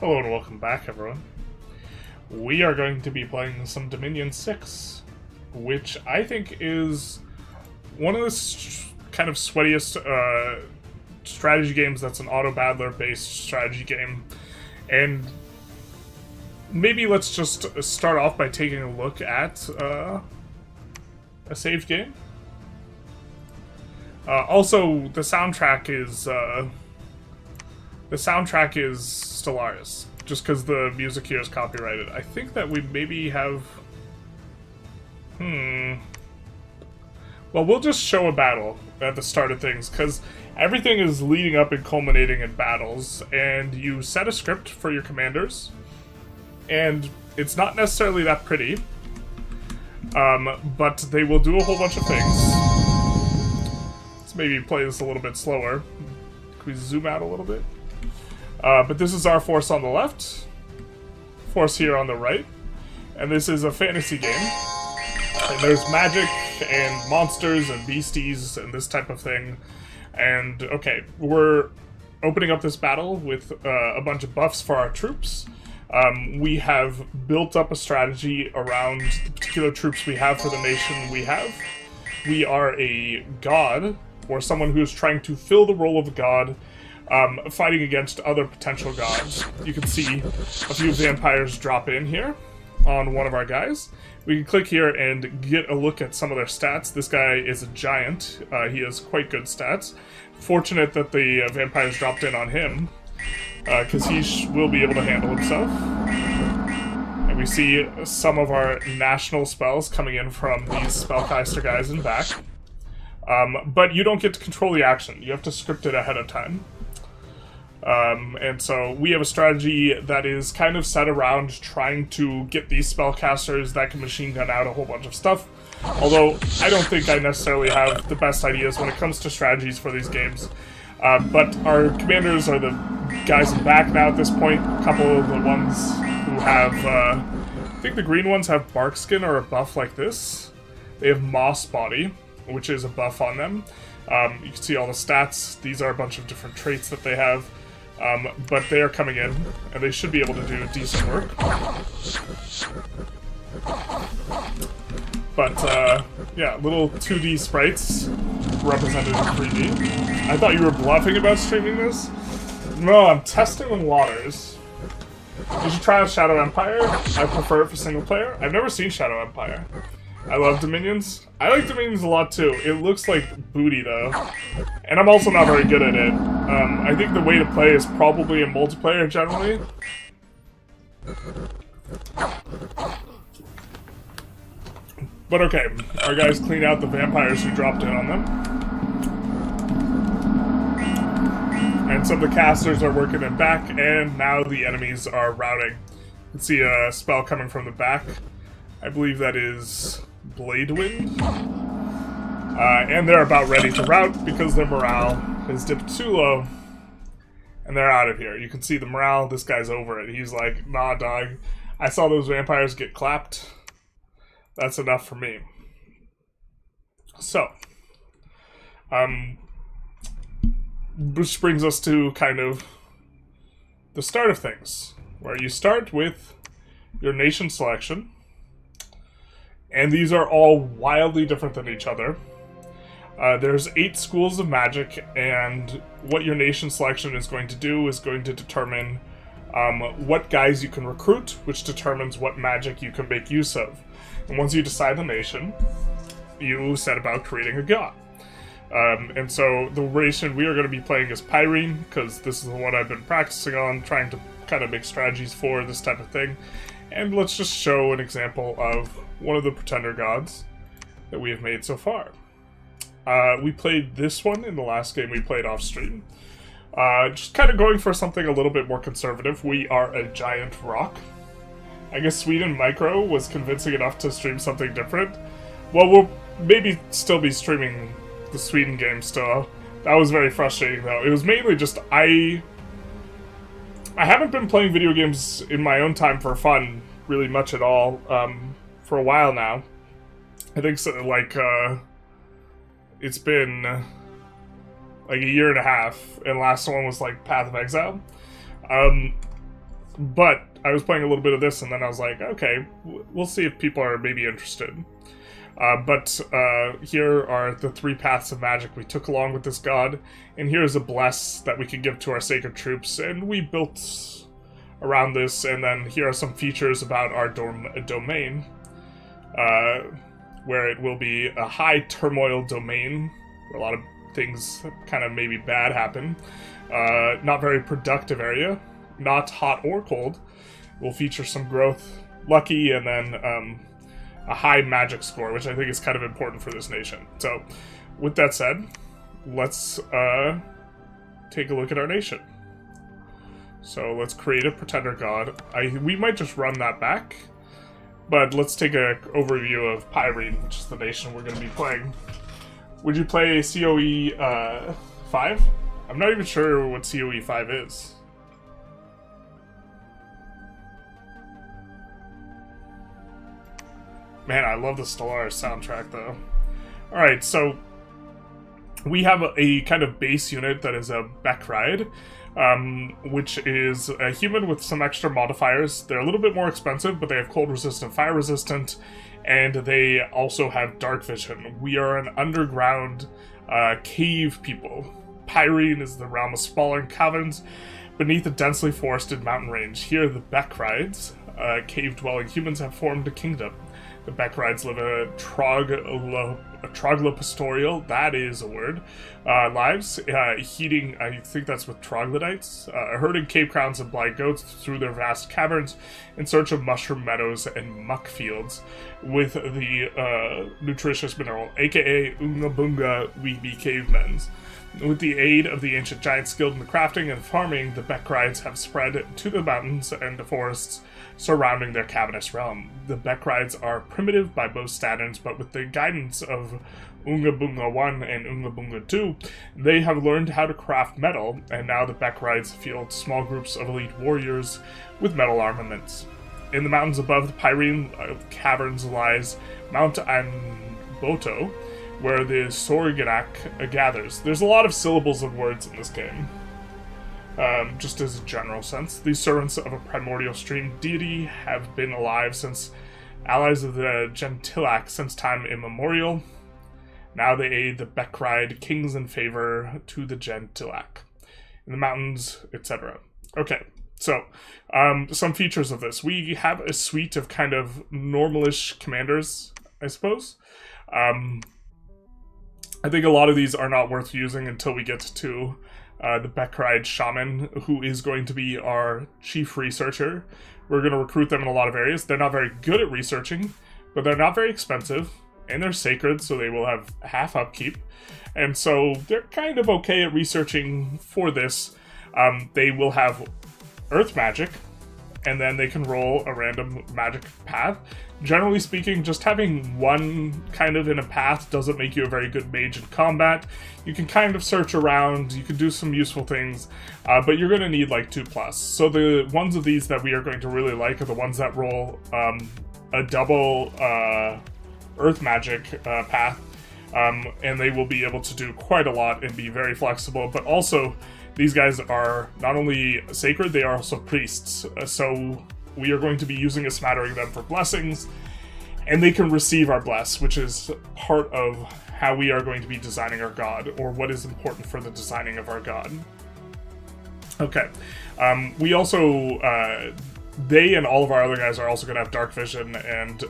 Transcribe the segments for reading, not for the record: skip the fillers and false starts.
Hello and welcome back, everyone. We are going to be playing some Dominion 6, which I think is one of the kind of sweatiest strategy games that's an Autobattler based strategy game. And maybe let's just start off by taking a look at a saved game. Also, the soundtrack is Stellaris, just because the music here is copyrighted. I think that we maybe have... Well, we'll just show a battle at the start of things, because everything is leading up and culminating in battles, and you set a script for your commanders, and it's not necessarily that pretty, but they will do a whole bunch of things. Let's maybe play this a little bit slower. Can we zoom out a little bit? But this is our force on the left, force here on the right, and this is a fantasy game. And there's magic and monsters and beasties and this type of thing. And, okay, we're opening up this battle with a bunch of buffs for our troops. We have built up a strategy around the particular troops we have for the nation we have. We are a god, or someone who is trying to fill the role of a god, fighting against other potential gods. You can see a few vampires drop in here on one of our guys. We can click here and get a look at some of their stats. This guy is a giant. He has quite good stats. Fortunate that the vampires dropped in on him, because he will be able to handle himself. And we see some of our national spells coming in from these spellcaster guys in back. But you don't get to control the action. You have to script it ahead of time. And so we have a strategy that is kind of set around trying to get these spellcasters that can machine gun out a whole bunch of stuff. Although, I don't think I necessarily have the best ideas when it comes to strategies for these games. But our commanders are the guys in back now at this point. A couple of the ones who have, I think the green ones have bark skin or a buff like this. They have moss body, which is a buff on them. You can see all the stats. These are a bunch of different traits that they have. But they are coming in, and they should be able to do decent work. But, yeah, little 2D sprites represented in 3D. I thought you were bluffing about streaming this? No, I'm testing the waters. You should try out Shadow Empire. I prefer it for single player. I've never seen Shadow Empire. I love Dominions. I like Dominions a lot too. It looks like booty though. And I'm also not very good at it. I think the way to play is probably in multiplayer generally. But okay, our guys clean out the vampires who dropped in on them. And some of the casters are working in back, and now the enemies are routing. You can see a spell coming from the back. I believe that is Blade Wind. And they're about ready to rout because their morale has dipped too low. And they're out of here. You can see the morale, this guy's over it. He's like, nah dog, I saw those vampires get clapped. That's enough for me. So, which brings us to kind of the start of things, where you start with your nation selection. And these are all wildly different than each other. There's 8 schools of magic, and what your nation selection is going to do is going to determine what guys you can recruit, which determines what magic you can make use of. And once you decide the nation, you set about creating a god. And so the nation we are going to be playing is Pyrene, because this is the one I've been practicing on, trying to kind of make strategies for this type of thing. And let's just show an example of one of the pretender gods that we have made so far. We played this one in the last game we played off stream. Just kind of going for something a little bit more conservative. We are a giant rock. I guess Sweden Micro was convincing enough to stream something different. Well, we'll maybe still be streaming the Sweden game still. That was very frustrating though. It was mainly just I haven't been playing video games in my own time for fun really much at all for a while now. I think so, like it's been like a year and a half, and last one was like Path of Exile. But I was playing a little bit of this, and then I was like, okay, we'll see if people are maybe interested. But here are the 3 paths of magic we took along with this god, and here's a bless that we can give to our sacred troops, and we built around this, and then here are some features about our domain, where it will be a high turmoil domain, where a lot of things kind of maybe bad happen. Not very productive area, not hot or cold. Will feature some growth, lucky, and then a high magic score, which I think is kind of important for this nation. So, with that said, let's take a look at our nation. So let's create a pretender god. We might just run that back, but let's take an overview of Pyrene, which is the nation we're going to be playing. Would you play COE 5? I'm not even sure what COE 5 is. Man, I love the Stellaris soundtrack, though. Alright, so we have a kind of base unit that is a Bekride, which is a human with some extra modifiers. They're a little bit more expensive, but they have cold resistant, fire resistant, and they also have dark vision. We are an underground cave people. Pyrene is the realm of sprawling caverns beneath a densely forested mountain range. Here, the Bekrides, cave-dwelling humans, have formed a kingdom. The Bekrides live a troglopastoral, that is a word, lives, heating, I think that's with troglodytes, herding cave crowns and blind goats through their vast caverns in search of mushroom meadows and muck fields with the nutritious mineral, aka Unga Bunga Weeby Cavemen's. With the aid of the ancient giants skilled in the crafting and farming, the Bekrides have spread to the mountains and the forests surrounding their cavernous realm. The Bekrides are primitive by most standards, but with the guidance of Unga Bunga 1 and Unga Bunga 2, they have learned how to craft metal, and now the Bekrides field small groups of elite warriors with metal armaments. In the mountains above the Pyrene caverns lies Mount Anboto, where the Sorganak gathers. There's a lot of syllables and words in this game. Just as a general sense, these servants of a primordial stream deity have been alive since allies of the Gentilac since time immemorial. Now they aid the Bekride kings in favor to the Gentilac in the mountains, etc. Okay, so some features of this. We have a suite of kind of normalish commanders, I suppose. I think a lot of these are not worth using until we get to the Bekride Shaman, who is going to be our chief researcher. We're going to recruit them in a lot of areas. They're not very good at researching, but they're not very expensive, and they're sacred, so they will have half upkeep. And so they're kind of okay at researching for this. They will have earth magic, and then they can roll a random magic path. Generally speaking, just having one kind of in a path doesn't make you a very good mage in combat. You can kind of search around, you can do some useful things, but you're going to need like 2+. So the ones of these that we are going to really like are the ones that roll a double earth magic path, and they will be able to do quite a lot and be very flexible, but also these guys are not only sacred, they are also priests, so we are going to be using a smattering of them for blessings, and they can receive our bless, which is part of how we are going to be designing our god, or what is important for the designing of our god. Okay, we also, they and all of our other guys are also going to have dark vision and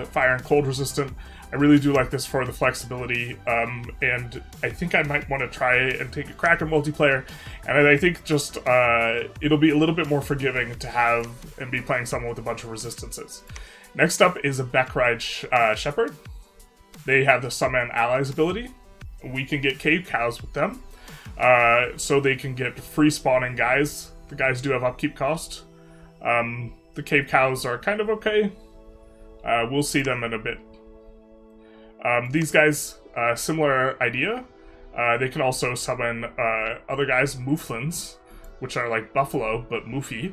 fire and cold resistant. I really do like this for the flexibility, and I think I might want to try and take a crack at multiplayer, and I think just it'll be a little bit more forgiving to have and be playing someone with a bunch of resistances. Next up is a Bekride Shepherd. They have the Summon Allies ability. We can get cave cows with them, so they can get free spawning guys. The guys do have upkeep cost. The cave cows are kind of okay. We'll see them in a bit. These guys, similar idea. They can also summon other guys, Mouflins, which are like buffalo, but moofy.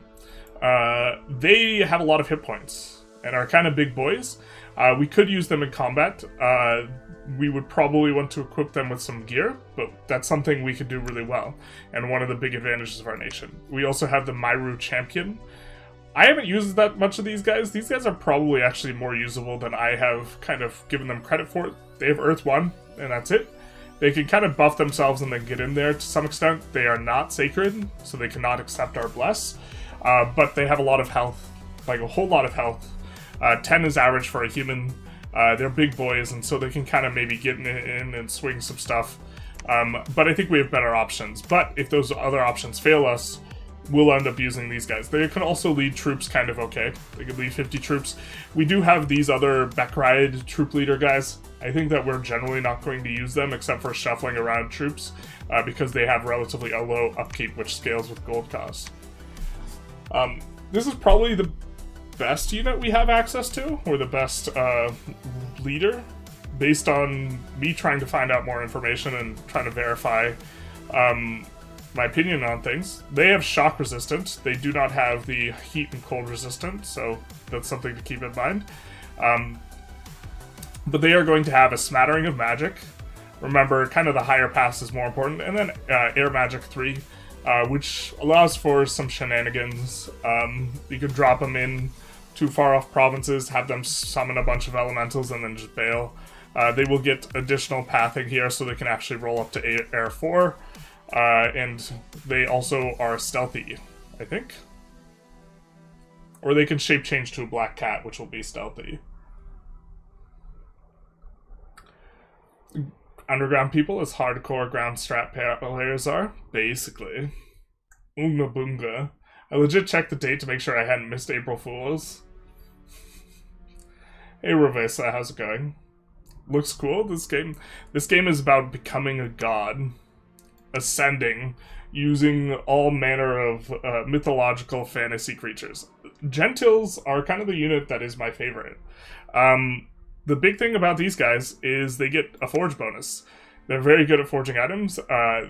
They have a lot of hit points and are kind of big boys. We could use them in combat. We would probably want to equip them with some gear, but that's something we could do really well, and one of the big advantages of our nation. We also have the Myru Champion. I haven't used that much of these guys. These guys are probably actually more usable than I have kind of given them credit for. They have Earth 1, and that's it. They can kind of buff themselves and then get in there to some extent. They are not sacred, so they cannot accept our bless. But they have a lot of health, like a whole lot of health. 10 is average for a human. They're big boys, and so they can kind of maybe get in and swing some stuff. But I think we have better options. But if those other options fail us, we'll end up using these guys. They can also lead troops kind of okay. They can lead 50 troops. We do have these other Beckride troop leader guys. I think that we're generally not going to use them except for shuffling around troops because they have relatively a low upkeep, which scales with gold cost. This is probably the best unit we have access to, or the best leader, based on me trying to find out more information and trying to verify my opinion on things. They have shock resistant. They do not have the heat and cold resistant, so that's something to keep in mind. But they are going to have a smattering of magic. Remember, kind of the higher pass is more important. And then air magic 3, which allows for some shenanigans. You could drop them in to far off provinces, have them summon a bunch of elementals, and then just bail. They will get additional pathing here, so they can actually roll up to air 4. And they also are stealthy, I think. Or they can shape change to a black cat, which will be stealthy. Underground people, as hardcore ground strat players are, basically. Oonga boonga. I legit checked the date to make sure I hadn't missed April Fools. Hey Ravesa, how's it going? Looks cool, this game. This game is about becoming a god. Ascending, using all manner of mythological fantasy creatures. Gentils are kind of the unit that is my favorite. The big thing about these guys is they get a forge bonus. They're very good at forging items.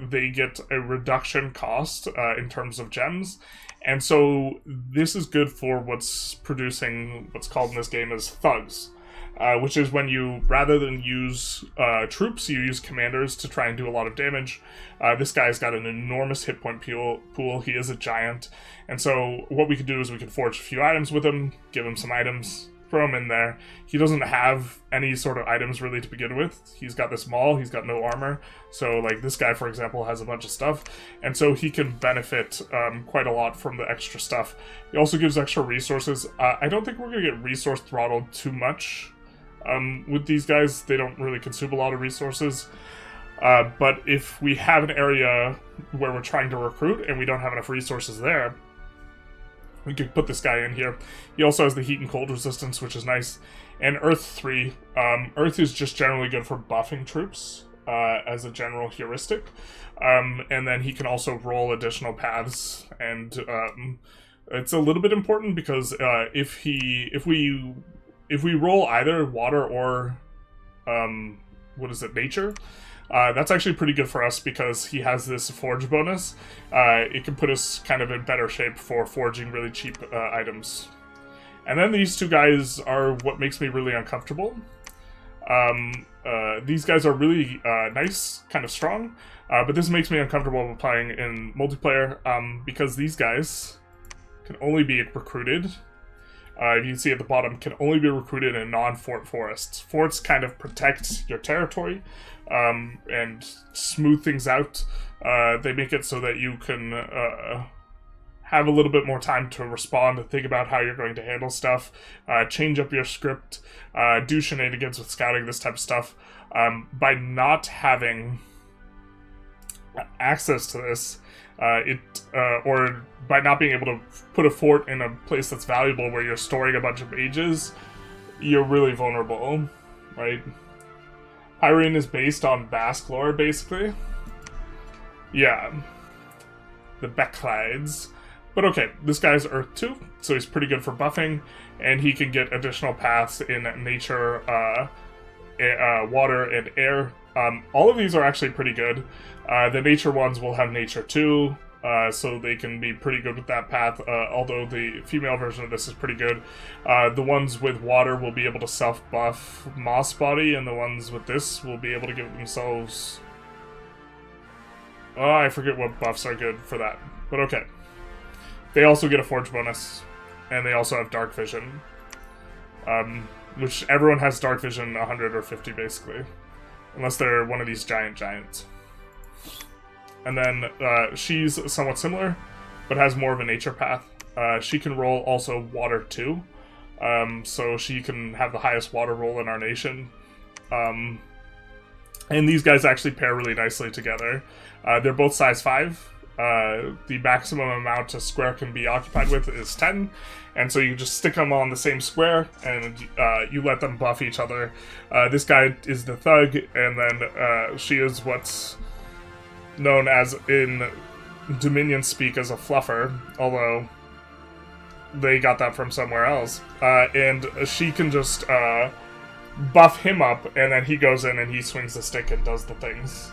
They get a reduction cost in terms of gems. And so this is good for what's producing what's called in this game as thugs. Which is when you, rather than use troops, you use commanders to try and do a lot of damage. This guy's got an enormous hit point pool. He is a giant. And so what we could do is we could forge a few items with him, give him some items, throw him in there. He doesn't have any sort of items really to begin with. He's got this maul, he's got no armor. So like this guy, for example, has a bunch of stuff. And so he can benefit quite a lot from the extra stuff. He also gives extra resources. I don't think we're going to get resource throttled too much. With these guys, they don't really consume a lot of resources. But if we have an area where we're trying to recruit and we don't have enough resources there, we could put this guy in here. He also has the heat and cold resistance, which is nice. And Earth 3. Earth is just generally good for buffing troops as a general heuristic. And then he can also roll additional paths. And it's a little bit important because if we roll either water or nature, that's actually pretty good for us because he has this forge bonus. It can put us kind of in better shape for forging really cheap items. And then these two guys are what makes me really uncomfortable. These guys are really nice, kind of strong, but this makes me uncomfortable playing in multiplayer because these guys can only be recruited. You can see at the bottom, can only be recruited in non-fort forests. Forts kind of protect your territory and smooth things out. They make it so that you can have a little bit more time to respond and think about how you're going to handle stuff, change up your script, do shenanigans with scouting, this type of stuff. By not having access to this, or by not being able to put a fort in a place that's valuable where you're storing a bunch of mages, you're really vulnerable, right? Pyrene is based on Basque lore, basically. Yeah. The Becklides. But okay, this guy's Earth 2, so he's pretty good for buffing, and he can get additional paths in nature, water, and air. All of these are actually pretty good. The nature ones will have nature 2, so they can be pretty good with that path, although the female version of this is pretty good. The ones with water will be able to self-buff Moss Body, and the ones with this will be able to give themselves... Oh, I forget what buffs are good for that, but okay. They also get a forge bonus. and they also have dark vision. Which everyone has dark vision 100 or 50 basically. Unless they're one of these giants. And then she's somewhat similar, but has more of a nature path. She can roll also water too. So she can have the highest water roll in our nation. And these guys actually pair really nicely together. They're both size 5. The maximum amount a square can be occupied with is 10, and so you just stick them on the same square, and you let them buff each other. This guy is the thug, and then she is what's known as in Dominion speak as a fluffer, although they got that from somewhere else. And she can just buff him up, and then he goes in and he swings the stick and does the things.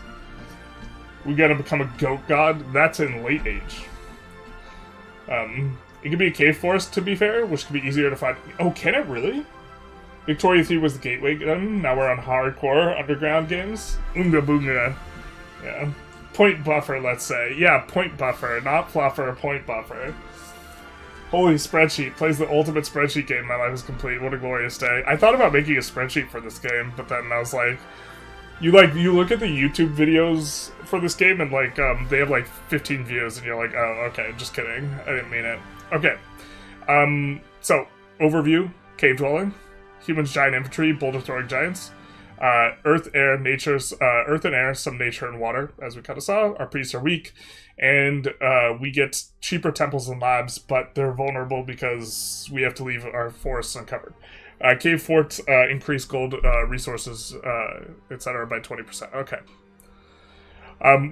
We gotta become a goat god. That's in late age. It could be a cave forest, to be fair, which could be easier to find. Oh, can it really? Victoria 3 was the gateway gun. Now we're on hardcore underground games. Oonga boonga. Yeah. Point buffer, let's say. Yeah, point buffer. Not fluffer, point buffer. Holy spreadsheet. Plays the ultimate spreadsheet game. My life is complete. What a glorious day. I thought about making a spreadsheet for this game, but then I was like... You look at the YouTube videos for this game and like they have like 15 views and you're like, oh, okay, just kidding. I didn't mean it. Okay. So overview, cave dwelling, humans, giant infantry, boulder throwing giants, earth, air, earth and air, some nature and water, as we kind of saw. Our priests are weak, and we get cheaper temples and labs, but they're vulnerable because we have to leave our forests uncovered. Cave forts increase gold resources, etc. by 20%. Okay.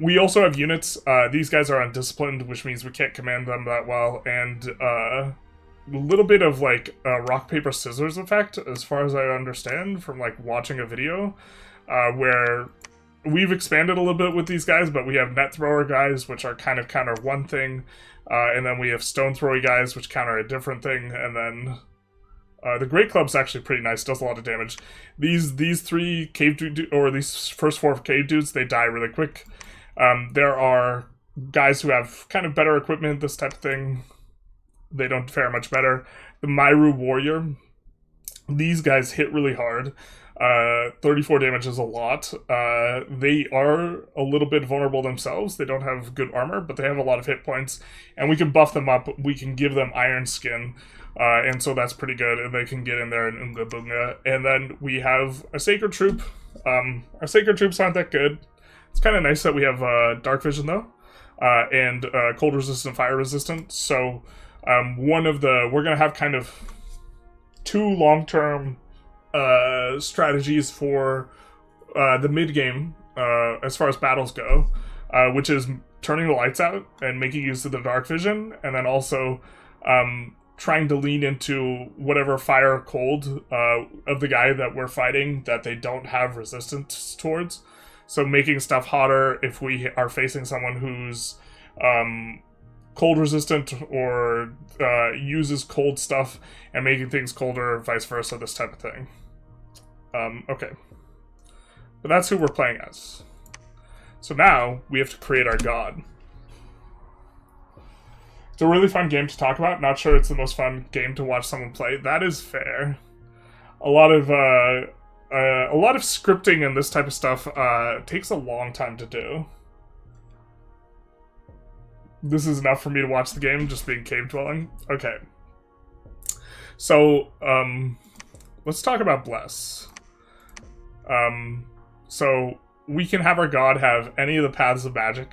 We also have units. These guys are undisciplined, which means we can't command them that well, and a little bit of like rock paper scissors effect, as far as I understand from like watching a video, where we've expanded a little bit with these guys, but we have net thrower guys, which are kind of counter one thing, and then we have stone thrower guys, which counter a different thing, and then. The Great Club's actually pretty nice, does a lot of damage. These 3 cave dudes, or these first 4 cave dudes, they die really quick. There are guys who have kind of better equipment, this type of thing. They don't fare much better. The Myru Warrior, these guys hit really hard. 34 damage is a lot. They are a little bit vulnerable themselves. They don't have good armor, but they have a lot of hit points. And we can buff them up. We can give them iron skin. And so that's pretty good, and they can get in there and Oonga Boonga. And then we have a Sacred Troop. Our Sacred Troops aren't that good. It's kind of nice that we have Dark Vision, though, and Cold Resistant, Fire Resistant. So we're going to have kind of 2 long-term strategies for the mid-game as far as battles go, which is turning the lights out and making use of the Dark Vision, and then also... trying to lean into whatever fire or cold of the guy that we're fighting that they don't have resistance towards. So making stuff hotter if we are facing someone who's cold resistant or uses cold stuff, and making things colder, vice versa, this type of thing. Okay. But that's who we're playing as. So now we have to create our god. It's a really fun game to talk about. Not sure it's the most fun game to watch someone play. That is fair. A lot of scripting and this type of stuff takes a long time to do. This is enough for me to watch the game, just being cave dwelling. Okay. So, let's talk about Bless. So, we can have our god have any of the paths of magic.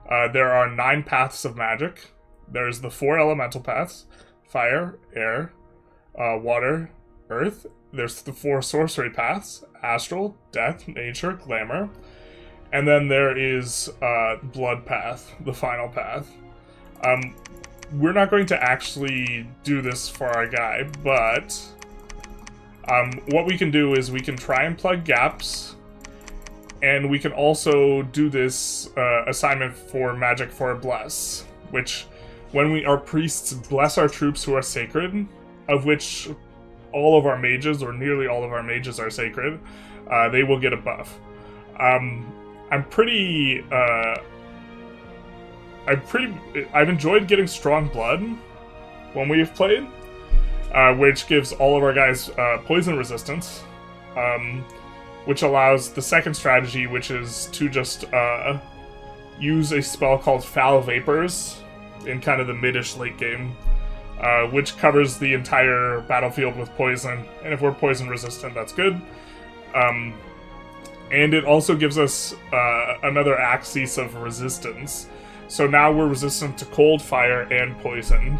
There are 9 paths of magic. There's the 4 elemental paths: fire, air, water, earth. There's the 4 sorcery paths: astral, death, nature, glamour. And then there is blood path, the final path. We're not going to actually do this for our guy, but what we can do is we can try and plug gaps, and we can also do this assignment for magic for Bless, which... when our priests bless our troops who are sacred, of which all of our mages, or nearly all of our mages, are sacred, they will get a buff. I've enjoyed getting strong blood when we've played. which gives all of our guys poison resistance, which allows the second strategy, which is to just use a spell called Foul Vapors in kind of the mid-ish late game, which covers the entire battlefield with poison, and if we're poison resistant, that's good. And it also gives us another axis of resistance. So now we're resistant to cold, fire, and poison.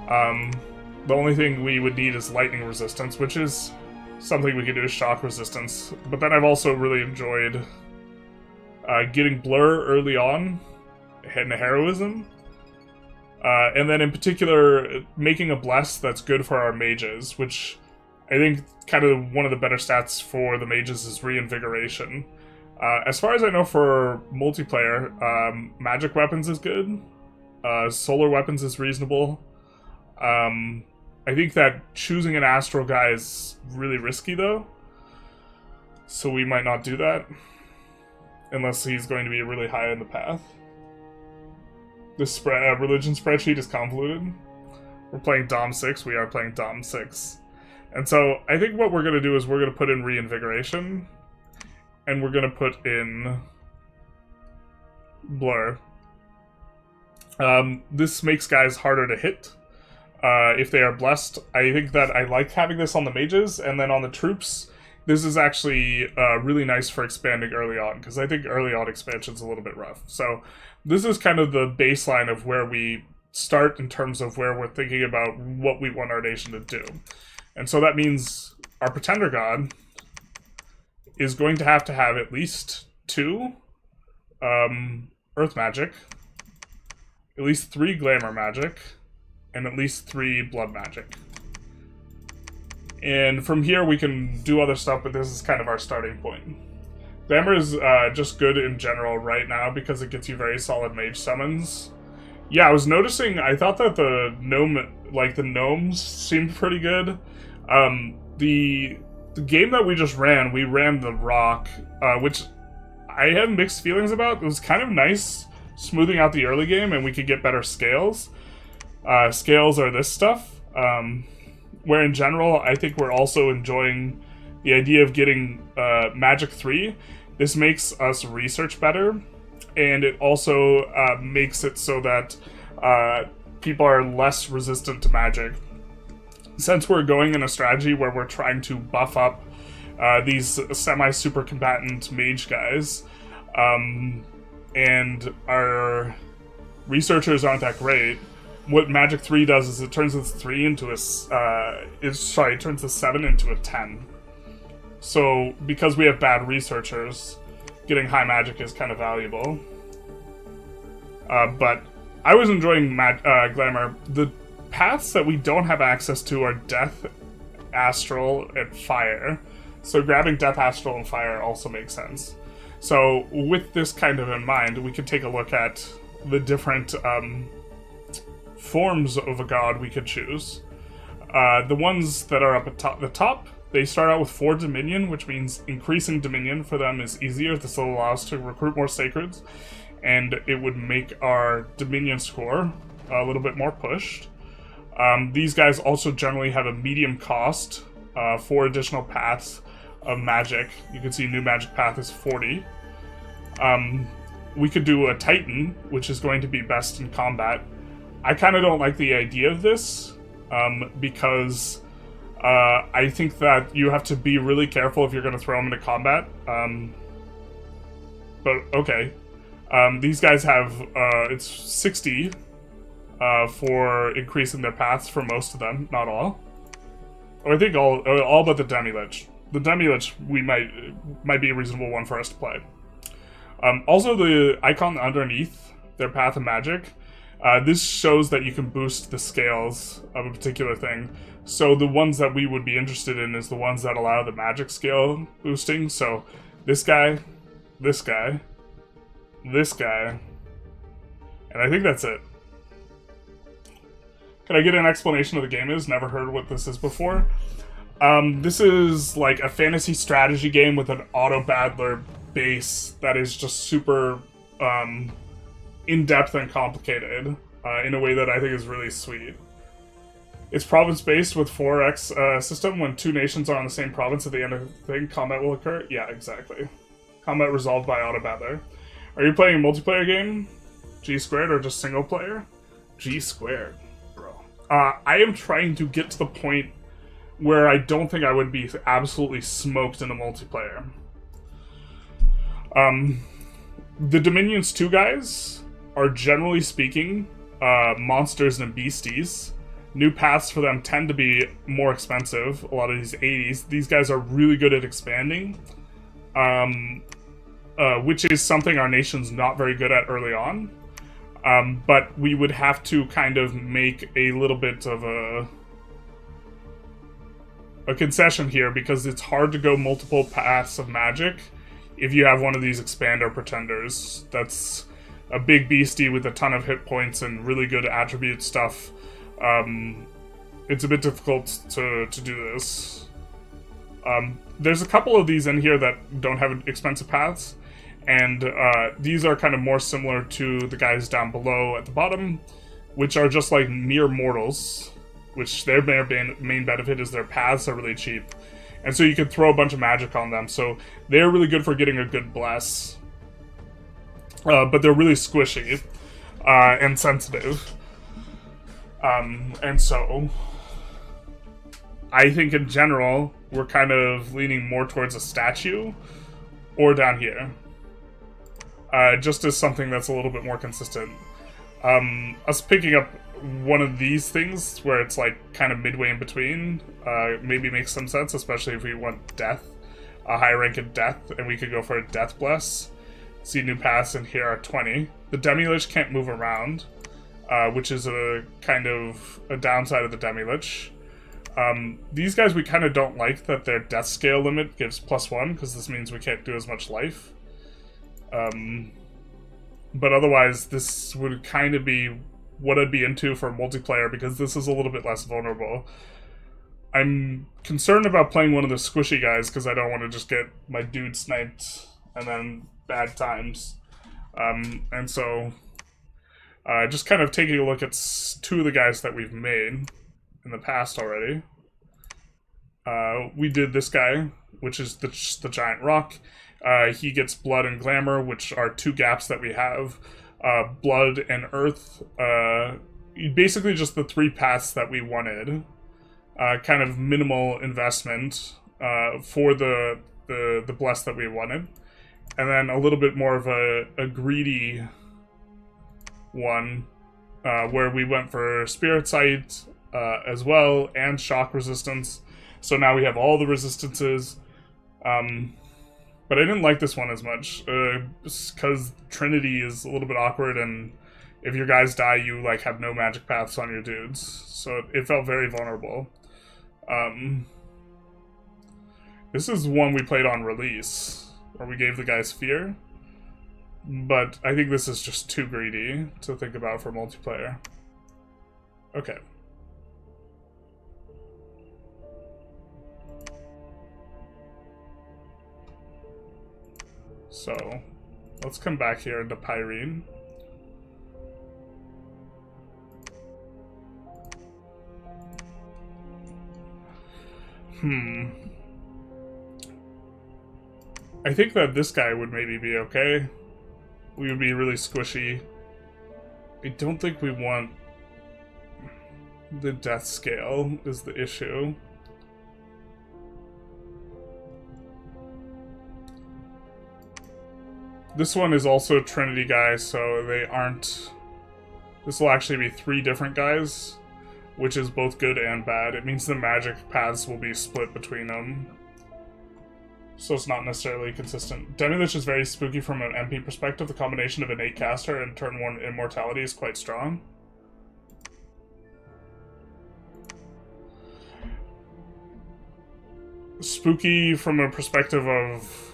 The only thing we would need is lightning resistance, which is something we can do with shock resistance. But then I've also really enjoyed getting Blur early on, and Heroism. And then in particular, making a Bless that's good for our mages, which I think kind of one of the better stats for the mages is Reinvigoration. As far as I know for multiplayer, magic weapons is good. Solar weapons is reasonable. I think that choosing an astral guy is really risky though. So we might not do that. Unless he's going to be really high in the path. This religion spreadsheet is convoluted. We're playing Dom 6, we are playing Dom 6. And so I think what we're going to do is we're going to put in Reinvigoration. And we're going to put in Blur. This makes guys harder to hit if they are blessed. I think that I like having this on the mages, and then on the troops, this is actually really nice for expanding early on, because I think early on expansion's a little bit rough. So this is kind of the baseline of where we start in terms of where we're thinking about what we want our nation to do. And so that means our Pretender God is going to have at least 2 Earth Magic, at least 3 Glamour Magic, and at least 3 Blood Magic. And from here we can do other stuff, but this is kind of our starting point. Glamour is just good in general right now because it gets you very solid mage summons. Yeah, I was noticing, I thought that the gnomes seemed pretty good. The game that we just ran, we ran the Rock, which I had mixed feelings about. It was kind of nice smoothing out the early game, and we could get better scales. Scales are this stuff, where in general, I think we're also enjoying the idea of getting Magic 3. This makes us research better, and it also makes it so that people are less resistant to magic. Since we're going in a strategy where we're trying to buff up these semi-super combatant mage guys, and our researchers aren't that great, what Magic 3 does is it turns this 3 into a... it turns the 7 into a 10. So, because we have bad researchers, getting high magic is kind of valuable. But I was enjoying Glamour. The paths that we don't have access to are Death, Astral, and Fire. So grabbing Death, Astral, and Fire also makes sense. So with this kind of in mind, we could take a look at the different forms of a god we could choose. The ones that are up at the top, they start out with 4 Dominion, which means increasing Dominion for them is easier. This will allow us to recruit more Sacreds, and it would make our Dominion score a little bit more pushed. These guys also generally have a medium cost, 4 additional paths of magic. You can see new magic path is 40. We could do a Titan, which is going to be best in combat. I kind of don't like the idea of this, because I think that you have to be really careful if you're going to throw them into combat. But okay. These guys have, it's 60 for increasing their paths for most of them, not all. Or I think all but the Demi-Lich. The Demi-Lich might be a reasonable one for us to play. Also, the icon underneath their Path of Magic, this shows that you can boost the scales of a particular thing. So the ones that we would be interested in is the ones that allow the magic scale boosting. So this guy, this guy, this guy, and I think that's it. Can I get an explanation of the game is? Never heard what this is before. This is like a fantasy strategy game with an Autobattler base that is just super in-depth and complicated in a way that I think is really sweet. It's province-based with 4x system. When 2 nations are on the same province at the end of the thing, combat will occur. Yeah, exactly. Combat resolved by Autobattler. Are you playing a multiplayer game? G squared or just single player? G squared, bro. I am trying to get to the point where I don't think I would be absolutely smoked in a multiplayer. The Dominions 2 guys are, generally speaking, monsters and beasties. New paths for them tend to be more expensive. A lot of these 80s. These guys are really good at expanding, which is something our nation's not very good at early on. But we would have to kind of make a little bit of a concession here, because it's hard to go multiple paths of magic if you have one of these expander pretenders. That's a big beastie with a ton of hit points and really good attribute stuff. It's a bit difficult to do this. There's a couple of these in here that don't have expensive paths, and these are kind of more similar to the guys down below at the bottom, which are just like mere mortals, which their main benefit is their paths are really cheap. And so you can throw a bunch of magic on them, so they're really good for getting a good bless. But they're really squishy and sensitive. And so I think in general, we're kind of leaning more towards a statue or down here. Just as something that's a little bit more consistent. Us picking up one of these things where it's like kind of midway in between maybe makes some sense, especially if we want death, a high rank in death, and we could go for a death bless. See, new paths in here are 20. The Demi-Lich can't move around, which is a kind of a downside of the Demi-Lich. These guys we kind of don't like that their death scale limit gives +1, because this means we can't do as much life. But otherwise, this would kind of be what I'd be into for multiplayer, because this is a little bit less vulnerable. I'm concerned about playing one of the squishy guys, because I don't want to just get my dude sniped and then bad times. And so, just kind of taking a look at 2 of the guys that we've made in the past already. We did this guy, which is the giant rock. He gets blood and glamour, which are 2 gaps that we have. Blood and earth, basically just the 3 paths that we wanted. Kind of minimal investment for the bless that we wanted. And then a little bit more of a greedy one, where we went for Spirit Sight as well, and shock resistance. So now we have all the resistances. But I didn't like this one as much, because Trinity is a little bit awkward, and if your guys die, you like have no magic paths on your dudes. So it felt very vulnerable. This is one we played on release, where we gave the guys fear. But I think this is just too greedy to think about for multiplayer. Okay. So, let's come back here into Pyrene. I think that this guy would maybe be okay. We would be really squishy. I don't think we want the death scale is the issue. This one is also a Trinity guy, so they aren't... This will actually be 3 different guys, which is both good and bad. It means the magic paths will be split between them. So it's not necessarily consistent. Demi-Lich is very spooky from an MP perspective. The combination of innate caster and turn 1 immortality is quite strong. Spooky from a perspective of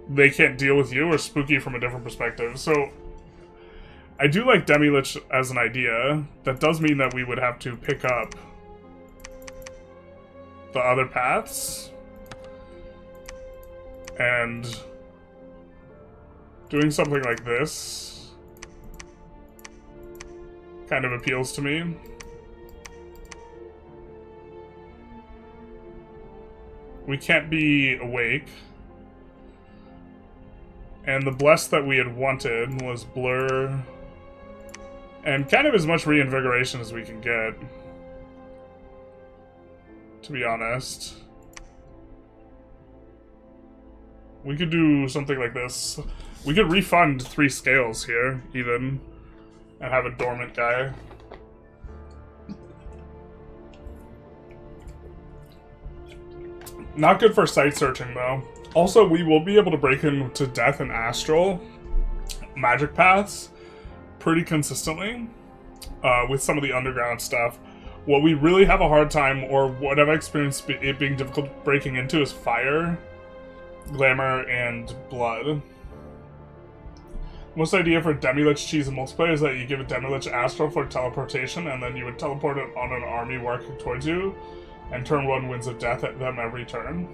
they can't deal with you, or spooky from a different perspective. So I do like Demi-Lich as an idea. That does mean that we would have to pick up the other paths. And doing something like this kind of appeals to me. we can't be awake. And the bless that we had wanted was blur. And kind of as much reinvigoration as we can get. To be honest. We could do something like this. We could refund 3 scales here, even. And have a dormant guy. Not good for site searching, though. Also, we will be able to break into Death and Astral magic paths pretty consistently with some of the underground stuff. What we really have a hard time, or what I've experienced it being difficult breaking into, is Fire, Glamour, and Blood. Most idea for Demi-Lich Cheese and multiplayer is that you give a Demi-Lich Astral for teleportation, and then you would teleport it on an army working towards you, and turn 1 Winds of Death at them every turn.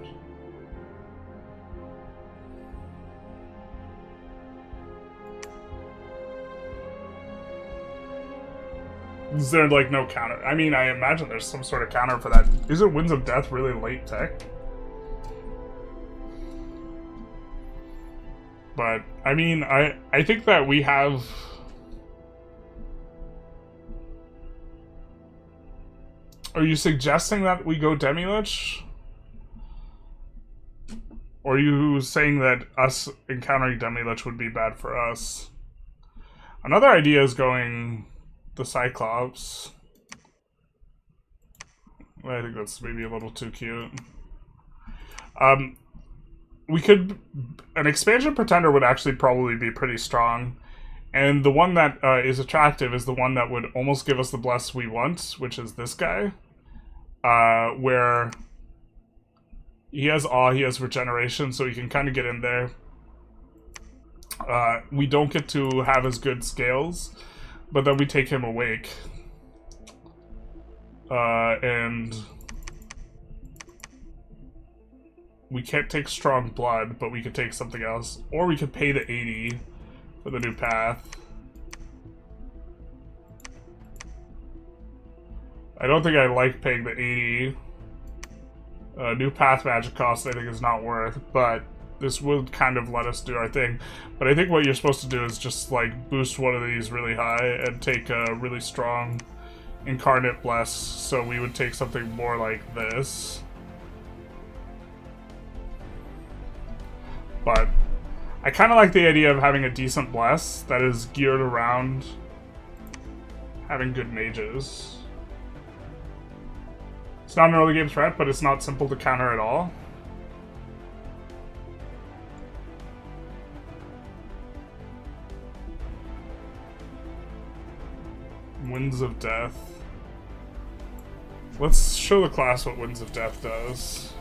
Is there, like, no counter? I mean, I imagine there's some sort of counter for that. Isn't Winds of Death really late tech? But, I mean, I think that we have... Are you suggesting that we go Demi-Lich? Or are you saying that us encountering Demi-Lich would be bad for us? Another idea is going the Cyclops. I think that's maybe a little too cute. We could... An expansion pretender would actually probably be pretty strong. And the one that is attractive is the one that would almost give us the bless we want, which is this guy. Where he has awe, he has regeneration, so he can kind of get in there. We don't get to have as good scales, but then we take him awake. And we can't take strong blood, but we could take something else. Or we could pay the 80 for the new path. I don't think I like paying the 80. New path magic cost I think is not worth, but this would kind of let us do our thing. But I think what you're supposed to do is just like boost one of these really high and take a really strong incarnate bless, so we would take something more like this. But I kind of like the idea of having a decent bless that is geared around having good mages. It's not an early game threat, but it's not simple to counter at all. Winds of Death. Let's show the class what Winds of Death does.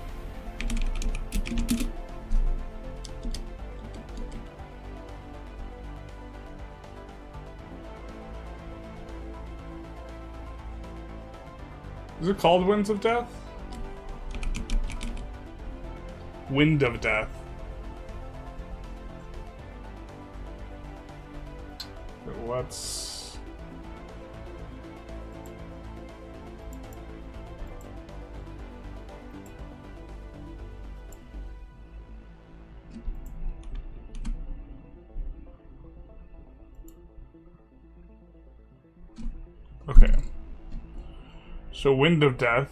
Is it called Winds of Death? Wind of Death. Let's... Okay. So Wind of Death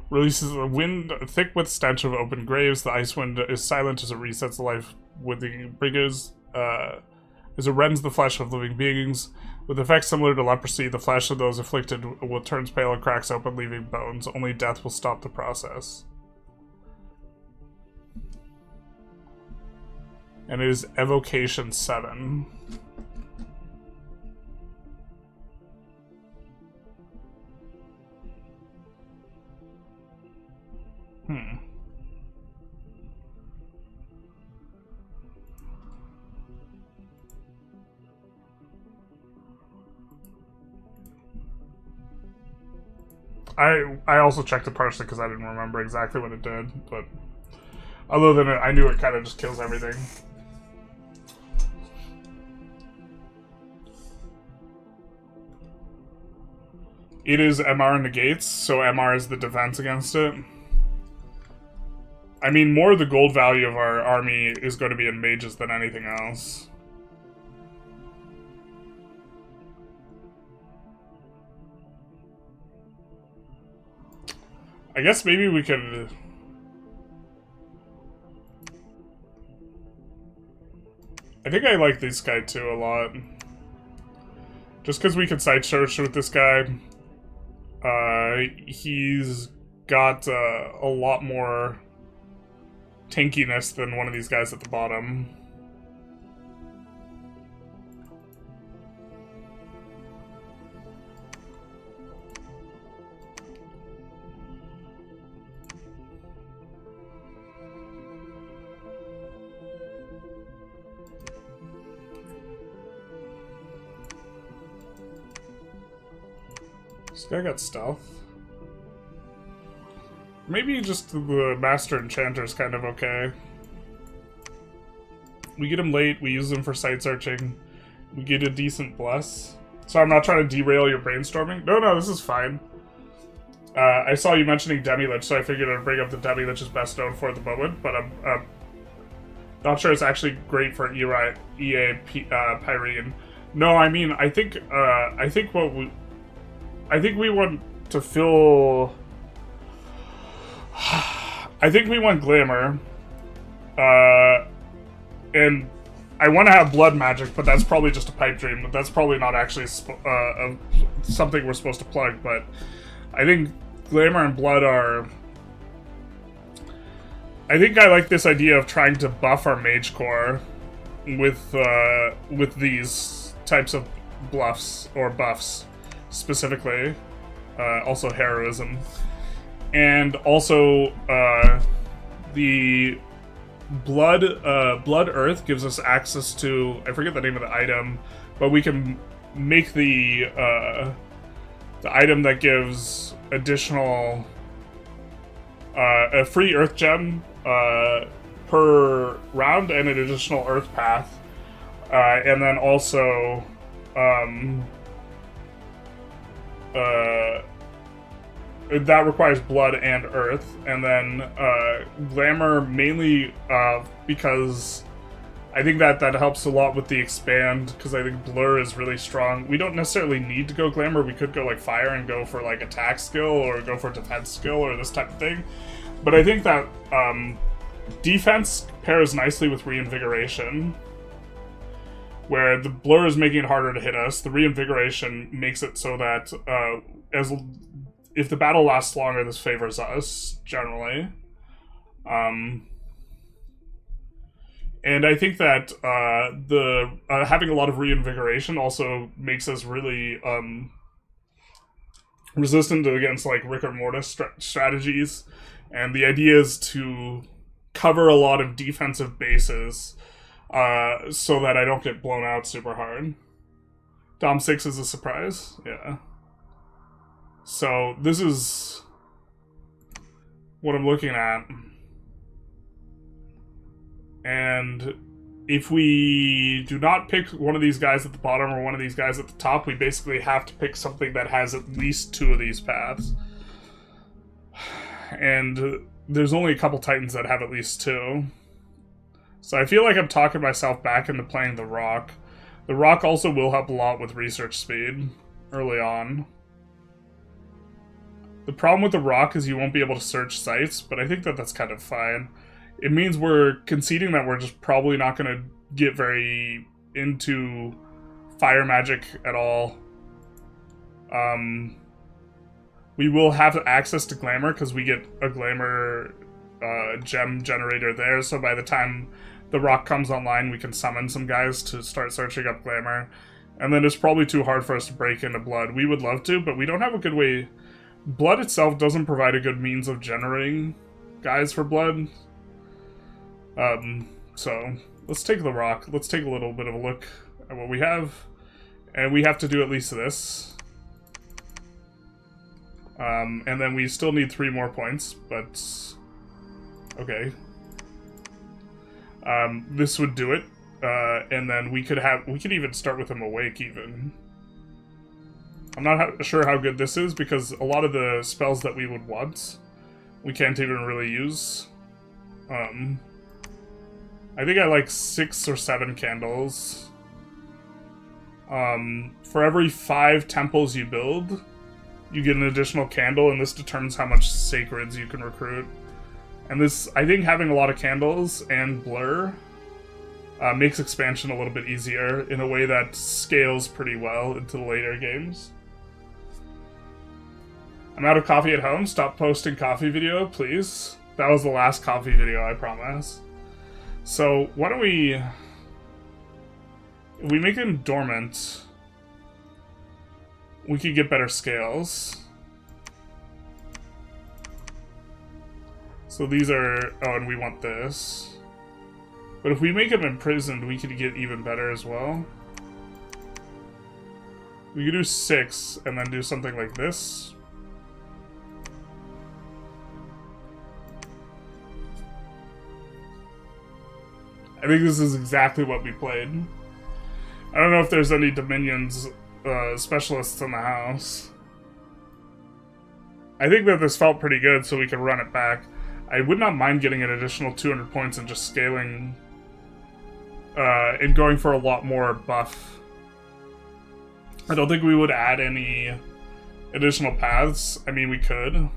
releases a wind thick with stench of open graves. The ice wind is silent as it resets the life with the bringers, as it rends the flesh of living beings. With effects similar to leprosy, the flesh of those afflicted will turn pale and cracks open, leaving bones. Only death will stop the process. And it is Evocation 7. I also checked it partially because I didn't remember exactly what it did, but other than it, I knew it kind of just kills everything. It is MR negates, so MR is the defense against it. I mean, more of the gold value of our army is going to be in mages than anything else. I guess maybe we could... I think I like this guy too a lot. Just because we can side search with this guy. He's got a lot more tankiness than one of these guys at the bottom. This guy got stealth. Maybe just the Master Enchanter's kind of okay. We get him late, we use him for site searching. We get a decent bless. So I'm not trying to derail your brainstorming. No, this is fine. I saw you mentioning Demi-Lich, so I figured I'd bring up the Demi-Lich is best known for at the moment, but I'm not sure it's actually great for EA Pyrene. No, I mean, I think we want to fill... I think we want Glamour. And I want to have Blood Magic, but that's probably just a pipe dream. That's probably not actually something we're supposed to plug, but I think Glamour and Blood are... I think I like this idea of trying to buff our Mage Core with these types of bluffs, or buffs, specifically. Also Heroism. And also, the Blood Earth gives us access to, I forget the name of the item, but we can make the item that gives additional, a free Earth Gem per round and an additional Earth Path. And then also, that requires blood and earth, and then glamour mainly because I think that helps a lot with the expand, because I think blur is really strong. We don't necessarily need to go glamour. We could go like fire and go for like attack skill, or go for defense skill, or this type of thing. But I think that defense pairs nicely with reinvigoration, where the blur is making it harder to hit us. The reinvigoration makes it so that if the battle lasts longer, this favors us, generally. And I think that having a lot of reinvigoration also makes us really resistant against like rigor mortis strategies. And the idea is to cover a lot of defensive bases so that I don't get blown out super hard. Dom 6 is a surprise? Yeah. So, this is what I'm looking at. And if we do not pick one of these guys at the bottom or one of these guys at the top, we basically have to pick something that has at least 2 of these paths. And there's only a couple Titans that have at least 2. So I feel like I'm talking myself back into playing the Rock. The Rock also will help a lot with research speed early on. The problem with the Rock is you won't be able to search sites, but I think that that's kind of fine. It means we're conceding that we're just probably not going to get very into fire magic at all. We will have access to Glamour, because we get a Glamour gem generator there, so by the time the Rock comes online, we can summon some guys to start searching up Glamour. And then it's probably too hard for us to break into Blood. We would love to, but we don't have a good way... Blood itself doesn't provide a good means of generating guys for Blood. So, let's take the Rock. Let's take a little bit of a look at what we have. And we have to do at least this. And then we still need 3 more points, but... Okay. This would do it. And then we could even start with him awake, even. I'm not sure how good this is, because a lot of the spells that we would want, we can't even really use. I think I like 6 or 7 candles. For every 5 temples you build, you get an additional candle, and this determines how much sacreds you can recruit. And this, I think having a lot of candles and blur makes expansion a little bit easier in a way that scales pretty well into the later games. I'm out of coffee at home. Stop posting coffee video, please. That was the last coffee video, I promise. So, why don't we... If we make him dormant, we could get better scales. So these are... Oh, and we want this. But if we make him imprisoned, we could get even better as well. We could do 6, and then do something like this. I think this is exactly what we played. I don't know if there's any Dominions specialists in the house. I think that this felt pretty good, so we could run it back. I would not mind getting an additional 200 points and just scaling and going for a lot more buff. I don't think we would add any additional paths. I mean, we could.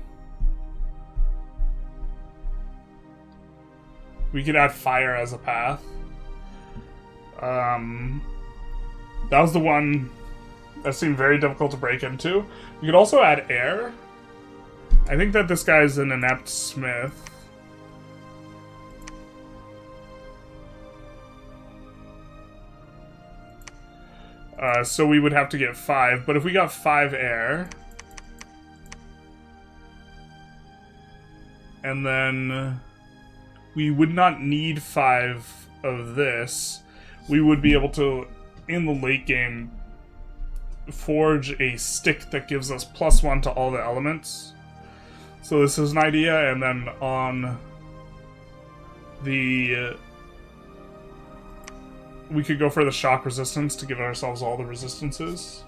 We could add fire as a path. That was the one that seemed very difficult to break into. We could also add air. I think that this guy's an inept smith. So we would have to get 5, but if we got 5 air, and then we would not need 5 of this, we would be able to, in the late game, forge a stick that gives us +1 to all the elements. So this is an idea, and then on the... we could go for the shock resistance to give ourselves all the resistances.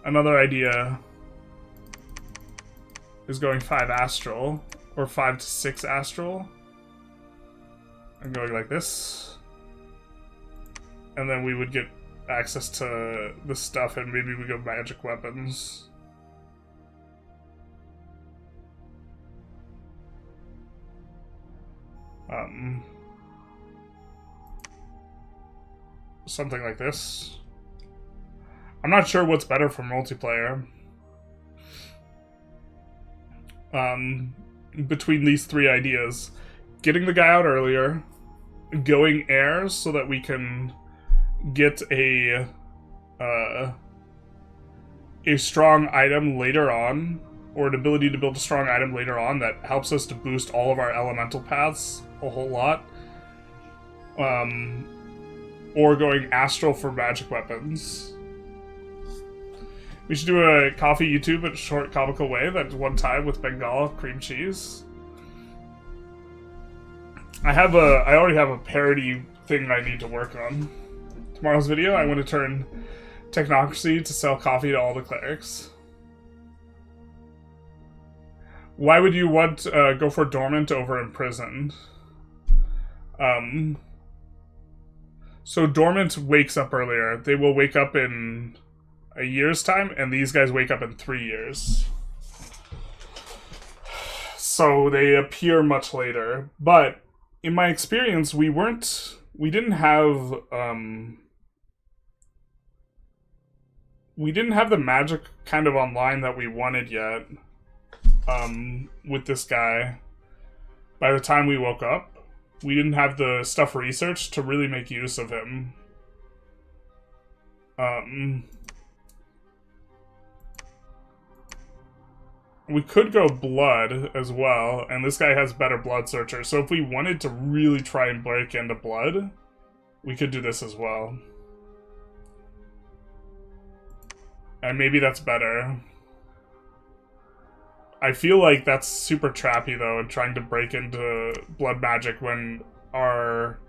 Another idea is going 5 astral, or 5 to 6 astral, and going like this. And then we would get access to the stuff, and maybe we go magic weapons. Something like this. I'm not sure what's better for multiplayer. Between these 3 ideas. Getting the guy out earlier, going air so that we can get a strong item later on, or an ability to build a strong item later on that helps us to boost all of our elemental paths a whole lot. Or going astral for magic weapons. We should do a coffee YouTube in a short comical way that one time with Bengal cream cheese. I already have a parody thing I need to work on. Tomorrow's video, I want to turn technocracy to sell coffee to all the clerics. Why would you want go for dormant over imprisoned? So dormant wakes up earlier. They will wake up in a year's time, and these guys wake up in 3 years. So they appear much later. But in my experience, we didn't have the magic kind of online that we wanted yet. With this guy. By the time we woke up, we didn't have the stuff researched to really make use of him. We could go blood as well, and this guy has better blood searcher, so if we wanted to really try and break into blood, we could do this as well. And maybe that's better. I feel like that's super trappy, though, and trying to break into blood magic when our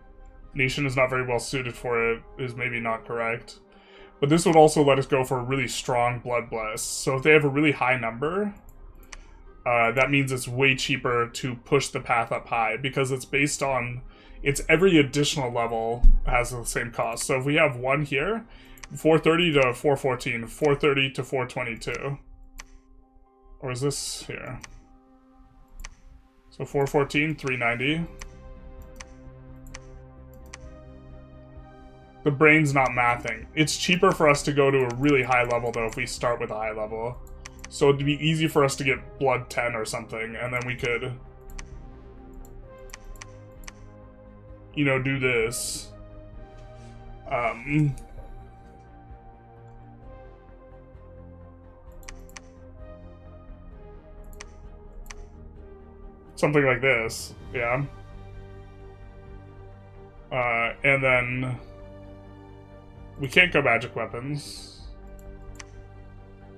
nation is not very well suited for it is maybe not correct. But this would also let us go for a really strong Blood Bless. So if they have a really high number, that means it's way cheaper to push the path up high, because it's based on, it's every additional level has the same cost. So if we have one here, 430 to 414, 430 to 422. Or is this here? So 414, 390. The brain's not mathing. It's cheaper for us to go to a really high level, though, if we start with a high level. So it'd be easy for us to get blood 10 or something, and then we could, you know, do this. Something like this, yeah. And then we can't go magic weapons,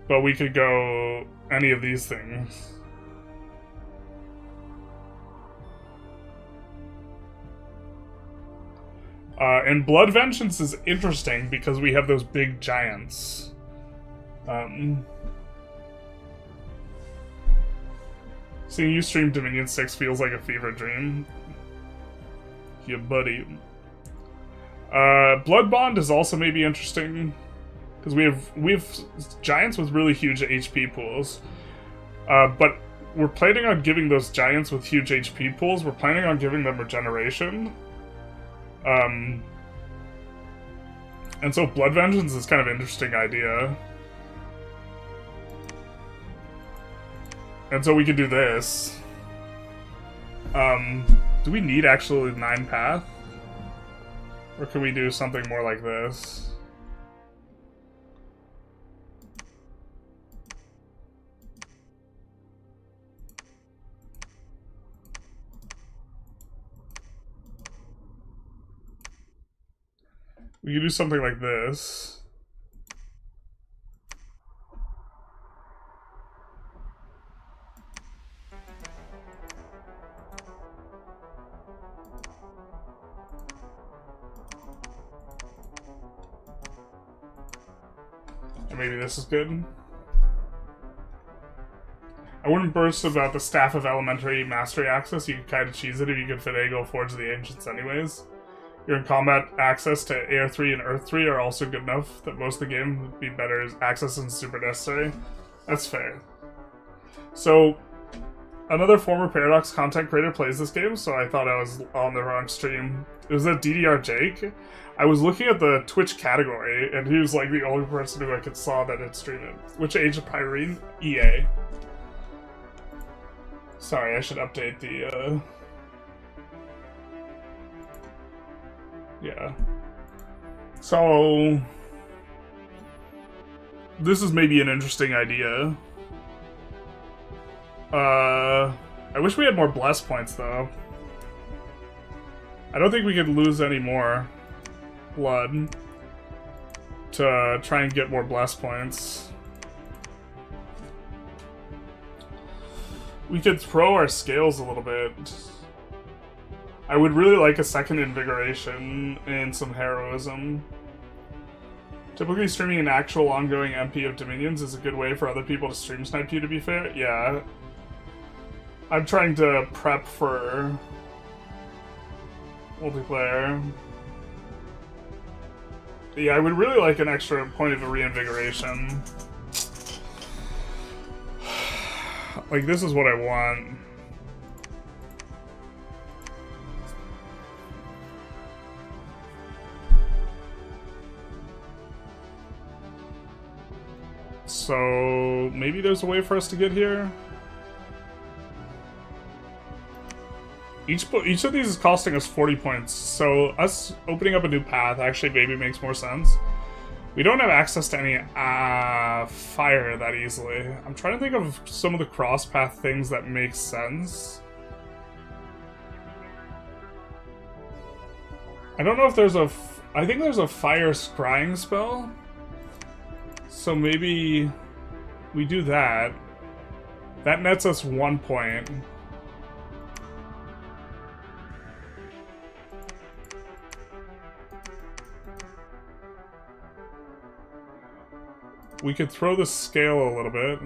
but we could go any of these things. And Blood Vengeance is interesting because we have those big giants. Seeing you stream Dominion 6 feels like a fever dream. Yeah, buddy. Blood Bond is also maybe interesting, because we have giants with really huge HP pools. But we're planning on giving those giants with huge HP pools, we're planning on giving them regeneration. And so Blood Vengeance is kind of an interesting idea. And so we could do this. Do we need actually 9 path? Or can we do something more like this? We could do something like this. And maybe this is good. I wouldn't burst about the Staff of Elementary Mastery access. You could kind of cheese it if you could finagle Forge of the Ancients anyways. Your combat access to Air 3 and Earth 3 are also good enough that most of the game would be better as access and super necessary. That's fair. So, another former Paradox content creator plays this game, so I thought I was on the wrong stream. It was that DDR Jake. I was looking at the Twitch category, and he was like the only person who I could saw that had streamed it. Which age of Pyrene? EA. Sorry, I should update the, yeah. So, this is maybe an interesting idea. I wish we had more bless points, though. I don't think we could lose any more blood to try and get more bless points. We could throw our scales a little bit. I would really like a second invigoration and some heroism. Typically streaming an actual ongoing MP of Dominions is a good way for other people to stream snipe you, to be fair. Yeah. I'm trying to prep for multiplayer. Yeah, I would really like an extra point of reinvigoration. Like, this is what I want. So, maybe there's a way for us to get here? Each of these is costing us 40 points, so us opening up a new path actually maybe makes more sense. We don't have access to any fire that easily. I'm trying to think of some of the cross-path things that make sense. I don't know if there's a... I think there's a fire scrying spell. So maybe we do that. That nets us 1 point. We could throw the scale a little bit.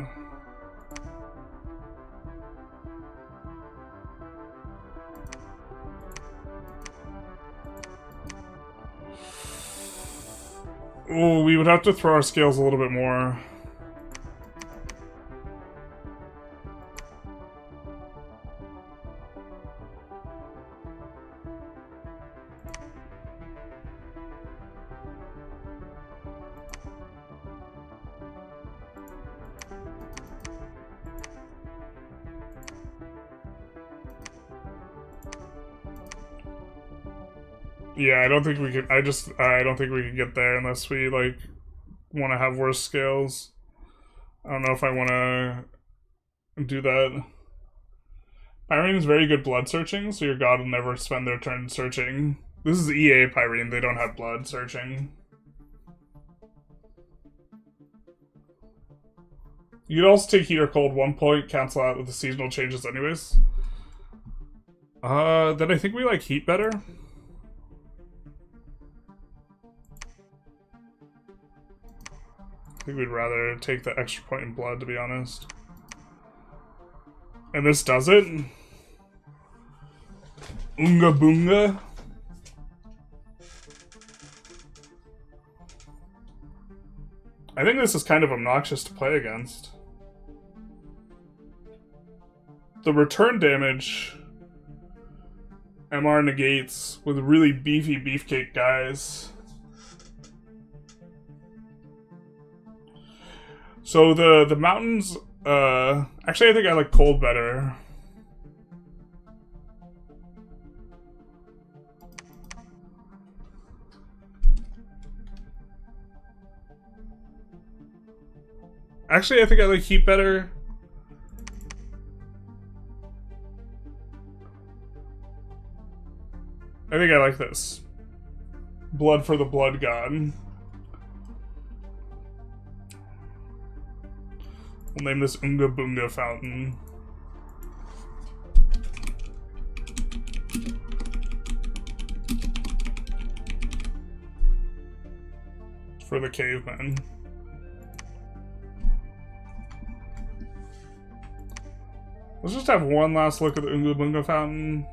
Oh, we would have to throw our scales a little bit more. Yeah, I don't think we could. I don't think we could get there unless we like want to have worse scales. I don't know if I want to do that. Pyrene is very good blood searching, so your god will never spend their turn searching. This is EA Pyrene, they don't have blood searching. You could also take heat or cold 1 point, cancel out with the seasonal changes anyways. Then I think we like heat better. I think we'd rather take the extra point in blood, to be honest. And this does it. Unga boonga. I think this is kind of obnoxious to play against. The return damage MR negates with really beefy beefcake guys. So the mountains, actually I think I like cold better. Actually I think I like heat better. I think I like this. Blood for the blood god. We'll name this Unga Boonga Fountain. For the cavemen. Let's just have one last look at the Unga Boonga Fountain.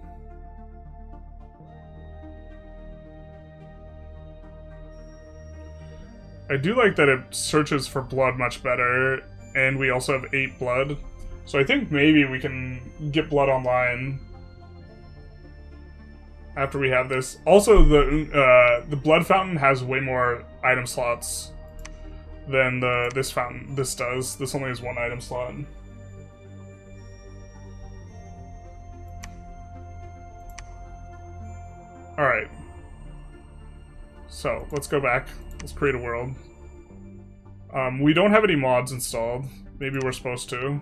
I do like that it searches for blood much better, and we also have 8 blood. So I think maybe we can get blood online after we have this. Also, the blood fountain has way more item slots than this fountain. This does. This only has 1 item slot. Alright. So, let's go back. Let's create a world. We don't have any mods installed. Maybe we're supposed to.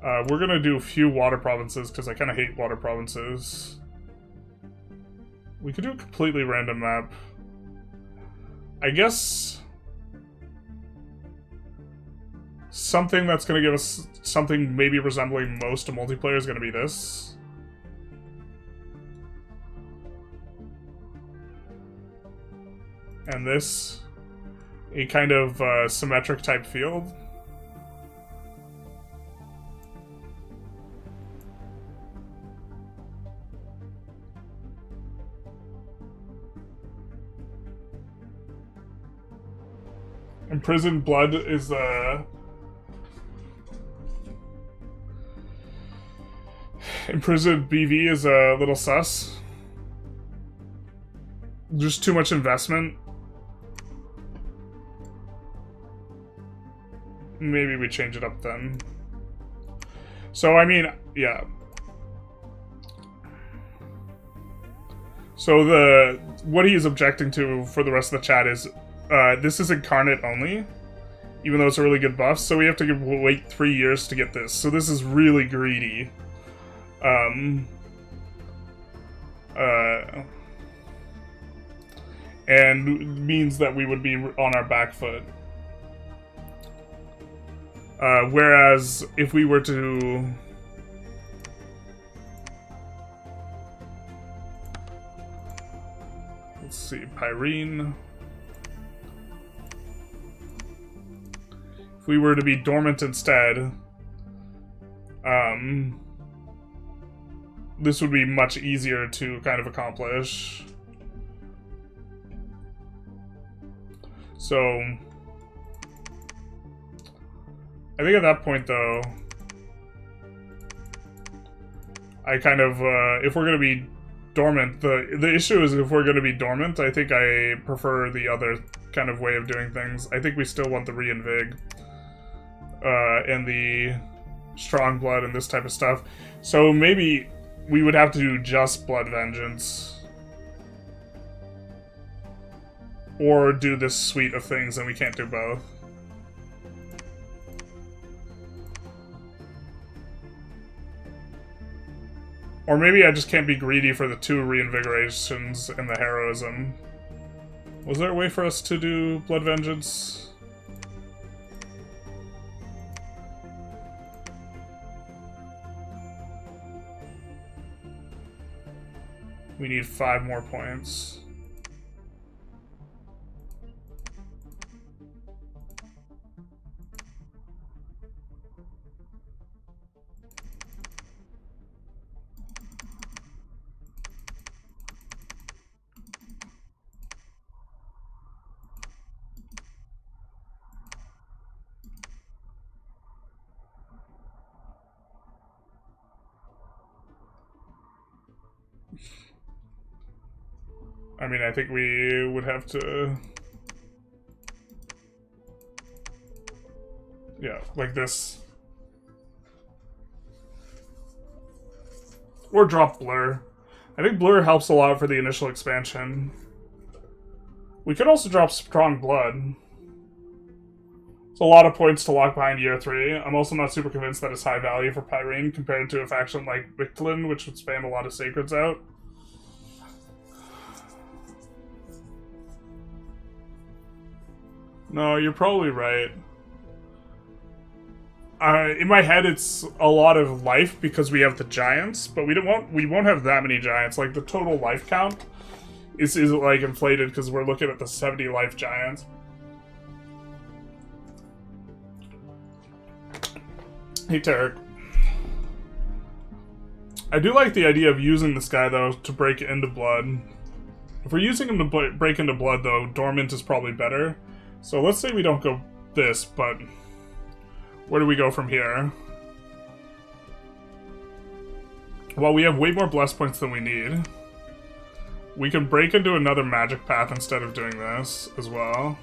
We're gonna do a few water provinces, because I kind of hate water provinces. We could do a completely random map. I guess something that's gonna give us something maybe resembling most to multiplayer is gonna be this. And this, a kind of symmetric type field. Imprisoned blood is imprisoned BV is a little sus. Just too much investment. Maybe we change it up then. So, I mean, yeah. So what he is objecting to for the rest of the chat is, this is incarnate only, even though it's a really good buff, so we have to wait 3 years to get this. So this is really greedy. And means that we would be on our back foot. Whereas, if we were to... Let's see, Pyrene. If we were to be dormant instead, this would be much easier to kind of accomplish. So, I think at that point, though, I kind of, if we're going to be dormant, the issue is if we're going to be dormant, I think I prefer the other kind of way of doing things. I think we still want the reinvig, and the strong blood and this type of stuff. So maybe we would have to do just blood vengeance. Or do this suite of things, and we can't do both. Or maybe I just can't be greedy for the 2 reinvigorations and the heroism. Was there a way for us to do blood vengeance? We need 5 more points. I mean, I think we would have to... Yeah, like this. Or drop Blur. I think Blur helps a lot for the initial expansion. We could also drop Strong Blood. It's a lot of points to lock behind year 3. I'm also not super convinced that it's high value for Pyrene compared to a faction like Victlin, which would spam a lot of Sacreds out. No, you're probably right. In my head, it's a lot of life because we have the giants, but we won't have that many giants. Like the total life count is like inflated because we're looking at the 70 life giants. Hey Tarek. I do like the idea of using this guy though to break into blood. If we're using him to break into blood though, dormant is probably better. So let's say we don't go this, but where do we go from here? Well, we have way more bless points than we need. We can break into another magic path instead of doing this as well.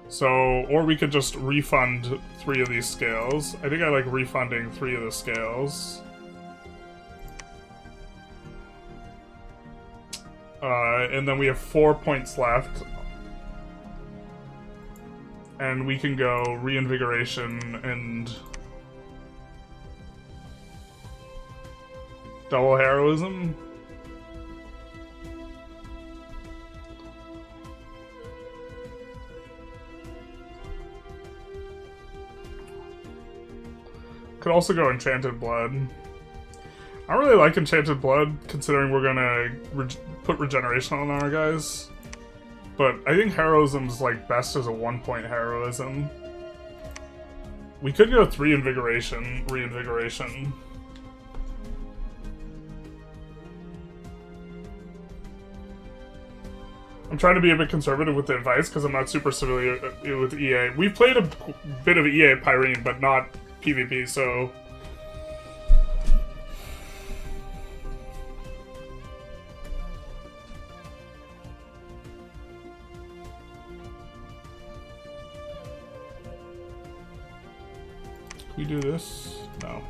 So, or we could just refund 3 of these scales. I think I like refunding 3 of the scales. And then we have 4 points left. And we can go reinvigoration and double heroism. Could also go Enchanted Blood. I don't really like Enchanted Blood, considering we're gonna put regeneration on our guys. But I think heroism's like best as a 1-point heroism. We could go 3 reinvigoration. I'm trying to be a bit conservative with the advice because I'm not super familiar with EA. We've played a bit of EA Pyrene, but not PvP, so... Can we do this? No.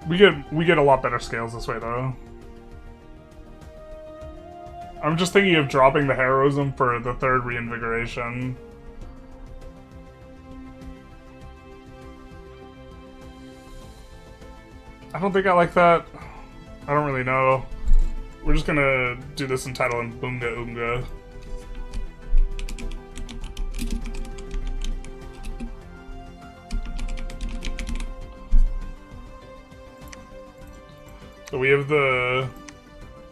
We get a lot better scales this way, though. I'm just thinking of dropping the heroism for the 3rd reinvigoration. I don't think I like that. I don't really know. We're just gonna do this in title and Boonga Oonga. So we have the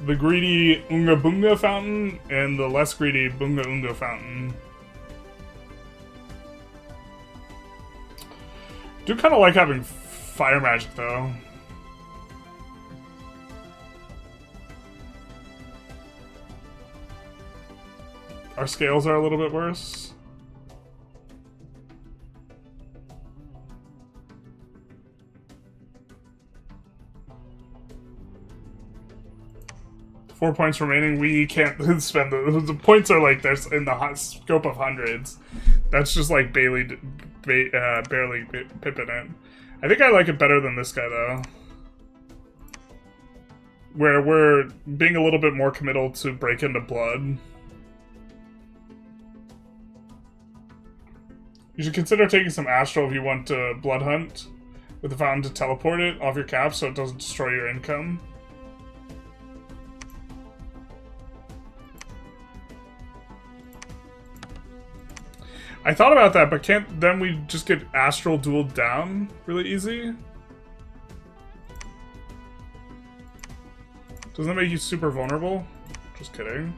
the greedy Unga Bunga fountain and the less greedy Bunga Unga fountain. Do kind of like having fire magic though. Our scales are a little bit worse. Four points remaining. We can't spend the points are like there's in the scope of hundreds. That's just like barely pipping it. I think I like it better than this guy though, where we're being a little bit more committal to break into blood. You should consider taking some Astral if you want to Blood Hunt with the fountain to teleport it off your cap so it doesn't destroy your income. I thought about that, but can't then we just get Astral dueled down really easy? Doesn't that make you super vulnerable? Just kidding.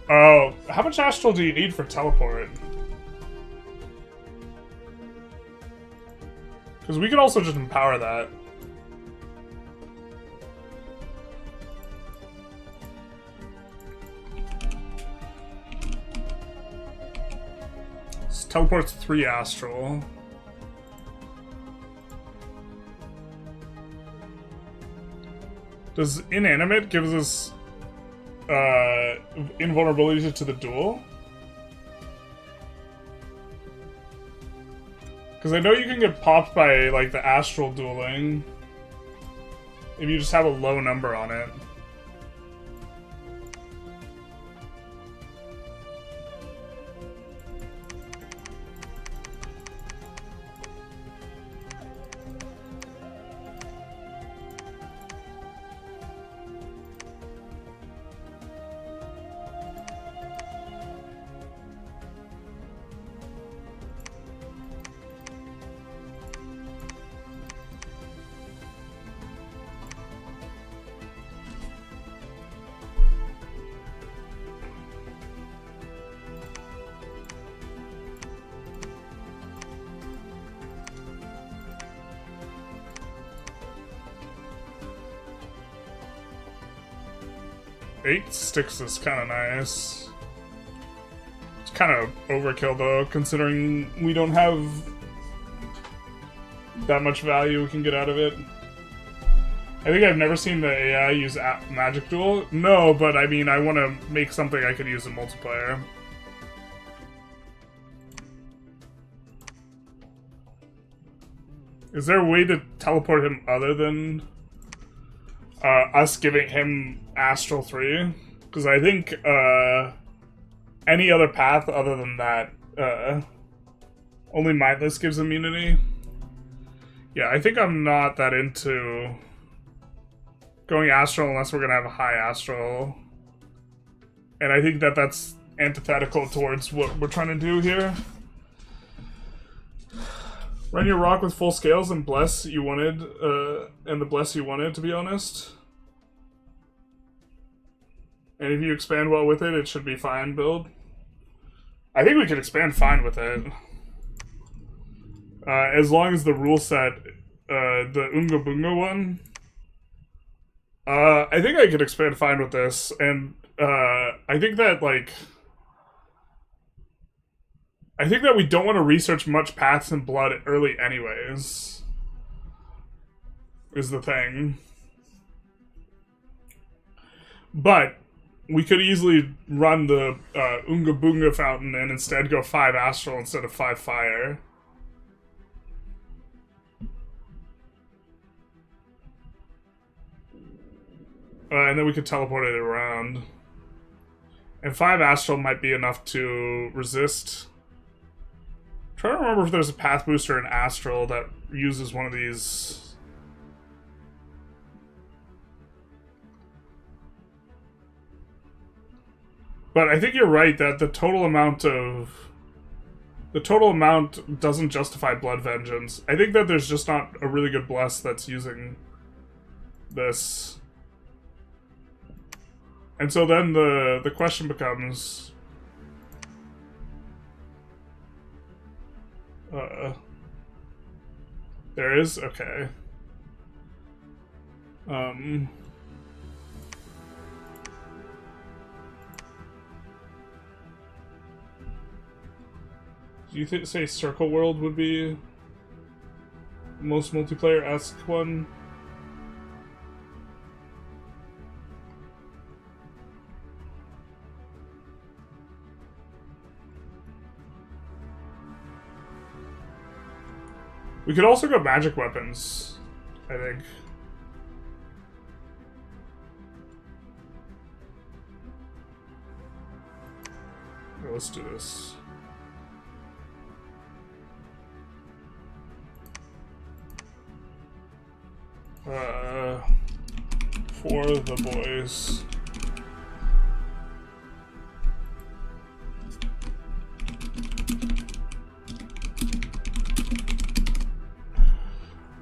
Oh, how much Astral do you need for teleport? Because we could also just empower that. This teleports 3 Astral. Does Inanimate gives us invulnerability to the duel? Because I know you can get popped by like the Astral dueling if you just have a low number on it. Eight sticks is kind of nice. It's kind of overkill though, considering we don't have that much value we can get out of it. I think I've never seen the AI use Magic Duel. No, but I mean, I want to make something I could use in multiplayer. Is there a way to teleport him other than us giving him Astral 3? Because I think any other path other than that, only Mindless gives immunity. Yeah, I think I'm not that into going Astral unless we're going to have a high Astral. And I think that that's antithetical towards what we're trying to do here. Run your rock with full scales and bless you wanted, and the bless you wanted, to be honest. And if you expand well with it, it should be fine build. I think we could expand fine with it. As long as the rule set, the Unga Bunga one, I think I could expand fine with this, and I think that, like, I think that we don't want to research much paths in blood early anyways, is the thing. But we could easily run the Unga Bunga fountain and instead go 5 Astral instead of 5 Fire. And then we could teleport it around. And 5 Astral might be enough to resist. I'm trying to remember if there's a path booster in Astral that uses one of these. But I think you're right that the total amount doesn't justify Blood Vengeance. I think that there's just not a really good bless that's using this. And so then the question becomes, there is? Okay. Do you say Circle World would be most multiplayer-esque one? We could also go magic weapons, I think. Okay, let's do this. For the boys.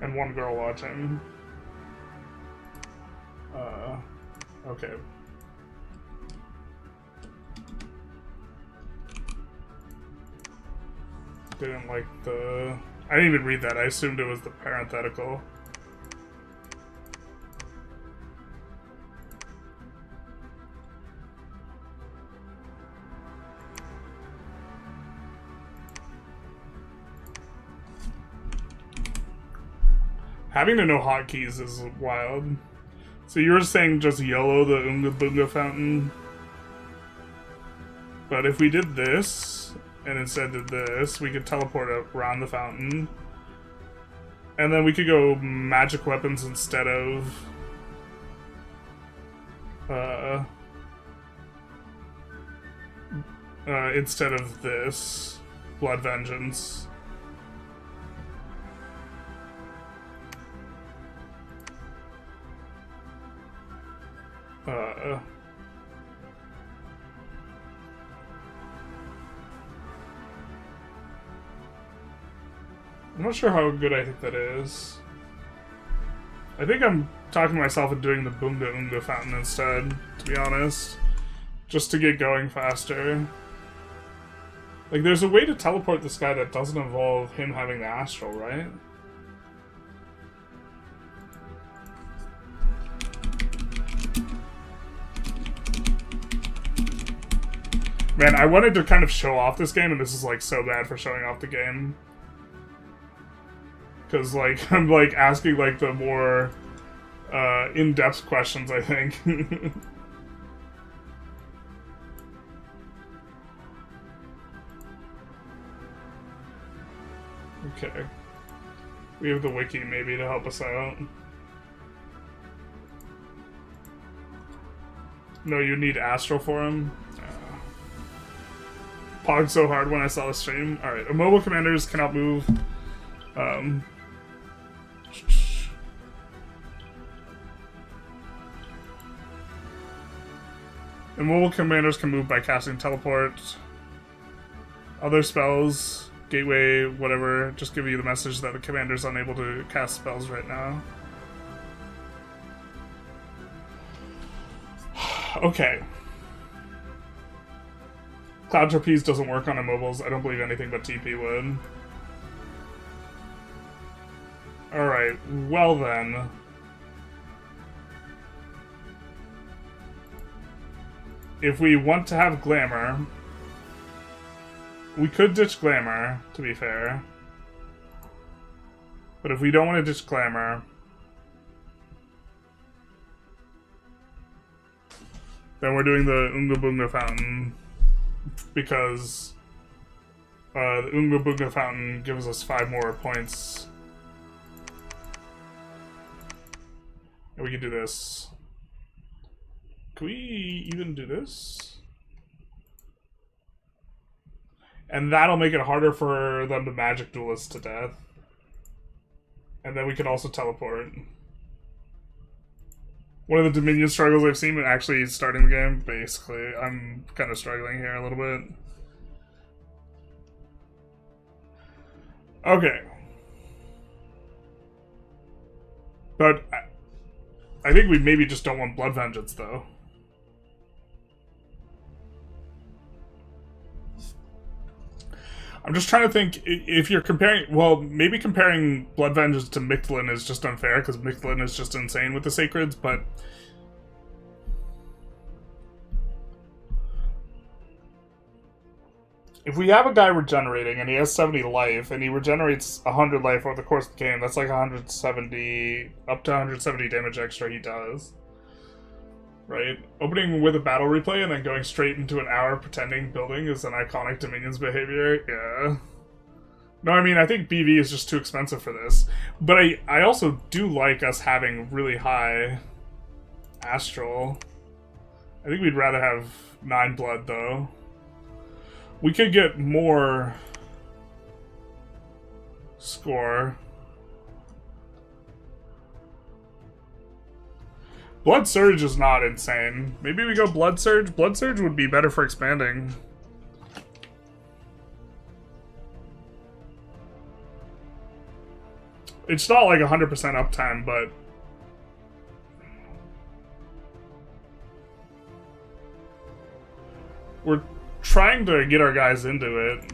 And one girl watching. Okay. Didn't like the... I didn't even read that. I assumed it was the parenthetical. Having to know hotkeys is wild. So you were saying just YOLO the Oonga Boonga fountain? But if we did this, and instead did this, we could teleport around the fountain. And then we could go magic weapons instead of... instead of this. Blood Vengeance. I'm not sure how good I think that is. I think I'm talking myself into doing the Boonga Oonga fountain instead, to be honest. Just to get going faster. Like, there's a way to teleport this guy that doesn't involve him having the astral, right? Man, I wanted to kind of show off this game, and this is, like, so bad for showing off the game. Because, like, I'm, like, asking, like, the more, in-depth questions, I think. Okay. We have the wiki, maybe, to help us out. No, you need Astral for him? Pogged so hard when I saw the stream. Alright, immobile commanders cannot move. Immobile commanders can move by casting teleport. Other spells, gateway, whatever, just give you the message that the commander's unable to cast spells right now. Okay. Cloud Trapeze doesn't work on immobiles. I don't believe anything but TP would. Alright, well then. If we want to have Glamour, we could ditch Glamour, to be fair. But if we don't want to ditch Glamour, then we're doing the Oonga Boonga fountain. Because the Oonga Boonga fountain gives us 5 more points. And we can do this. Can we even do this? And that'll make it harder for them to magic duelist to death. And then we can also teleport. One of the Dominion struggles I've seen when actually starting the game, basically. I'm kind of struggling here a little bit. Okay. But I think we maybe just don't want Blood Vengeance, though. I'm just trying to think, if you're comparing... Well, maybe comparing Blood Vengeance to Mictlan is just unfair, because Mictlan is just insane with the Sacreds, but... If we have a guy regenerating, and he has 70 life, and he regenerates 100 life over the course of the game, that's like 170... Up to 170 damage extra he does. Right? Opening with a battle replay and then going straight into an hour pretending building is an iconic Dominion's behavior. Yeah. No, I mean, I think BV is just too expensive for this. But I also do like us having really high Astral. I think we'd rather have 9 blood, though. We could get more score. Blood Surge is not insane. Maybe we go Blood Surge? Blood Surge would be better for expanding. It's not like 100% uptime, but... We're trying to get our guys into it.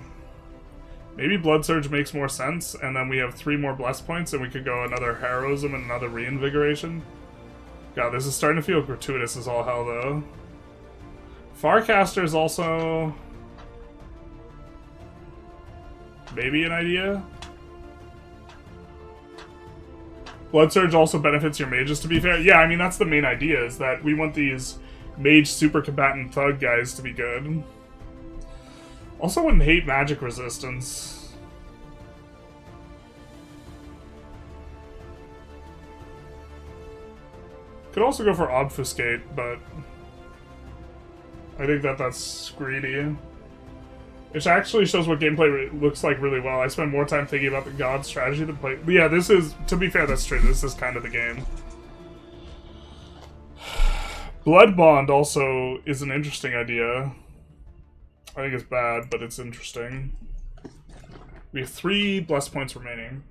Maybe Blood Surge makes more sense, and then we have 3 more Bless Points, and we could go another Heroism and another Reinvigoration. God, this is starting to feel gratuitous as all hell, though. Farcaster is also... maybe an idea? Blood Surge also benefits your mages, to be fair. Yeah, I mean, that's the main idea, is that we want these mage super combatant thug guys to be good. Also wouldn't hate magic resistance. Could also go for Obfuscate, but I think that's greedy. Which actually shows what gameplay looks like really well. I spend more time thinking about the god strategy than play. But yeah, this is, to be fair, that's true. This is kind of the game. Blood Bond also is an interesting idea. I think it's bad, but it's interesting. We have 3 Bless Points remaining.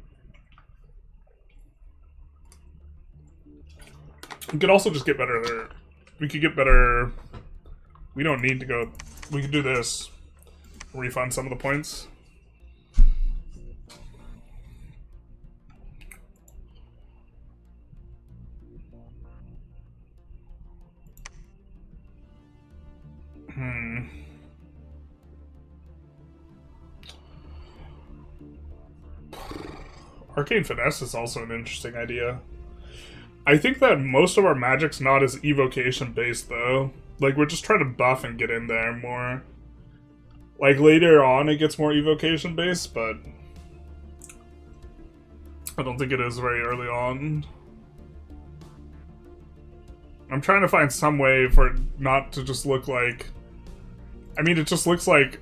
We could also just get better. We could get better. We don't need to go. We could do this. Refund some of the points. Arcane Finesse is also an interesting idea. I think that most of our magic's not as evocation based though. Like, we're just trying to buff and get in there more. Like, later on it gets more evocation based, but I don't think it is very early on. I'm trying to find some way for it not to just look like... I mean, it just looks like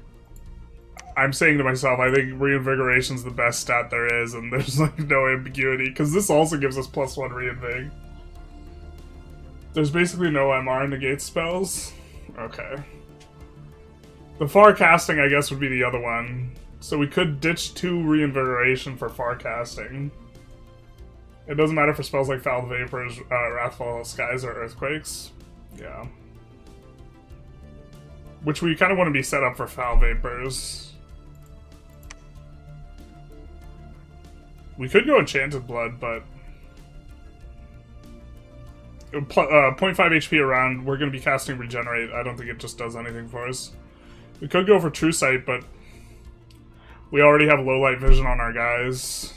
I'm saying to myself, I think Reinvigoration's the best stat there is, and there's like no ambiguity, because this also gives us +1 Reinvig. There's basically no MR negate spells. Okay. The far casting, I guess, would be the other one. So we could ditch 2 Reinvigoration for far casting. It doesn't matter for spells like Foul Vapors, Wrathful Skies, or Earthquakes. Yeah. Which we kind of want to be set up for Foul Vapors. We could go Enchanted Blood, but... 0.5 HP around, we're going to be casting Regenerate. I don't think it just does anything for us. We could go for True Sight, but we already have low light vision on our guys.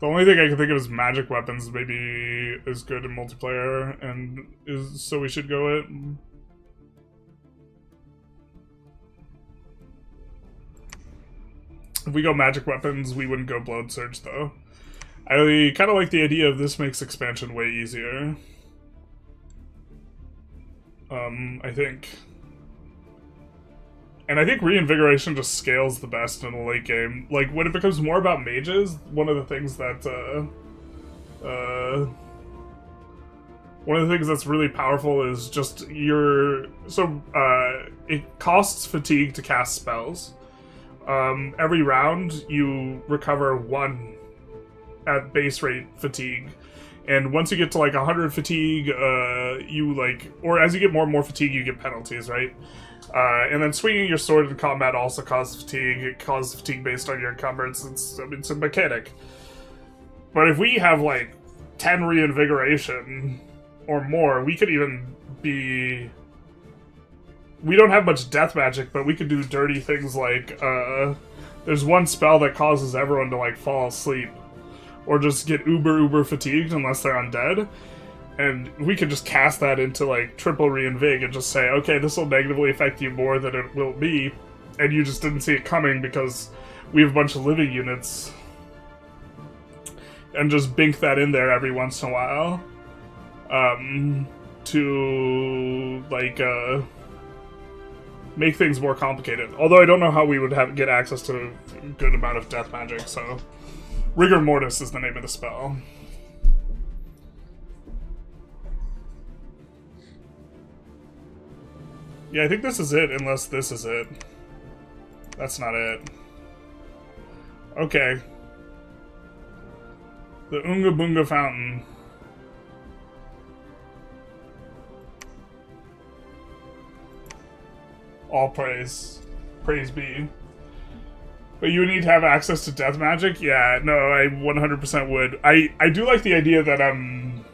The only thing I can think of is magic weapons maybe is good in multiplayer, and so we should go it. If we go magic weapons, we wouldn't go Blood Surge though. I kind of like the idea of this makes expansion way easier. I think. And I think reinvigoration just scales the best in the late game. Like, when it becomes more about mages, one of the things that, one of the things that's really powerful is just your... So, it costs fatigue to cast spells. Every round, you recover 1 at base rate fatigue. And once you get to, like, 100 fatigue, you, like... Or as you get more and more fatigue, you get penalties, right? And then swinging your sword in combat also causes fatigue. It causes fatigue based on your encumbrance. It's a mechanic. But if we have, like, 10 reinvigoration or more, we could even be... We don't have much death magic, but we could do dirty things like, there's one spell that causes everyone to, like, fall asleep. Or just get uber fatigued unless they're undead. And we could just cast that into, like, triple reinvig and just say, okay, this will negatively affect you more than it will be. And you just didn't see it coming because we have a bunch of living units. And just bink that in there every once in a while. To, like, make things more complicated. Although I don't know how we would get access to a good amount of death magic, so... Rigor Mortis is the name of the spell. Yeah, I think this is it, unless this is it. That's not it. Okay. The Unga Bunga Fountain. All praise. Praise be. But you need to have access to death magic? Yeah, no, I 100% would. I do like the idea that I'm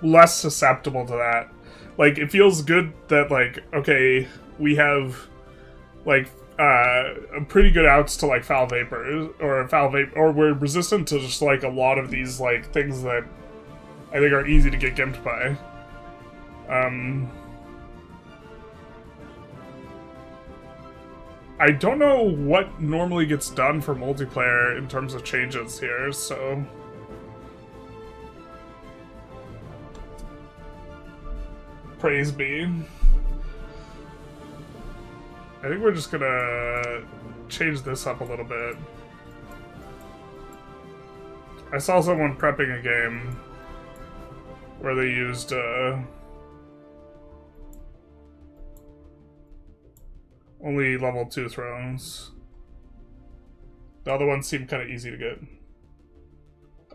less susceptible to that. Like, it feels good that, like, okay, we have, like, pretty good outs to, like, foul vapor, or we're resistant to just, like, a lot of these, like, things that I think are easy to get gimped by. I don't know what normally gets done for multiplayer in terms of changes here, so... Praise be. I think we're just gonna change this up a little bit. I saw someone prepping a game where they used, only level 2 thrones. The other ones seem kind of easy to get.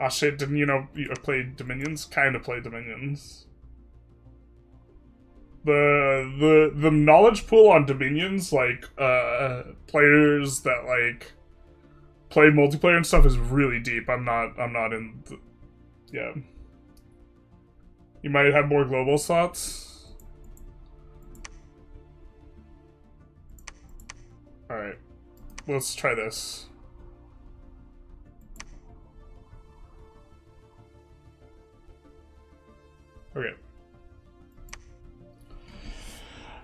Ah shit, didn't you know you played Dominions? Kind of played Dominions. The knowledge pool on Dominions, like, players that, like, play multiplayer and stuff is really deep. I'm not in the... Yeah. You might have more global slots. Alright, let's try this. Okay.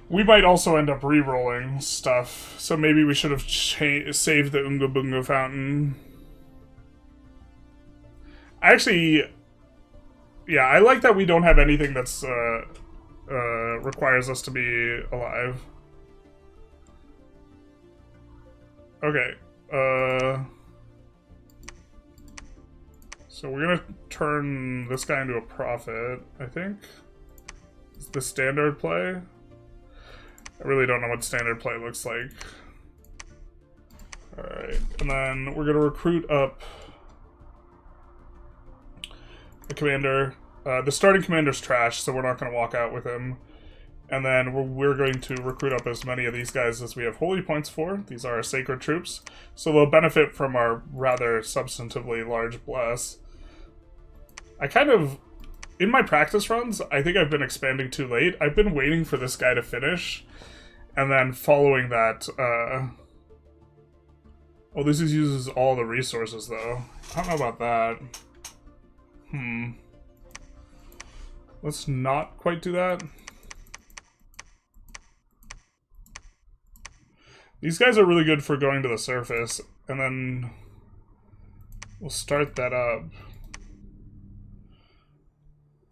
We might also end up re-rolling stuff, so maybe we should have saved the Unga Bunga Fountain. Actually, yeah, I like that we don't have anything that's, requires us to be alive. Okay, so we're gonna turn this guy into a prophet, I think. Is this standard play? I really don't know what standard play looks like. Alright, and then we're gonna recruit up the commander. The starting commander's trash, so we're not gonna walk out with him. And then we're going to recruit up as many of these guys as we have holy points for. These are our sacred troops. So they'll benefit from our rather substantively large bless. I kind of... In my practice runs, I think I've been expanding too late. I've been waiting for this guy to finish. And then following that... Oh, this uses all the resources, though. I don't know about that. Let's not quite do that. These guys are really good for going to the surface, and then we'll start that up.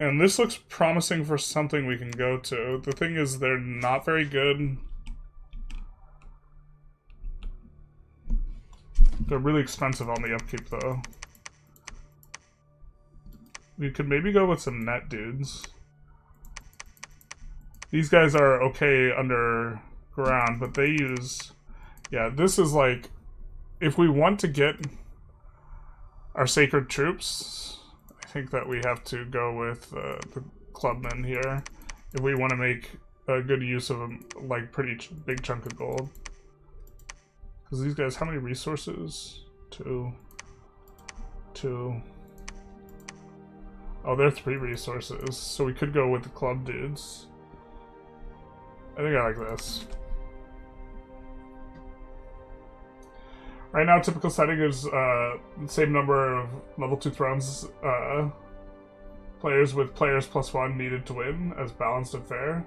And this looks promising for something we can go to. The thing is, they're not very good. They're really expensive on the upkeep, though. We could maybe go with some net dudes. These guys are okay underground, but they use... Yeah, this is like... If we want to get our sacred troops, I think that we have to go with the clubmen here. If we want to make a good use of a like pretty big chunk of gold. Because these guys, how many resources? Two. Oh, they're 3 resources, so we could go with the club dudes. I think I like this. Right now, typical setting is the same number of level 2 thrones players with players +1 needed to win, as balanced and fair.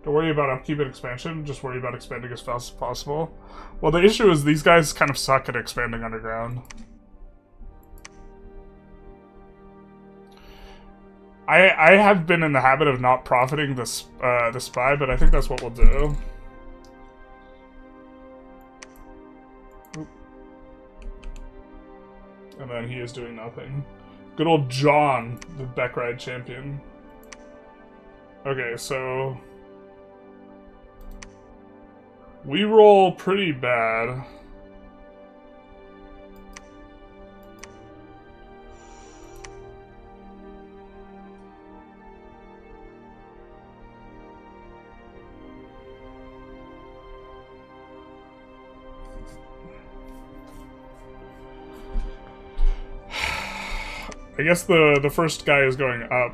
Don't worry about upkeep and expansion, just worry about expanding as fast as possible. Well, the issue is these guys kind of suck at expanding underground. I have been in the habit of not profiting the spy, but I think that's what we'll do. And then he is doing nothing. Good old John, the Beckride champion. Okay, so... we roll pretty bad. I guess the first guy is going up.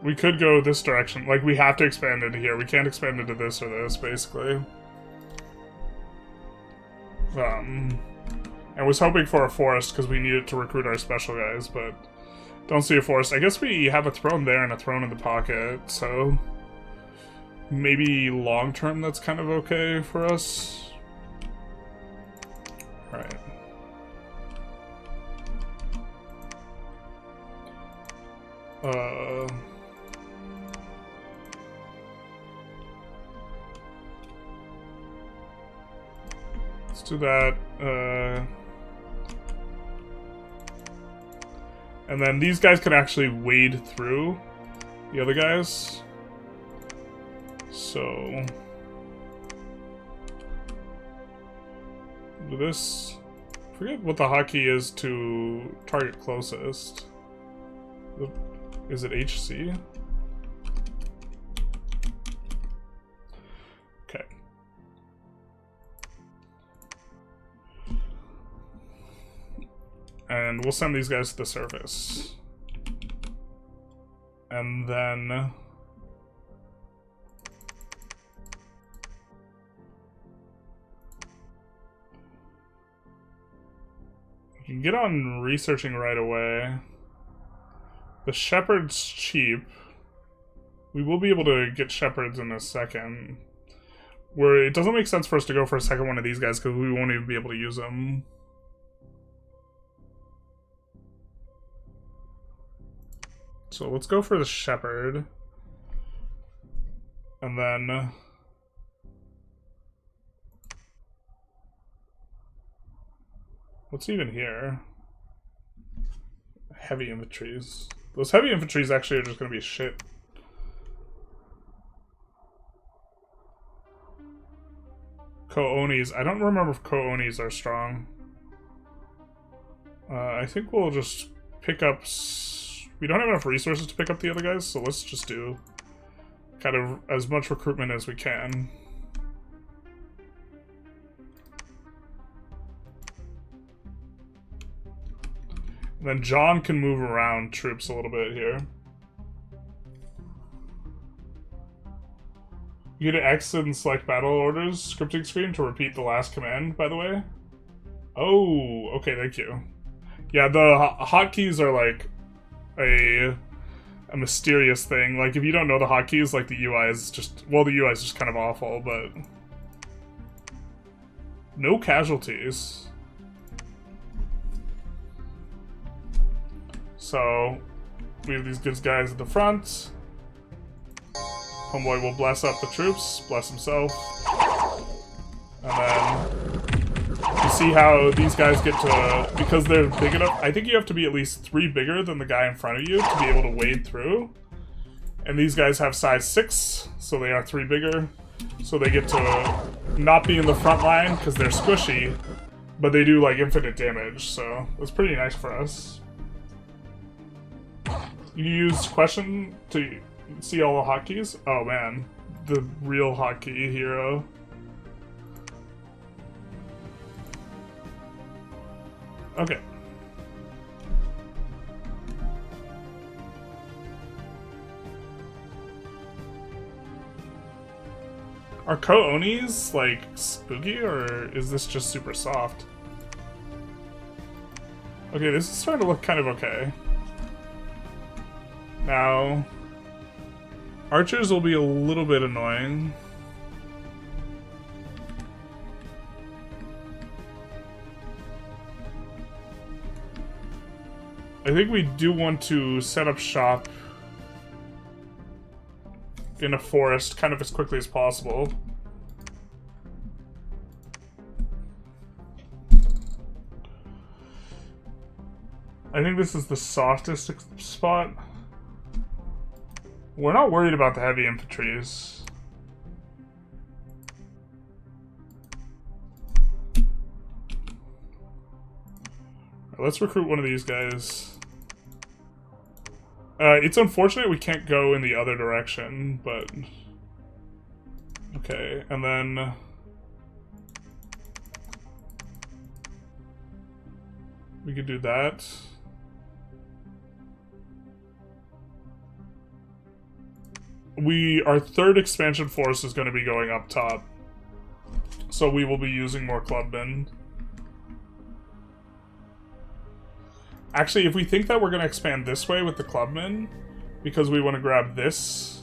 We could go this direction. Like, we have to expand into here. We can't expand into this or this, basically. And was hoping for a forest because we needed to recruit our special guys, but don't see a forest. I guess we have a throne there and a throne in the pocket, so... maybe long-term that's kind of okay for us. Alright. Let's do that. And then these guys can actually wade through the other guys. So, do this. Forget what the hotkey is to target closest. Is it HC? Okay. And we'll send these guys to the surface. And then... you can get on researching right away. The shepherd's cheap. We will be able to get shepherds in a second. Where it doesn't make sense for us to go for a second one of these guys because we won't even be able to use them. So let's go for the shepherd. And then... what's even here? Heavy infantries. Those heavy infantries actually are just gonna be shit. Ko-Onis. I don't remember if Ko-Onis are strong. I think we'll just pick up... we don't have enough resources to pick up the other guys, so let's just do kind of as much recruitment as we can. And then John can move around troops a little bit here. You get X and select battle orders scripting screen to repeat the last command, by the way. Oh, okay, thank you. Yeah, the hotkeys are like a mysterious thing. Like, if you don't know the hotkeys, like the UI is just, well, the UI is just kind of awful, but No casualties. So, we have these good guys at the front. Homeboy will bless up the troops, bless himself. And then, you see how these guys get to, because they're big enough, I think you have to be at least 3 bigger than the guy in front of you to be able to wade through. And these guys have size 6, so they are 3 bigger. So they get to not be in the front line because they're squishy, but they do like infinite damage, so it's pretty nice for us. You use question to see all the hotkeys? Oh man, the real hotkey hero. Okay. Are Ko-Onis, like, spooky, or is this just super soft? Okay, this is starting to look kind of okay. Now, archers will be a little bit annoying. I think we do want to set up shop in a forest kind of as quickly as possible. I think this is the softest spot. We're not worried about the heavy infantries. Let's recruit one of these guys. It's unfortunate we can't go in the other direction, but... Okay, and then... We could do that. Our third expansion force is going to be going up top. So we will be using more clubmen. Actually, if we think that we're going to expand this way with the clubmen, because we want to grab this,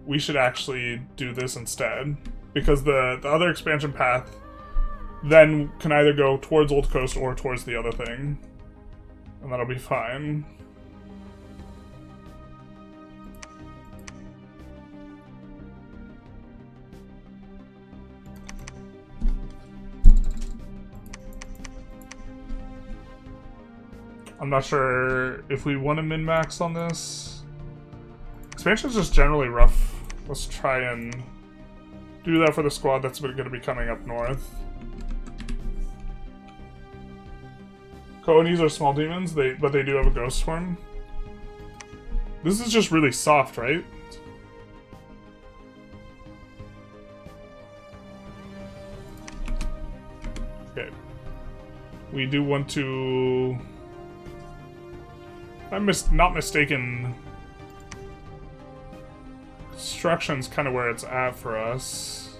we should actually do this instead. Because the other expansion path then can either go towards Old Coast or towards the other thing. And that'll be fine. I'm not sure if we want to min-max on this. Expansion's just generally rough. Let's try and do that for the squad that's going to be coming up north. Ko-Onis are small demons, but they do have a ghost swarm. This is just really soft, right? Okay. We do want to... If I'm not mistaken, construction's kind of where it's at for us.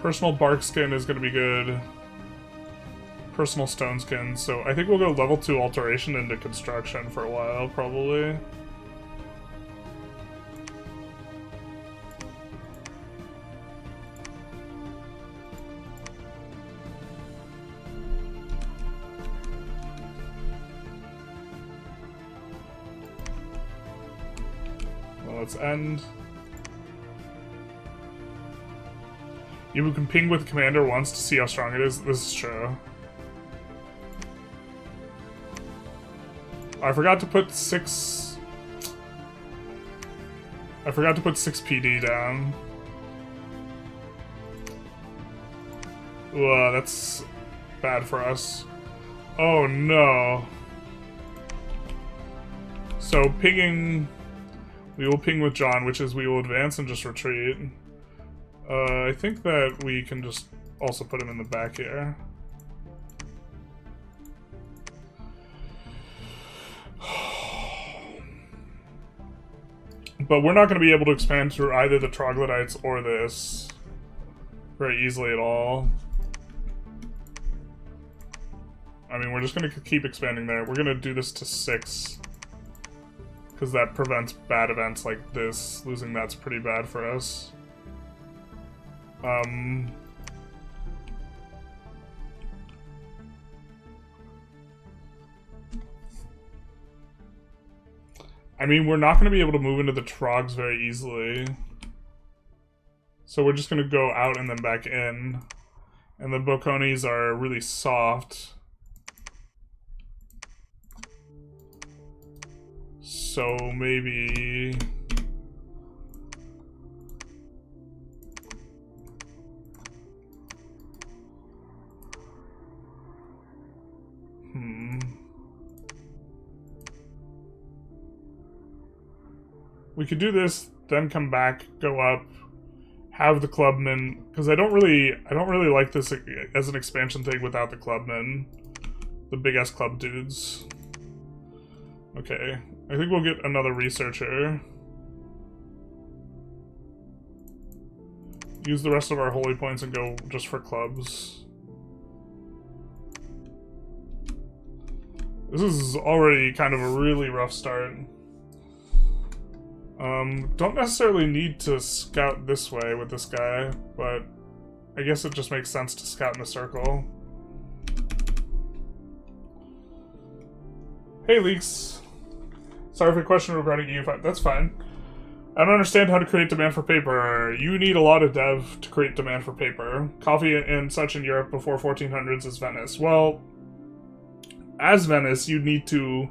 Personal bark skin is going to be good. Personal stone skin, so I think we'll go level 2 alteration into construction for a while, probably. Let's end. You can ping with the commander once to see how strong it is. This is true. I forgot to put 6... I forgot to put 6 PD down. Ugh, that's bad for us. Oh no. So pinging... We will ping with John, which is we will advance and just retreat. I think that we can just also put him in the back here. But we're not going to be able to expand through either the troglodytes or this very easily at all. I mean, we're just going to keep expanding there. We're going to do this to 6. Because that prevents bad events like this. Losing that's pretty bad for us. I mean, we're not going to be able to move into the Trogs very easily. So we're just going to go out and then back in. And the Boconis are really soft. So maybe... We could do this, then come back, go up, have the clubmen, because I don't really like this as an expansion thing without the clubmen, the big ass club dudes. Okay, I think we'll get another researcher. Use the rest of our holy points and go just for clubs. This is already kind of a really rough start. Don't necessarily need to scout this way with this guy, but I guess it just makes sense to scout in a circle. Hey, Leaks. Sorry for the question regarding EU5. That's fine. I don't understand how to create demand for paper. You need a lot of dev to create demand for paper. Coffee and such in Europe before 1400s is Venice. Well, as Venice, you need to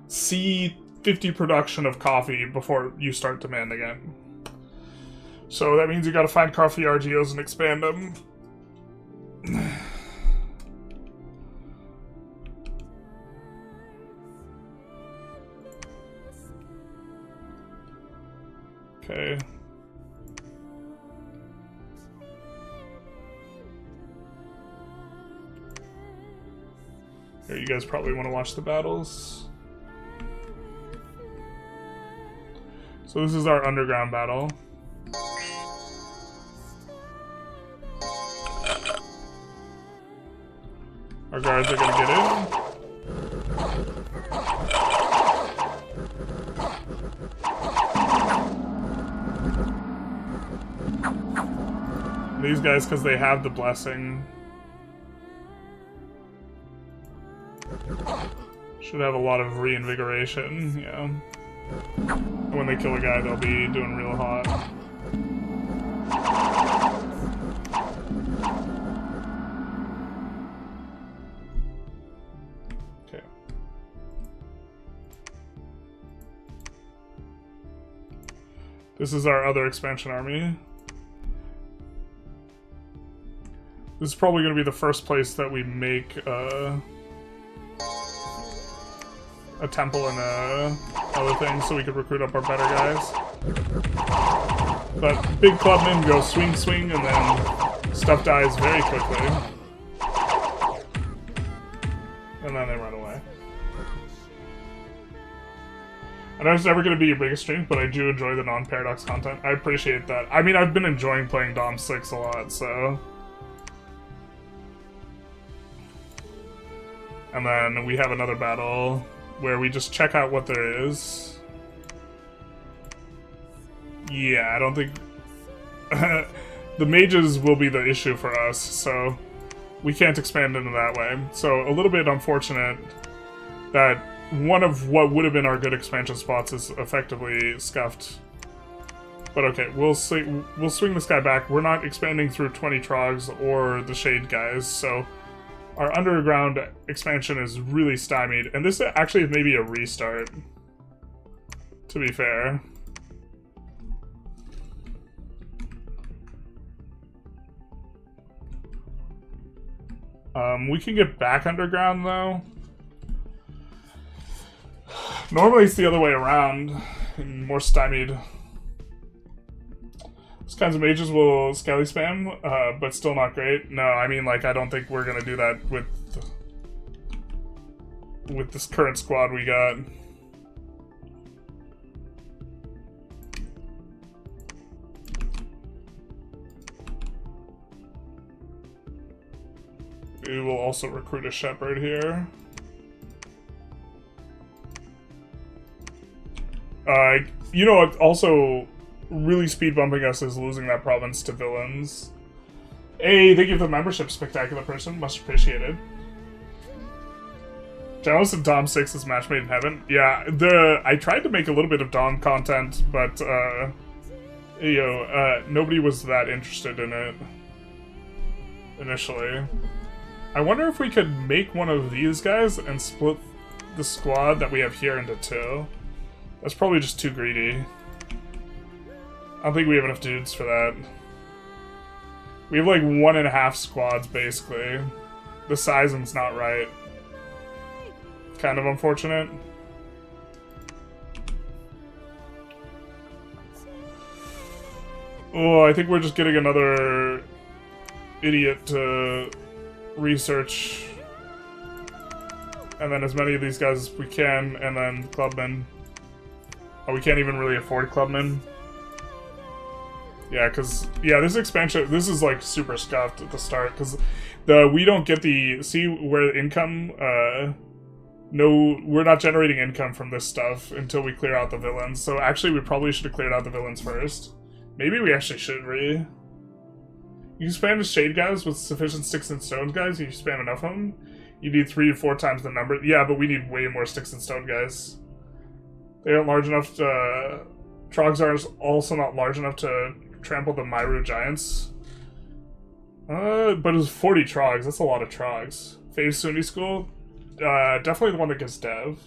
see 50 production of coffee before you start demanding it. So that means you gotta find coffee RGOs and expand them. Okay. Here, you guys probably want to watch the battles. So this is our underground battle. Our guards are gonna get in. These guys, because they have the blessing, should have a lot of reinvigoration, yeah. And when they kill a guy, they'll be doing real hot. Okay. This is our other expansion army. This is probably going to be the first place that we make a temple and other things so we could recruit up our better guys. But big clubmen go swing, swing, and then stuff dies very quickly. And then they run away. I know it's never going to be your biggest strength, but I do enjoy the non-paradox content. I appreciate that. I mean, I've been enjoying playing Dom 6 a lot, so... And then we have another battle where we just check out what there is. Yeah, I don't think... the mages will be the issue for us, so we can't expand into that way. So a little bit unfortunate that one of what would have been our good expansion spots is effectively scuffed. But okay, we'll swing this guy back. We're not expanding through 20 Trogs or the Shade guys, so our underground expansion is really stymied. And this actually is maybe a restart, to be fair. We can get back underground, though. Normally it's the other way around, and more stymied. Those kinds of mages will Skelly spam, but still not great. No, I mean, like, I don't think we're gonna do that with this current squad we got. We will also recruit a shepherd here. You know what? Also, really speed bumping us is losing that province to villains. Hey, thank you for the membership, spectacular person. Much appreciated. Jealous of Dom 6 is match made in heaven. Yeah, I tried to make a little bit of Dom content, but nobody was that interested in it initially. I wonder if we could make one of these guys and split the squad that we have here into two. That's probably just too greedy. I don't think we have enough dudes for that. We have like 1.5 squads, basically. The sizing's not right. Kind of unfortunate. Oh, I think we're just getting another idiot to research. And then as many of these guys as we can, and then clubmen. Oh, we can't even really afford clubmen. Yeah, because, yeah, this expansion, this is like super scuffed at the start, because we don't get the, see where the income, no, we're not generating income from this stuff until we clear out the villains. So actually, we probably should have cleared out the villains first. Maybe we actually should, really. You can spam the shade guys with sufficient sticks and stones guys. You spam enough of them. You need 3 to 4 times the number. Yeah, but we need way more sticks and stone guys. They aren't large enough to... Trogs are also not large enough to trample the Myru giants. But it was 40 Trogs. That's a lot of Trogs. Fave Sunni School? Definitely the one that gets dev.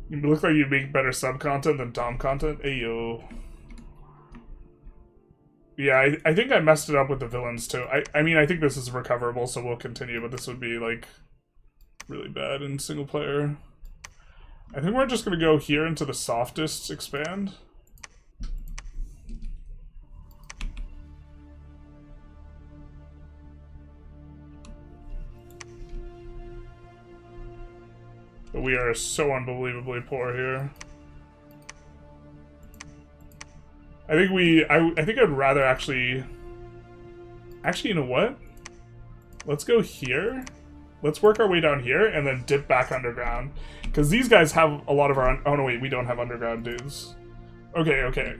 You look like you make better sub content than Dom content. Ayo. Yeah, I think I messed it up with the villains too. I mean, I think this is recoverable, so we'll continue, but this would be like really bad in single player. I think we're just gonna go here into the softest expand. But we are so unbelievably poor here. I think I'd rather actually... Actually, you know what? Let's go here. Let's work our way down here and then dip back underground. Because these guys have a lot of our... Oh, no, wait. We don't have underground dudes. Okay, okay.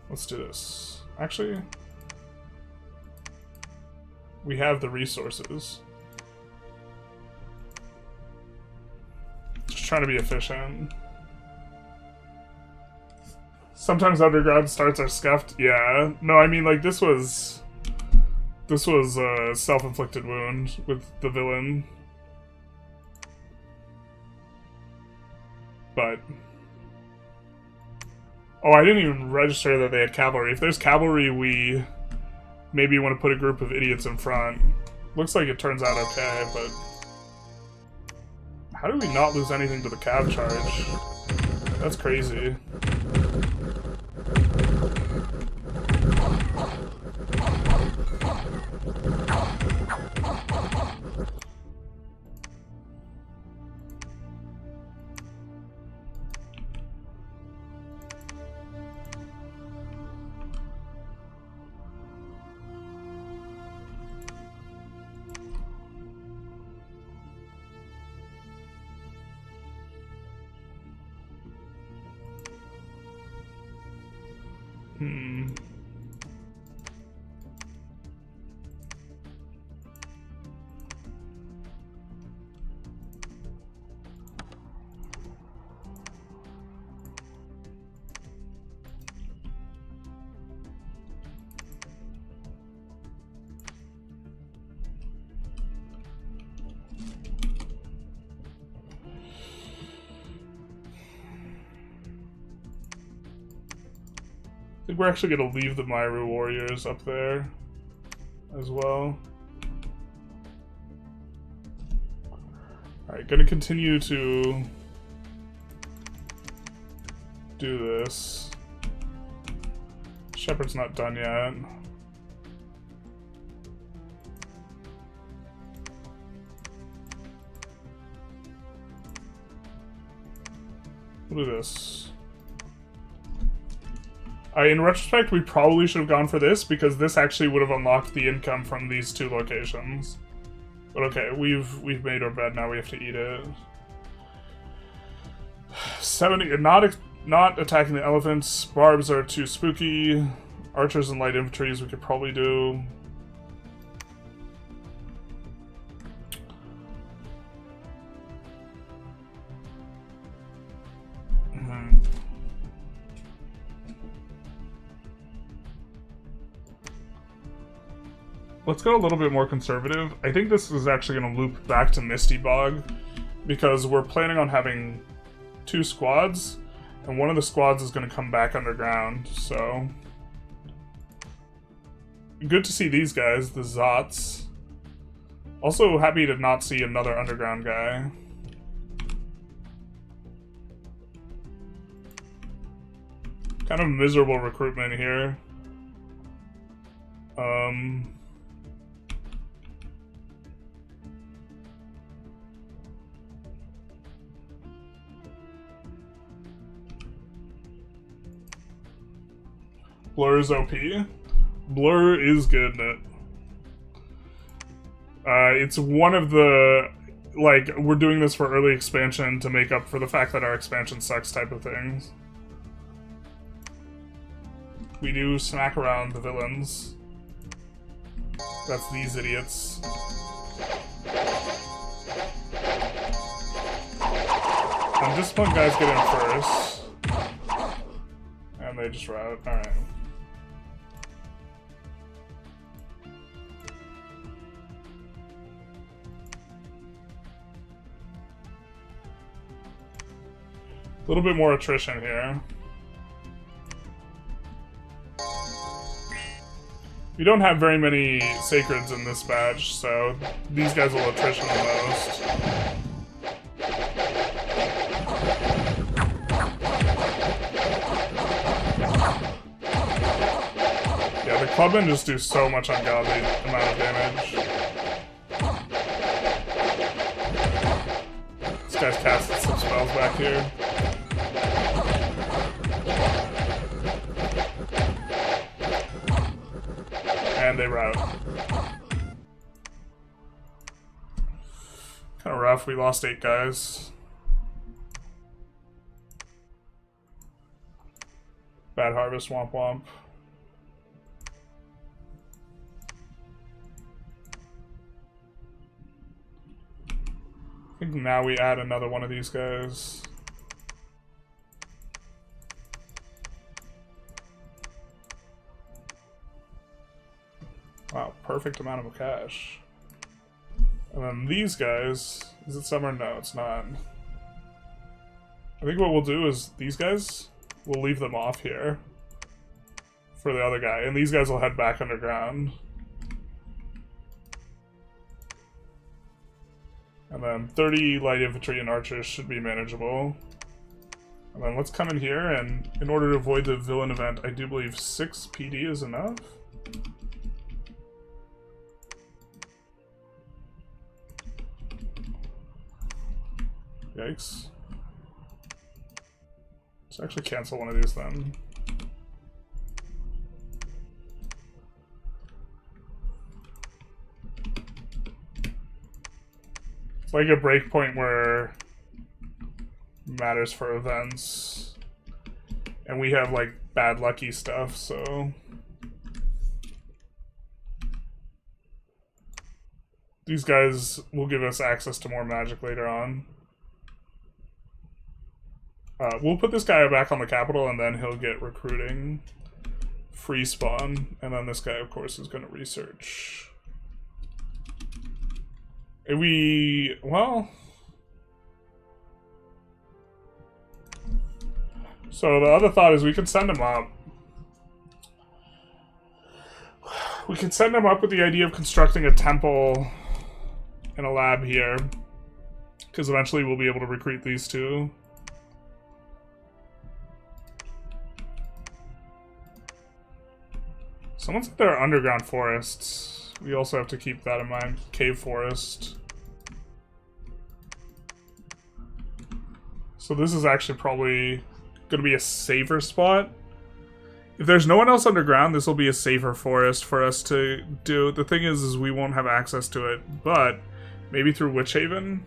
Let's do this. Actually... We have the resources. Just trying to be efficient. Sometimes underground starts are scuffed. Yeah. No, I mean, like, this was a self-inflicted wound with the villain. But... Oh, I didn't even register that they had cavalry. If there's cavalry, we... Maybe you want to put a group of idiots in front. Looks like it turns out okay, but... How do we not lose anything to the cav charge? That's crazy. I think we're actually going to leave the Myru warriors up there as well. Alright, going to continue to do this. Shepherd's not done yet. We'll do this. In retrospect, we probably should have gone for this, because this actually would have unlocked the income from these two locations. But okay, we've made our bed, now we have to eat it. 70, not attacking the elephants. Barbs are too spooky. Archers and light infantries we could probably do. Let's go a little bit more conservative. I think this is actually going to loop back to Misty Bog, because we're planning on having 2 squads, and one of the squads is going to come back underground, so... Good to see these guys, the Zots. Also happy to not see another underground guy. Kind of miserable recruitment here. Blur is OP. Blur is good in it. It's one of the, like, we're doing this for early expansion to make up for the fact that our expansion sucks type of things. We do smack around the villains. That's these idiots. Undisciplined guys get in first. And they just rout. Alright. A little bit more attrition here. We don't have very many sacreds in this batch, so these guys will attrition the most. Yeah, the clubmen just do so much ungodly amount of damage. This guy's casted some spells back here. And they rout. Kind of rough, we lost 8 guys. Bad harvest, womp womp. I think now we add another one of these guys. Wow, perfect amount of cash. And then these guys, is it summer? No, it's not. I think what we'll do is these guys, we'll leave them off here for the other guy, and these guys will head back underground. And then 30 light infantry and archers should be manageable. And then let's come in here, and in order to avoid the villain event, I do believe 6 PD is enough. Yikes. Let's actually cancel one of these then. It's like a breakpoint where matters for events. And we have like bad lucky stuff, so these guys will give us access to more magic later on. We'll put this guy back on the capital, and then he'll get recruiting, free spawn, and then this guy, of course, is going to research. If we, well, so the other thought is we could send him up. We could send him up with the idea of constructing a temple and a lab here, because eventually we'll be able to recruit these two. Someone said there are underground forests. We also have to keep that in mind. Cave forest. So this is actually probably going to be a safer spot. If there's no one else underground, this will be a safer forest for us to do. The thing is we won't have access to it, but maybe through Witch Haven?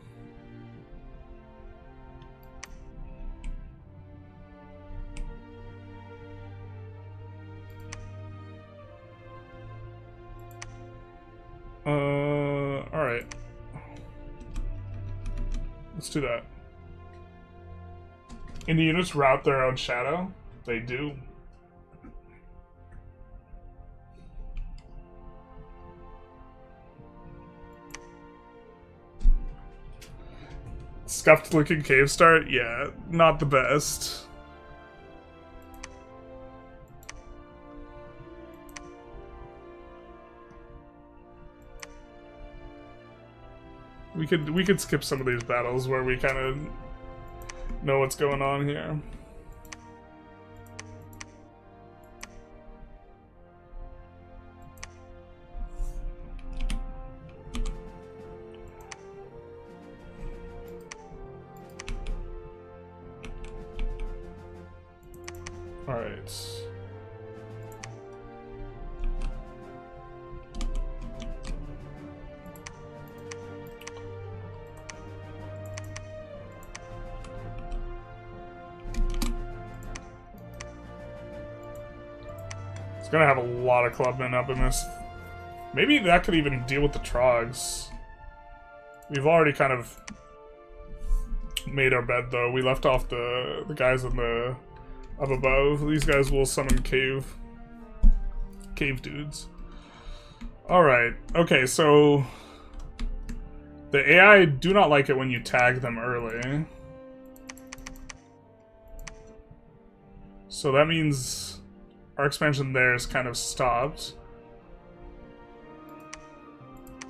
Alright. Let's do that. And the units route their own shadow? They do. Scuffed looking cave start? Yeah, not the best. We could skip some of these battles where we kind of know what's going on here. All right. It's gonna have a lot of clubmen up in this. Maybe that could even deal with the trogs. We've already kind of made our bed, though. We left off the guys in the up above. These guys will summon cave dudes. Alright, okay, so the AI do not like it when you tag them early. So that means our expansion there is kind of stopped.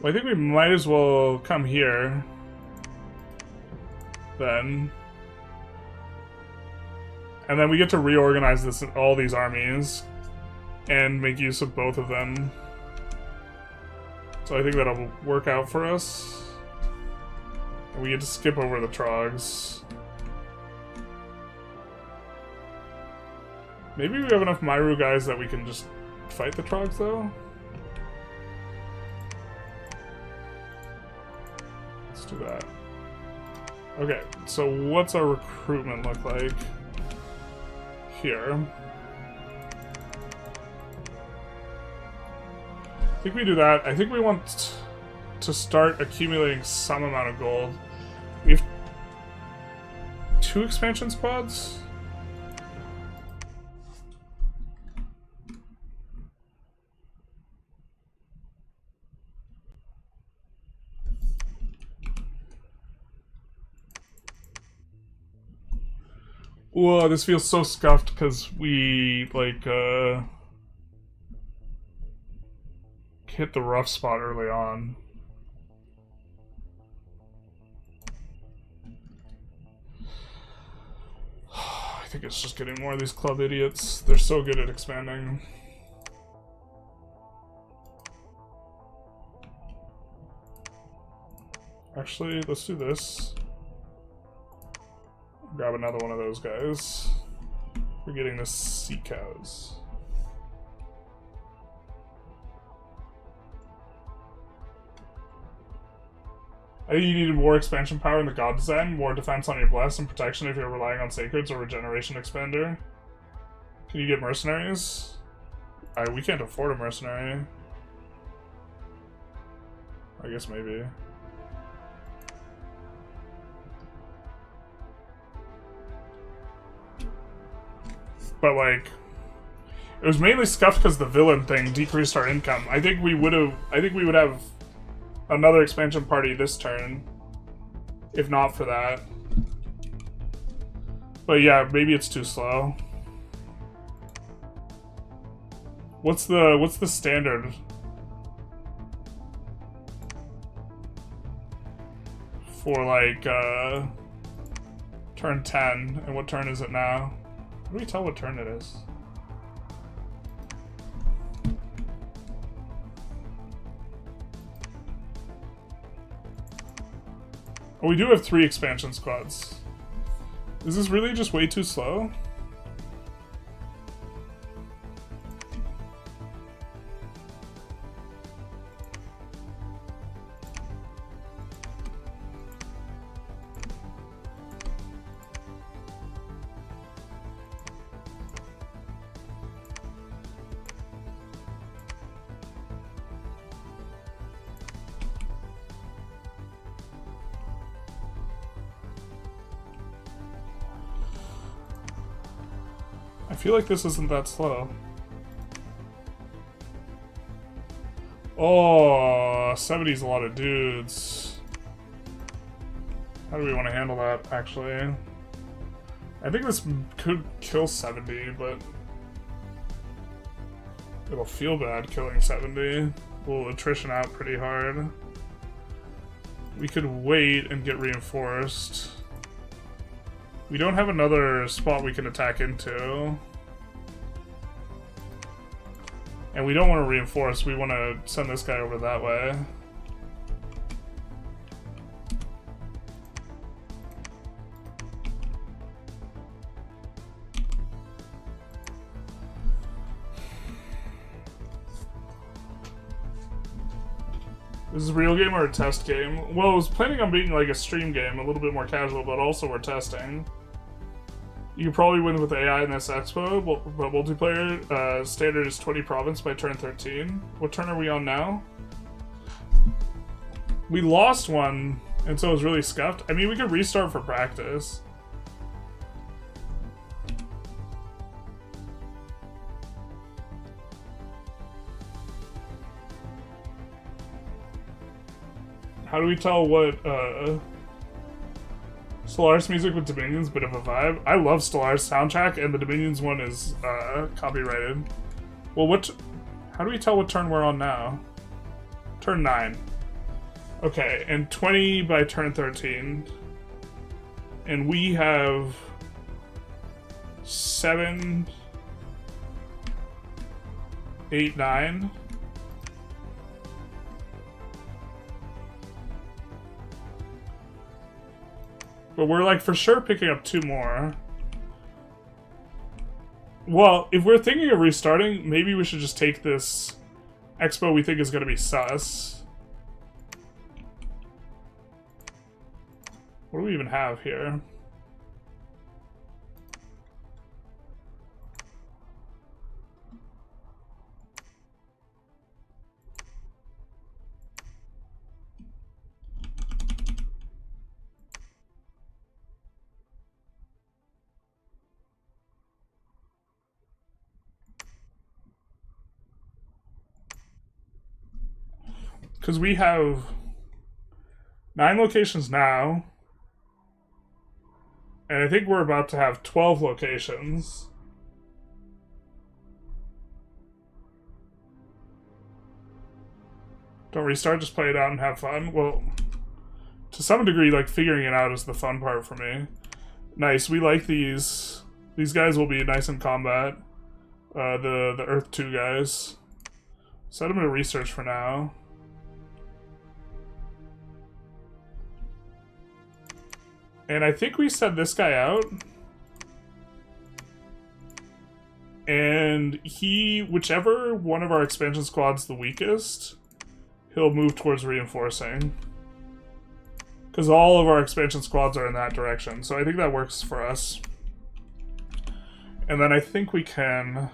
Well, I think we might as well come here then. And then we get to reorganize all these armies and make use of both of them. So I think that'll work out for us. And we get to skip over the trogs. Maybe we have enough Myru guys that we can just fight the trogs, though? Let's do that. Okay, so what's our recruitment look like? Here. I think we do that. I think we want to start accumulating some amount of gold. We have 2 expansion squads? Whoa, this feels so scuffed because we, like, hit the rough spot early on. I think it's just getting more of these club idiots. They're so good at expanding. Actually, let's do this. Grab another one of those guys. We're getting the sea cows. I think you needed more expansion power in the god design, more defense on your bless, and protection if you're relying on sacreds or regeneration expander. Can you get mercenaries? We can't afford a mercenary. I guess maybe. But, like, it was mainly scuffed because the villain thing decreased our income. I think we would have another expansion party this turn, if not for that. But yeah, maybe it's too slow. What's the standard for, like, turn 10, and what turn is it now? How do we tell what turn it is? Oh, we do have 3 expansion squads. Is this really just way too slow? I feel like this isn't that slow. Oh, 70's a lot of dudes. How do we want to handle that, actually? I think this could kill 70, but it'll feel bad killing 70. We'll attrition out pretty hard. We could wait and get reinforced. We don't have another spot we can attack into. And we don't want to reinforce, we want to send this guy over that way. This is a real game or a test game? Well, I was planning on being like a stream game, a little bit more casual, but also we're testing. You could probably win with AI in this expo, but multiplayer standard is 20 province by turn 13. What turn are we on now? We lost one, and so it was really scuffed. I mean, we could restart for practice. How do we tell what, Stellaris music with Dominion's bit of a vibe? I love Stellaris soundtrack, and the Dominion's one is, copyrighted. Well, how do we tell what turn we're on now? Turn 9. Okay, and 20 by turn 13. And we have 7, 8, 9. But we're like for sure picking up 2 more. Well, if we're thinking of restarting, maybe we should just take this expo we think is going to be sus. What do we even have here? Because we have 9 locations now. And I think we're about to have 12 locations. Don't restart, just play it out and have fun. Well, to some degree, like, figuring it out is the fun part for me. Nice, we like these. These guys will be nice in combat. The Earth 2 guys. Set them to research for now. And I think we sent this guy out. And whichever one of our expansion squad's the weakest, he'll move towards reinforcing. Because all of our expansion squads are in that direction. So I think that works for us. And then I think we can...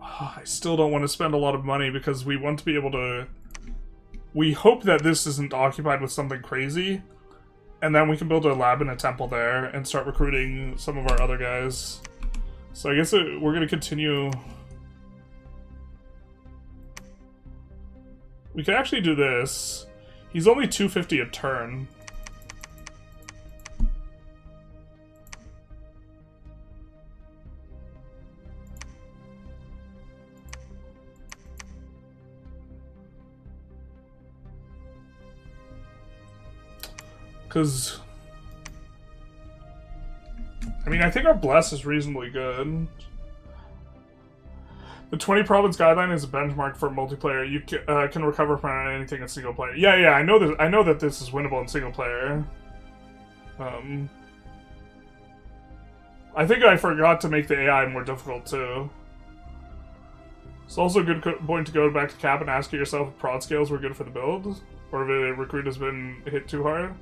I still don't want to spend a lot of money because we want to be able to... We hope that this isn't occupied with something crazy. And then we can build a lab and a temple there and start recruiting some of our other guys. So I guess we're going to continue. We could actually do this. He's only 250 a turn. Because, I mean, I think our bless is reasonably good. The 20 province guideline is a benchmark for multiplayer. You can recover from anything in single player. Yeah, I know that. I know that this is winnable in single player. I think I forgot to make the AI more difficult too. It's also a good point to go back to cap and ask yourself if prod scales were good for the build, or if a recruit has been hit too hard.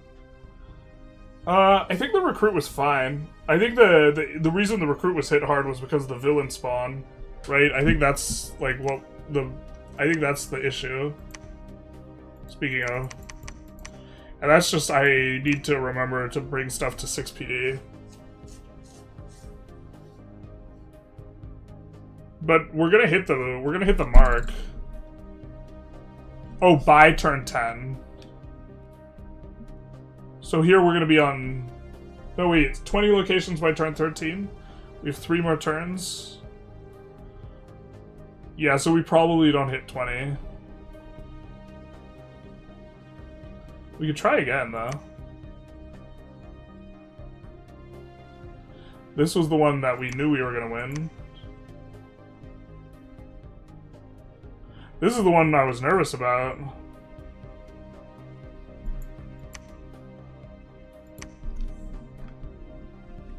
I think the recruit was fine. I think the reason the recruit was hit hard was because of the villain spawn, right? I think that's like I think that's the issue. Speaking of, and that's just I need to remember to bring stuff to 6 PD. But we're gonna hit the mark. Oh, by turn 10. So here we're gonna be on. No wait, it's 20 locations by turn 13. We have 3 more turns. Yeah, so we probably don't hit 20. We could try again though. This was the one that we knew we were gonna win. This is the one I was nervous about.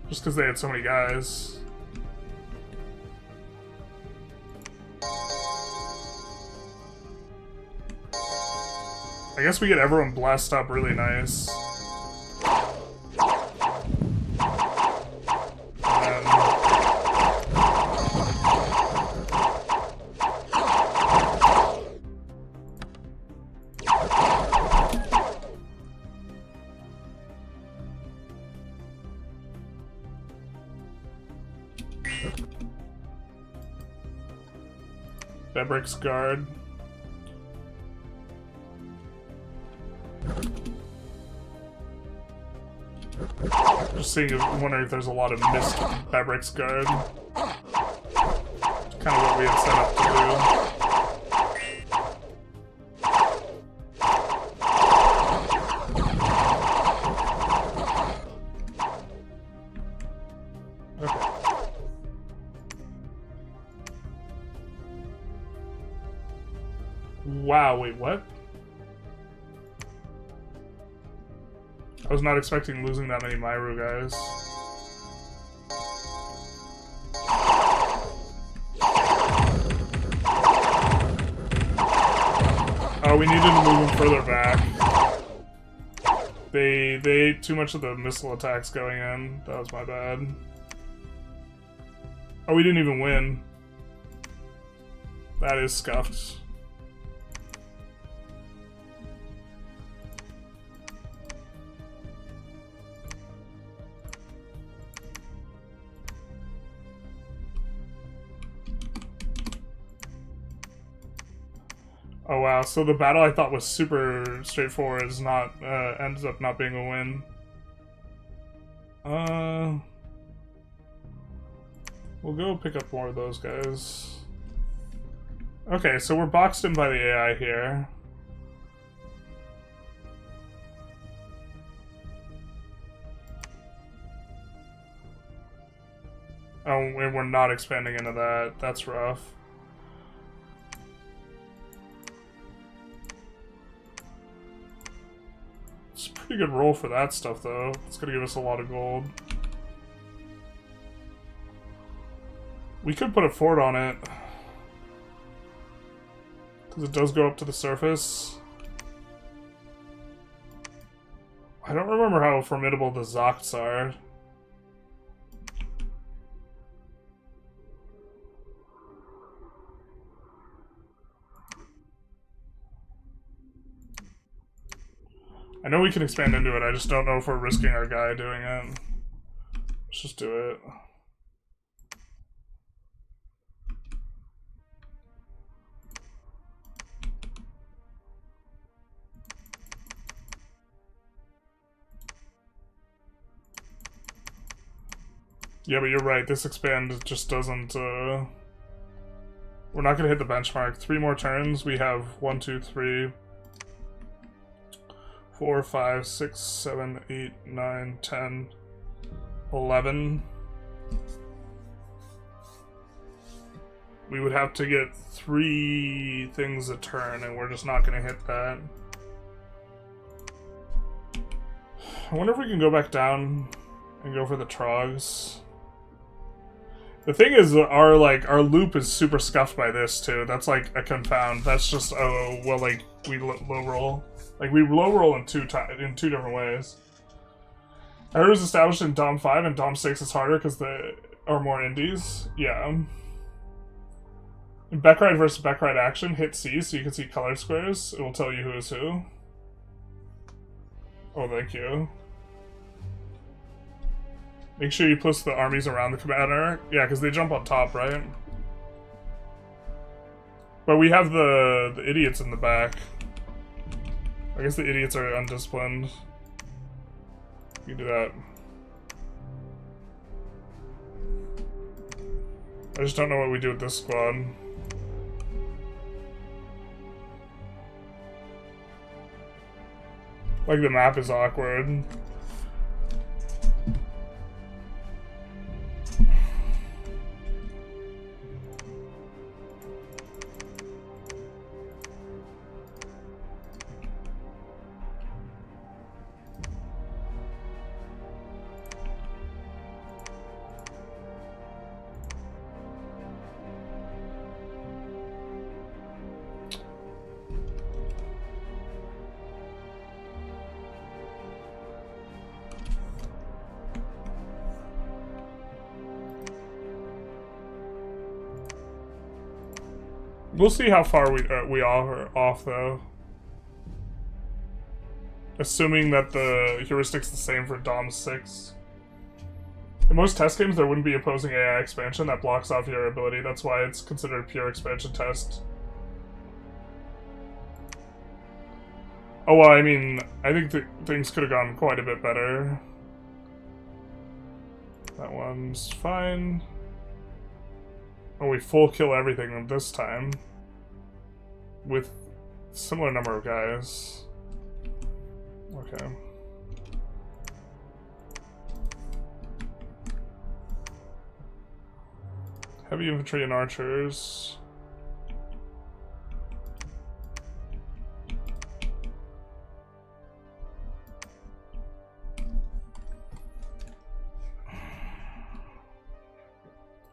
Just because they had so many guys. I guess we get everyone blessed up really nice. Fabric's guard. Just seeing, wondering if there's a lot of missed Fabric's guard. Kind of what we had set up to do. Wow, wait, what? I was not expecting losing that many Myru guys. Oh, we needed to move them further back. They ate too much of the missile attacks going in. That was my bad. Oh, we didn't even win. That is scuffed. Oh wow, so the battle I thought was super straightforward is not, ends up not being a win. We'll go pick up more of those guys. Okay, so we're boxed in by the AI here. Oh, and we're not expanding into that. That's rough. It's a pretty good roll for that stuff, though. It's gonna give us a lot of gold. We could put a fort on it. Because it does go up to the surface. I don't remember how formidable the Zocts are. I know we can expand into it, I just don't know if we're risking our guy doing it. Let's just do it. Yeah, but you're right, this expand just doesn't, we're not gonna hit the benchmark. 3 more turns, we have 1, 2, 3... 4, 5, 6, 7, 8, 9, 10, 11. We would have to get 3 things a turn, and we're just not going to hit that. I wonder if we can go back down and go for the Trogs. The thing is, our loop is super scuffed by this, too. That's like a confound. That's just, oh, well, like, we low roll. Like, we low roll in two different ways. I heard it was established in Dom 5 and Dom 6 is harder because they are more indies. Yeah. In Beckride versus Beckride action, hit C so you can see color squares. It will tell you who is who. Oh, thank you. Make sure you place the armies around the commander. Yeah, because they jump on top, right? But we have the idiots in the back. I guess the idiots are undisciplined. You can do that. I just don't know what we do with this squad. Like, the map is awkward. We'll see how far we are off, though. Assuming that the heuristic's the same for Dom 6. In most test games, there wouldn't be opposing AI expansion that blocks off your ability. That's why it's considered a pure expansion test. Oh, well, I mean, I think things could have gone quite a bit better. That one's fine. Oh, we full kill everything this time. With similar number of guys. Okay. Heavy infantry and archers.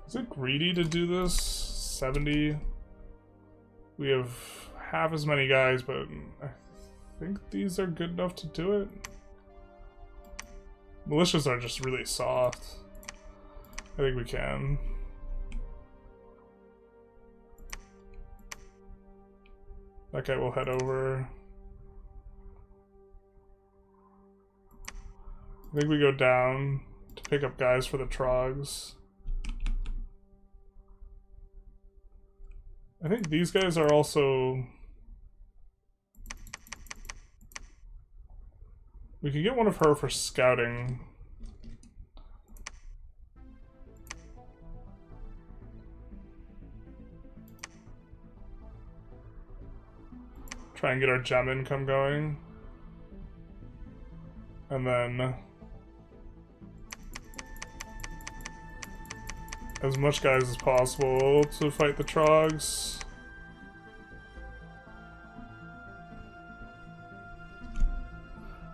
Is it greedy to do this? 70? We have half as many guys, but I think these are good enough to do it. Militias are just really soft. I think we can. That guy will head over. I think we go down to pick up guys for the trogs. I think these guys are also... We could get one of her for scouting. Try and get our gem income going. And then... as much guys as possible to fight the trogs.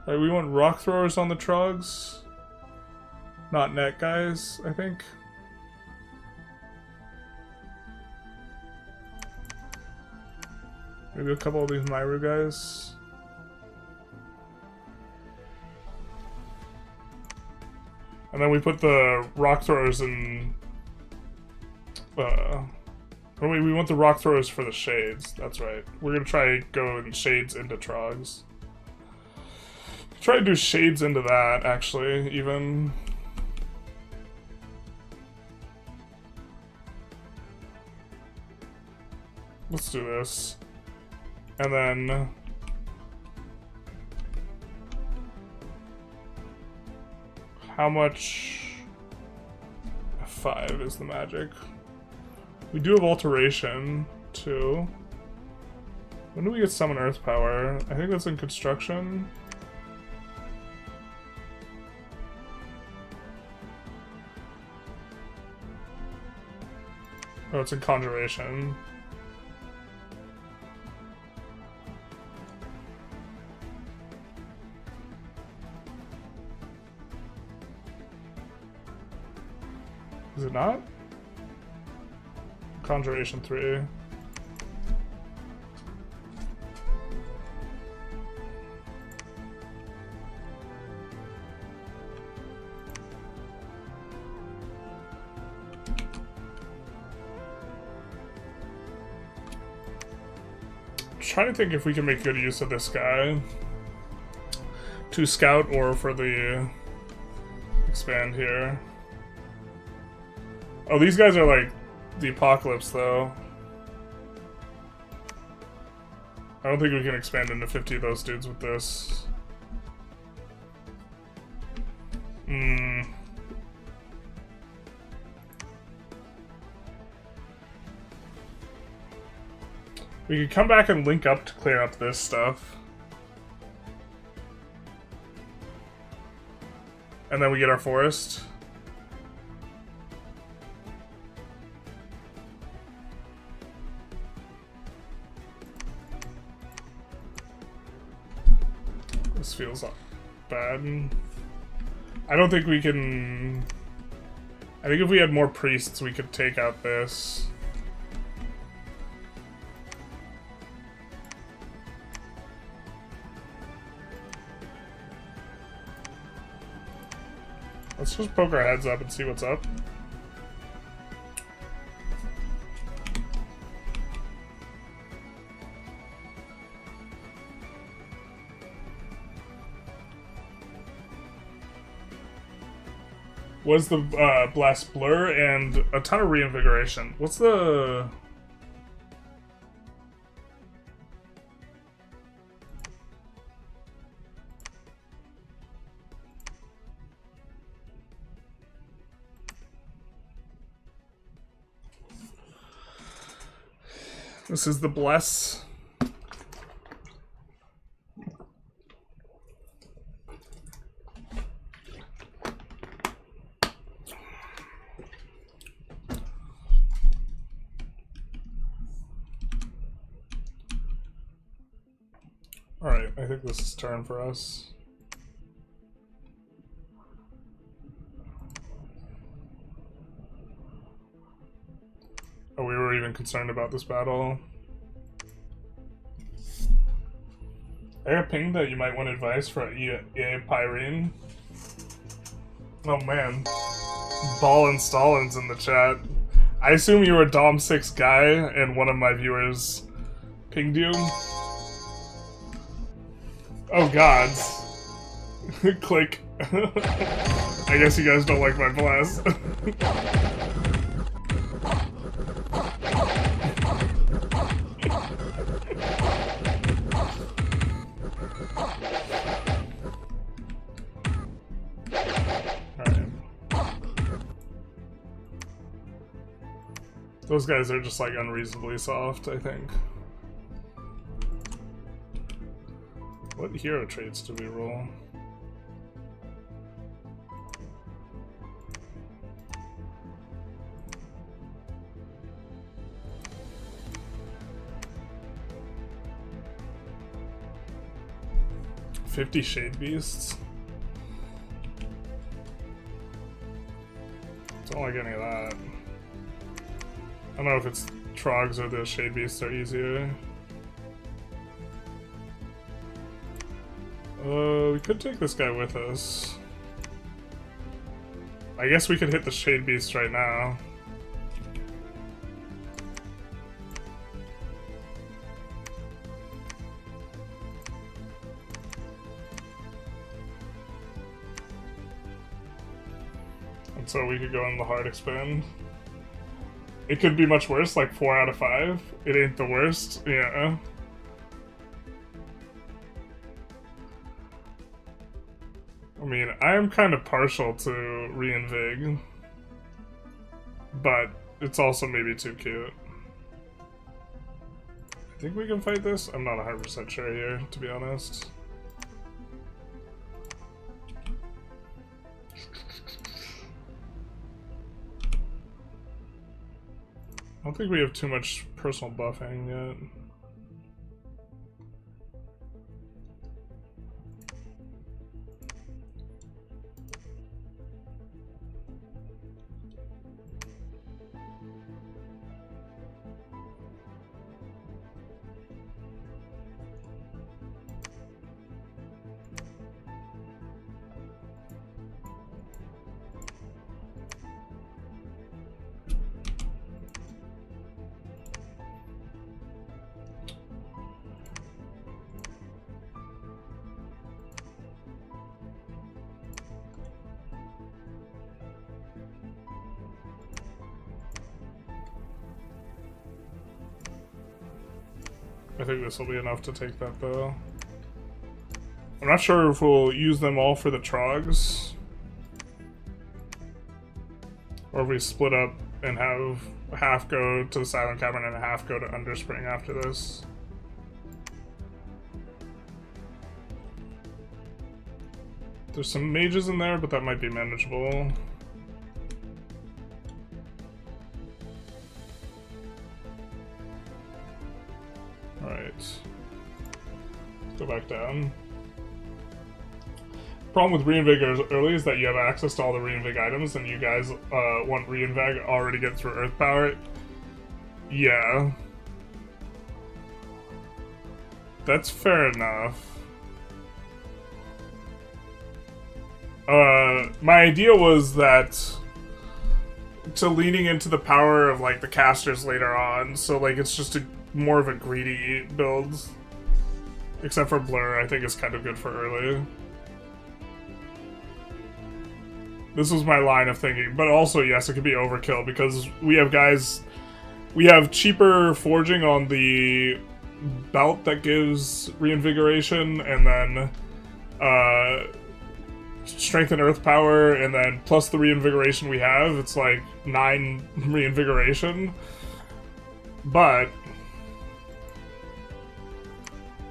Alright, we want rock throwers on the trogs. Not net guys, I think. Maybe a couple of these Myru guys. And then we put the rock throwers in... we want the rock throwers for the shades. That's right. We're gonna try go in shades into trogs. Try to do shades into that, actually, even. Let's do this. And then... how much... 5 is the magic. We do have alteration, too. When do we get summon earth power? I think that's in construction. Oh, it's in conjuration. Is it not? Conjuration 3. Trying to think if we can make good use of this guy to scout or for the expand here. Oh, these guys are like the apocalypse though. I don't think we can expand into 50 of those dudes with this. We could come back and link up to clear up this stuff. And then we get our forest. This feels bad. I don't think we can... I think if we had more priests, we could take out this. Let's just poke our heads up and see what's up. Was the blast blur and a ton of reinvigoration. What's the... This is the bless. Alright, I think this is turn for us. Oh, we were even concerned about this battle. I got pinged that you might want advice for EA Pyrene. Oh man. Ball and Stalin's in the chat. I assume you were a Dom 6 guy and one of my viewers pinged you. Oh gods. Click. I guess you guys don't like my blast. Those guys are just like unreasonably soft, I think. What hero traits do we roll? $50 Shade Beasts? Don't like any of that. I don't know if it's Trogs or the Shade Beasts are easier. We could take this guy with us. I guess we could hit the Shade Beast right now. And so we could go in the hard expand. It could be much worse, like 4 out of 5. It ain't the worst, yeah. I mean, I am kind of partial to Reinvig, but it's also maybe too cute. I think we can fight this? I'm not 100% sure here, to be honest. I don't think we have too much personal buffing yet. think this will be enough to take that, though. I'm not sure if we'll use them all for the trogs. Or if we split up and have half go to the Silent Cavern and half go to Underspring after this. There's some mages in there, but that might be manageable. Alright. Let's go back down. Problem with Reinvig early is that you have access to all the Reinvig items, and you guys want Reinvig already get through Earth Power. Yeah. That's fair enough. My idea was that to leaning into the power of like the casters later on, so like it's just more of a greedy build. Except for Blur, I think it's kind of good for early. This was my line of thinking, but also yes, it could be overkill because we have guys, we have cheaper forging on the belt that gives reinvigoration, and then strength and earth power, and then plus the reinvigoration we have, it's like 9 reinvigoration. But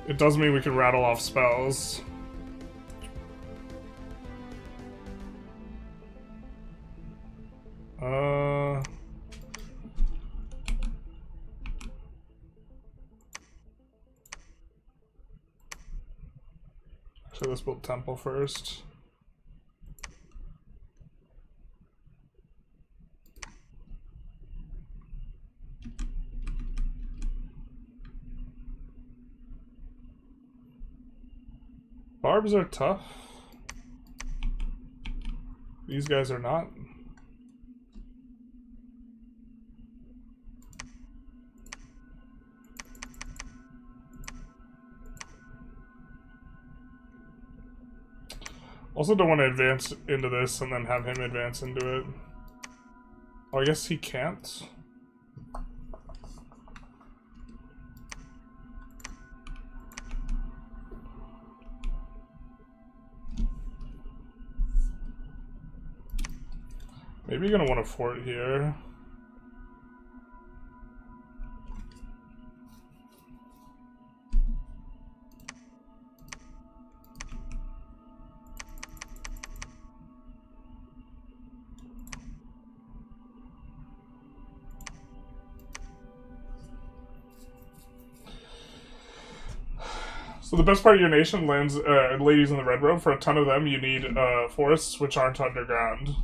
it does mean we can rattle off spells. Actually, let's build temple first. Barbs are tough. These guys are not. Also don't want to advance into this and then have him advance into it. Oh, I guess he can't. Maybe you're gonna want a fort here. So the best part of your nation lands ladies in the red robe. For a ton of them, you need forests which aren't underground.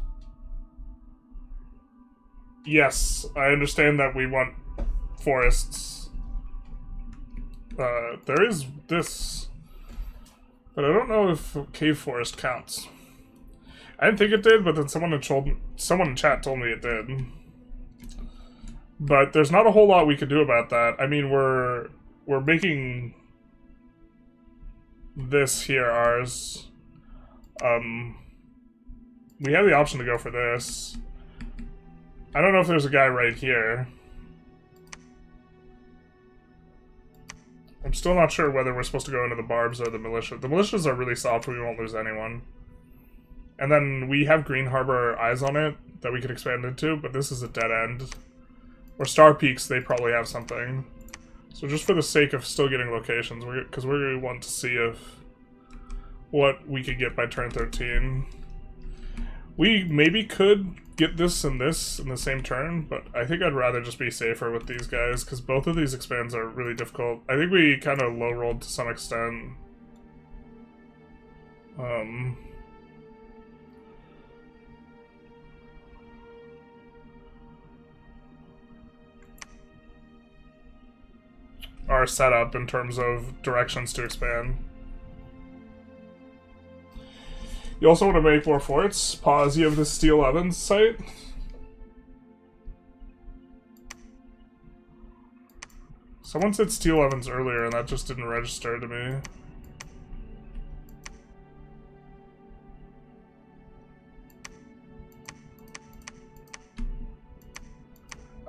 Yes, I understand that we want forests. There is this, but I don't know if cave forest counts. I didn't think it did, but then someone in chat told me it did. But there's not a whole lot we could do about that. I mean, we're making this here ours. We have the option to go for this. I don't know if there's a guy right here. I'm still not sure whether we're supposed to go into the barbs or the militia. The militias are really soft, we won't lose anyone. And then we have Green Harbor eyes on it that we could expand into, but this is a dead end. Or Star Peaks, they probably have something. So just for the sake of still getting locations, because we're going to want to see if what we could get by turn 13. We maybe could get this in the same turn, but I think I'd rather just be safer with these guys, because both of these expands are really difficult. I think we kind of low-rolled to some extent. Our setup in terms of directions to expand. You also want to make more forts. Pause, you have the Steel Ovens site. Someone said Steel Ovens earlier and that just didn't register to me.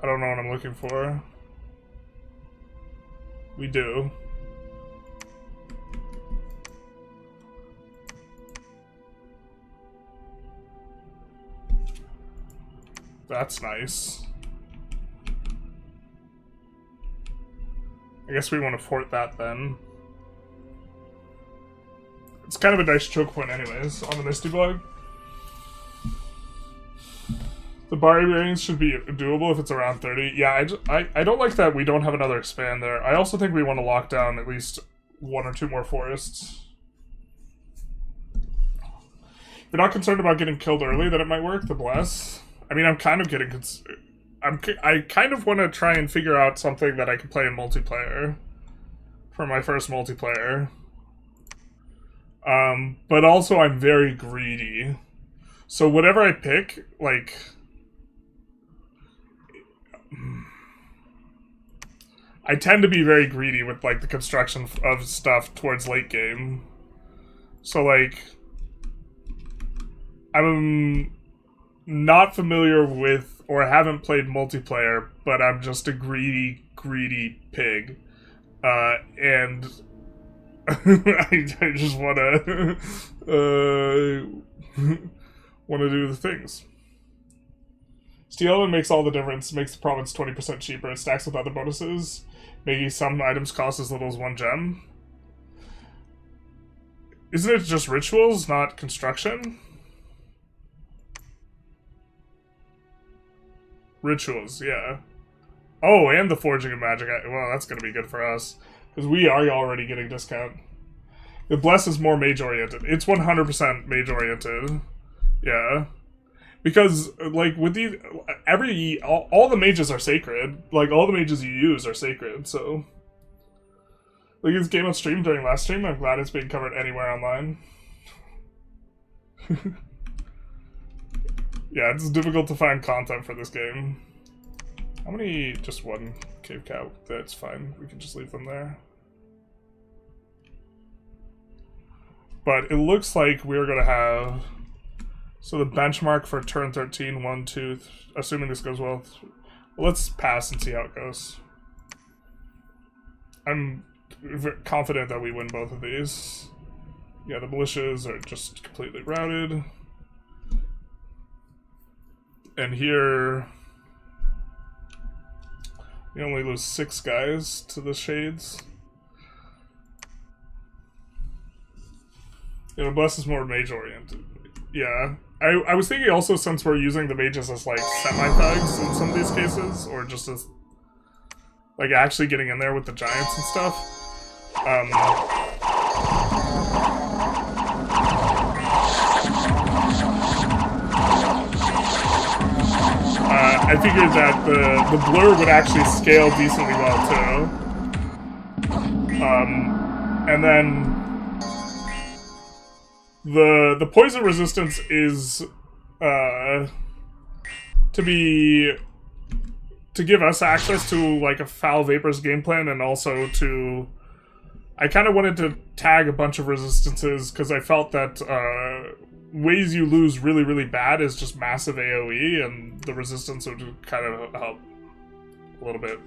I don't know what I'm looking for. We do. That's nice. I guess we want to fort that then. It's kind of a nice choke point anyways, on the Misty Blog. The barbarians should be doable if it's around 30. Yeah, I don't like that we don't have another expand there. I also think we want to lock down at least 1 or 2 more forests. If you're not concerned about getting killed early, then it might work, the bless. I mean, I'm kind of getting... I kind of want to try and figure out something that I can play in multiplayer. For my first multiplayer. But also I'm very greedy. So whatever I pick, like... I tend to be very greedy with, like, the construction of stuff towards late game. So, like... I'm not familiar with, or haven't played multiplayer, but I'm just a greedy, greedy pig. And... I just wanna... wanna do the things. Steel Element makes all the difference, makes the province 20% cheaper, it stacks with other bonuses, making some items cost as little as 1 gem. Isn't it just rituals, not construction? Rituals, yeah. Oh, and the forging of magic. Well, that's gonna be good for us, because we are already getting discount. The bless is more mage-oriented. It's 100% mage-oriented. Yeah. Because, like, with these, all the mages are sacred. Like, all the mages you use are sacred, so... Like, this game on stream during last stream, I'm glad it's being covered anywhere online. Yeah, it's difficult to find content for this game. How many? Just 1 cave cow. That's fine. We can just leave them there. But it looks like we're gonna have... So the benchmark for turn 13, 1, 2, assuming this goes well, let's pass and see how it goes. I'm confident that we win both of these. Yeah, the militias are just completely routed. And here, we only lose 6 guys to the shades. Yeah, the bless is more mage-oriented. Yeah. I was thinking also, since we're using the mages as, like, semi-thugs in some of these cases, or just as, like, actually getting in there with the giants and stuff. I figured that the blur would actually scale decently well, too. And then... The poison resistance is to give us access to, like, a Foul Vapors game plan, and also to... I kind of wanted to tag a bunch of resistances, because I felt that ways you lose really, really bad is just massive AoE, and the resistance would kind of help a little bit.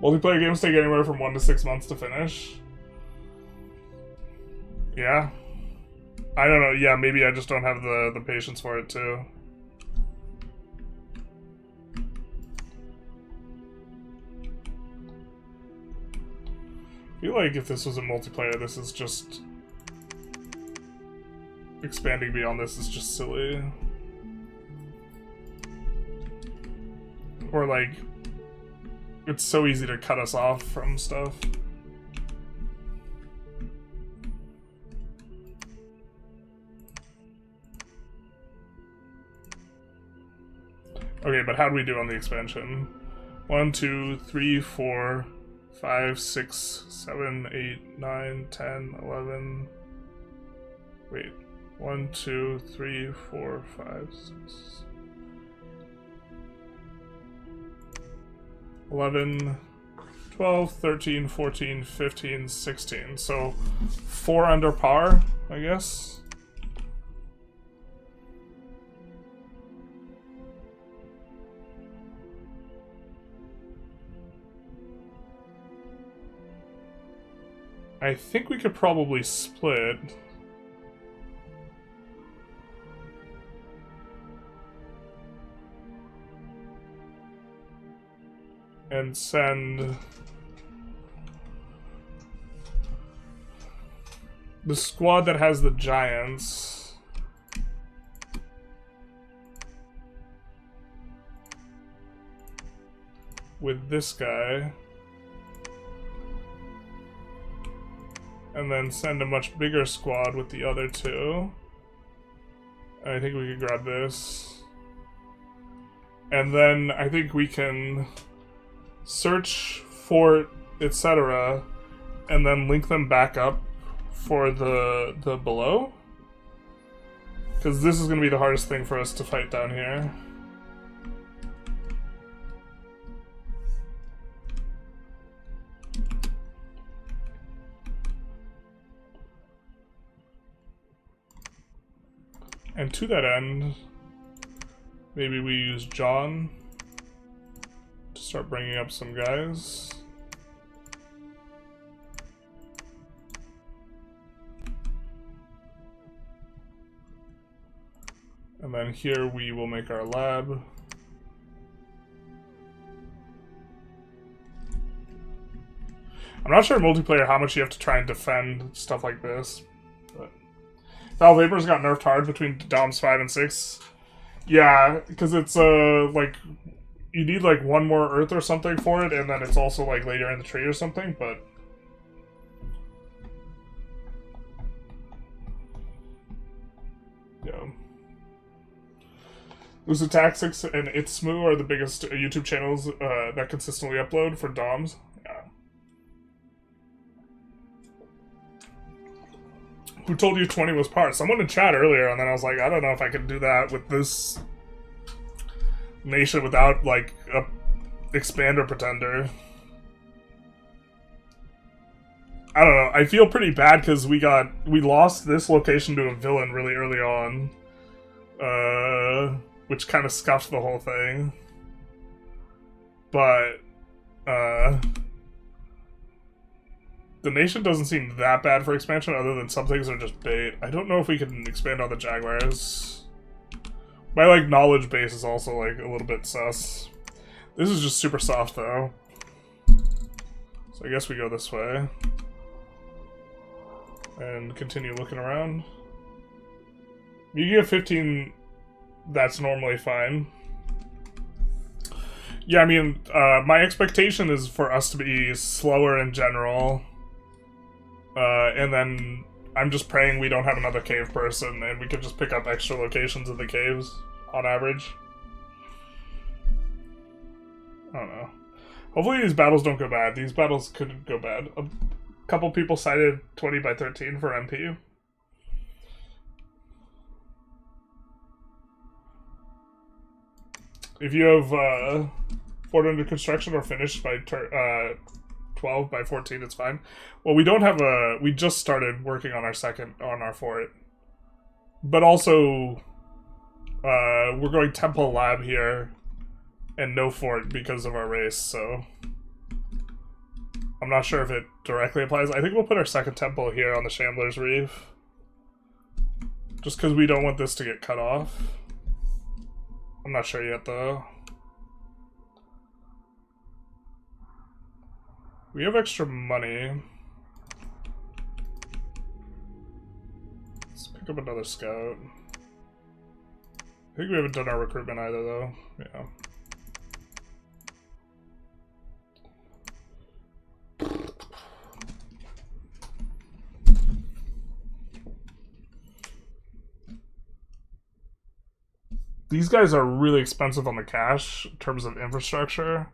Multiplayer games take anywhere from 1 to 6 months to finish. Yeah. I don't know, yeah, maybe I just don't have the patience for it, too. I feel like if this was a multiplayer, this is just... Expanding beyond this is just silly. Or, like... It's so easy to cut us off from stuff. Okay, but how do we do on the expansion? 1, 2, 3, 4, 5, 6, 7, 8, 9, 10, 11... Wait. 1, 2, 3, 4, 5, 6... 11, 12, 13, 14, 15, 16. So 4 under par, I guess. I think we could probably split. And send the squad that has the giants with this guy, and then send a much bigger squad with the other two. I think we could grab this. And then I think we can search, fort, etc., and then link them back up for the below. Because this is going to be the hardest thing for us to fight down here. And to that end, maybe we use John to start bringing up some guys. And then here we will make our lab. I'm not sure in multiplayer how much you have to try and defend stuff like this. But Val Vapor's got nerfed hard between DOMs 5 and 6. Yeah, because it's like you need like one more earth or something for it, and then it's also like later in the tree or something, but yeah. Lucid Tactics and Itsmu are the biggest YouTube channels that consistently upload for DOMs. Yeah. Who told you 20 was par? Someone in chat earlier, and then I was like, I don't know if I can do that with this nation without like a expander pretender. I don't know. I feel pretty bad because we lost this location to a villain really early on, which kind of scuffed the whole thing. But the nation doesn't seem that bad for expansion, other than some things are just bait. I don't know if we can expand on the Jaguars. My like knowledge base is also like a little bit sus. This is just super soft though. So I guess we go this way. And continue looking around. You get 15, that's normally fine. Yeah, I mean, my expectation is for us to be slower in general. And then I'm just praying we don't have another cave person and we can just pick up extra locations in the caves on average. I don't know. Hopefully these battles don't go bad. These battles could go bad. A couple people cited 20 by 13 for MP. If you have fort under construction or finished by 12 by 14, it's fine. Well, we don't have a... We just started working on our fort. But also, we're going Temple Lab here and no fort because of our race, so... I'm not sure if it directly applies. I think we'll put our second temple here on the Shambler's Reef. Just because we don't want this to get cut off. I'm not sure yet, though. We have extra money. Let's pick up another scout. I think we haven't done our recruitment either, though. Yeah. These guys are really expensive on the cash in terms of infrastructure.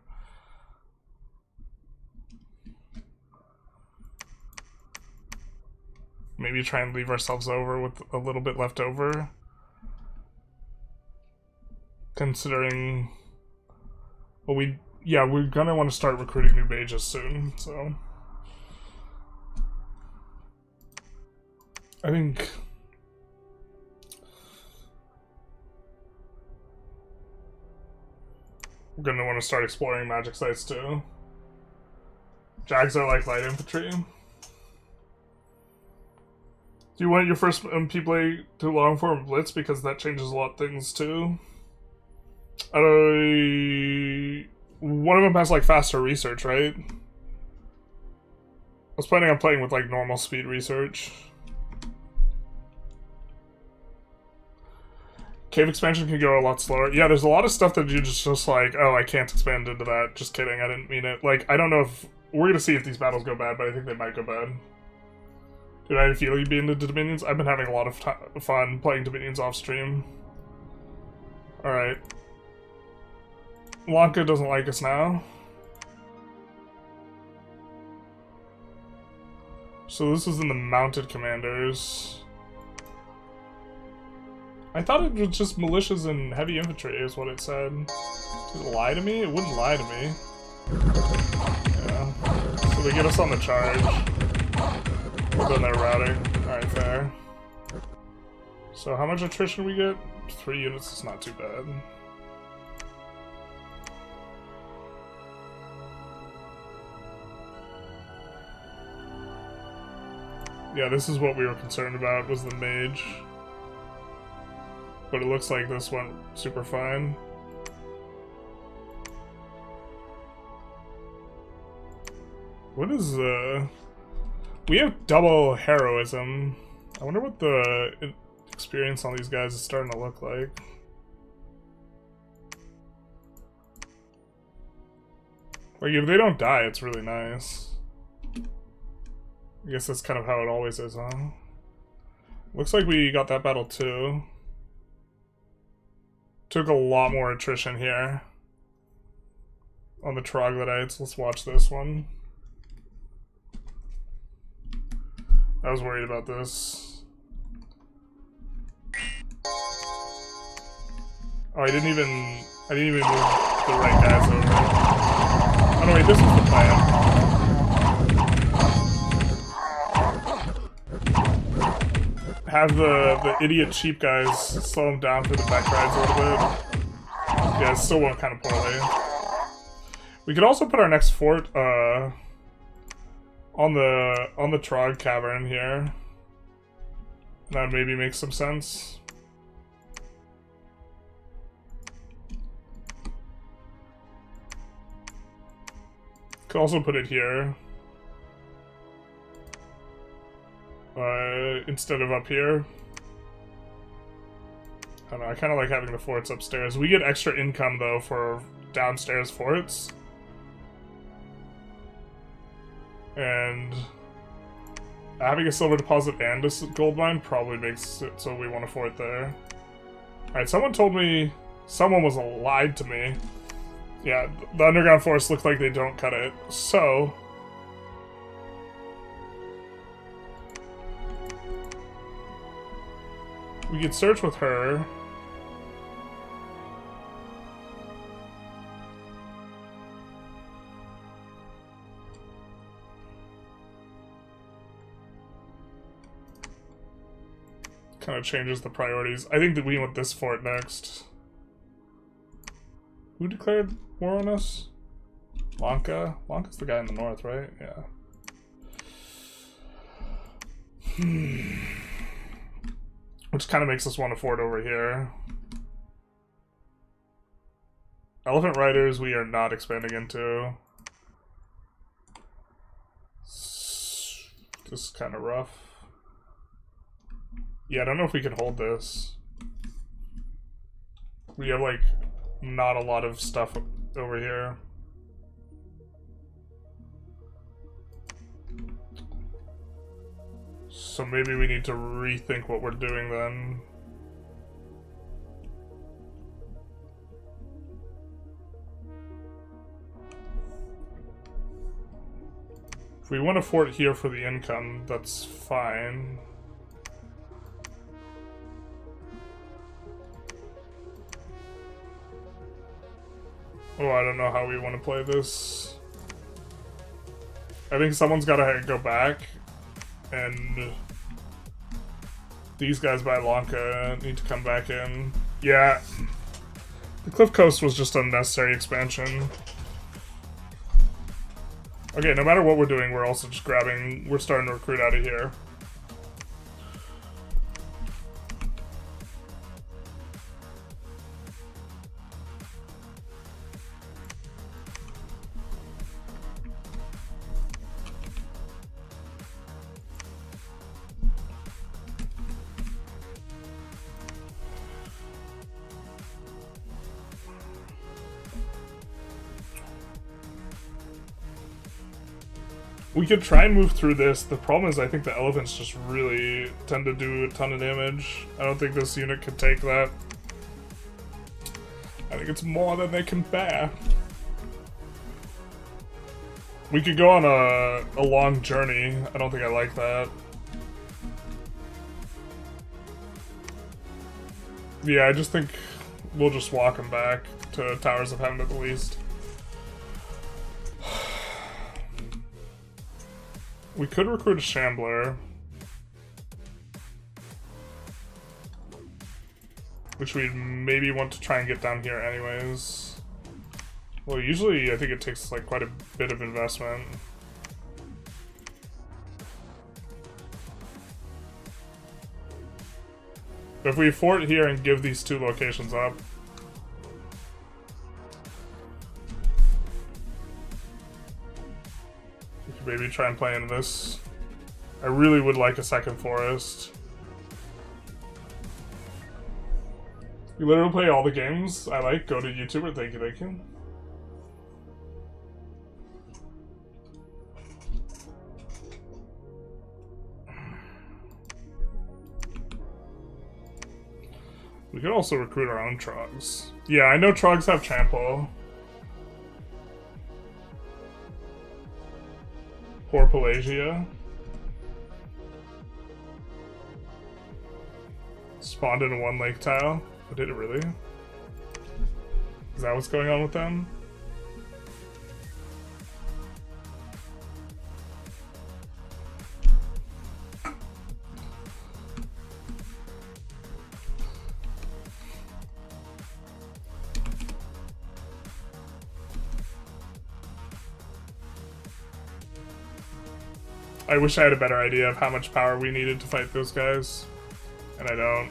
Maybe try and leave ourselves over with a little bit left over. Considering... Well, we're gonna want to start recruiting new mages soon, so... I think... We're gonna want to start exploring magic sites too. Jags are like light infantry. Do you want your first MP play to long form blitz because that changes a lot of things too? One of them has like faster research, right? I was planning on playing with like normal speed research. Cave expansion can go a lot slower. Yeah, there's a lot of stuff that you just like, oh, I can't expand into that. Just kidding, I didn't mean it. Like, I don't know if... We're gonna see if these battles go bad, but I think they might go bad. Dude, I had a feeling you'd be into Dominions. I've been having a lot of fun playing Dominions off stream. Alright. Lanka doesn't like us now. So this is in the mounted commanders. I thought it was just militias and heavy infantry is what it said. Did it lie to me? It wouldn't lie to me. Yeah. So they get us on the charge. We're done their routing. Alright, fair. So how much attrition we get? 3 units is not too bad. Yeah, this is what we were concerned about, was the mage. But it looks like this went super fine. What is we have double heroism. I wonder what the experience on these guys is starting to look like. Like, if they don't die, it's really nice. I guess that's kind of how it always is, huh? Looks like we got that battle too. Took a lot more attrition here on the troglodytes. Let's watch this one. I was worried about this. Oh, I didn't even move the right guys over. Oh no, wait, this is the plan. Have the idiot cheap guys slow them down for the back rides a little bit. Yeah, it still went kind of poorly. We could also put our next fort on the Trog cavern here. That maybe makes some sense. Could also put it here. Instead of up here. I don't know, I kind of like having the forts upstairs. We get extra income, though, for downstairs forts. And having a silver deposit and a gold mine probably makes it so we want a fort there. Alright, someone told me... Someone was lied to me. Yeah, the underground forests look like they don't cut it. So... we could search with her. Kind of changes the priorities. I think that we want this fort next. Who declared war on us? Lanka? Lanka's the guy in the north, right? Yeah. Which kind of makes us want a fort over here. Elephant Riders we are not expanding into. This is kind of rough. Yeah, I don't know if we can hold this. We have, like, not a lot of stuff over here. So maybe we need to rethink what we're doing then. If we want a fort here for the income, that's fine. Oh, I don't know how we want to play this. I think someone's gotta go back, and these guys by Lanka need to come back in. Yeah. The Cliff Coast was just unnecessary expansion. Okay, no matter what we're doing, we're also just grabbing... We're starting to recruit out of here. We could try and move through this. The problem is I think the elephants just really tend to do a ton of damage. I don't think this unit could take that. I think it's more than they can bear. We could go on a long journey. I don't think I like that. Yeah, I just think we'll just walk them back to Towers of Heaven at the least. We could recruit a Shambler. Which we'd maybe want to try and get down here anyways. Well, usually I think it takes like quite a bit of investment. But if we fort here and give these two locations up, we could maybe try and play into this. I really would like a second forest. You literally play all the games I like. Go to YouTuber. Thank you, thank you. We could also recruit our own Trogs. Yeah, I know Trogs have trample. Poor Pelagia. Spawned in a one lake tile. Oh, did it really? Is that what's going on with them? I wish I had a better idea of how much power we needed to fight those guys, and I don't.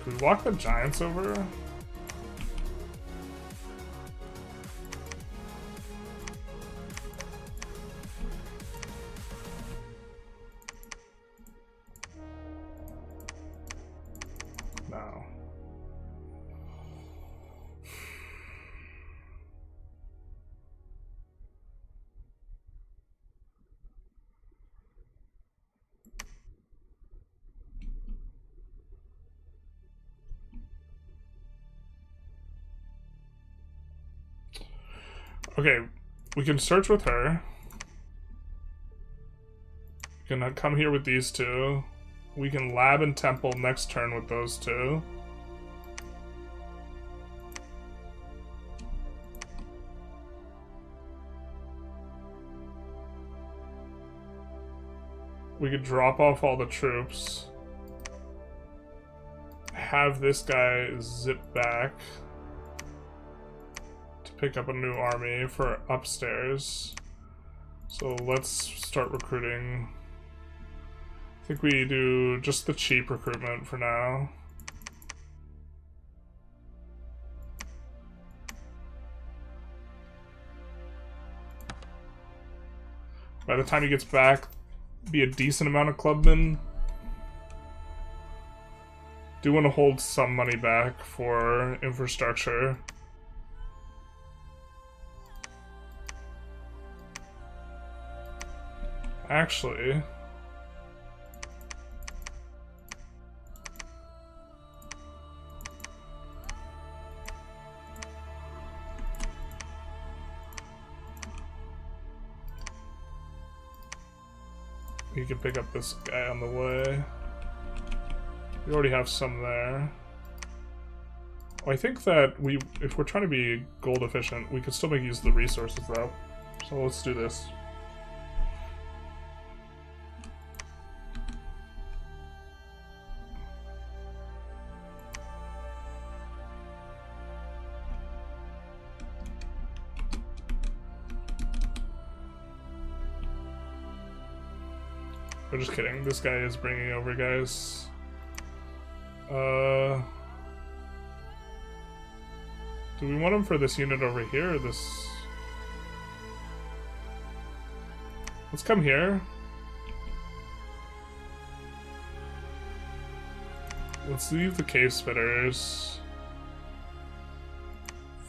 Could we walk the giants over? No. Okay, we can search with her. We can come here with these two. We can lab and temple next turn with those two. We could drop off all the troops. Have this guy zip back to pick up a new army for upstairs. So let's start recruiting. I think we do just the cheap recruitment for now. By the time he gets back, be a decent amount of clubmen. Do want to hold some money back for infrastructure. Actually, you can pick up this guy on the way. We already have some there. Oh, I think that if we're trying to be gold efficient, we could still make use of the resources though. So let's do this. I'm just kidding. This guy is bringing over guys. Do we want him for this unit over here or this? Let's come here. Let's leave the cave spitters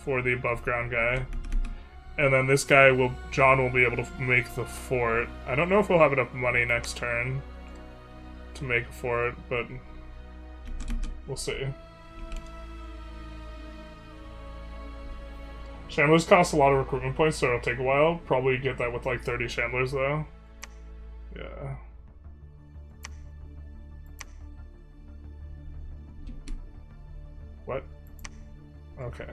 for the above ground guy. And then this guy John will be able to make the fort. I don't know if we'll have enough money next turn to make a fort, but we'll see. Chandlers cost a lot of recruitment points, so it'll take a while. Probably get that with like 30 Chandlers though. Yeah. What? Okay.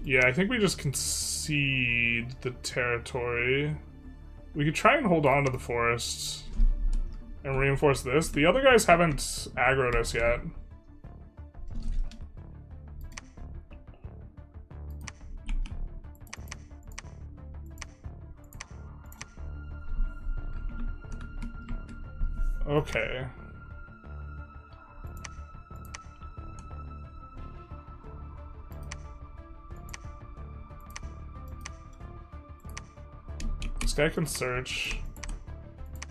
Yeah, I think we just concede the territory. We could try and hold on to the forest and reinforce this. The other guys haven't aggroed us yet. Okay. This guy can search.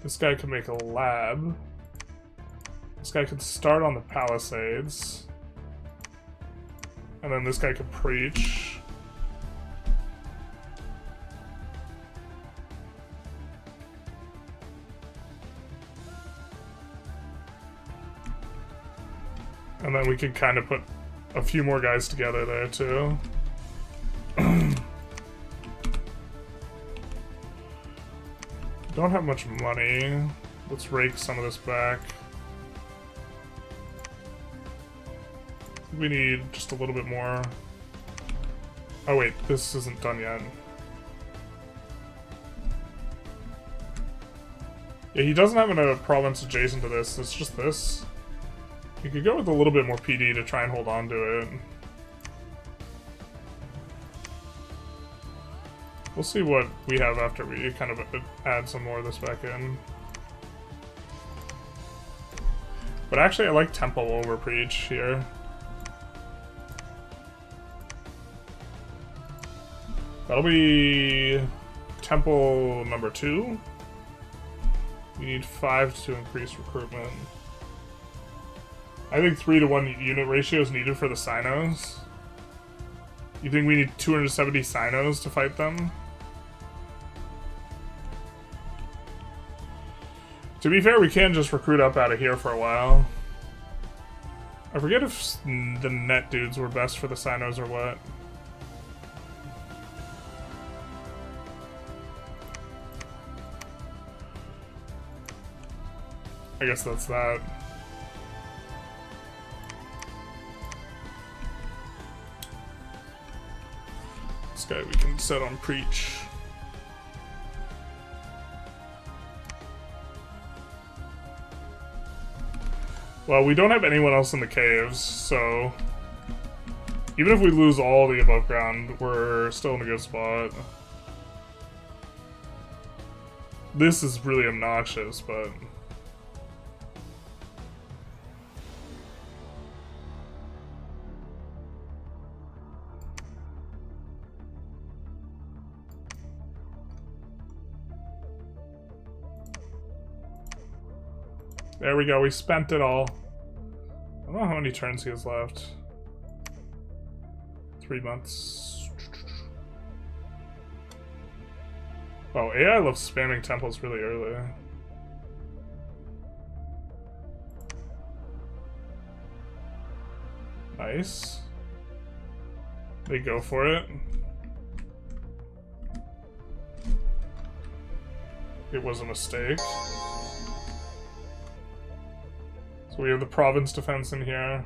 This guy can make a lab. This guy can start on the palisades. And then this guy can preach. And then we can kind of put a few more guys together there too. Don't have much money. Let's rake some of this back. We need just a little bit more. Oh wait, this isn't done yet. Yeah, he doesn't have a province adjacent to this, it's just this. You could go with a little bit more PD to try and hold on to it. We'll see what we have after we kind of add some more of this back in. But actually I like Temple over Preach here. That'll be Temple number 2. We need 5 to increase recruitment. I think 3-to-1 unit ratio is needed for the Sinos. You think we need 270 Sinos to fight them? To be fair, we can just recruit up out of here for a while. I forget if the net dudes were best for the Sinos or what. I guess that's that. This guy we can set on Preach. Well, we don't have anyone else in the caves, so even if we lose all the above ground, we're still in a good spot. This is really obnoxious, but there we go, we spent it all. I don't know how many turns he has left. 3 months. Oh, AI loves spamming temples really early. Nice. They go for it. It was a mistake. So we have the province defense in here,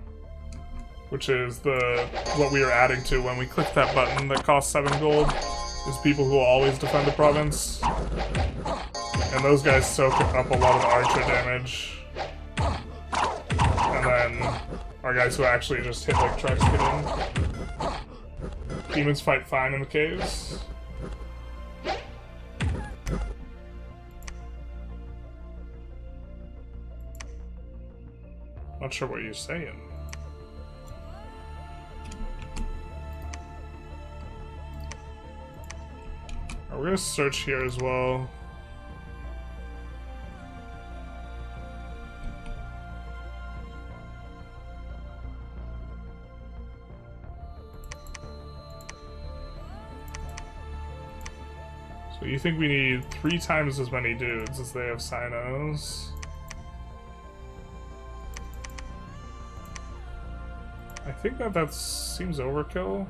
which is what we are adding to when we click that button that costs 7 gold, is people who will always defend the province. And those guys soak up a lot of the archer damage. And then our guys who actually just hit like trucks get in. Demons fight fine in the caves. Not sure what you're saying. We're gonna search here as well. So you think we need 3 times as many dudes as they have sinos? I think that seems overkill.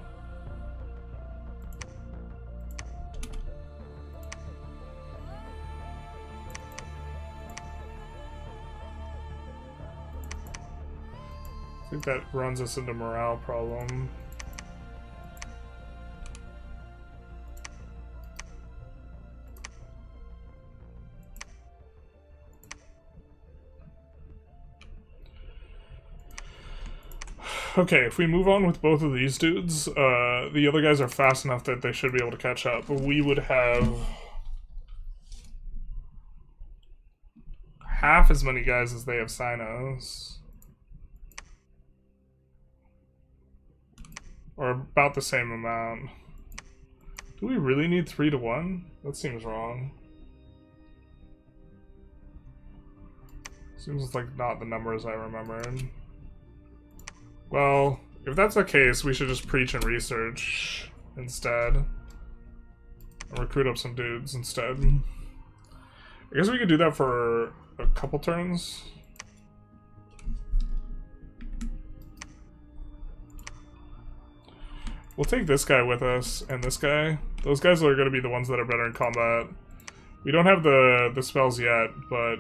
I think that runs us into morale problem. Okay, if we move on with both of these dudes, the other guys are fast enough that they should be able to catch up. But we would have half as many guys as they have sinos. Or about the same amount. Do we really need 3 to 1? That seems wrong. Seems like not the numbers I remembered. Well, if that's the case, we should just preach and research instead. And recruit up some dudes instead. I guess we could do that for a couple turns. We'll take this guy with us, and this guy. Those guys are going to be the ones that are better in combat. We don't have the spells yet, but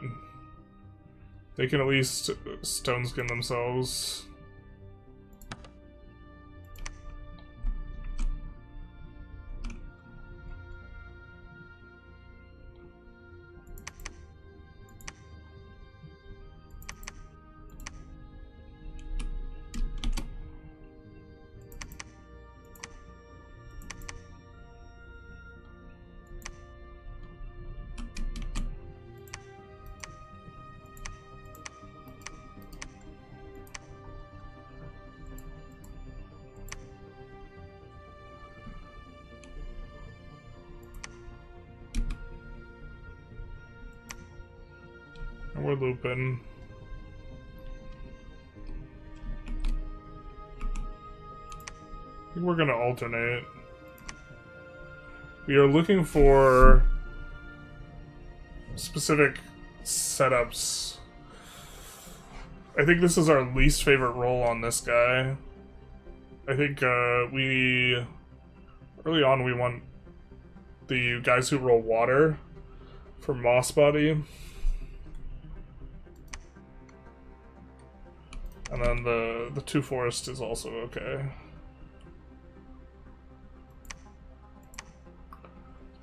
they can at least stone skin themselves. And we're looping. I think we're gonna alternate. We are looking for specific setups. I think this is our least favorite role on this guy. I think early on we want the guys who roll water for Moss Body. And then the 2 forest is also okay.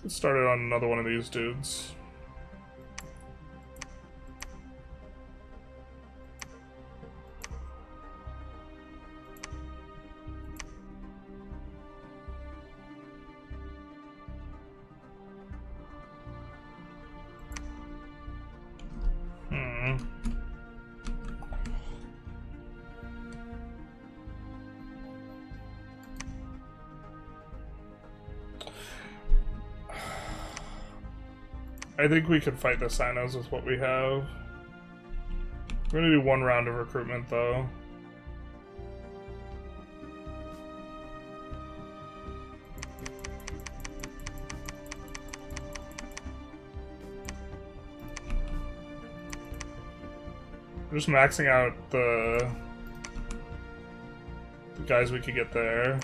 Let's start it on another one of these dudes. I think we could fight the Sinos with what we have. We're gonna do 1 round of recruitment though. We're just maxing out the guys we could get there.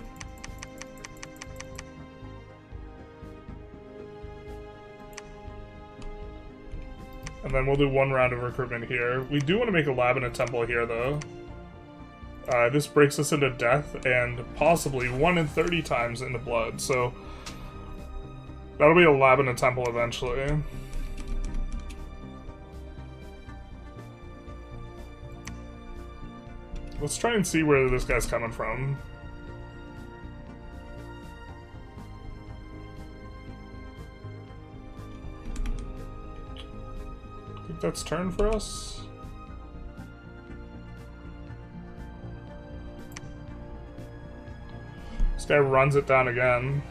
And then we'll do 1 round of recruitment here. We do want to make a lab and a temple here, though. This breaks us into death and possibly 1 in 30 times into blood, so that'll be a lab and a temple eventually. Let's try and see where this guy's coming from. That's turn for us. This guy runs it down again.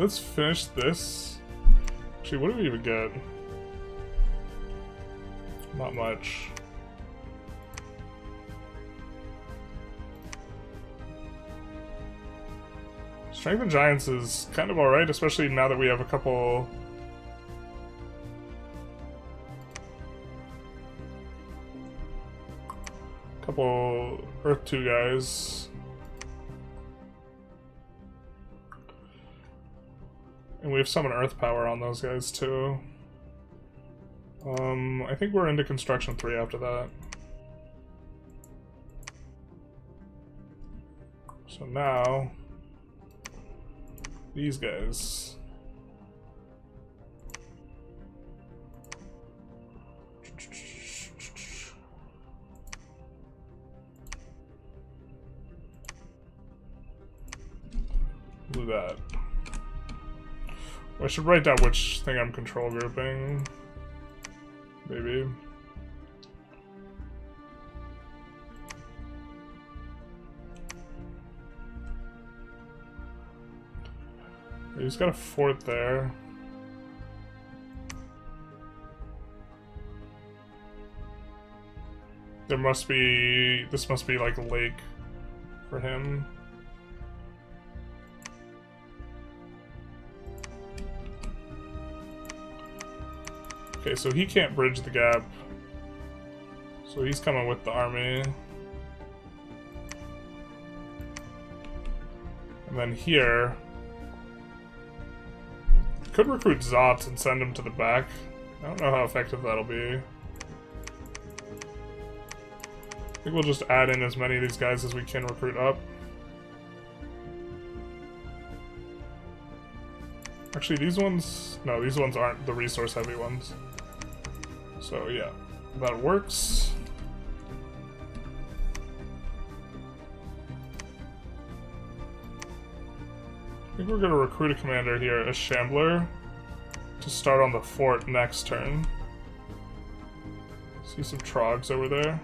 let's finish this. Actually, what do we even get? Not much. Strength of Giants is kind of alright, especially now that we have a couple... Earth 2 guys. And we have some Earth power on those guys too. I think we're into Construction 3 after that. So now... these guys. Do that. I should write down which thing I'm control grouping. Maybe. He's got a fort there. There must be... this must be like a lake for him. Okay, so he can't bridge the gap. So he's coming with the army. And then here... could recruit Zot and send him to the back. I don't know how effective that'll be. I think we'll just add in as many of these guys as we can recruit up. Actually, these ones... no, these ones aren't the resource-heavy ones. So, yeah. That works. I think we're going to recruit a commander here, a Shambler, to start on the fort next turn. See some Trogs over there.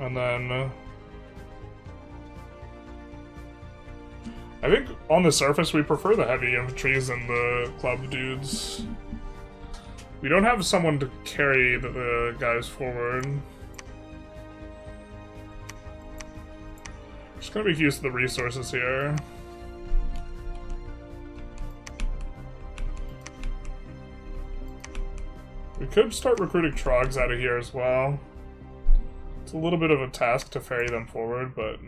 And then... I think on the surface we prefer the heavy infantries and the club dudes. We don't have someone to carry the guys forward. Just gonna make use of the resources here. We could start recruiting Trogs out of here as well. It's a little bit of a task to ferry them forward, but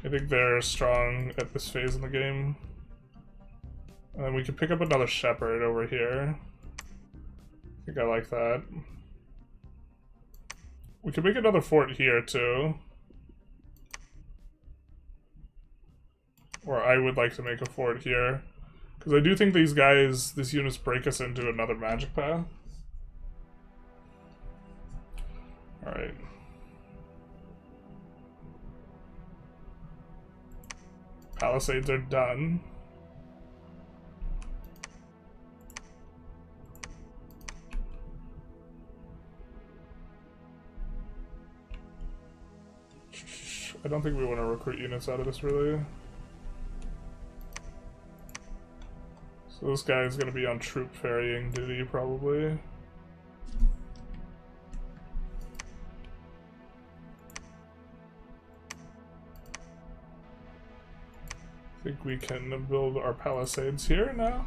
I think they're strong at this phase in the game. And then we could pick up another Shepherd over here. I think I like that. We could make another fort here too. Or I would like to make a fort here. Because I do think these guys, these units break us into another magic path. Alright. Palisades are done. I don't think we want to recruit units out of this, really. So this guy is going to be on troop ferrying duty, probably. I think we can build our palisades here now.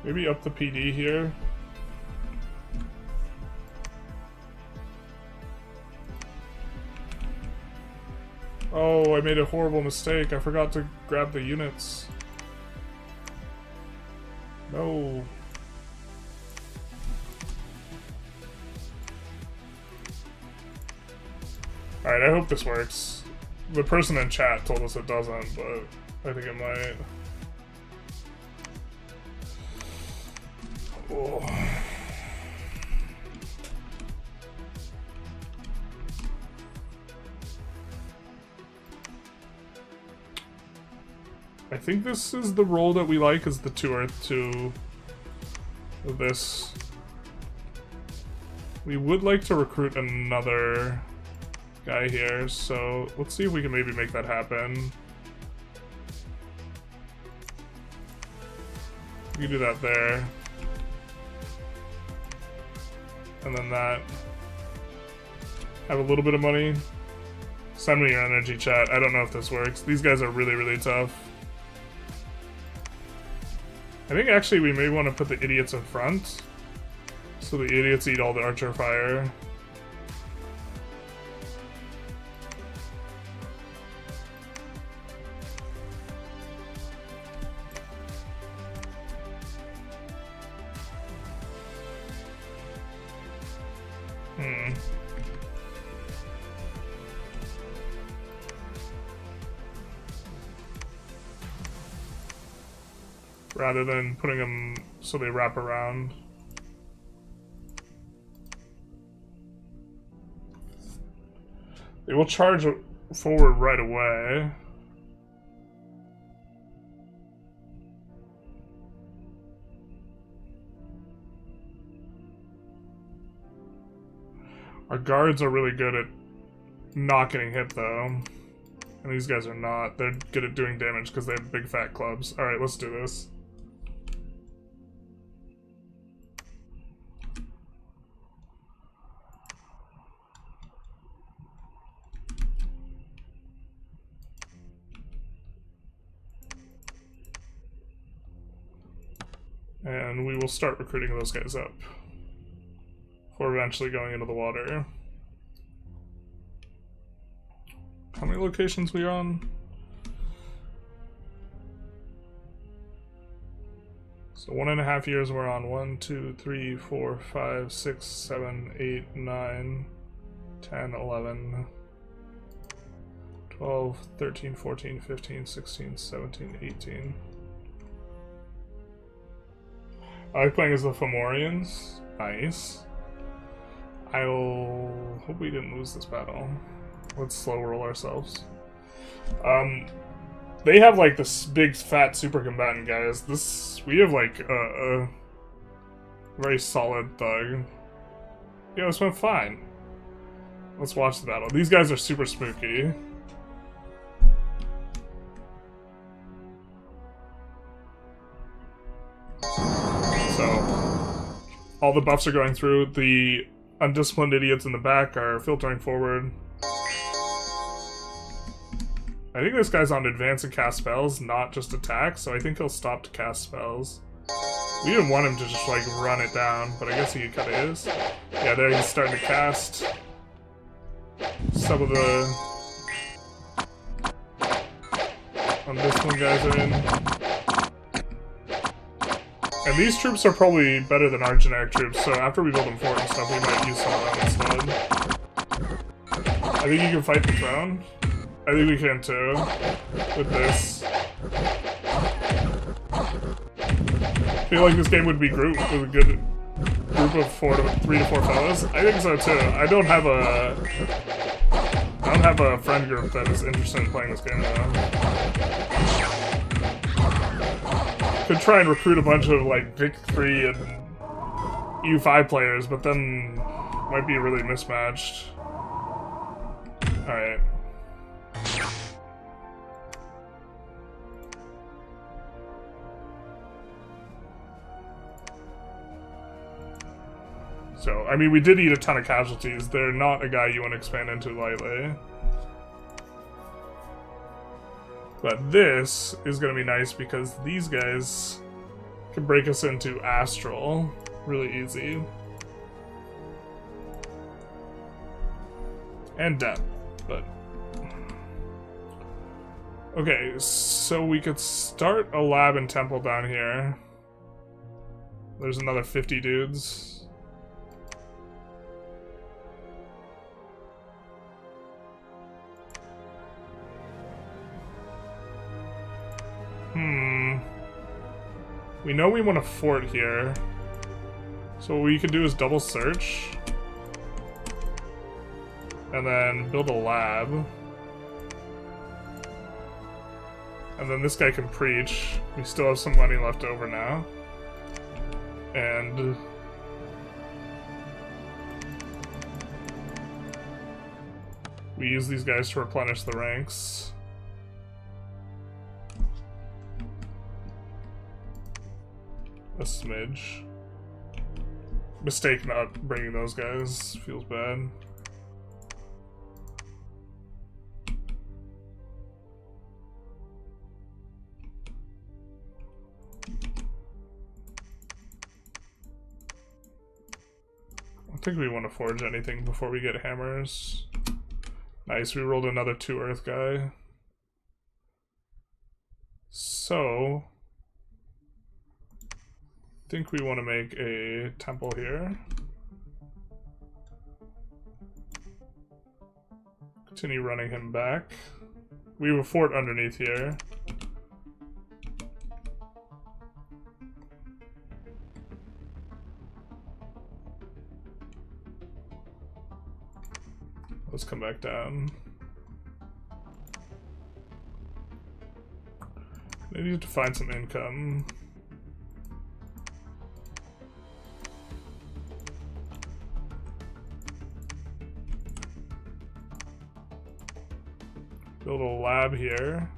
Maybe up the PD here. Oh, I made a horrible mistake. I forgot to grab the units. No. Alright, I hope this works. The person in chat told us it doesn't, but I think it might. Oh. I think this is the role that we like, is the 2 Earth 2 of this. We would like to recruit another guy here, so let's see if we can maybe make that happen. We can do that there. And then that. Have a little bit of money. Send me your energy, chat. I don't know if this works. These guys are really, really tough. I think actually we may want to put the idiots in front. So the idiots eat all the archer fire. Rather than putting them so they wrap around. They will charge forward right away. Our guards are really good at not getting hit though. And these guys are not. They're good at doing damage because they have big fat clubs. Alright, let's do this. And we will start recruiting those guys up before eventually going into the water. How many locations we on? So 1.5 years we're on. 1, 2, 3, 4, 5, 6, 7, 8, 9, 10, 11, 12, 13, 14, 15, 16, 17, 18. I like playing as the Fomorians. Nice. I'll hope we didn't lose this battle. Let's slow roll ourselves. They have like this big fat super combatant guys. We have like a very solid thug. Yeah, this went fine. Let's watch the battle. These guys are super spooky. So, all the buffs are going through. The undisciplined idiots in the back are filtering forward. I think this guy's on advance and cast spells, not just attack, so I think he'll stop to cast spells. We didn't want him to just, like, run it down, but I guess he kinda is. Yeah, there he's starting to cast. Some of the undisciplined guys are in. And these troops are probably better than our generic troops, so after we build them fort and stuff, we might use some of them instead. I think you can fight the throne. I think we can too, with this. I feel like this game would be grouped with a good group of 3 to 4 fellas. I think so too. I don't have a friend group that is interested in playing this game now. Could try and recruit a bunch of like Vic 3 and EU5 players, but then might be really mismatched. Alright. So, I mean, we did eat a ton of casualties. They're not a guy you want to expand into lightly. But this is going to be nice because these guys can break us into Astral really easy. And Death, but... Okay, so we could start a lab and temple down here. There's another 50 dudes. We know we want a fort here. So what we could do is double search. And then build a lab. And then this guy can preach. We still have some money left over now. And we use these guys to replenish the ranks. A smidge. Mistake not bringing those guys. Feels bad. I don't think we want to forge anything before we get hammers. Nice, we rolled another 2 earth guy. So I think we want to make a temple here. Continue running him back. We have a fort underneath here. Let's come back down. I need to find some income. Build a lab here.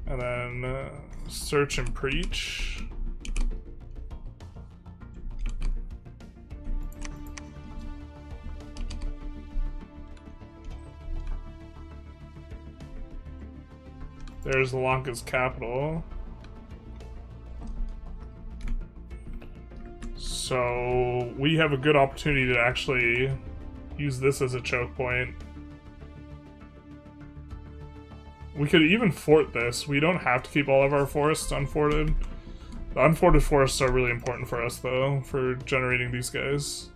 And then search and preach. There's Lanka's capital. So we have a good opportunity to actually use this as a choke point. We could even fort this. We don't have to keep all of our forests unforted. The unforted forests are really important for us, though, for generating these guys.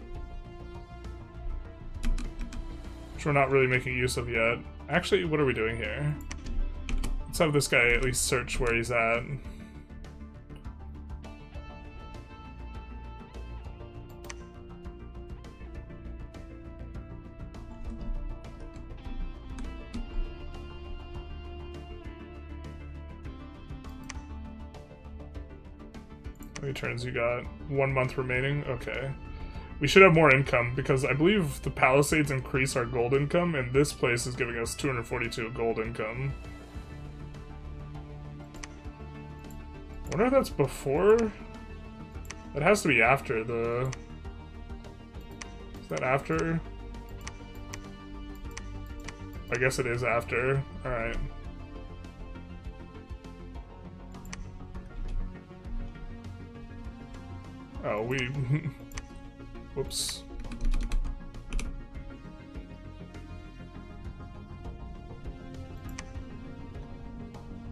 Which we're not really making use of yet. Actually, what are we doing here? Let's have this guy at least search where he's at. How many turns you got? 1 month remaining? Okay. We should have more income, because I believe the Palisades increase our gold income, and this place is giving us 242 gold income. I wonder if that's before? That has to be after the... Is that after? I guess it is after. Alright. Oh, we... Whoops.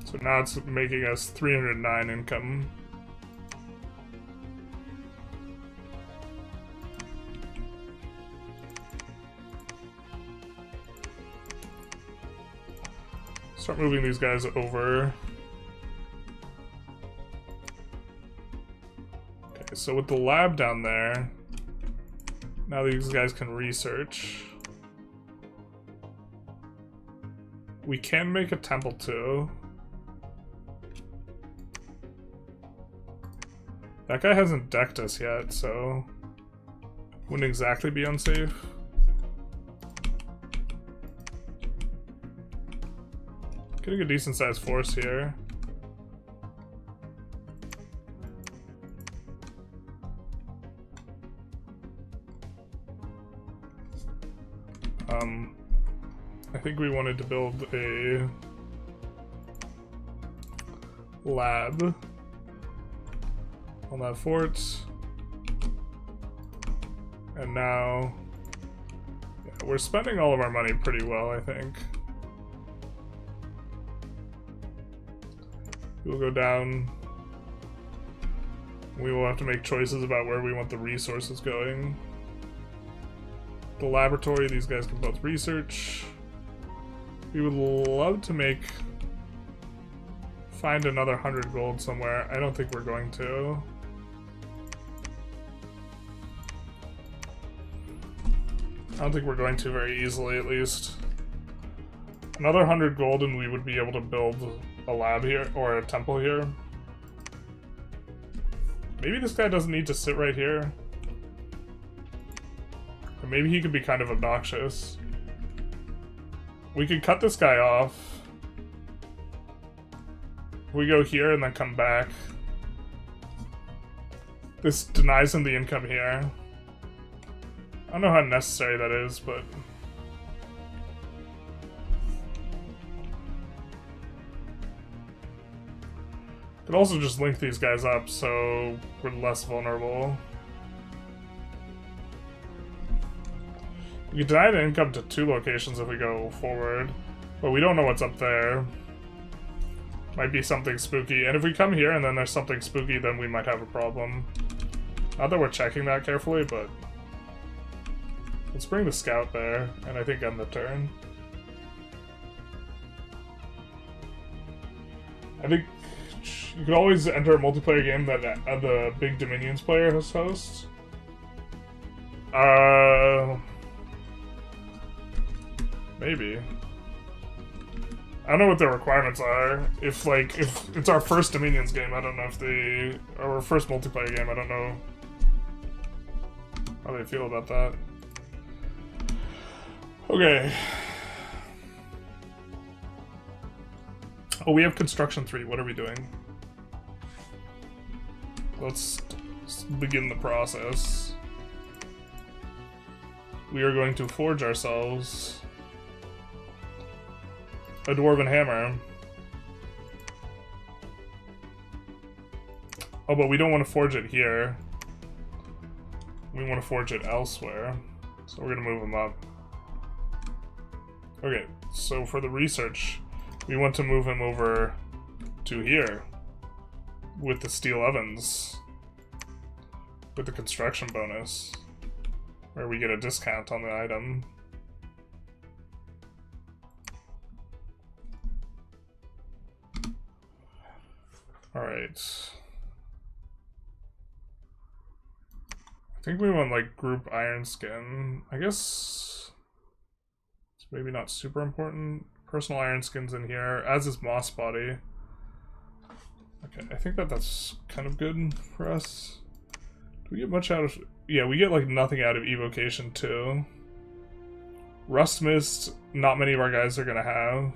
So now it's making us 309 income. Start moving these guys over. Okay, so with the lab down there, now these guys can research. We can make a temple too. That guy hasn't decked us yet, so wouldn't exactly be unsafe. Getting a decent sized force here. I think we wanted to build a lab on that fort. And now yeah, we're spending all of our money pretty well, I think. We'll go down. We will have to make choices about where we want the resources going. The laboratory, these guys can both research. We would love to find another 100 gold somewhere. I don't think we're going to. I don't think we're going to very easily, at least. Another 100 gold and we would be able to build a lab here, or a temple here. Maybe this guy doesn't need to sit right here. Or maybe he could be kind of obnoxious. We could cut this guy off. We go here and then come back. This denies him the income here. I don't know how necessary that is, but... Could also just link these guys up so we're less vulnerable. We could deny the income to 2 locations if we go forward, but we don't know what's up there. Might be something spooky, and if we come here and then there's something spooky, then we might have a problem. Not that we're checking that carefully, but... Let's bring the scout there, and I think end the turn. I think you could always enter a multiplayer game that the big Dominions player has host. Maybe. I don't know what their requirements are. If it's our first Dominions game, I don't know if or our first multiplayer game, I don't know how they feel about that. Okay. Oh, we have construction 3. What are we doing? Let's begin the process. We are going to forge ourselves a dwarven hammer. Oh, but we don't want to forge it here. We want to forge it elsewhere. So we're going to move them up. Okay, so for the research, we want to move him over to here with the steel ovens, with the construction bonus, where we get a discount on the item. Alright. I think we want, like, group iron skin. I guess it's maybe not super important. Personal iron skin's in here, as is moss body. Okay, I think that's kind of good for us. Do we get much out of... Yeah, we get, like, nothing out of evocation, too. Rust Mist, not many of our guys are gonna have.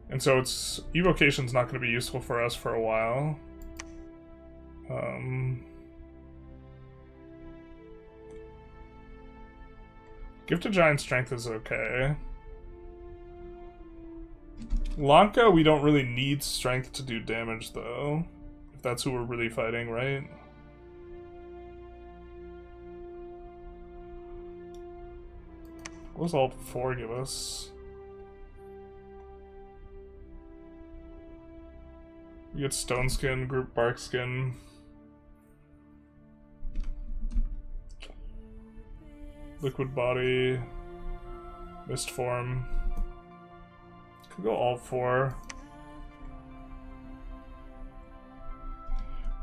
And so it's... Evocation's not gonna be useful for us for a while. Gift of Giant Strength is okay. Lanka, we don't really need strength to do damage, though. If that's who we're really fighting, right? What does Alt 4 give us? We get Stone Skin, Group Bark Skin. Liquid Body. Mist Form. Could go Alt 4.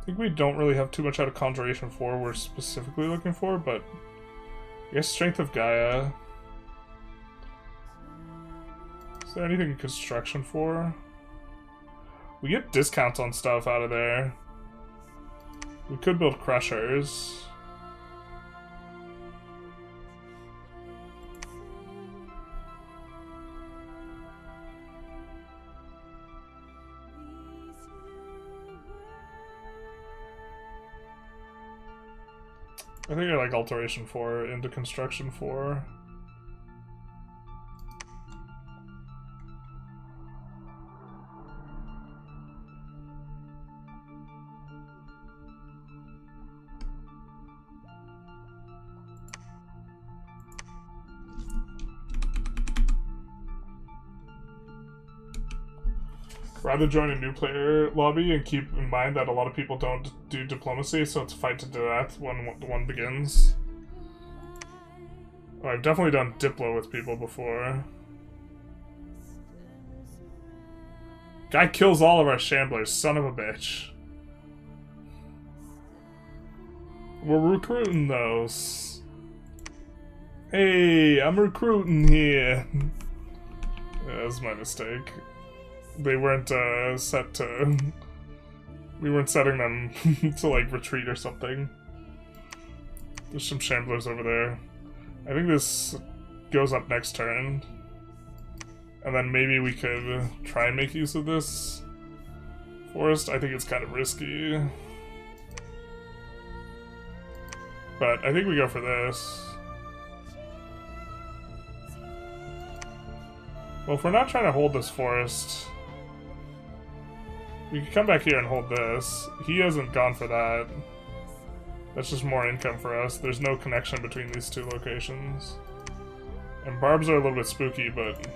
I think we don't really have too much out of Conjuration 4 we're specifically looking for, but I guess Strength of Gaia. Is there anything in Construction 4? We get discounts on stuff out of there. We could build Crushers. I think I like Alteration 4 into Construction 4. Rather join a new player lobby and keep in mind that a lot of people don't do diplomacy, so it's fight to death when one begins. Oh, I've definitely done Diplo with people before. Guy kills all of our shamblers, son of a bitch. We're recruiting those. Hey, I'm recruiting here. Yeah, that was my mistake. They weren't set to... We weren't setting them to, like, retreat or something. There's some Shamblers over there. I think this goes up next turn. And then maybe we could try and make use of this forest. I think it's kind of risky. But I think we go for this. Well, if we're not trying to hold this forest, we can come back here and hold this. He hasn't gone for that. That's just more income for us. There's no connection between these two locations. And barbs are a little bit spooky, but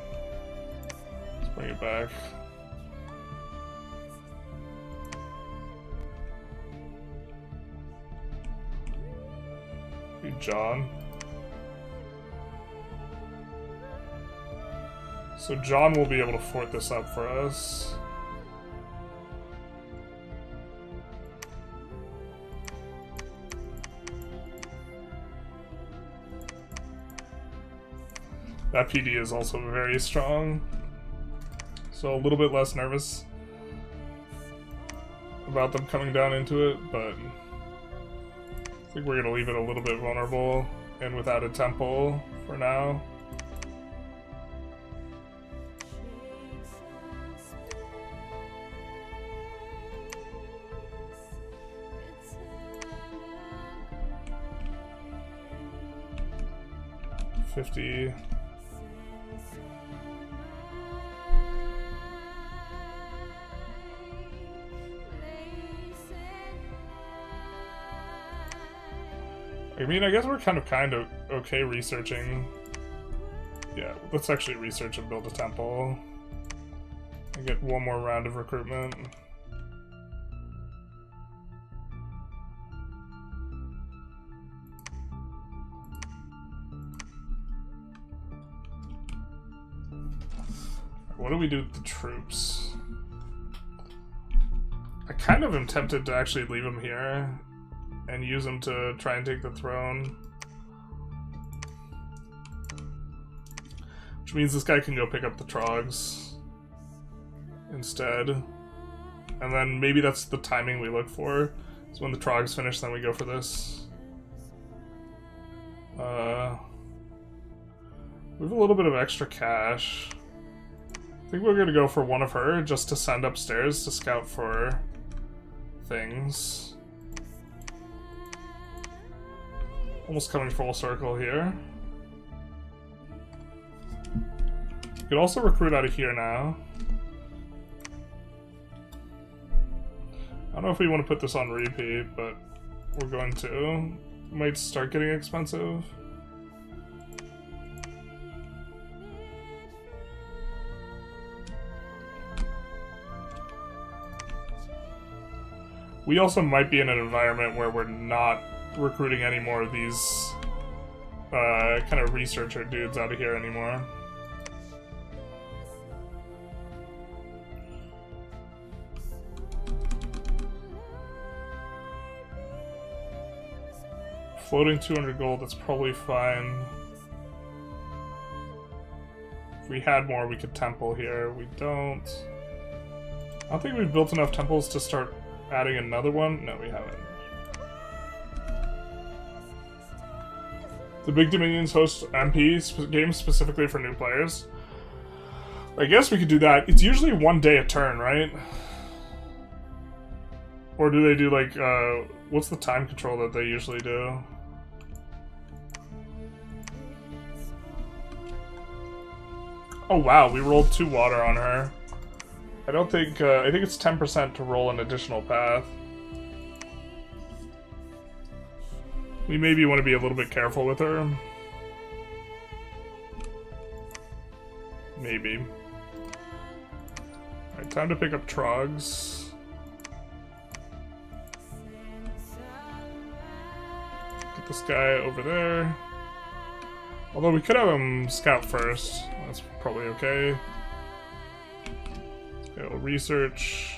let's bring it back. Be John. So John will be able to fort this up for us. That PD is also very strong, so a little bit less nervous about them coming down into it, but I think we're going to leave it a little bit vulnerable and without a temple for now. $50. I mean, I guess we're kind of okay researching. Yeah, let's actually research and build a temple. And get one more round of recruitment. What do we do with the troops? I kind of am tempted to actually leave them here and use them to try and take the throne. Which means this guy can go pick up the Trogs instead. And then maybe that's the timing we look for. So when the Trogs finish, then we go for this. We have a little bit of extra cash. I think we're gonna go for one of her just to send upstairs to scout for things. Almost coming full circle here. You could also recruit out of here now. I don't know if we want to put this on repeat, but we're going to. Might start getting expensive. We also might be in an environment where we're not recruiting any more of these kind of researcher dudes out of here anymore. Floating 200 gold, that's probably fine. If we had more, we could temple here. We don't. I don't think we've built enough temples to start adding another one. No, we haven't. The Big Dominions host MP games specifically for new players. I guess we could do that. It's usually 1 day a turn, right? Or do they do like, what's the time control that they usually do? Oh wow, we rolled 2 water on her. I don't think, I think it's 10% to roll an additional path. We maybe want to be a little bit careful with her. Maybe. Alright, time to pick up Trogs. Get this guy over there. Although we could have him scout first. That's probably okay. Okay, we'll research.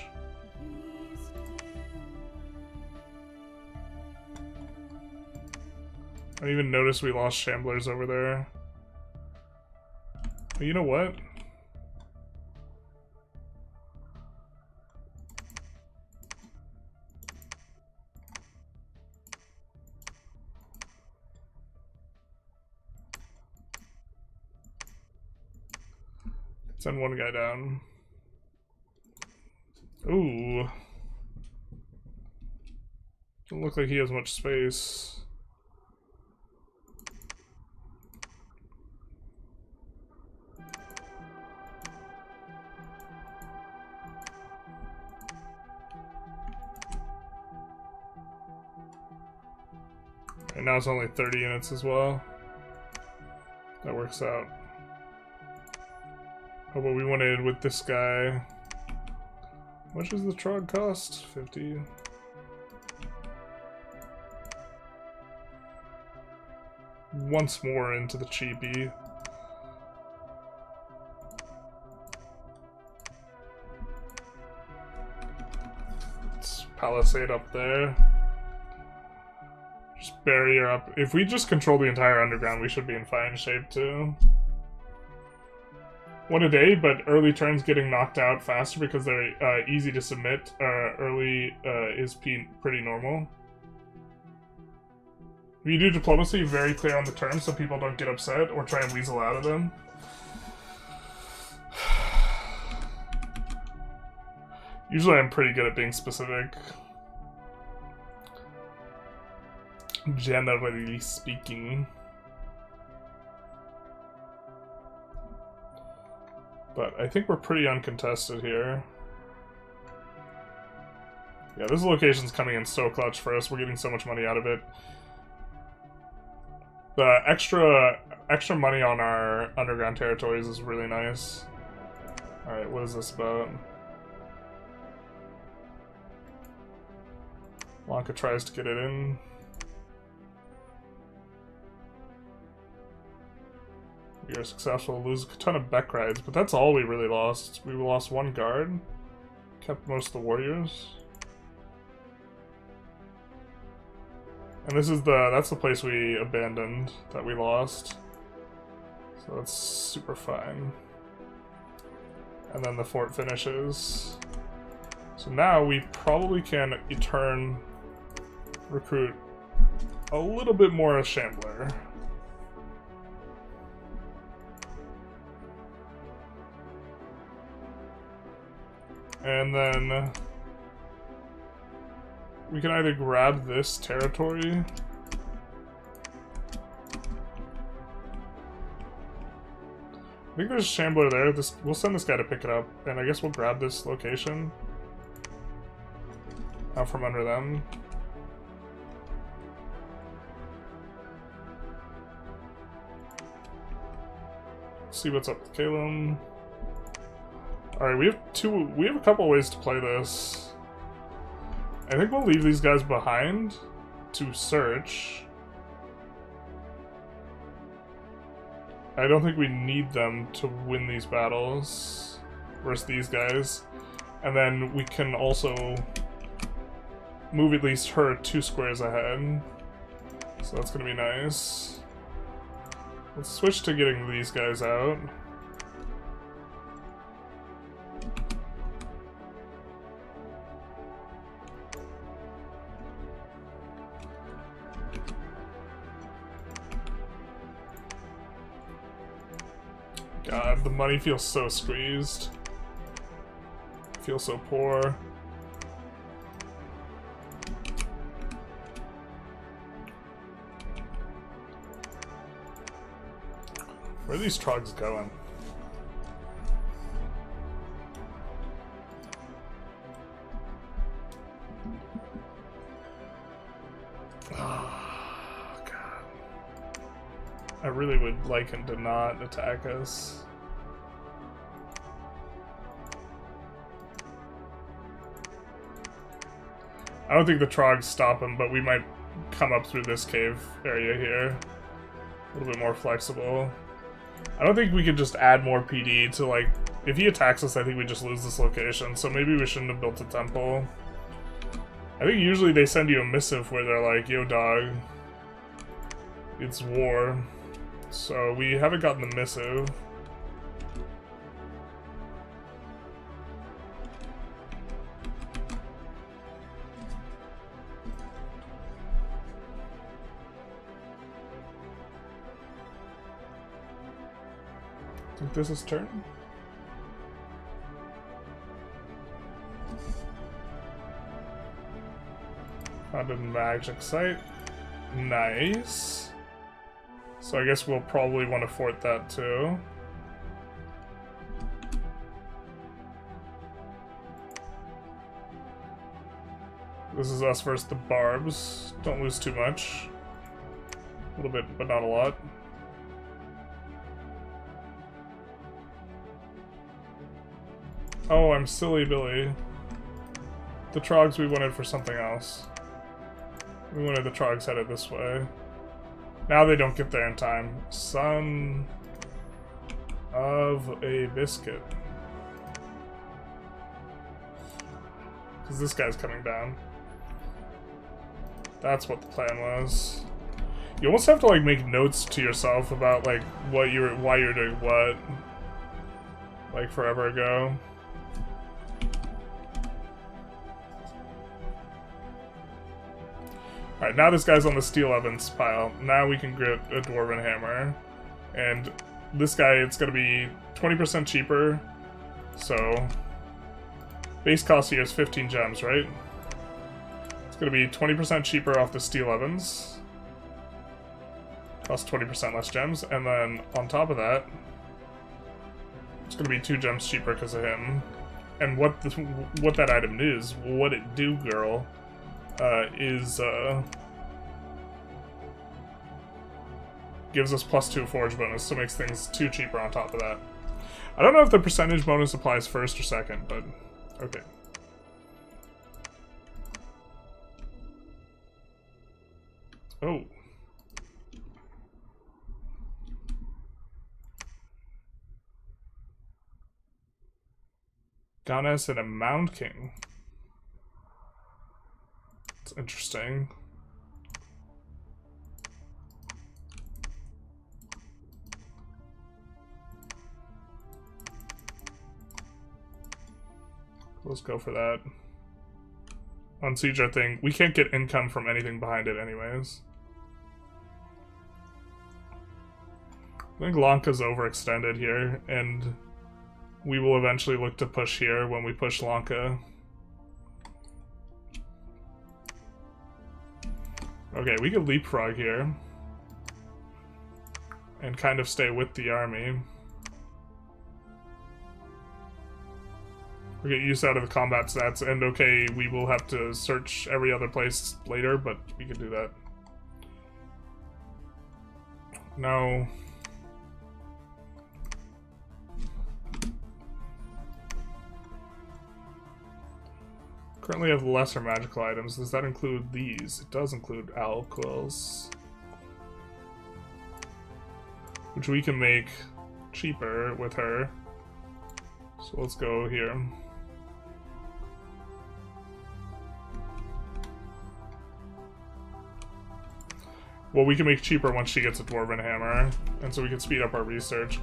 I didn't even notice we lost Shamblers over there. But you know what? Send one guy down. Ooh. Doesn't look like he has much space. And now it's only 30 units as well. That works out. Oh, but we wanted with this guy. How much does the trog cost? 50. Once more into the cheapie. Let's palisade up there. Just barrier up. If we just control the entire underground, we should be in fine shape too. One a day, but early turns getting knocked out faster because they're easy to submit. Early is pretty normal. If you do diplomacy, very clear on the terms so people don't get upset or try and weasel out of them. Usually I'm pretty good at being specific. Generally speaking. But I think we're pretty uncontested here. Yeah, this location's coming in so clutch for us. We're getting so much money out of it. The extra money on our underground territories is really nice. Alright, what is this about? Lanka tries to get it in. We are successful, lose a ton of Beck rides, but that's all we really lost. We lost one guard, kept most of the warriors. And this is that's the place we abandoned that we lost. So that's super fine. And then the fort finishes. So now we probably can recruit a little bit more Shambler. And then we can either grab this territory. I think there's a Shambler there. We'll send this guy to pick it up, and I guess we'll grab this location out from under them. See what's up with Calum. Alright, we have a couple ways to play this. I think we'll leave these guys behind to search. I don't think we need them to win these battles versus these guys. And then we can also move at least her 2 squares ahead. So that's gonna be nice. Let's switch to getting these guys out. God, the money feels so squeezed. I feel so poor. Where are these trogs going? Oh, God. I really would like him to not attack us. I don't think the trogs stop him, but we might come up through this cave area here. A little bit more flexible. I don't think we could just add more PD to, like, if he attacks us, I think we just lose this location, so maybe we shouldn't have built a temple. I think usually they send you a missive where they're like, yo dog, it's war. So we haven't gotten the missive. I think this is turn. Found a magic site. Nice. So I guess we'll probably want to fort that too. This is us versus the Barbs. Don't lose too much. A little bit, but not a lot. Oh, I'm silly Billy. The Trogs we wanted for something else. We wanted the Trogs headed this way. Now they don't get there in time. Son of a biscuit. Because this guy's coming down. That's what the plan was. You almost have to like make notes to yourself about like why you're doing what. Like forever ago. Alright, now this guy's on the steel ovens pile. Now we can get a dwarven hammer. And this guy, it's gonna be 20% cheaper. So base cost here is 15 gems, right? It's gonna be 20% cheaper off the steel ovens. Costs 20% less gems. And then on top of that, it's gonna be 2 gems cheaper because of him. And what that item is, what it do, girl, gives us +2 forge bonus, so makes things 2 cheaper on top of that. I don't know if the percentage bonus applies first or second, but okay. Oh. Goddess and a Mound King. It's interesting. Let's go for that. On Siege, our thing. We can't get income from anything behind it anyways. I think Lanka's overextended here, and we will eventually look to push here when we push Lanka. Okay, we could leapfrog here. And kind of stay with the army. We get use out of the combat stats, and okay, we will have to search every other place later, but we can do that. No. Currently have lesser magical items. Does that include these? It does include owl quills, which we can make cheaper with her. So let's go here. Well, we can make cheaper once she gets a dwarven hammer, and so we can speed up our research.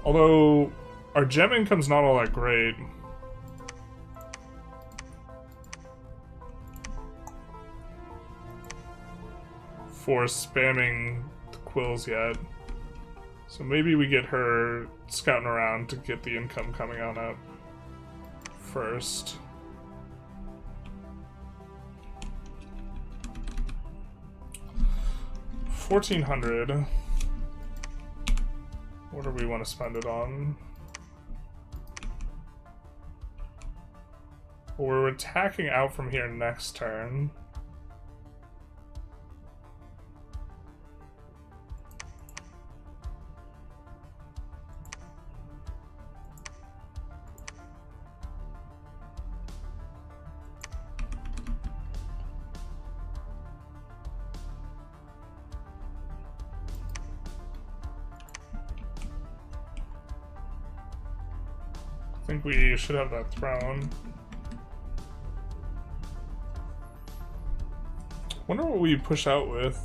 Although our gem income's not all that great. For spamming the quills yet. So maybe we get her scouting around to get the income coming on up first. $1,400. What do we want to spend it on? Well, we're attacking out from here next turn. I think we should have that throne. Wonder what we push out with.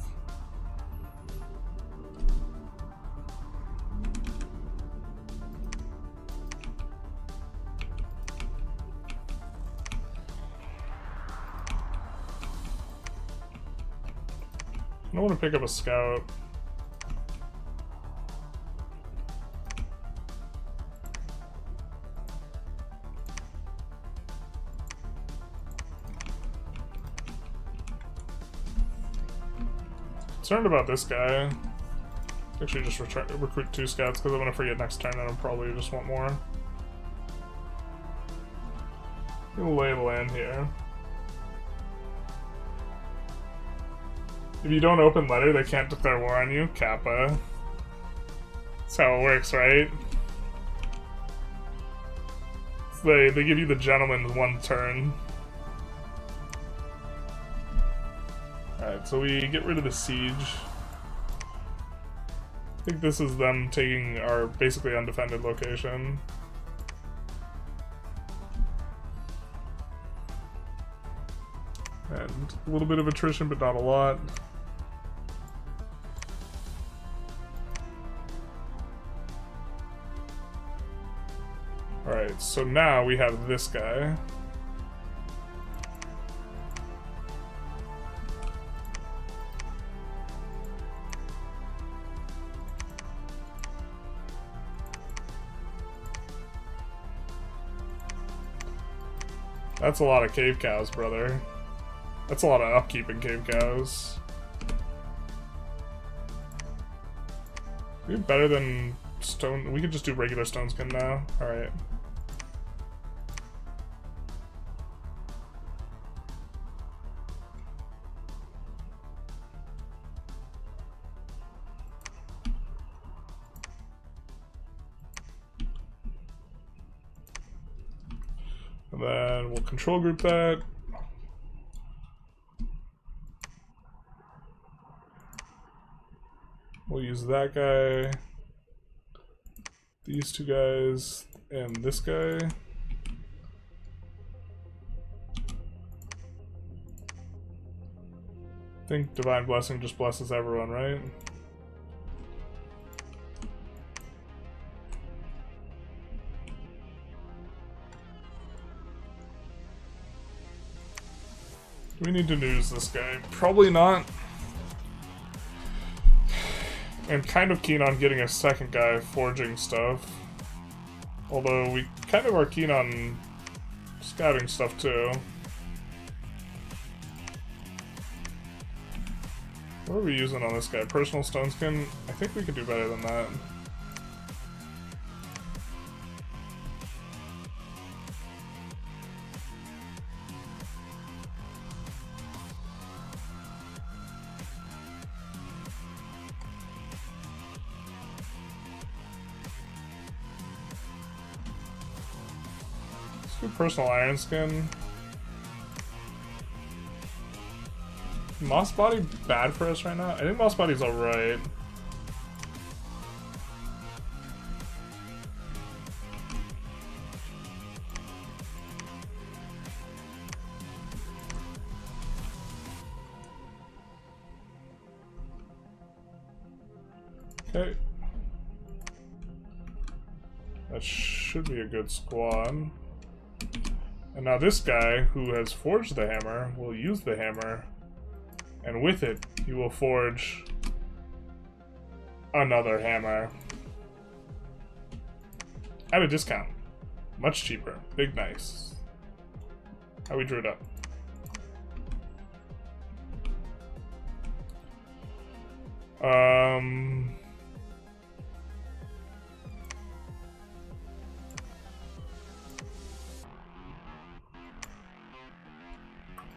I want to pick up a scout. Concerned about this guy. Actually, just recruit 2 scouts because I'm gonna forget next turn and I'll probably just want more. We'll lay the land here. If you don't open letter, they can't declare war on you. Kappa. That's how it works, right? So they give you the gentleman 1 turn. Alright, so we get rid of the siege. I think this is them taking our basically undefended location. And a little bit of attrition, but not a lot. Alright, so now we have this guy. That's a lot of cave cows, brother. That's a lot of upkeep in cave cows. We're better than stone. We could just do regular stone skin now. Alright. And then we'll control group that. We'll use that guy, these 2 guys, and this guy. I think Divine Blessing just blesses everyone, right? Do we need to news this guy? Probably not. I'm kind of keen on getting a second guy forging stuff. Although we kind of are keen on scouting stuff too. What are we using on this guy? Personal stone skin? I think we could do better than that. Personal iron skin. Moss body bad for us right now? I think moss body's alright. Okay. That should be a good squad. And now this guy, who has forged the hammer, will use the hammer, and with it, he will forge another hammer. At a discount. Much cheaper. Big nice. How we drew it up.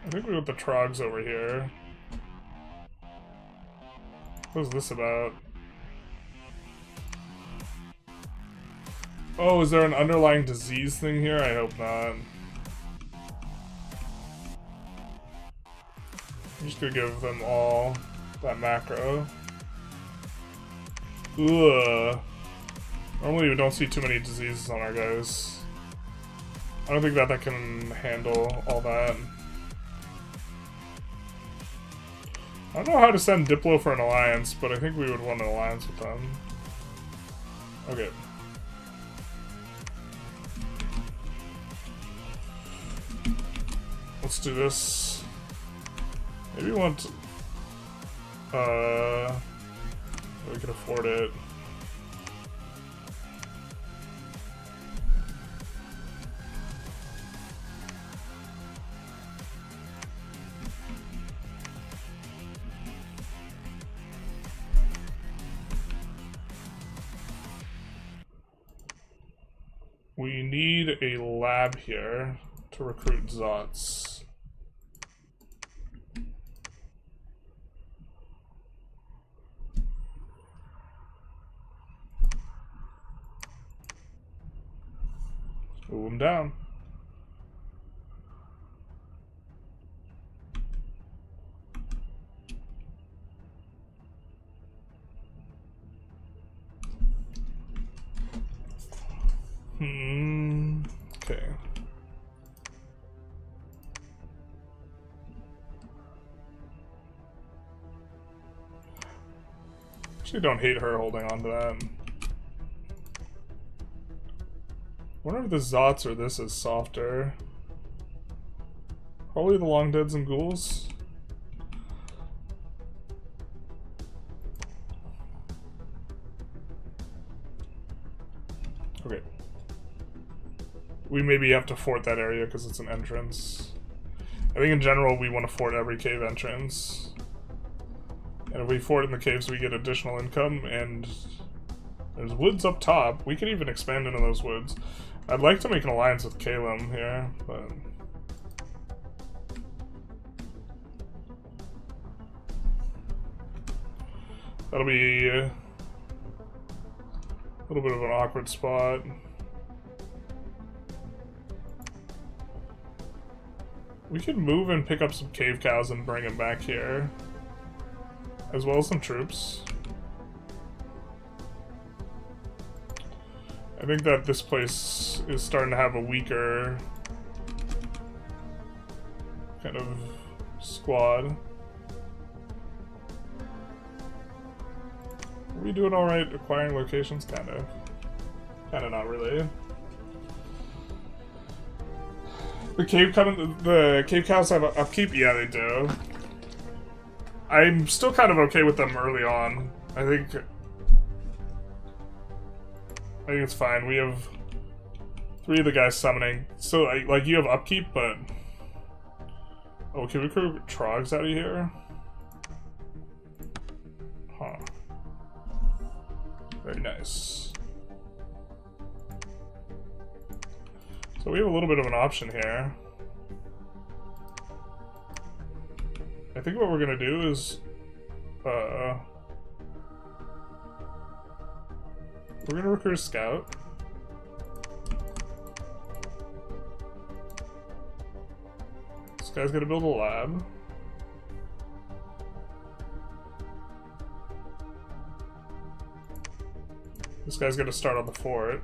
I think we got the trogs over here. What's this about? Oh, is there an underlying disease thing here? I hope not. I'm just gonna give them all that macro. Ugh. Normally we don't see too many diseases on our guys. I don't think that can handle all that. I don't know how to send Diplo for an alliance, but I think we would want an alliance with them. Okay. Let's do this. Maybe we want... we can afford it. We need a lab here to recruit Zots. Move them down. Okay. Actually, don't hate her holding on to that. I wonder if the Zots or this is softer. Probably the Long Deads and Ghouls. Okay. We maybe have to fort that area because it's an entrance. I think in general we want to fort every cave entrance. And if we fort in the caves we get additional income, and there's woods up top. We could even expand into those woods. I'd like to make an alliance with Calum here, but... that'll be a little bit of an awkward spot. We could move and pick up some cave cows and bring them back here, as well as some troops. I think that this place is starting to have a weaker kind of squad. Are we doing alright acquiring locations? Kinda. Kinda not really. The cave cows have upkeep? Yeah, they do. I'm still kind of okay with them early on. I think it's fine. We have 3 of the guys summoning. So, like, you have upkeep, but... oh, can we recruit Trogs out of here? Huh. Very nice. So we have a little bit of an option here. I think what we're gonna do is... we're gonna recruit a scout. This guy's gonna build a lab. This guy's gonna start on the fort.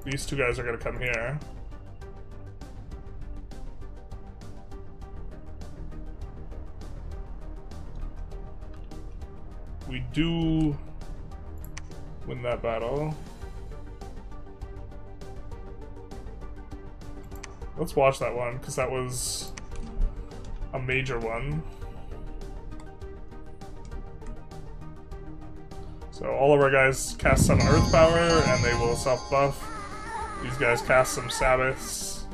These 2 guys are gonna come here. We do win that battle. Let's watch that one, because that was a major one. So all of our guys cast some Earth Power, and they will self-buff. These guys cast some Sabbaths.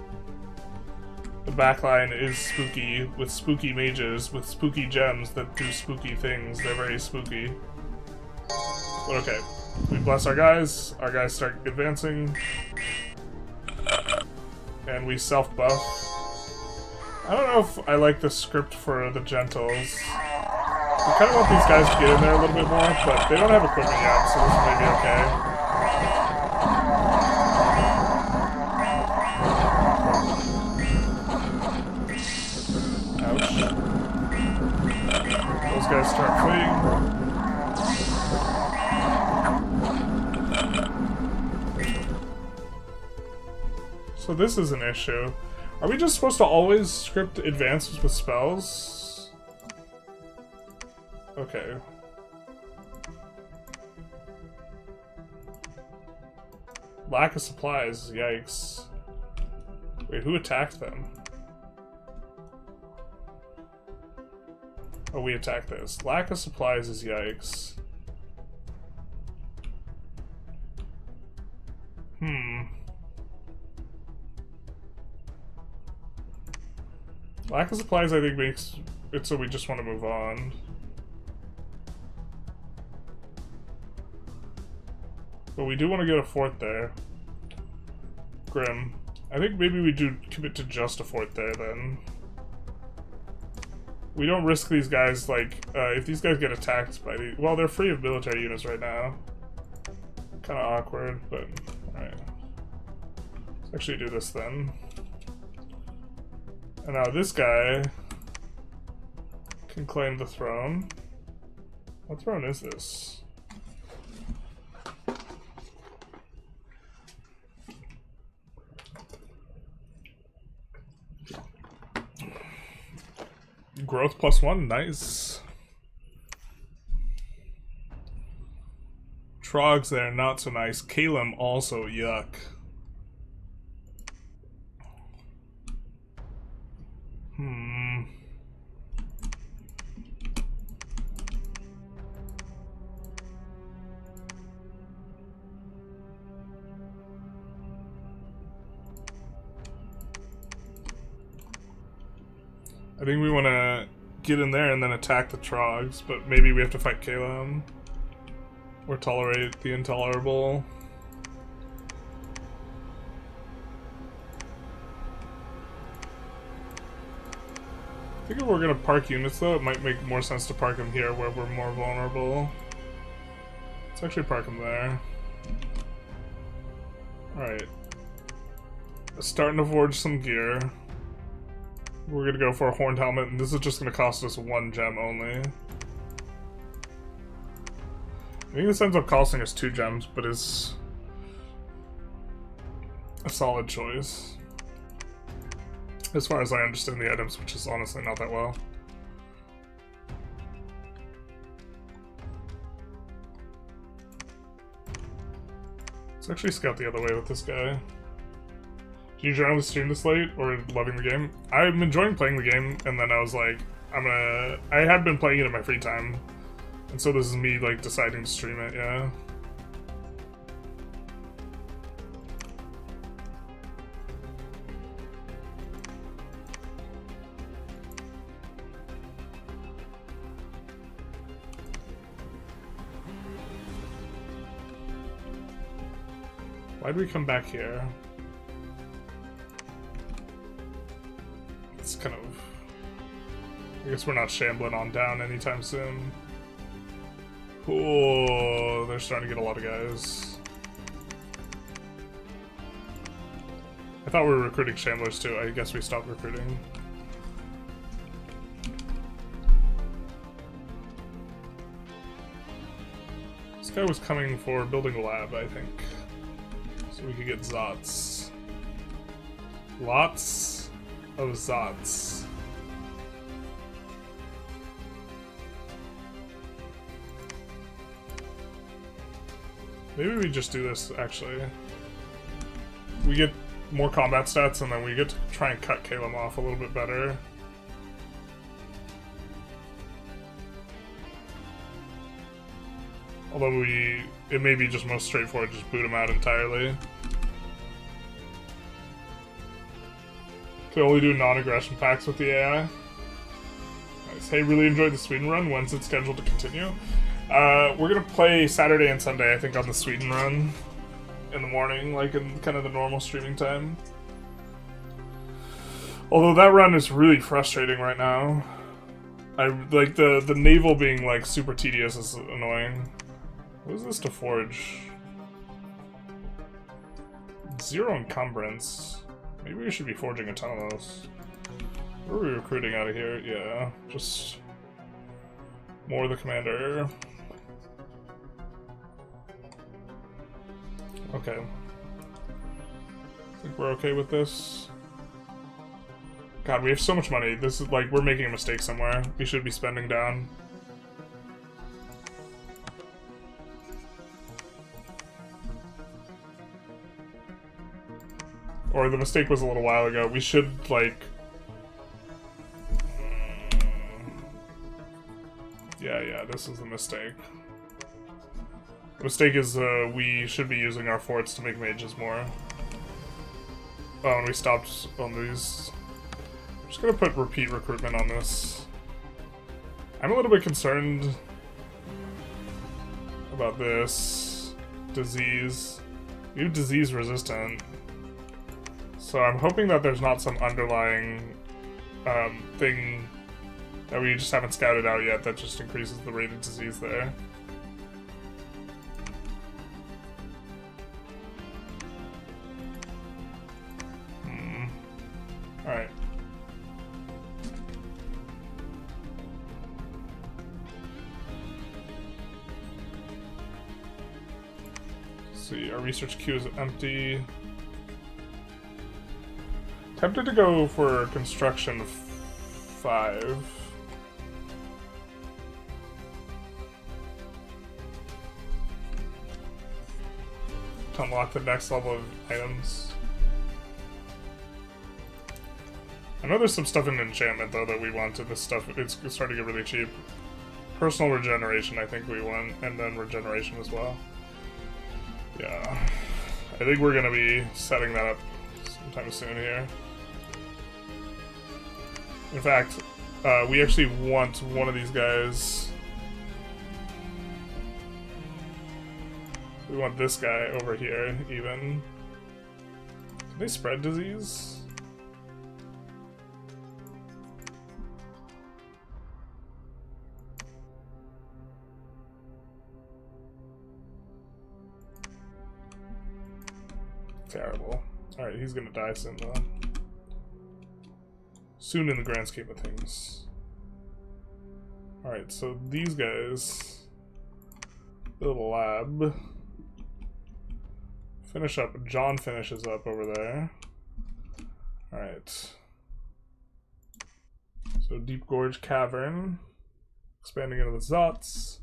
The backline is spooky, with spooky mages, with spooky gems that do spooky things. They're very spooky. But okay, we bless our guys start advancing. And we self-buff. I don't know if I like the script for the Gentles. We kind of want these guys to get in there a little bit more, but they don't have equipment yet, so this may be okay. Those guys start fleeing. So this is an issue. Are we just supposed to always script advances with spells? Okay. Lack of supplies, yikes. Wait, who attacked them? Oh, we attacked this. Lack of supplies is yikes. Lack of supplies, I think, makes it so we just want to move on. But we do want to get a fort there. Grim. I think maybe we do commit to just a fort there then. We don't risk these guys, like, if these guys get attacked by the... Well, they're free of military units right now. Kind of awkward, but... Alright. Let's actually do this then. And now this guy can claim the throne. What throne is this? Growth +1, nice. Trogs there, not so nice. Kalem also, yuck. I think we want to get in there and then attack the Trogs, but maybe we have to fight Kalem. Or tolerate the intolerable. I think if we're going to park units though, it might make more sense to park them here where we're more vulnerable. Let's actually park them there. Alright. Starting to forge some gear. We're gonna go for a horned helmet, and this is just gonna cost us 1 gem only. I think this ends up costing us 2 gems, but is a solid choice. As far as I understand the items, which is honestly not that well. Let's actually scout the other way with this guy. Do you generally stream this late, or loving the game? I'm enjoying playing the game, and then I was like, I have been playing it in my free time. And so this is me, like, deciding to stream it, yeah. Why'd we come back here? It's kind of... I guess we're not shambling on down anytime soon. Oh, they're starting to get a lot of guys. I thought we were recruiting shamblers too. I guess we stopped recruiting. This guy was coming for building a lab, I think. So we could get Zots. Lots of Zots. Maybe we just do this, actually. We get more combat stats, and then we get to try and cut Kalem off a little bit better. Although it may be just most straightforward, just boot him out entirely. Can only do non-aggression packs with the AI. Nice. Hey, really enjoyed the Sweden run. When's it scheduled to continue? We're gonna play Saturday and Sunday, I think, on the Sweden run. In the morning, like in kind of the normal streaming time. Although that run is really frustrating right now. Like, the naval being, like, super tedious is annoying. What is this to forge? 0 encumbrance. Maybe we should be forging a ton of those. Where are we recruiting out of here? Yeah, just more of the commander. Okay. I think we're okay with this. God, we have so much money. This is like, we're making a mistake somewhere. We should be spending down. Or the mistake was a little while ago. We should, like... Yeah, this is the mistake. The mistake is we should be using our forts to make mages more. Oh, and we stopped on these. I'm just gonna put repeat recruitment on this. I'm a little bit concerned about this. disease. You disease resistant. So I'm hoping that there's not some underlying thing that we just haven't scouted out yet that just increases the rate of disease there. Alright. See, our research queue is empty. Tempted to go for construction 5. To unlock the next level of items. I know there's some stuff in enchantment though that we wanted. This stuff, it's starting to get really cheap. Personal regeneration I think we want, and then regeneration as well. Yeah, I think we're gonna be setting that up sometime soon here. In fact, we actually want one of these guys. We want this guy over here, even. Can they spread disease? Terrible. Alright, he's gonna die soon though. Soon in the grand scheme of things. Alright, so these guys build a lab. Finish up. John finishes up over there. Alright. So Deep Gorge Cavern. Expanding into the Zots.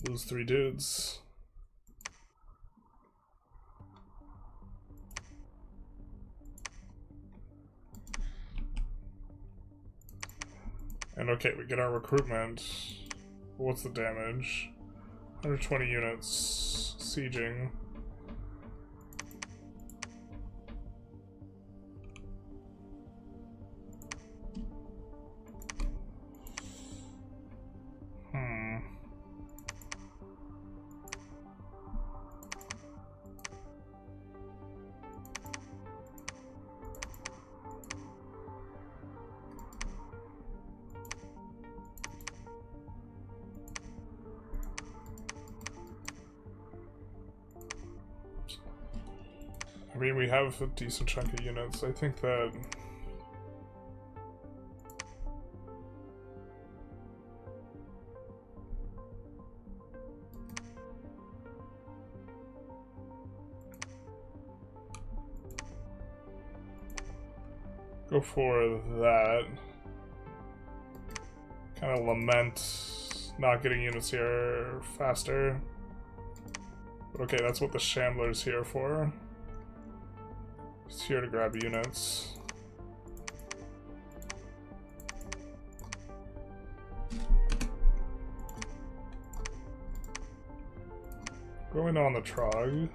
Lose 3 dudes. And okay, we get our recruitment. What's the damage? 120 units. Sieging. I mean, we have a decent chunk of units. I think that... go for that. Kind of lament not getting units here faster. But okay, that's what the Shambler's here for. Just here to grab units. Going on the Trog.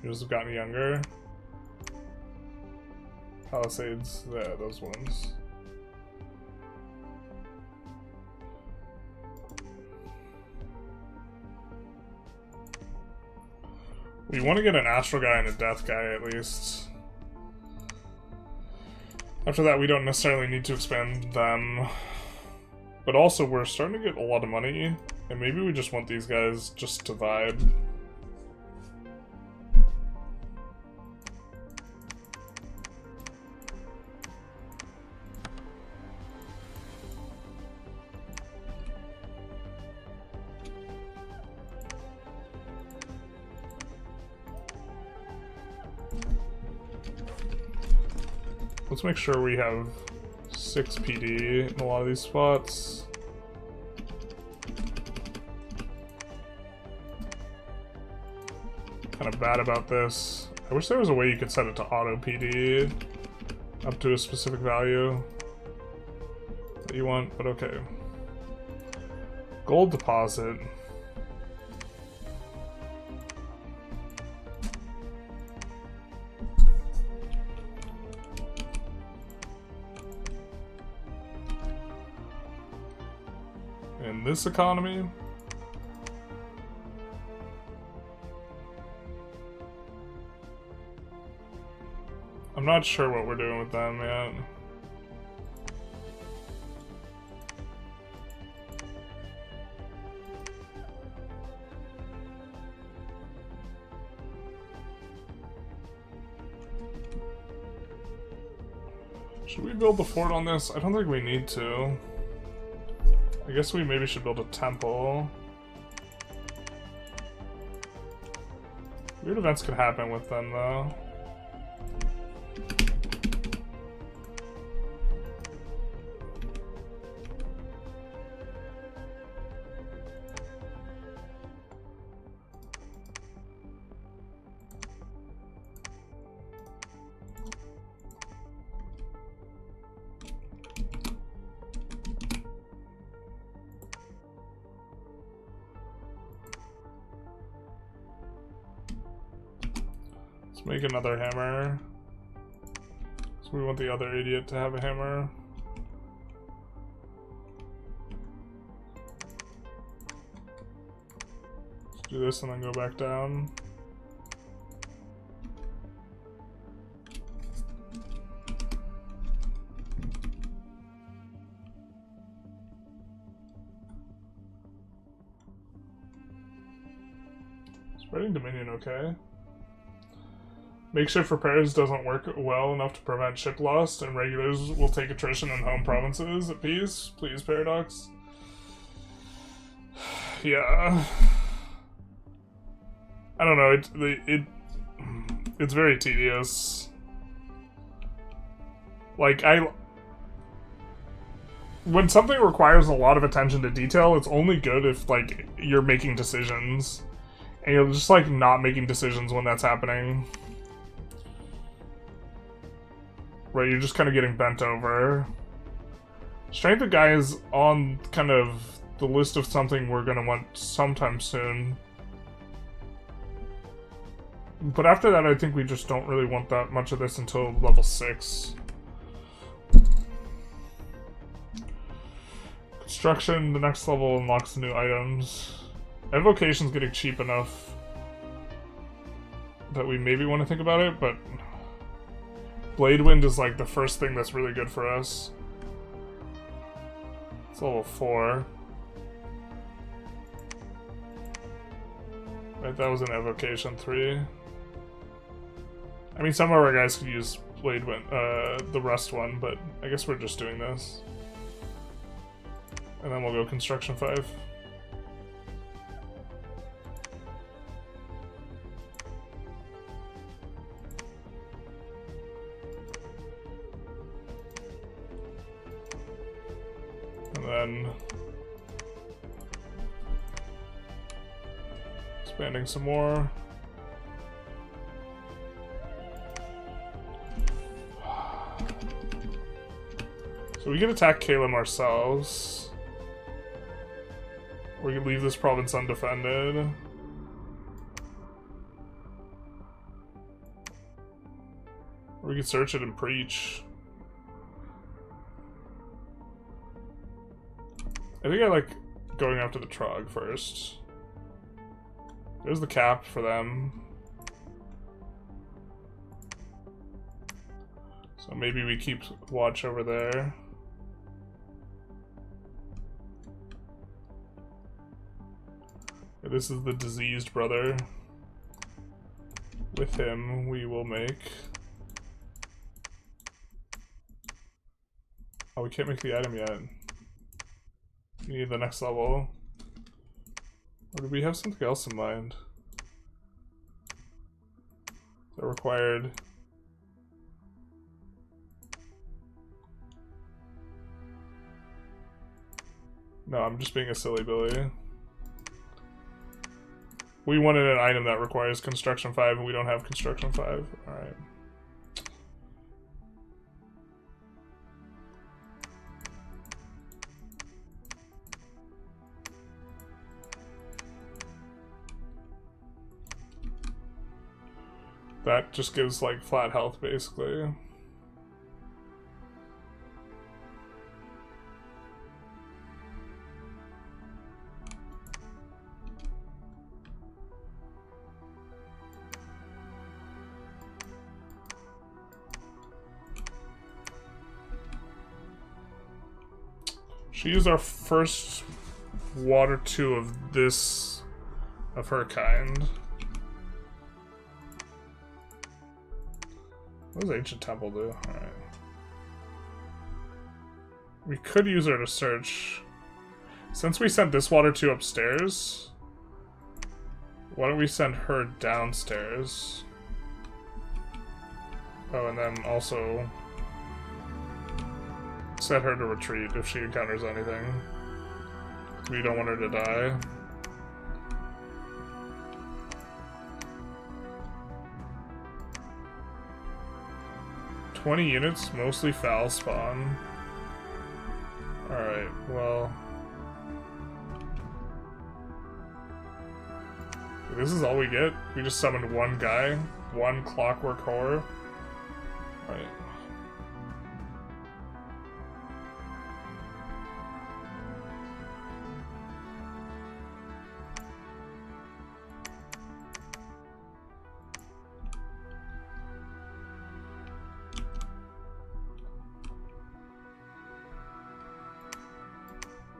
Yours have gotten younger. Palisades, there, those ones. We want to get an Astral guy and a Death guy at least. After that, we don't necessarily need to expand them. But also, we're starting to get a lot of money, and maybe we just want these guys just to vibe. Let's make sure we have 6 PD in a lot of these spots. Kind of bad about this. I wish there was a way you could set it to auto PD up to a specific value that you want, but okay. Gold deposit. this economy. I'm not sure what we're doing with them yet. Should we build the fort on this? I don't think we need to. I guess we maybe should build a temple. Weird events could happen with them, though. Make another hammer. So we want the other idiot to have a hammer. Let's do this and then go back down. Spreading Dominion, okay. Makeshift repairs doesn't work well enough to prevent ship loss, and regulars will take attrition in home provinces at peace. Please, Paradox. Yeah. I don't know, it's very tedious. Like, when something requires a lot of attention to detail, it's only good if, like, you're making decisions. And you're just, like, not making decisions when that's happening. Right, you're just kind of getting bent over. Strength of Guy is on kind of the list of something we're going to want sometime soon. But after that, I think we just don't really want that much of this until level 6. Construction, the next level unlocks new items. Evocation's getting cheap enough that we maybe want to think about it, but Blade Wind is like the first thing that's really good for us. It's level 4. Right, that was an Evocation 3. I mean, some of our guys could use Blade Wind, the Rust one, but I guess we're just doing this. And then we'll go Construction 5. And then expanding some more. So we can attack Calum ourselves. We can leave this province undefended. Or we can search it and preach. I think I like going after the Trog first. There's the cap for them. So maybe we keep watch over there. This is the diseased brother. With him, we will make... Oh, we can't make the item yet. We need the next level. Or do we have something else in mind? That required... No, I'm just being a silly Billy. We wanted an item that requires Construction 5, and we don't have Construction 5. Alright. That just gives, like, flat health, basically. She used our first water 2 of this, of her kind. What does Ancient Temple do? Alright. We could use her to search. Since we sent this water 2 upstairs, why don't we send her downstairs? Oh, and then also set her to retreat if she encounters anything. We don't want her to die. "20 units, mostly foul spawn." Alright, well. This is all we get? We just summoned one guy? One clockwork horror? Alright.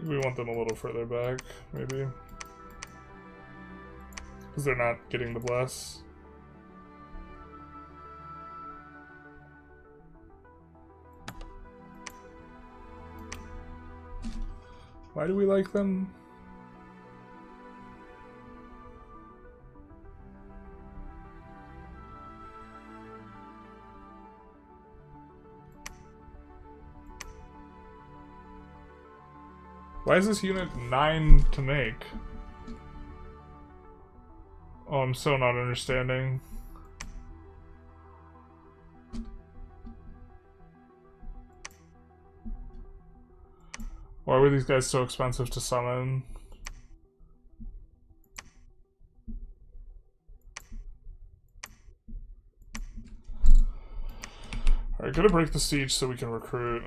We want them a little further back, maybe. Because they're not getting the bless. Why do we like them? Why is this unit 9 to make? Oh, I'm so not understanding. Why were these guys so expensive to summon? Alright, gotta break the siege so we can recruit.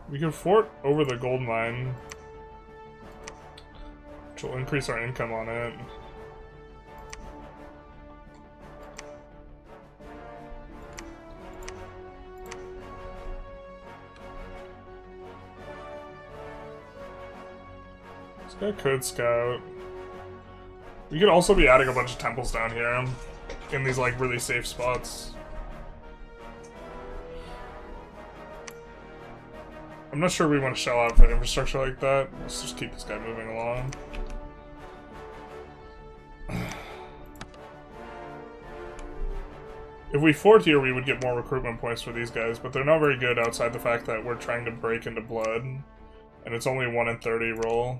We can fort over the gold mine, which will increase our income on it. This guy could scout. We could also be adding a bunch of temples down here in these like really safe spots. I'm not sure we want to shell out for infrastructure like that. Let's just keep this guy moving along. If we fort here, we would get more recruitment points for these guys, but they're not very good outside the fact that we're trying to break into blood, and it's only 1 in 30 roll.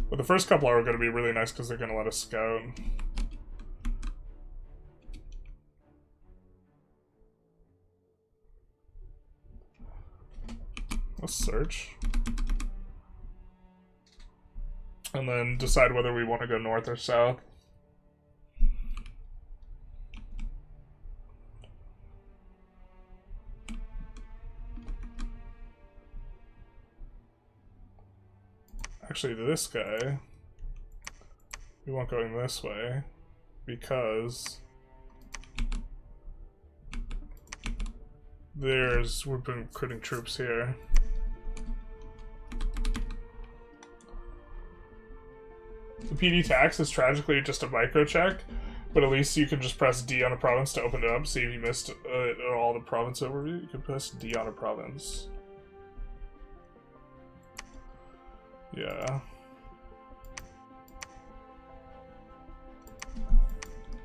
But the first couple are going to be really nice because they're going to let us scout. Let's search. And then decide whether we want to go north or south. Actually, this guy, we want going this way because we've been recruiting troops here. The PD tax is tragically just a micro check, but at least you can just press D on a province to open it up. See if you missed all the province overview, you can press D on a province. Yeah.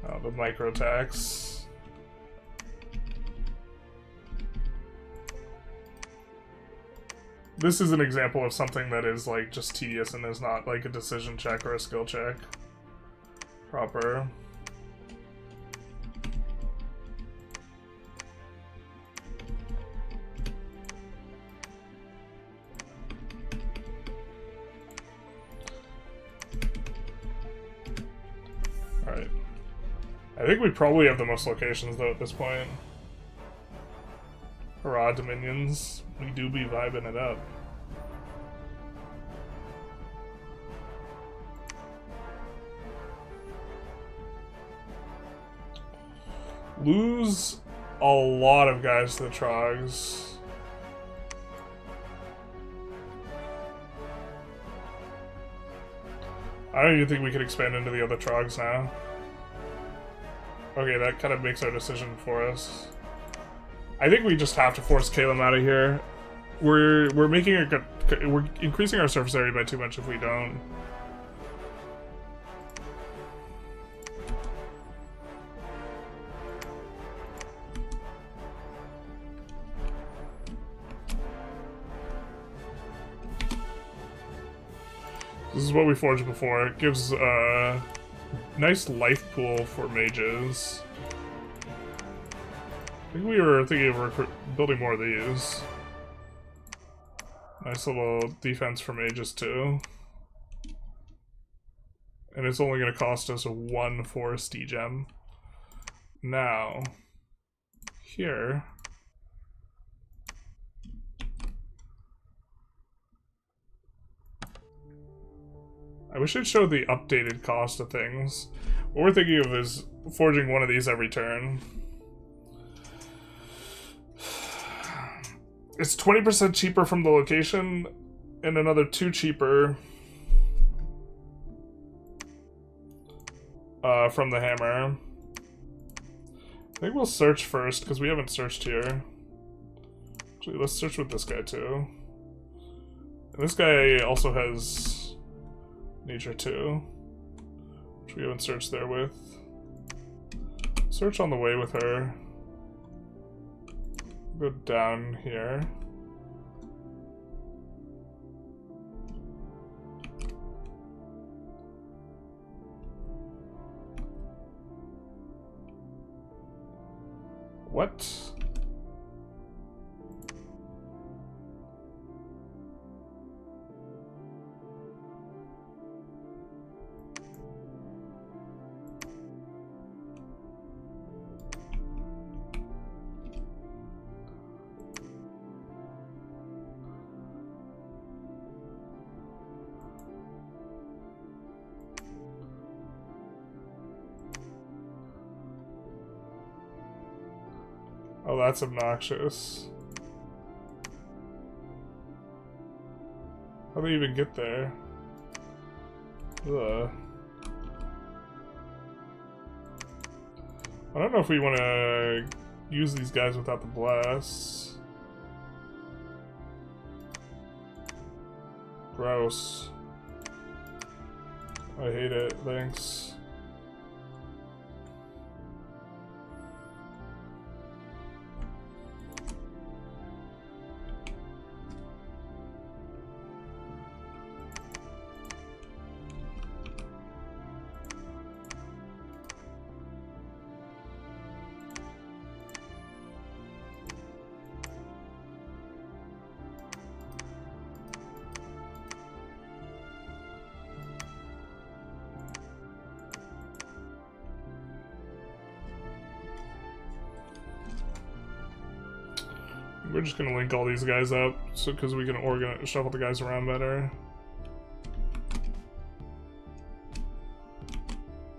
Oh, the micro tax. This is an example of something that is like just tedious and is not like a decision check or a skill check. Proper. Alright. I think we probably have the most locations though at this point. Hurrah, Dominions. We do be vibing it up. Lose a lot of guys to the Trogs. I don't even think we can expand into the other Trogs now. Okay, that kind of makes our decision for us. I think we just have to force Caleb out of here. We're increasing our surface area by too much if we don't. This is what we forged before. It gives a nice life pool for mages. I think we were thinking of building more of these. Nice little defense for mages too. And it's only going to cost us 1 forest gem. Now, here. I wish it showed the updated cost of things. What we're thinking of is forging one of these every turn. It's 20% cheaper from the location, and another 2 cheaper from the hammer. I think we'll search first, because we haven't searched here. Actually, let's search with this guy too. And this guy also has nature 2, which we haven't searched there with. Search on the way with her. Go down here. What? Oh, that's obnoxious. How do they even get there? Ugh. I don't know if we want to use these guys without the bless. Gross. I hate it, thanks. We're just gonna link all these guys up, so because we can shuffle the guys around better.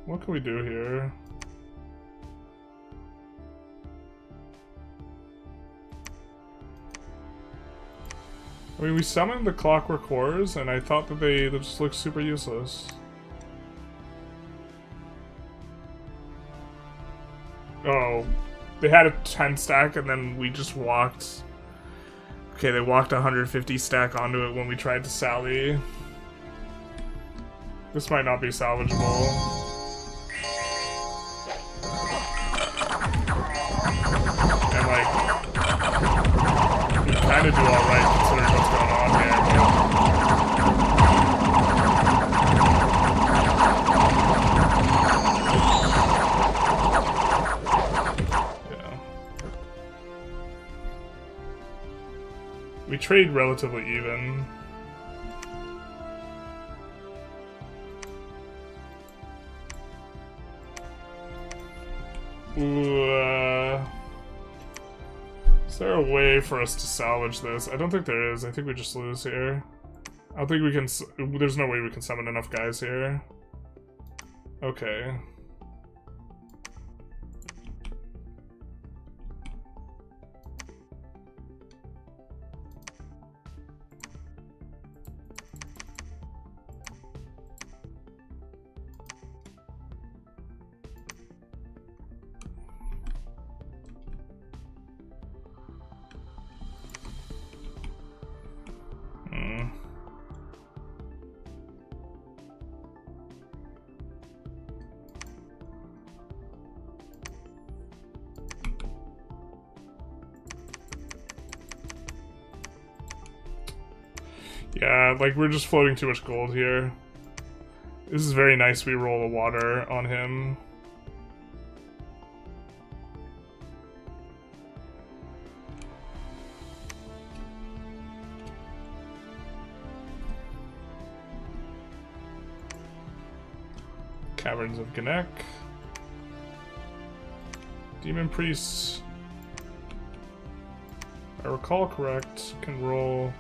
What can we do here? I mean, we summoned the Clockwork Horrors, and I thought that they just looked super useless. Oh. They had a 10 stack and then we just walked. Okay, they walked 150 stack onto it when we tried to sally. This might not be salvageable. And like, we kind of do alright considering what's going on here. We trade relatively even. Ooh, is there a way for us to salvage this? I don't think there is. I think we just lose here. I don't think we can. There's no way we can summon enough guys here. Okay. Yeah, like we're just floating too much gold here. This is very nice we roll a water on him. Caverns of Ganek. Demon Priests, if I recall correct, can roll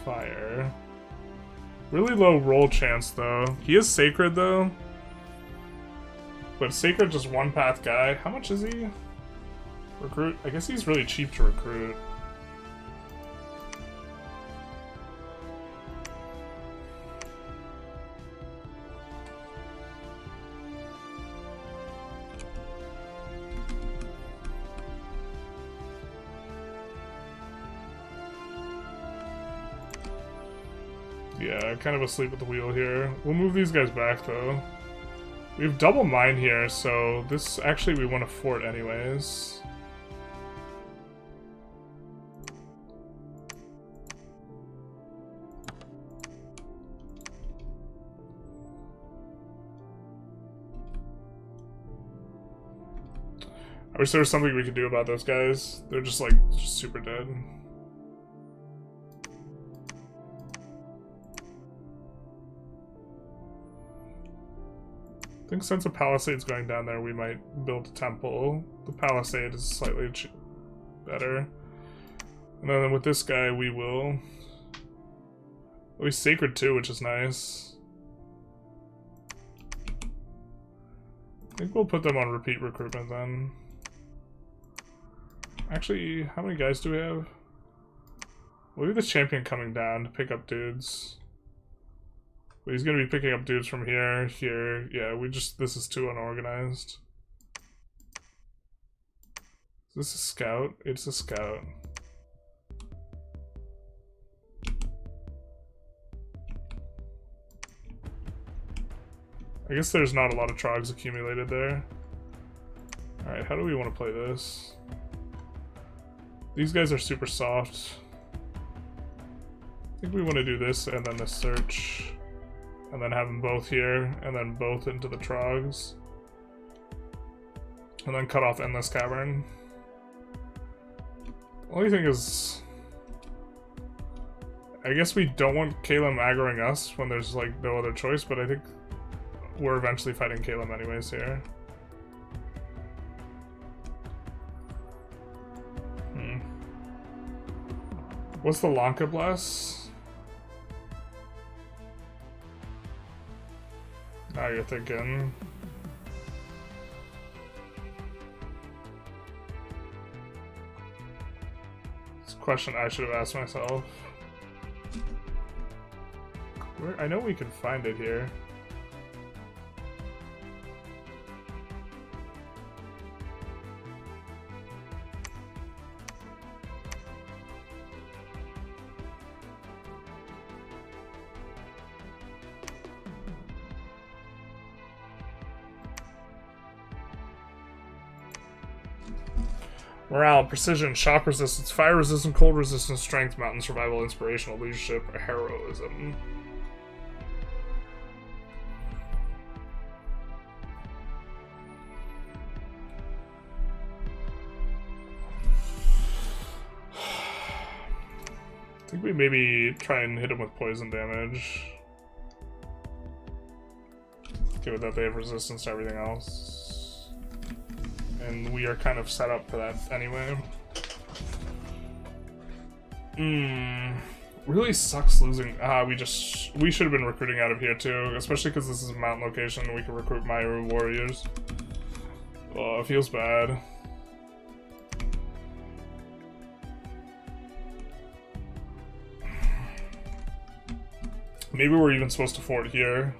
fire. Really low roll chance though. He is Sacred though. But Sacred just one path guy. How much is he? Recruit? I guess he's really cheap to recruit. Yeah, kind of asleep at the wheel here. We'll move these guys back, though. We have double mine here, so this... Actually, we want a fort anyways. I wish there was something we could do about those guys. They're just, like, just super dead. I think since a palisade's going down there, we might build a temple. The palisade is slightly better. And then with this guy, we will... Oh, he's Sacred too, which is nice. I think we'll put them on repeat recruitment then. Actually, how many guys do we have? We'll leave this champion coming down to pick up dudes. But he's gonna be picking up dudes from here, here. Yeah, this is too unorganized. Is this a scout? It's a scout. I guess there's not a lot of trogs accumulated there. Alright, how do we want to play this? These guys are super soft. I think we want to do this and then this search. And then have them both here, and then both into the trogs. And then cut off Endless Cavern. Only thing is... I guess we don't want Kalem aggroing us when there's like no other choice, but I think we're eventually fighting Kalem anyways here. What's the Lanka Bless? Now you're thinking. It's a question I should have asked myself. I know we can find it here. Morale, precision, shock resistance, fire resistance, cold resistance, strength, mountain survival, inspirational, leadership, or heroism. I think we maybe try and hit him with poison damage. Given that they have resistance to everything else. And we are kind of set up for that anyway. Really sucks losing. We should have been recruiting out of here too, especially because this is a mountain location and we can recruit Mairu warriors. Oh, it feels bad. Maybe we're even supposed to fort here.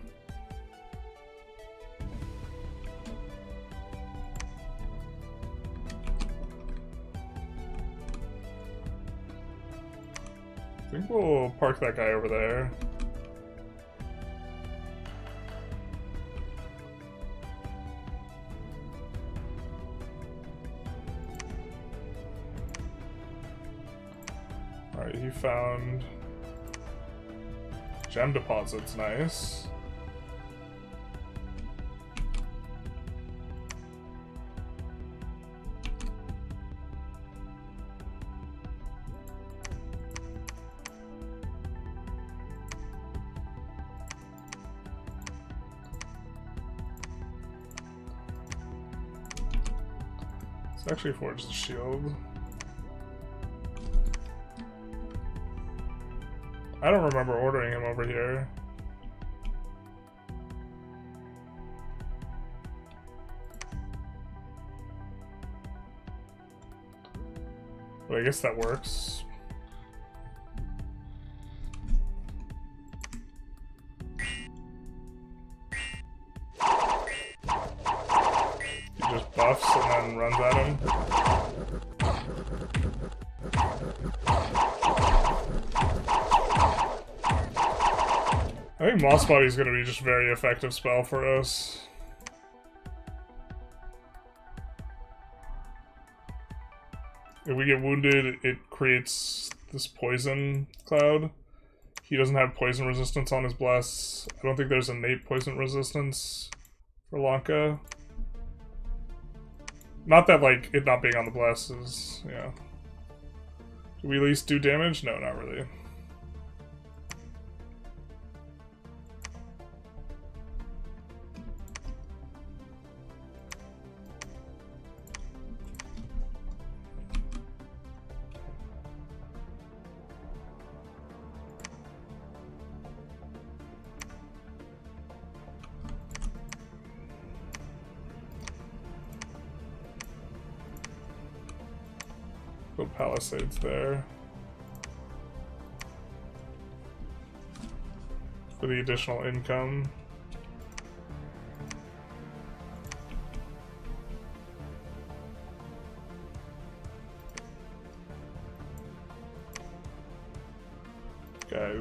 I think we'll park that guy over there. Alright, he found Gem deposits, nice. Let's actually forge the shield. I don't remember ordering him over here. But I guess that works. He just buffs and then runs at him. I think Moss Body is going to be just a very effective spell for us. If we get wounded, it creates this poison cloud. He doesn't have poison resistance on his bless. I don't think there's innate poison resistance for Lanka. Not that, like, it not being on the bless is, yeah. Do we at least do damage? No, not really. Build palisades there. For the additional income.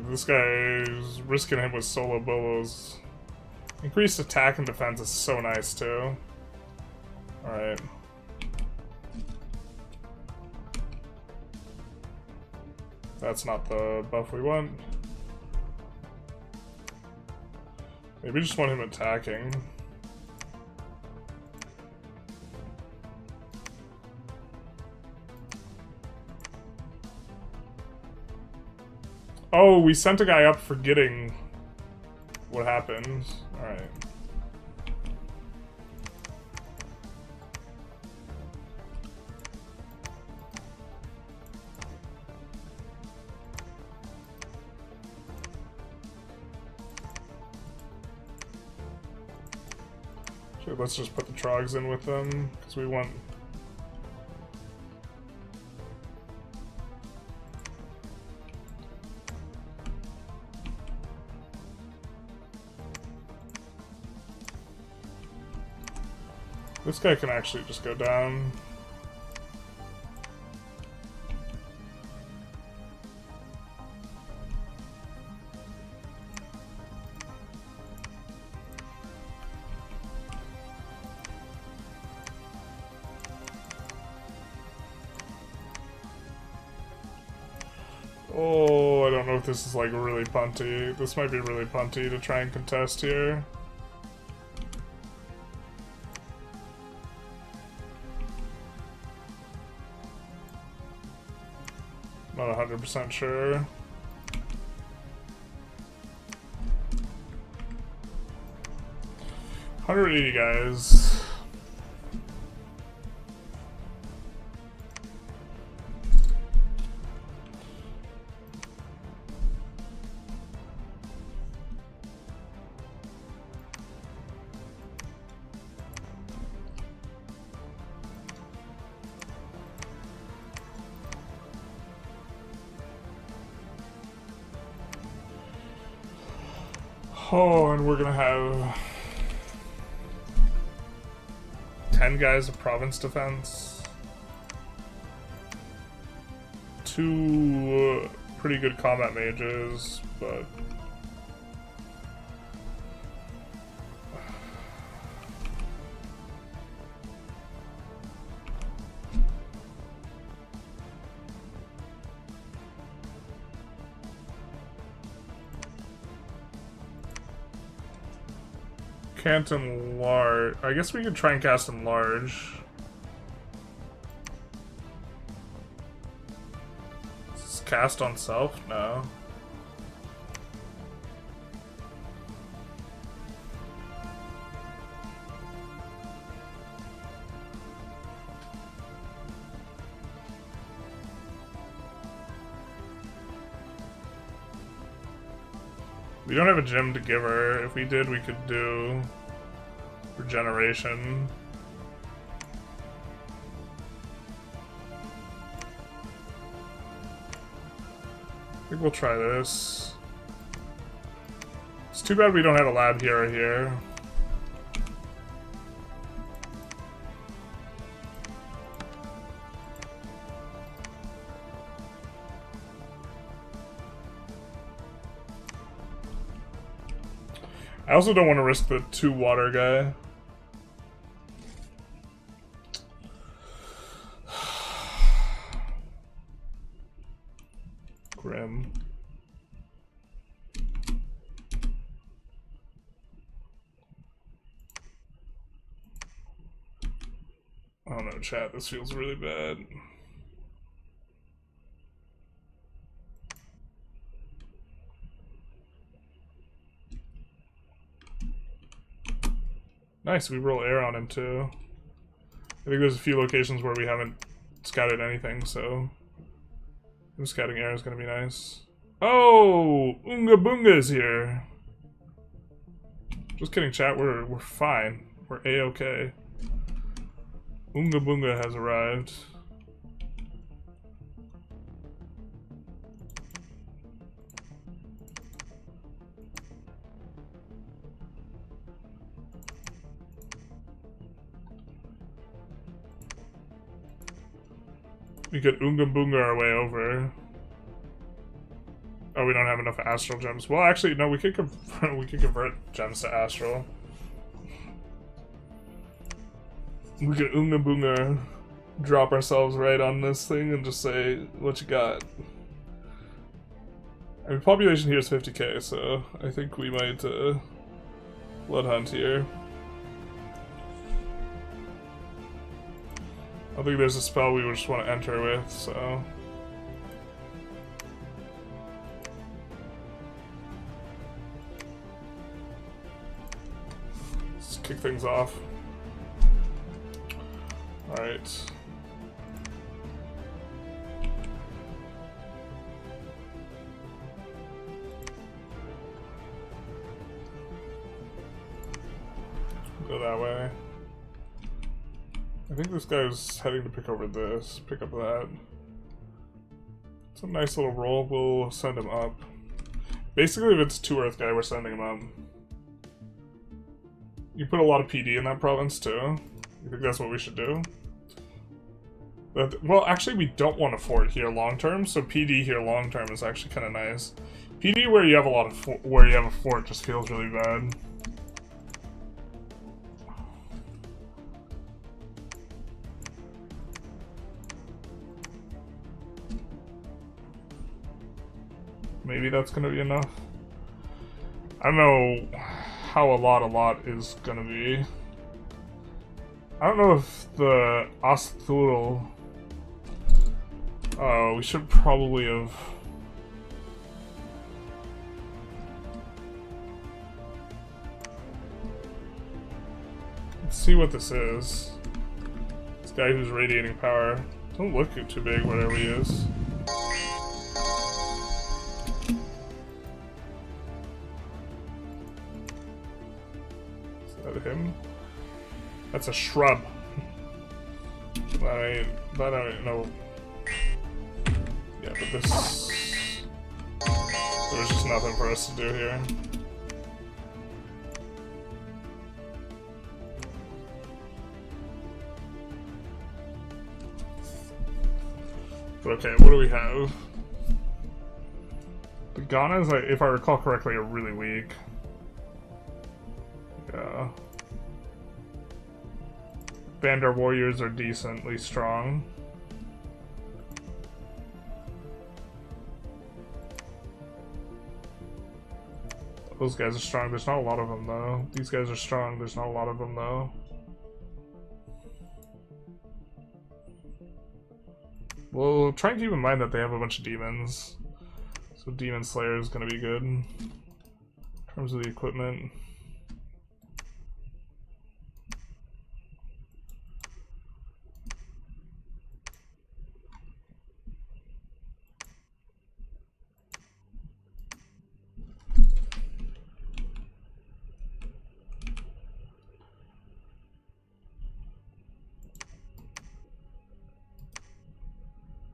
This guy's risking him with solo bolos. Increased attack and defense is so nice too. Alright. That's not the buff we want. Maybe just want him attacking. Oh, we sent a guy up forgetting what happened. Alright. Sure, let's just put the trogs in with them, because we want... This guy can actually just go down. Oh, I don't know if this is like really punty. This might be really punty to try and contest here. Not 100% sure. $180 guys. Oh, and we're gonna have 10 guys of province defense. 2 pretty good combat mages, but Can't enlarge. I guess we could try and cast enlarge. Is this cast on self? No. We don't have a gem to give her. If we did, we could do regeneration. I think we'll try this. It's too bad we don't have a lab hero here. I also don't want to risk the 2 water guy. Grim. Oh no, chat, this feels really bad. Nice, we roll air on him too. I think there's a few locations where we haven't scouted anything, so him scouting air is gonna be nice. Oh, Unga Bunga is here. Just kidding, chat. We're fine. We're a-okay. Unga Bunga has arrived. We could Unga Bunga our way over. Oh, we don't have enough astral gems. Well, actually, no. We could convert gems to astral. We could Unga Bunga drop ourselves right on this thing and just say, "What you got?" I mean, population here is 50k, so I think we might blood hunt here. I think there's a spell we would just want to enter with, so. Let's kick things off. Alright. Go that way. I think this guy's heading to pick over this, pick up that. It's a nice little roll, we'll send him up. Basically, if it's 2 Earth guy, we're sending him up. You put a lot of PD in that province, too. You think that's what we should do? But, well, actually, we don't want a fort here long-term, so PD here long-term is actually kind of nice. PD where you have a lot of where you have a fort just feels really bad. Maybe that's gonna be enough. I don't know how a lot is gonna be. I don't know if the Astral. Oh, we should probably have. Let's see what this is. This guy who's radiating power. Don't look too big, whatever he is. Him? That's a shrub. That I know. Yeah, but this. There's just nothing for us to do here. But okay, what do we have? The Ghanas, if I recall correctly, are really weak. Yeah. Bandar warriors are decently strong. Those guys are strong. There's not a lot of them, though. These guys are strong. There's not a lot of them, though. Well, try and keep in mind that they have a bunch of demons. So Demon Slayer is going to be good. In terms of the equipment.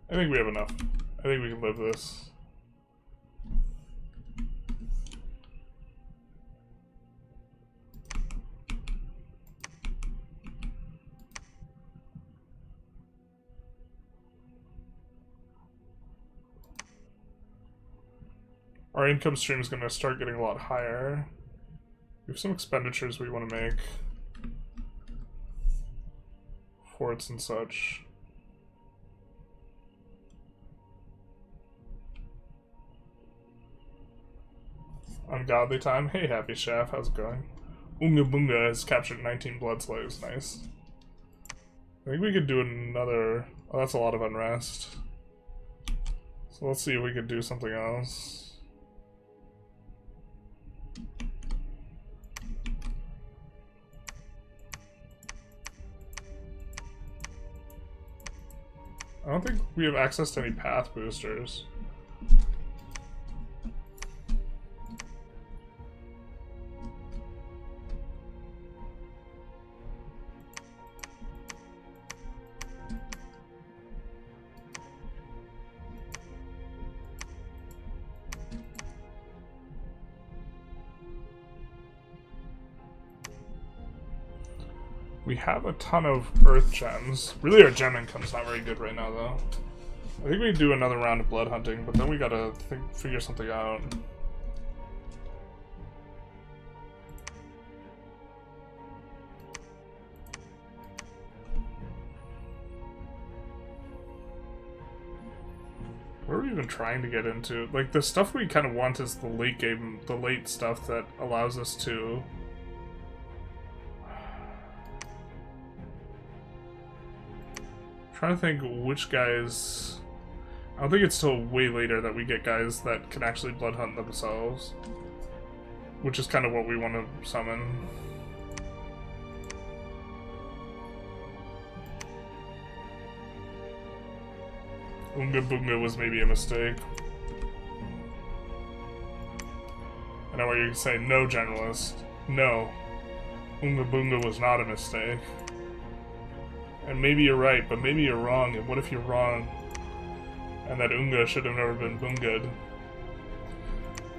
I think we have enough. I think we can live this. Our income stream is going to start getting a lot higher. We have some expenditures we want to make. Forts and such. Ungodly time. Hey, Happy Chef, how's it going? Unga Bunga has captured 19 blood slaves. Nice. I think we could do another. Oh, that's a lot of unrest. So let's see if we could do something else. I don't think we have access to any path boosters. We have a ton of earth gems. Really, our gem income's not very good right now, though. I think we do another round of blood hunting, but then we gotta figure something out. What are we even trying to get into? Like, the stuff we kind of want is the late game, the late stuff that allows us to... Trying to think which guys... I don't think it's till way later that we get guys that can actually blood hunt themselves. Which is kind of what we want to summon. Unga Bunga was maybe a mistake. I know what you're saying. No, Generalist. No. Unga Bunga was not a mistake. And maybe you're right, but maybe you're wrong, and what if you're wrong? And that Unga should have never been Bungad.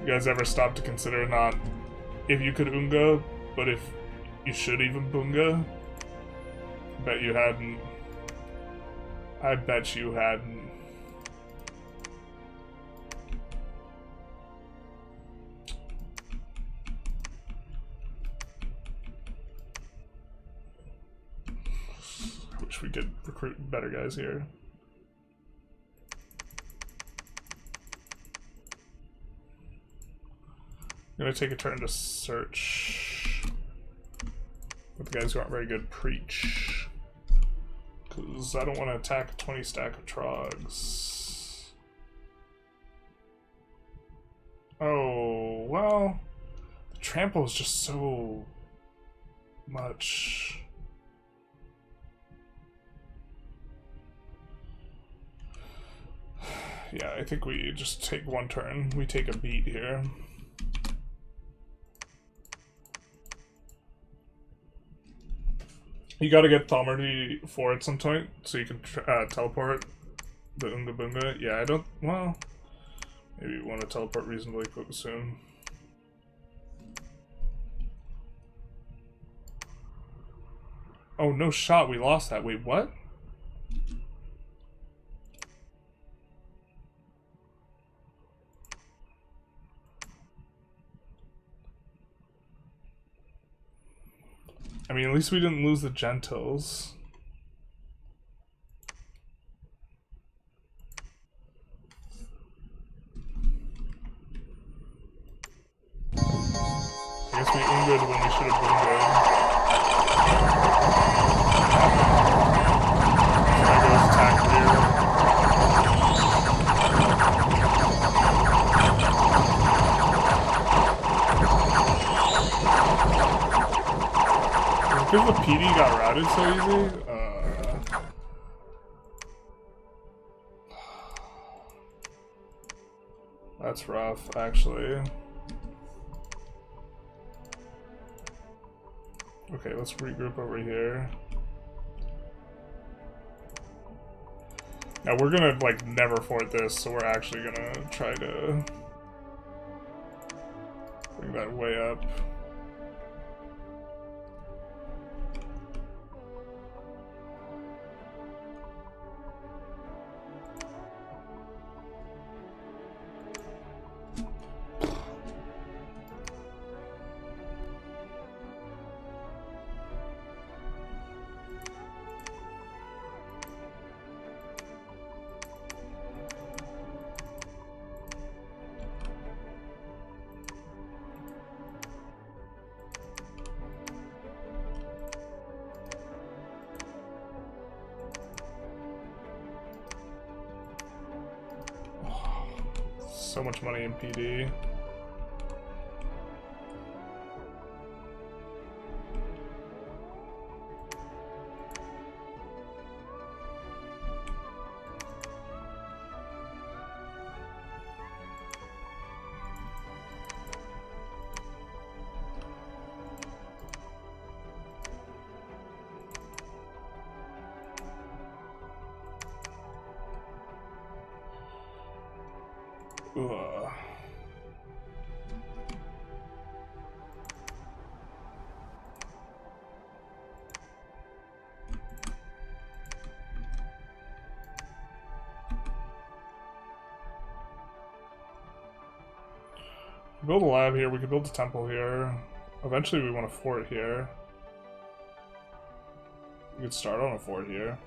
You guys ever stop to consider not if you could Unga, but if you should even Bunga? Bet you hadn't. I bet you hadn't. We could recruit better guys here. I'm gonna take a turn to search with the guys who aren't very good. Preach, because I don't want to attack a 20 stack of trogs. Oh well, the trample is just so much. Yeah, I think we just take one turn. We take a beat here. You gotta get Thaumarty for at some point, so you can teleport the Unga Bunga. Yeah, I don't... Well, maybe we want to teleport reasonably quick soon. Oh, no shot. We lost that. Wait, what? I mean, at least we didn't lose the Gentles. guess we ungood when we should have been good. Try to attack rear. Because the PD got routed so easy? That's rough, actually. Okay, let's regroup over here. Now we're gonna, like, never fort this, so we're actually gonna try to bring that way up. So much money in PD. Ugh. Build a lab here, we could build a temple here. Eventually we want a fort here. We could start on a fort here.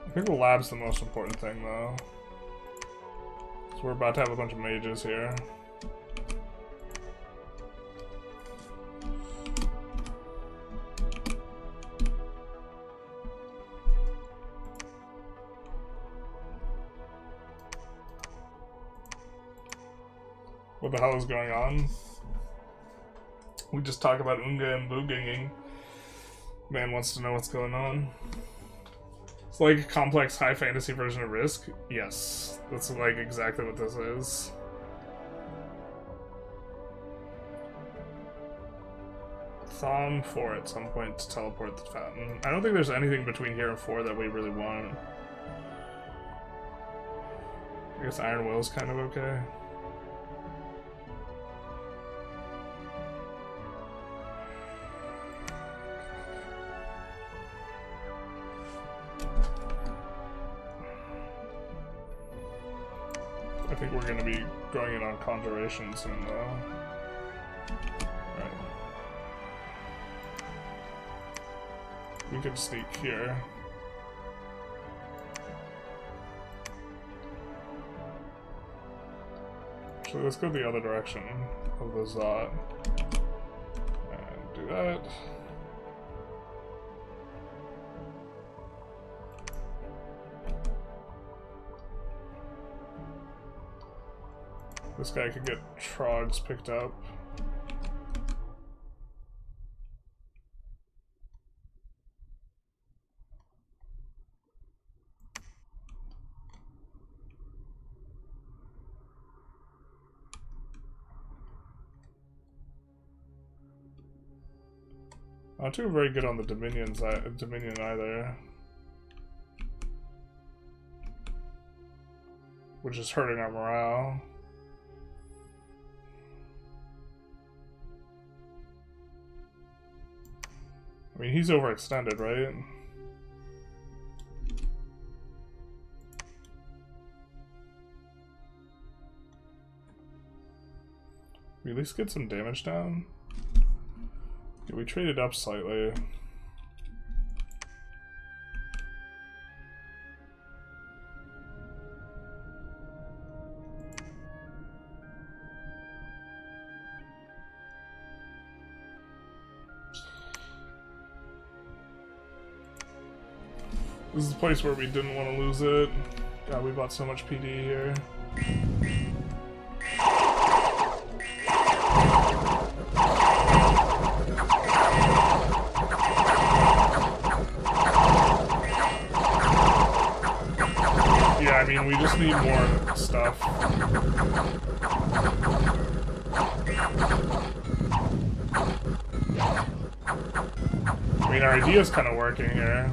I think the lab's the most important thing, though. So we're about to have a bunch of mages here. What the hell is going on? We just talk about Unga and Booganging. Man wants to know what's going on. It's like a complex high fantasy version of Risk? Yes. That's like exactly what this is. Thom 4 at some point to teleport the fountain. I don't think there's anything between here and 4 that we really want. I guess Iron Will's kind of okay. I think we're going to be going in on Conjuration soon, though. Right. We could sneak here. Actually, let's go the other direction of the Zot. And do that. This guy could get Trogs picked up. Not too very good on the Dominion either. Which is hurting our morale. I mean, he's overextended, right? We at least get some damage down. Yeah, we traded up slightly. This is the place where we didn't want to lose it. God, we bought so much PD here. Yeah, I mean, we just need more stuff. I mean, our idea's kind of working here.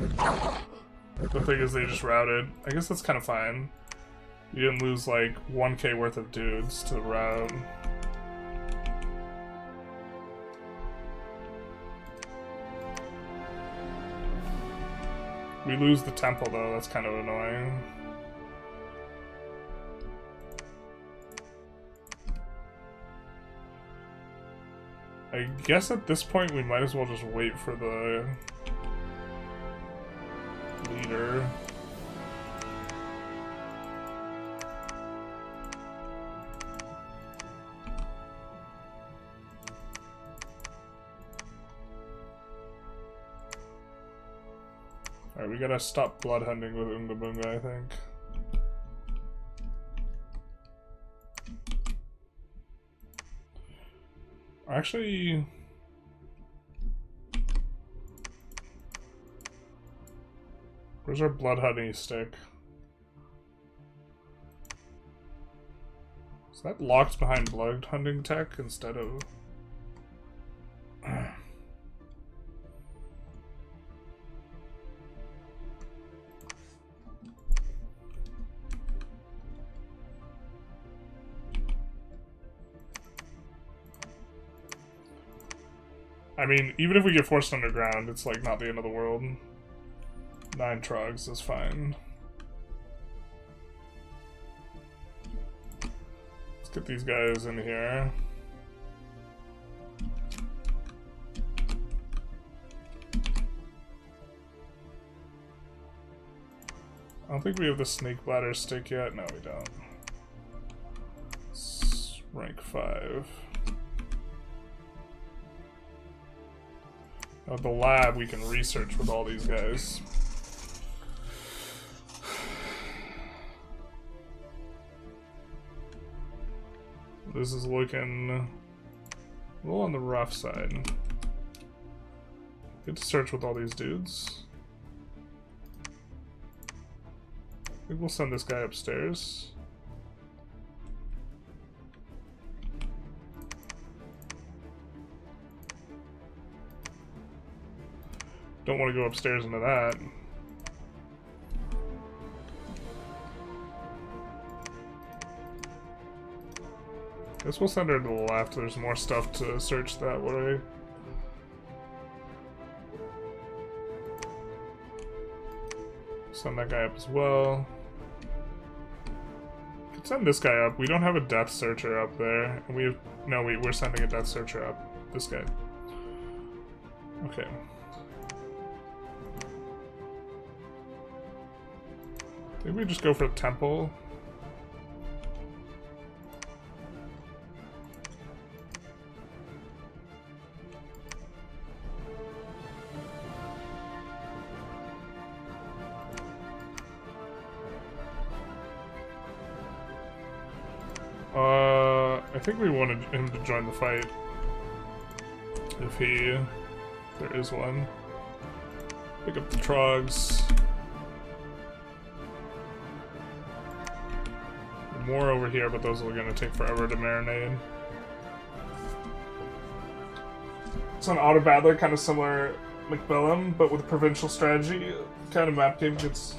The thing is, they just routed. I guess that's kind of fine. You didn't lose like 1k worth of dudes to the route. We lose the temple though, that's kind of annoying. I guess at this point we might as well just wait for the leader. Alright, we gotta stop blood hunting with Unga I think. Actually, where's our blood hunting stick? Is that locked behind blood hunting tech instead of... I mean, even if we get forced underground, it's like not the end of the world. 9 trogs is fine. Let's get these guys in here. I don't think we have the snake bladder stick yet. No, we don't. It's rank 5. At the lab, we can research with all these guys. This is looking a little on the rough side. Get to search with all these dudes. I think we'll send this guy upstairs. Don't want to go upstairs into that. Guess we'll send her to the left. There's more stuff to search that way. Send that guy up as well. Could send this guy up. We don't have a death searcher up there. And we have... No, we're sending a death searcher up. This guy. Okay. Maybe we just go for a temple. I think we wanted him to join the fight. If there is one. Pick up the trogs. More over here, but those are going to take forever to marinate. It's an Autobattler, kind of similar McBellum, but with provincial strategy kind of map game. It's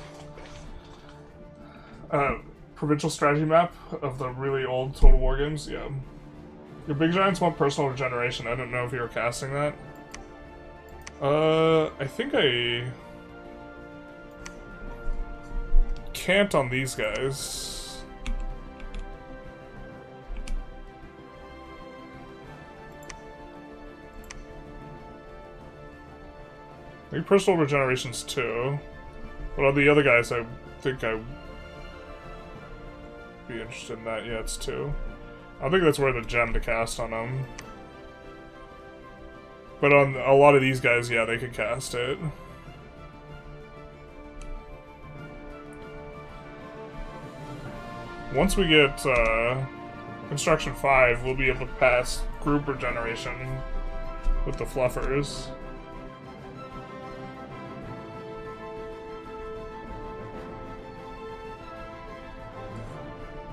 provincial strategy map of the really old Total War games. Yeah, your big giants want personal regeneration. I don't know if you were casting that. I think I can't on these guys. I think personal regeneration's 2. But on the other guys, I think I'd be interested in that. Yeah, it's 2. I think that's worth a gem to cast on them. But on a lot of these guys, yeah, they could cast it. Once we get Construction 5, we'll be able to pass group regeneration with the fluffers.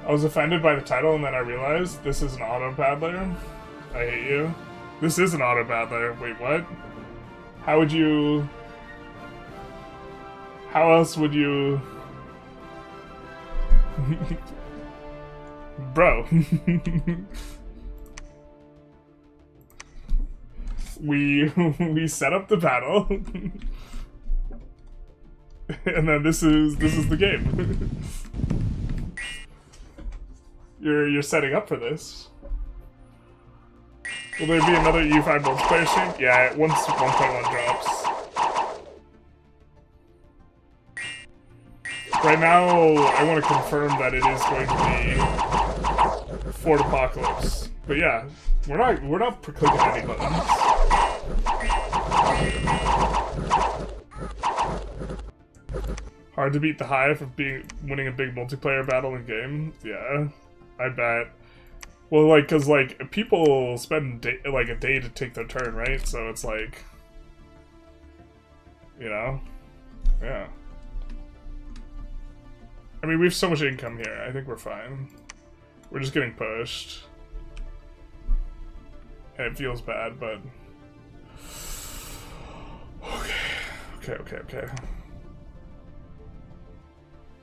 I was offended by the title and then I realized this is an Autobattler. I hate you. This is an Autobattler. Wait, what? How would you... How else would you... Bro. we set up the battle. And then this is the game. You're setting up for this. Will there be another EU5 multiplayer stream? Yeah, once 1.1 drops. Right now, I want to confirm that it is going to be Fort Apocalypse. But yeah, we're not clicking any buttons. Hard to beat the hive of winning a big multiplayer battle in game. Yeah, I bet. Well, like, cause like people spend like a day to take their turn, right? So it's like, you know, yeah. I mean, we have so much income here. I think we're fine. We're just getting pushed. And it feels bad, but... Okay.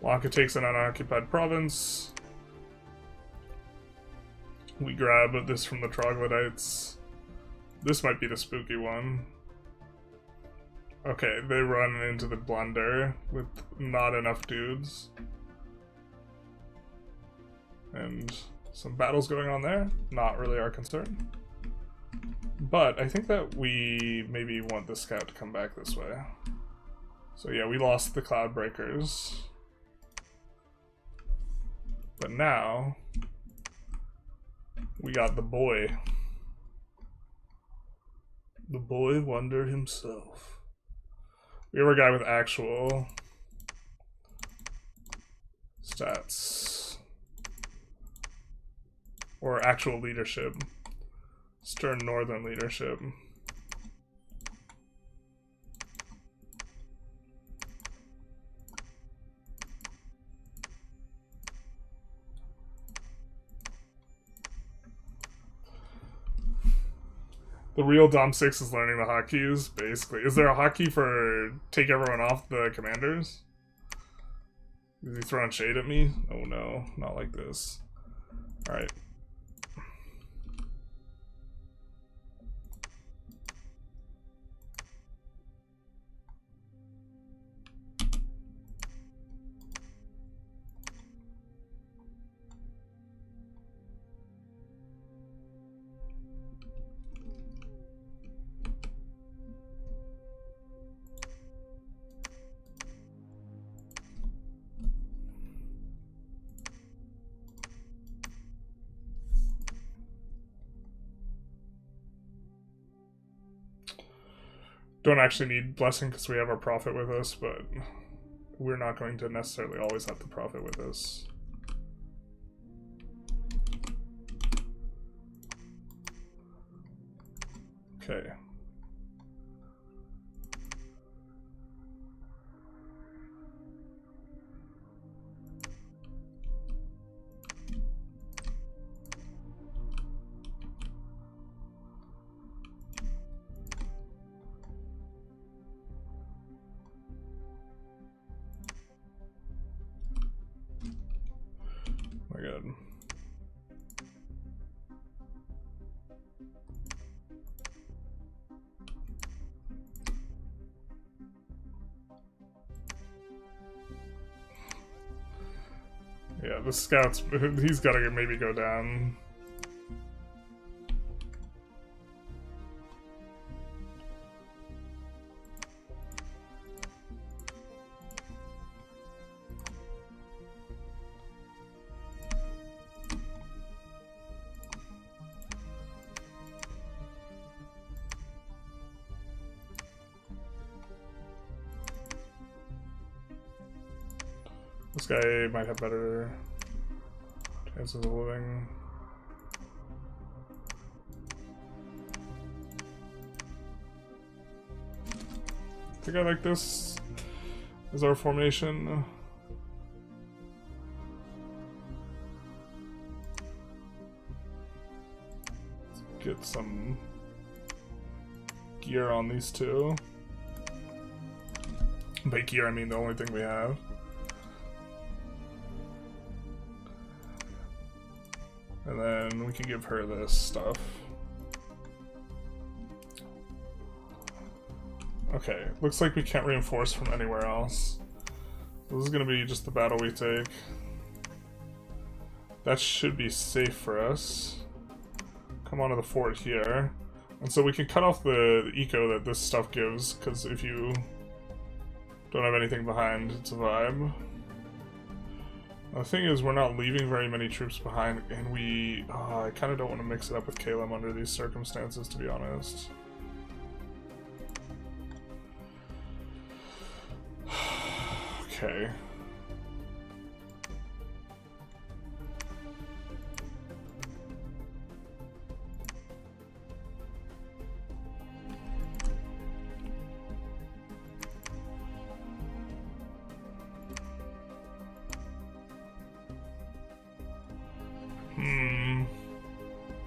Lanka takes an unoccupied province. We grab this from the troglodytes. This might be the spooky one. Okay, they run into the blunder with not enough dudes. And some battles going on there. Not really our concern. But I think that we maybe want the scout to come back this way. So yeah, we lost the cloud breakers. But now we got the boy. The boy wonder himself. We have a guy with actual stats. Or actual leadership. Stern Northern leadership. The real Dom 6 is learning the hotkeys, basically. Is there a hotkey for take everyone off the commanders? Is he throwing shade at me? Oh no, not like this. Alright. Don't actually need blessing because we have our prophet with us, but we're not going to necessarily always have the prophet with us. Okay. My God. Yeah, the scouts, he's gotta maybe go down. This guy might have better... Chances of living. I think I like this as our formation. Let's get some gear on these two. By gear, I mean the only thing we have. And then we can give her this stuff. Okay, looks like we can't reinforce from anywhere else. This is gonna be just the battle we take. That should be safe for us. Come onto the fort here. And so we can cut off the eco that this stuff gives, because if you don't have anything behind, it's a vibe. The thing is, we're not leaving very many troops behind, and we... I kind of don't want to mix it up with Caleb under these circumstances, to be honest. Okay.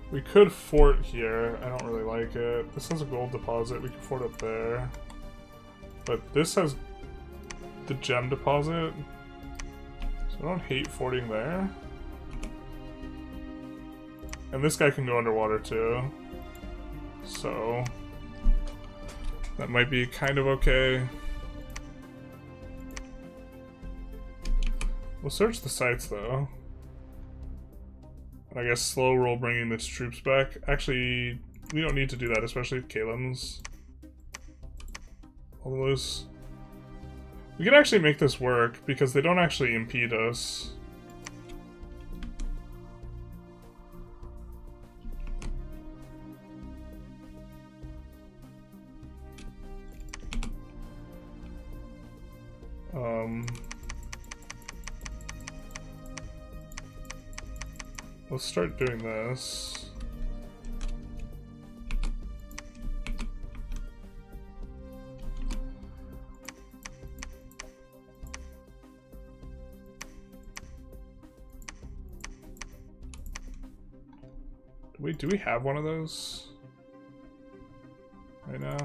We could fort here. I don't really like it. This has a gold deposit. We can fort up there. But this has the gem deposit. So I don't hate forting there. And this guy can go underwater too. So that might be kind of okay. We'll search the sites though. I guess slow roll bringing the troops back. Actually, we don't need to do that, especially if Kalem's all loose. We can actually make this work because they don't actually impede us. Let's start doing this. Do we have one of those right now?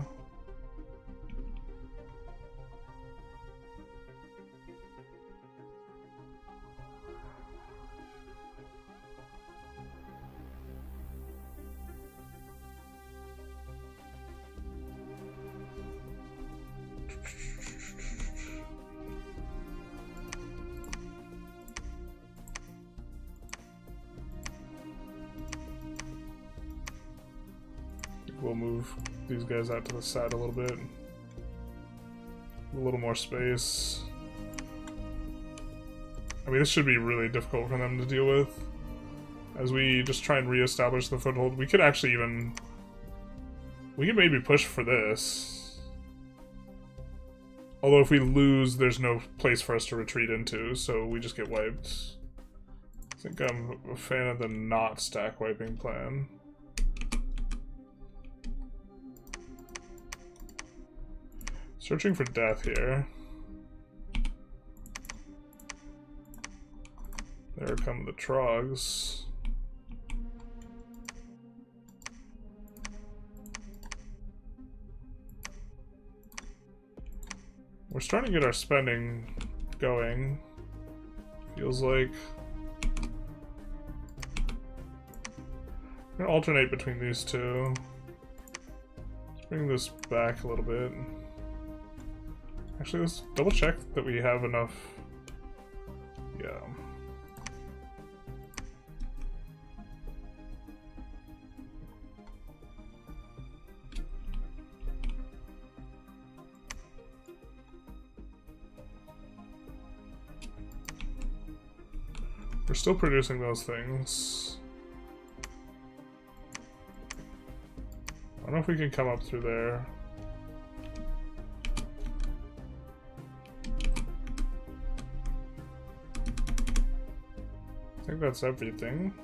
We'll move these guys out to the side a little bit. A little more space. I mean, this should be really difficult for them to deal with. As we just try and re-establish the foothold. We could actually even... We could maybe push for this. Although if we lose, there's no place for us to retreat into, so we just get wiped. I think I'm a fan of the not stack wiping plan. Searching for death here. There come the trogs. We're starting to get our spending going. Feels like. I'm gonna alternate between these two. Let's bring this back a little bit. Actually, let's double check that we have enough. Yeah. We're still producing those things. I don't know if we can come up through there. I think that's everything.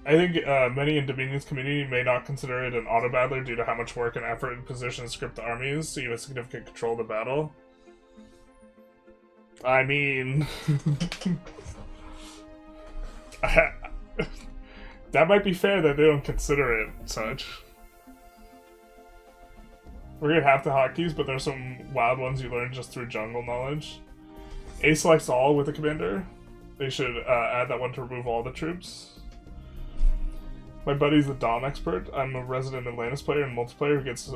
I think many in Dominion's community may not consider it an Autobattler due to how much work and effort and position script the army is, so you have significant control of the battle. I mean... that might be fair that they don't consider it such. We're gonna have the hotkeys, but there's some wild ones you learn just through jungle knowledge. A selects all with the commander. They should add that one to remove all the troops. My buddy's a Dom expert. I'm a resident Atlantis player and multiplayer who gets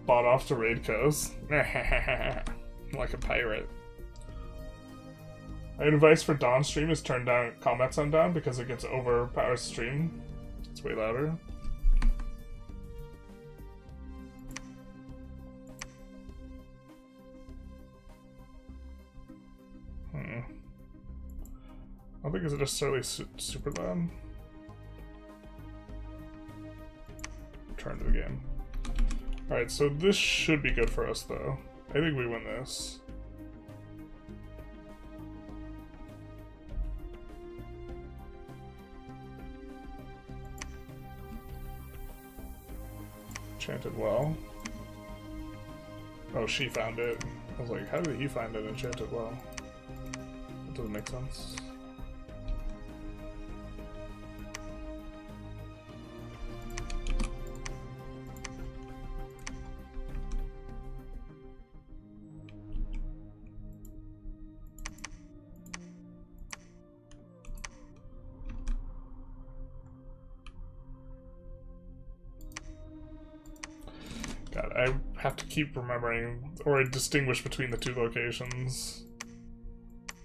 bought off to raid coast. Like a pirate. My advice for Dawn stream is turn down combat sound down because it gets overpowers stream. It's way louder. I don't think it's necessarily super loud. Return to the game. Alright, so this should be good for us though. I think we win this. Enchanted well. Oh, she found it. I was like, how did he find it enchanted well? That doesn't make sense. God, I have to keep remembering or distinguish between the two locations.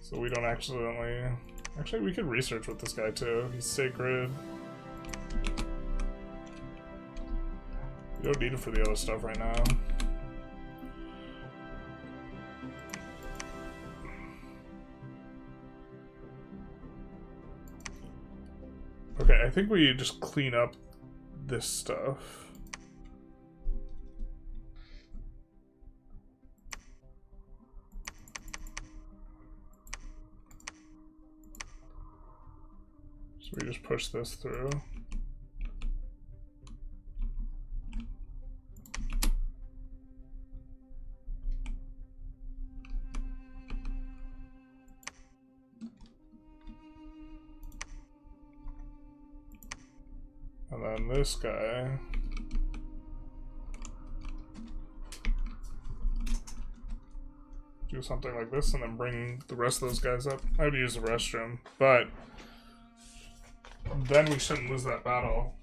So we don't accidentally... Actually, we could research with this guy too. He's sacred. We don't need it for the other stuff right now. Okay, I think we just clean up this stuff. So we just push this through. And then this guy. Do something like this and then bring the rest of those guys up. I would use the restroom, but then we shouldn't lose that battle.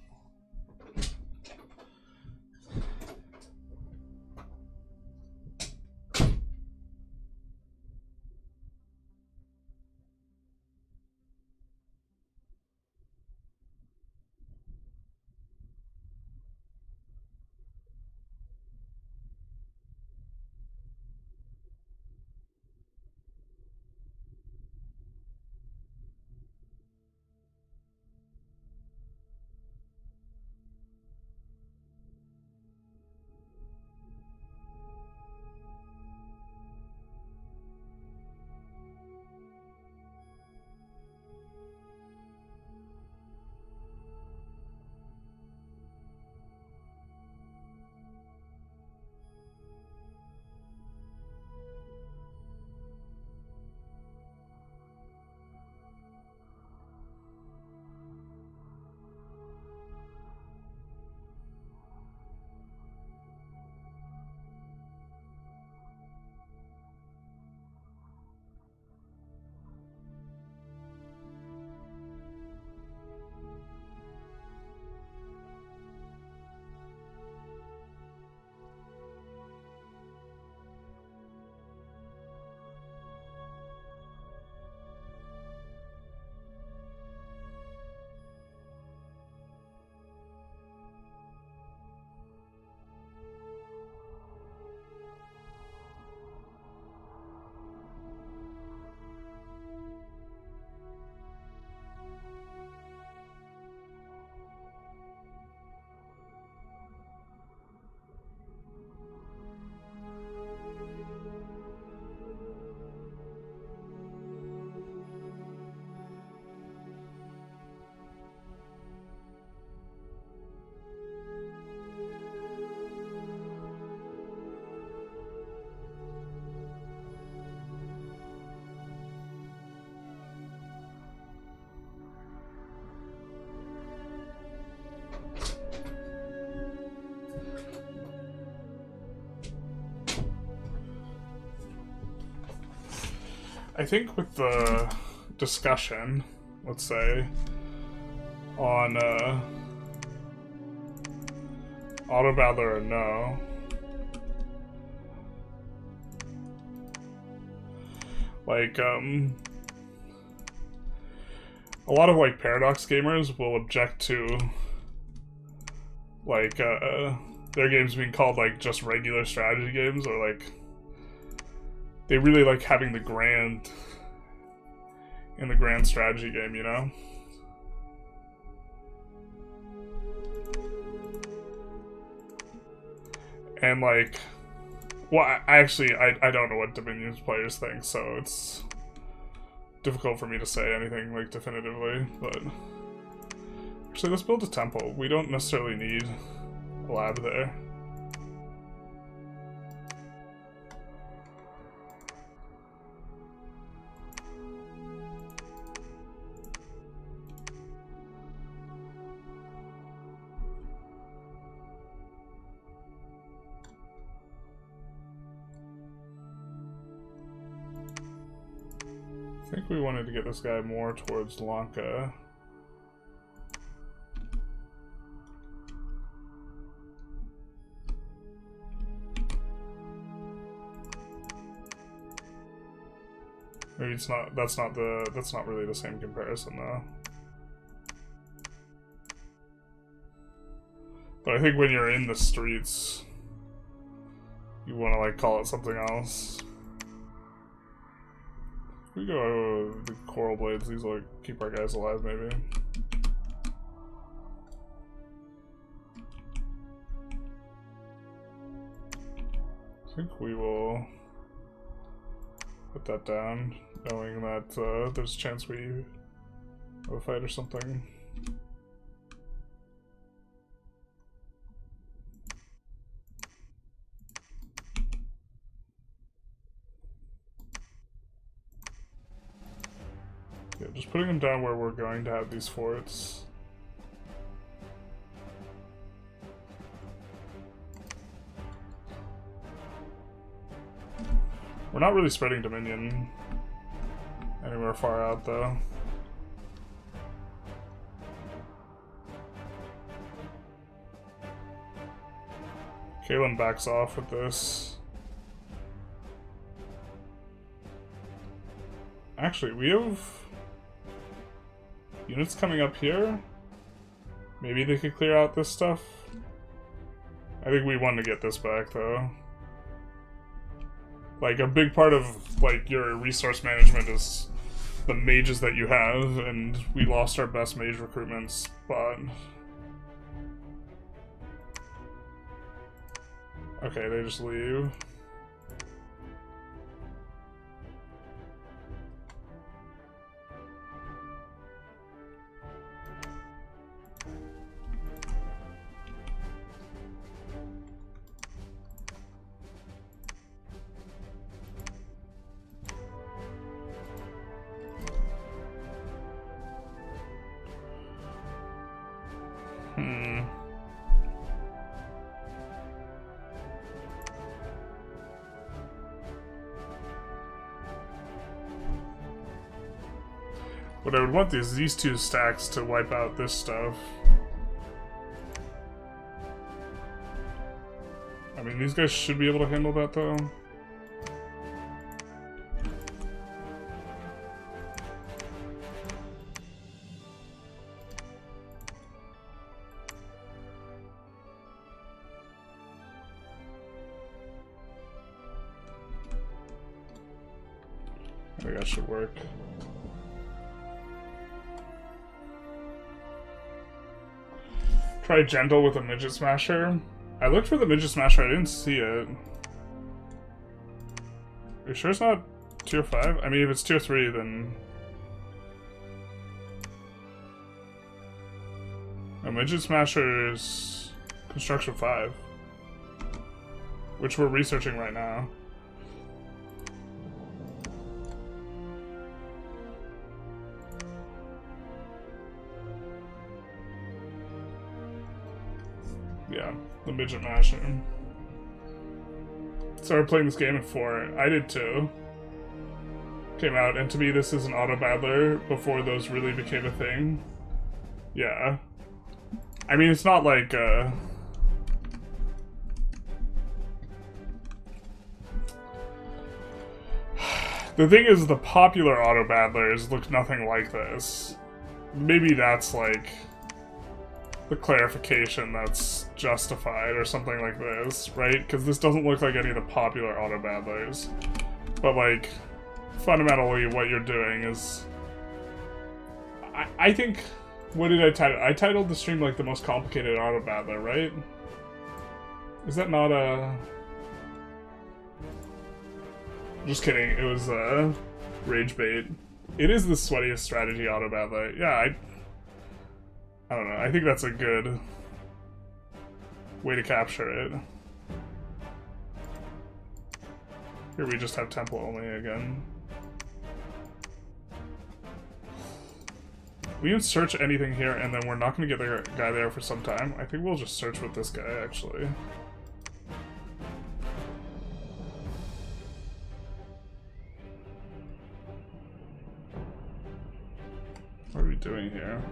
I think with the discussion, let's say, on Autobattler or no, like, a lot of, like, Paradox gamers will object to, like, their games being called, like, just regular strategy games, or, like, they really like having the grand in the grand strategy game, you know? And, like, well, I don't know what Dominion's players think, so it's difficult for me to say anything, like, definitively, but actually, let's build a temple. We don't necessarily need a lab there. I think we wanted to get this guy more towards Lanka. Maybe it's not, that's not really the same comparison though. But I think when you're in the streets, you want to like call it something else. We go the coral blades, these will like keep our guys alive maybe. I think we will put that down, knowing that there's a chance we have a fight or something. Yeah, just putting them down where we're going to have these forts. We're not really spreading Dominion anywhere far out, though. Kalen backs off with this. Actually, we have units coming up here. Maybe they could clear out this stuff. I think we want to get this back, though. Like, a big part of, like, your resource management is the mages that you have, and we lost our best mage recruitment spot. Okay, they just leave. What I would want is these two stacks to wipe out this stuff. I mean, these guys should be able to handle that, though. I think that should work. Try gentle with a midget smasher. I looked for the midget smasher, I didn't see it. Are you sure it's not tier 5? I mean, if it's tier 3, then... A midget smasher is construction 5. Which we're researching right now. Yeah, the midget masher. Started playing this game at 4. I did too. came out, and to me this is an Autobattler before those really became a thing. Yeah. I mean, it's not like, the thing is, the popular Autobattlers look nothing like this. Maybe that's, like, the clarification that's justified or something like this, right? Because this doesn't look like any of the popular Autobattlers. But, like, fundamentally what you're doing is... I think... What did I title? I titled the stream, like, the most complicated Autobattler, right? Is that not a... Just kidding, it was, Rage Bait. It is the Sweatiest strategy Autobattler. Yeah, I don't know, I think that's a good way to capture it. Here we just have temple only again. We can search anything here, and then we're not going to get the guy there for some time. I think we'll just search with this guy, actually. What are we doing here?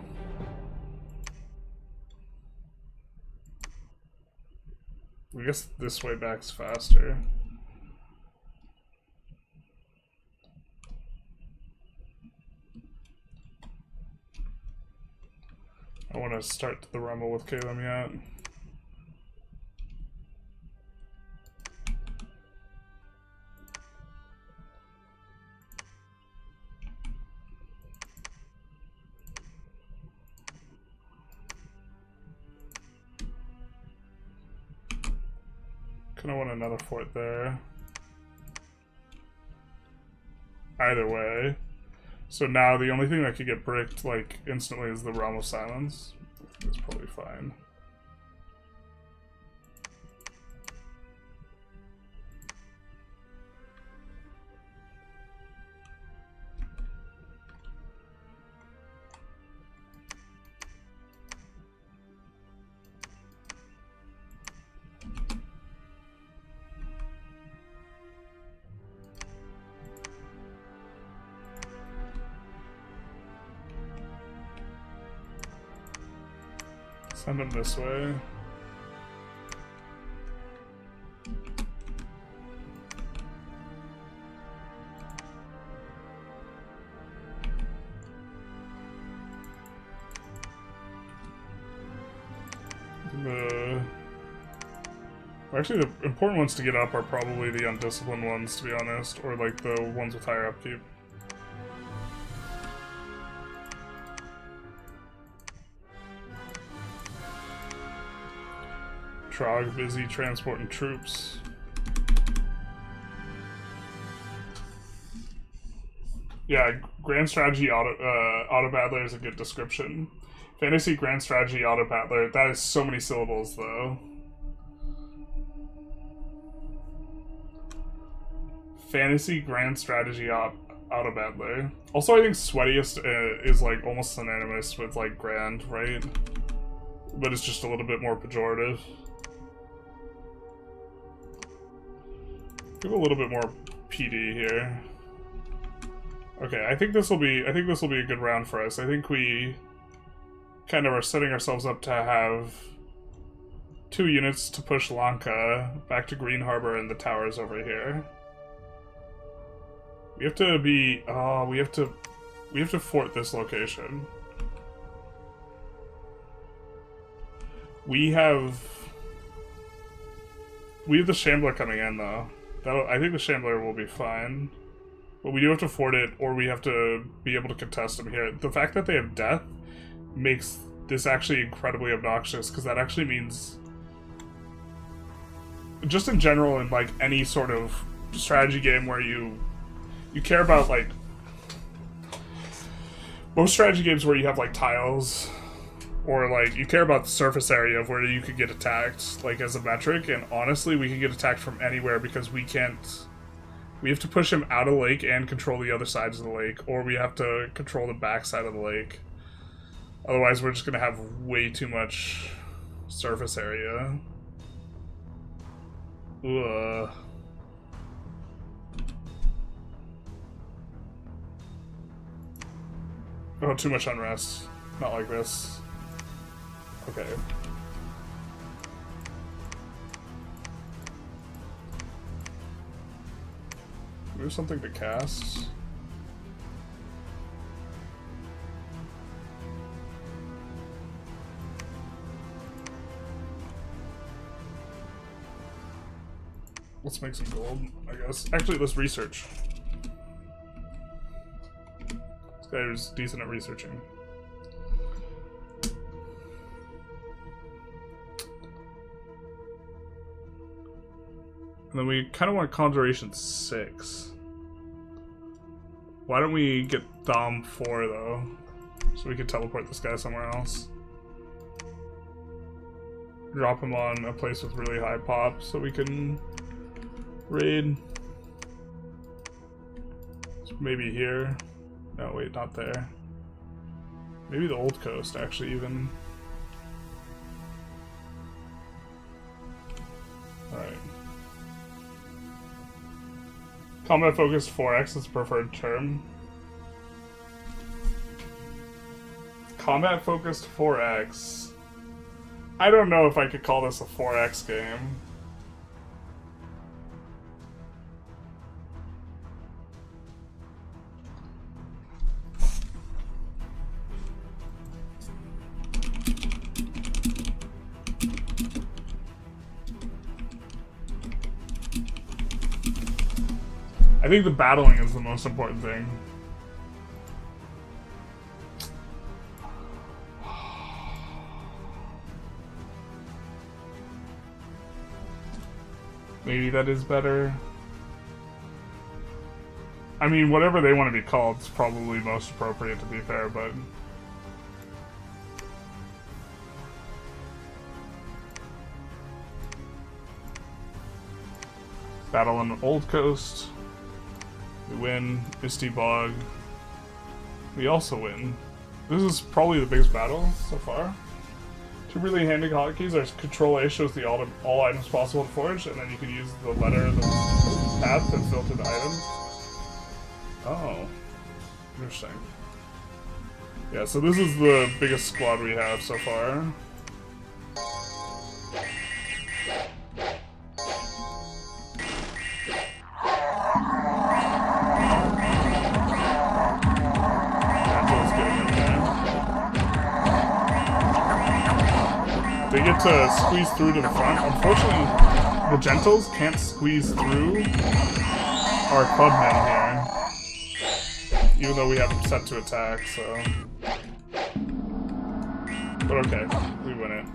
I guess this way back's faster. I want to start the rumble with Caleb yet. Kinda want another fort there. Either way. So now the only thing that could get bricked, like, instantly is the Realm of Silence. It's probably fine. Send him this way. Actually, the important ones to get up are probably the undisciplined ones, to be honest, or like the ones with higher upkeep. Trog busy transporting troops. Yeah, Grand Strategy Autobattler is a good description. Fantasy Grand Strategy Autobattler, that is so many syllables though. Fantasy Grand Strategy Autobattler. Also, I think Sweatiest is like almost synonymous with like grand, right? But it's just a little bit more pejorative. Give a little bit more PD here. Okay, I think this will be a good round for us. I think we kind of are setting ourselves up to have 2 units to push Lanka back to Green Harbor and the towers over here. We have to be we have to fort this location. We have the Shambler coming in though. I think the Shambler will be fine. But we do have to fort it, or we have to be able to contest them here. The fact that they have death makes this actually incredibly obnoxious, because that actually means... Just in general, in like any sort of strategy game where you care about like... Most strategy games where you have like tiles... Or, like, you care about the surface area of where you could get attacked, like, as a metric, and honestly, we can get attacked from anywhere because we can't... We have to push him out of the lake and control the other sides of the lake, or we have to control the back side of the lake. Otherwise, we're just gonna have way too much surface area. Ugh. Oh, too much unrest. Not like this. Okay. Move something to cast. Let's make some gold, I guess. Actually, let's research. This guy is decent at researching. And then we kind of want Conjuration 6. Why don't we get Dom 4 though? So we could teleport this guy somewhere else. Drop him on a place with really high pop so we can raid. So maybe here. No, wait, not there. Maybe the Old Coast, actually, even. Alright. Combat focused 4x is preferred term. Combat focused 4x. I don't know if I could call this a 4x game. I think the battling is the most important thing. Maybe that is better. I mean, whatever they want to be called is probably most appropriate, to be fair, but... Battle on the Old Coast. We win. Misty Bog. We also win. This is probably the biggest battle so far. Two really handy hotkeys are Control A shows the all items possible in Forge, and then you can use the letter of the path to filter the item. Oh. Interesting. Yeah, so this is the biggest squad we have so far. They get to squeeze through to the front. Unfortunately, the Gentles can't squeeze through our clubmen here. Even though we have them set to attack, so... But okay, we win it.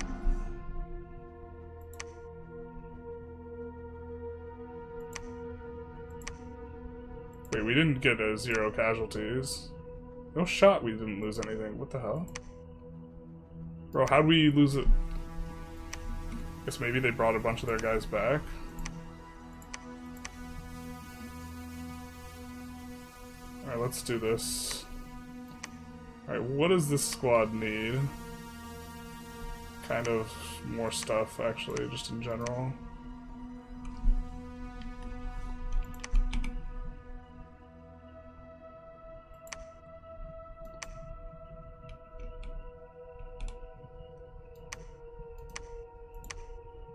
Wait, we didn't get a 0 casualties. No shot we didn't lose anything. What the hell? Bro, how'd we lose it? Guess maybe they brought a bunch of their guys back. Alright, let's do this. Alright, what does this squad need? Kind of more stuff, actually, just in general.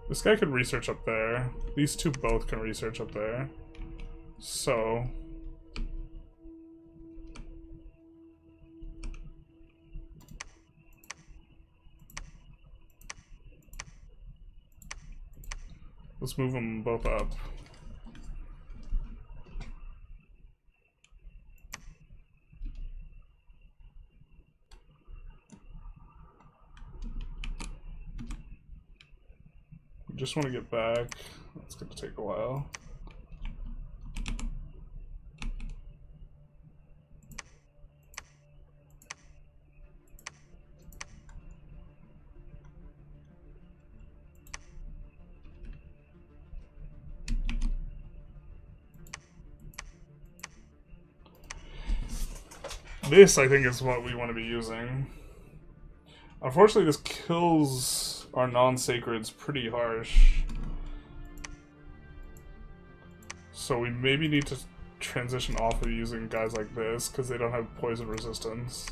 This guy can research up there. These two both can research up there. So... let's move them both up. Just want to get back. That's going to take a while. This, I think, is what we want to be using. Unfortunately, this kills our non-sacreds pretty harsh. So we maybe need to transition off of using guys like this, because they don't have poison resistance.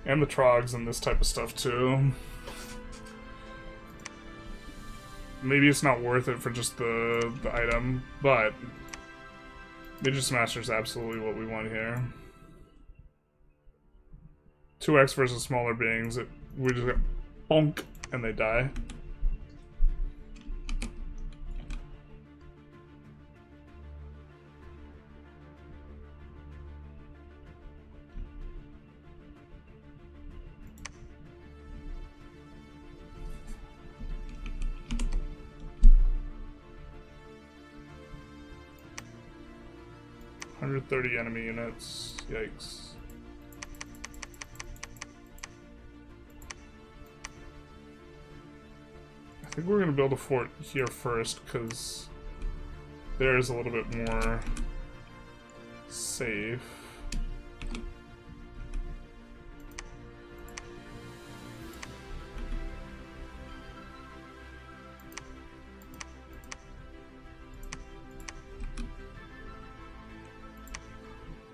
And the trogs and this type of stuff too. Maybe it's not worth it for just the item, but Ninja Smasher is absolutely what we want here. 2x versus smaller beings, we just get bonk and they die. $130 enemy units. Yikes. I think we're gonna build a fort here first, because there's a little bit more safe.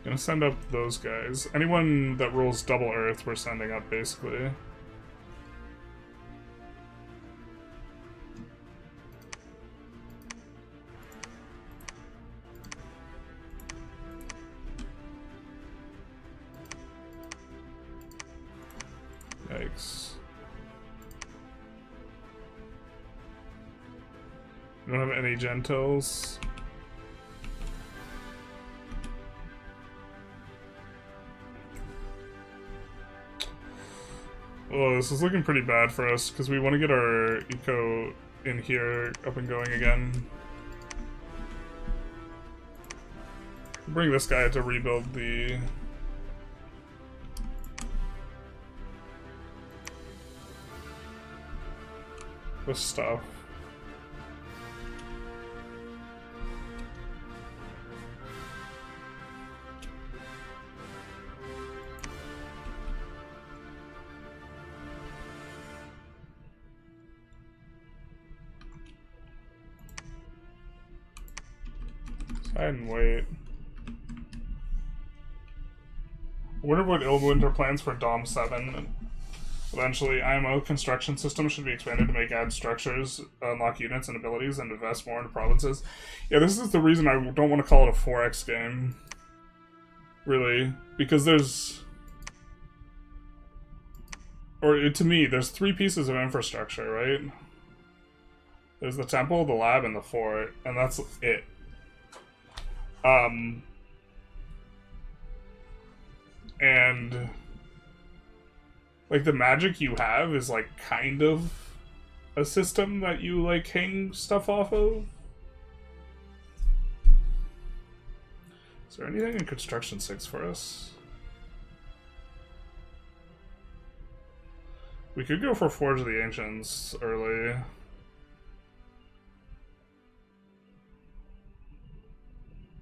Gonna send up those guys. Anyone that rolls double Earth, we're sending up, basically. Yikes. We don't have any Gentils. Oh, this is looking pretty bad for us, because we want to get our eco in here up and going again. Bring this guy to rebuild the stuff. And wait. I wonder what Ildwinter plans for Dom 7. Eventually, IMO construction system should be expanded to make add structures, unlock units and abilities, and invest more into provinces. Yeah, this is the reason I don't want to call it a 4X game. Really. Because there's... Or, to me, there's 3 pieces of infrastructure, right? There's the temple, the lab, and the fort. And that's it. And like the magic you have is like kind of a system that you like hang stuff off of. Is there anything in construction 6 for us? We could go for Forge of the Ancients early.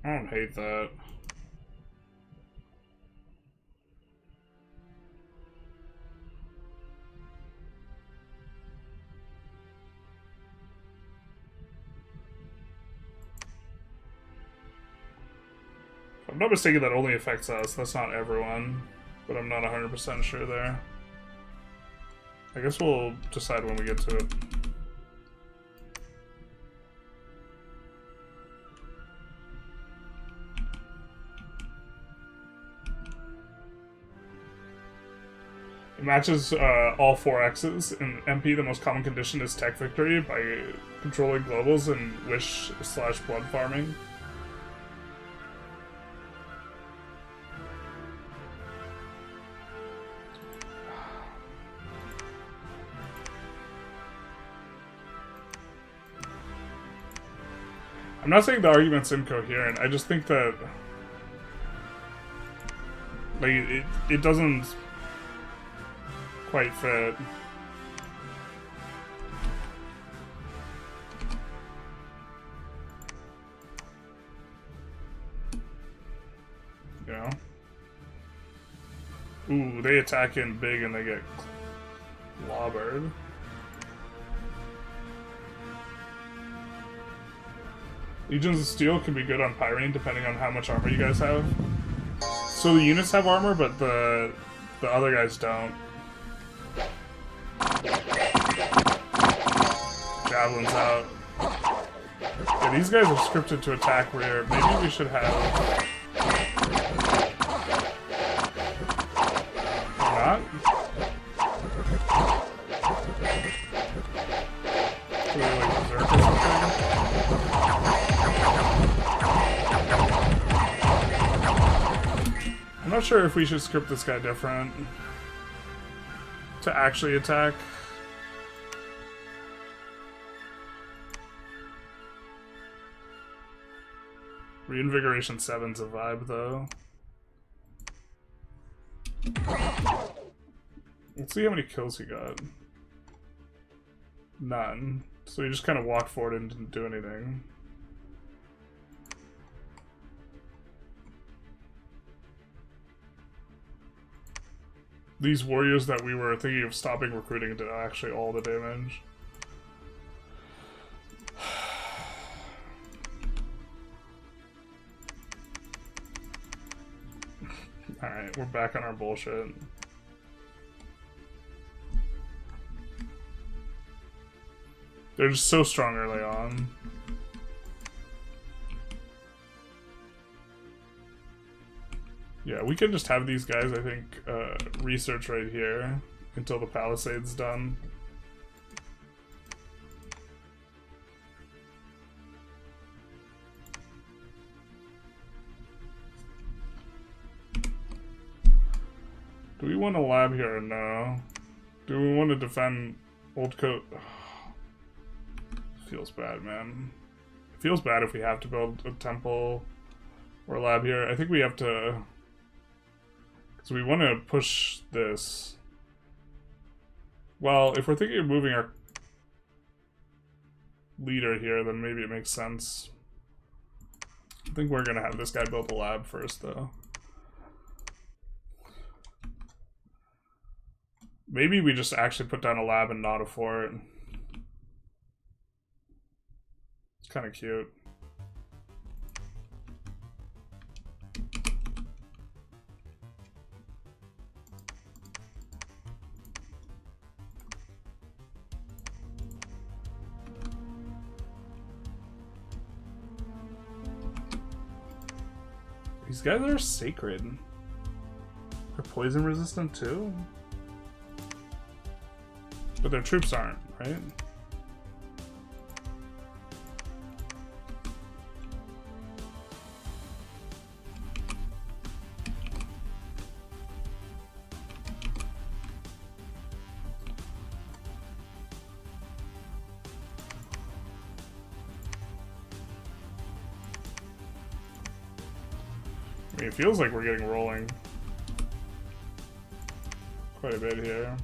I don't hate that. If I'm not mistaken, that only affects us. That's not everyone. But I'm not 100% sure there. I guess we'll decide when we get to it. It matches all 4 X's. In MP, the most common condition is tech victory by controlling globals and wish/blood farming. I'm not saying the argument's incoherent, I just think that like it doesn't quite fit. You know? Ooh, they attack in big and they get clobbered. Legions of Steel can be good on Pyrene depending on how much armor you guys have. So the units have armor, but the The other guys don't. Javelins out. Yeah, these guys are scripted to attack rear. Maybe we should have... Or not? Do they like berserk or something? I'm not sure if we should script this guy different to actually attack. Reinvigoration 7's a vibe, though. Let's see how many kills he got. None. So he just kind of walked forward and didn't do anything. These warriors that we were thinking of stopping recruiting did actually all the damage. Alright, we're back on our bullshit. They're just so strong early on. Yeah, we can just have these guys, I think, research right here until the palisade's done. Do we want a lab here or no? Do we want to defend Old Coat? Feels bad, man. It feels bad if we have to build a temple or a lab here. I think we have to... Because we want to push this. Well, if we're thinking of moving our leader here, then maybe it makes sense. I think we're going to have this guy build a lab first, though. Maybe we just actually put down a lab and not a fort. It's kind of cute. These guys are sacred. They're poison resistant too? But their troops aren't, right? I mean, it feels like we're getting rolling quite a bit here.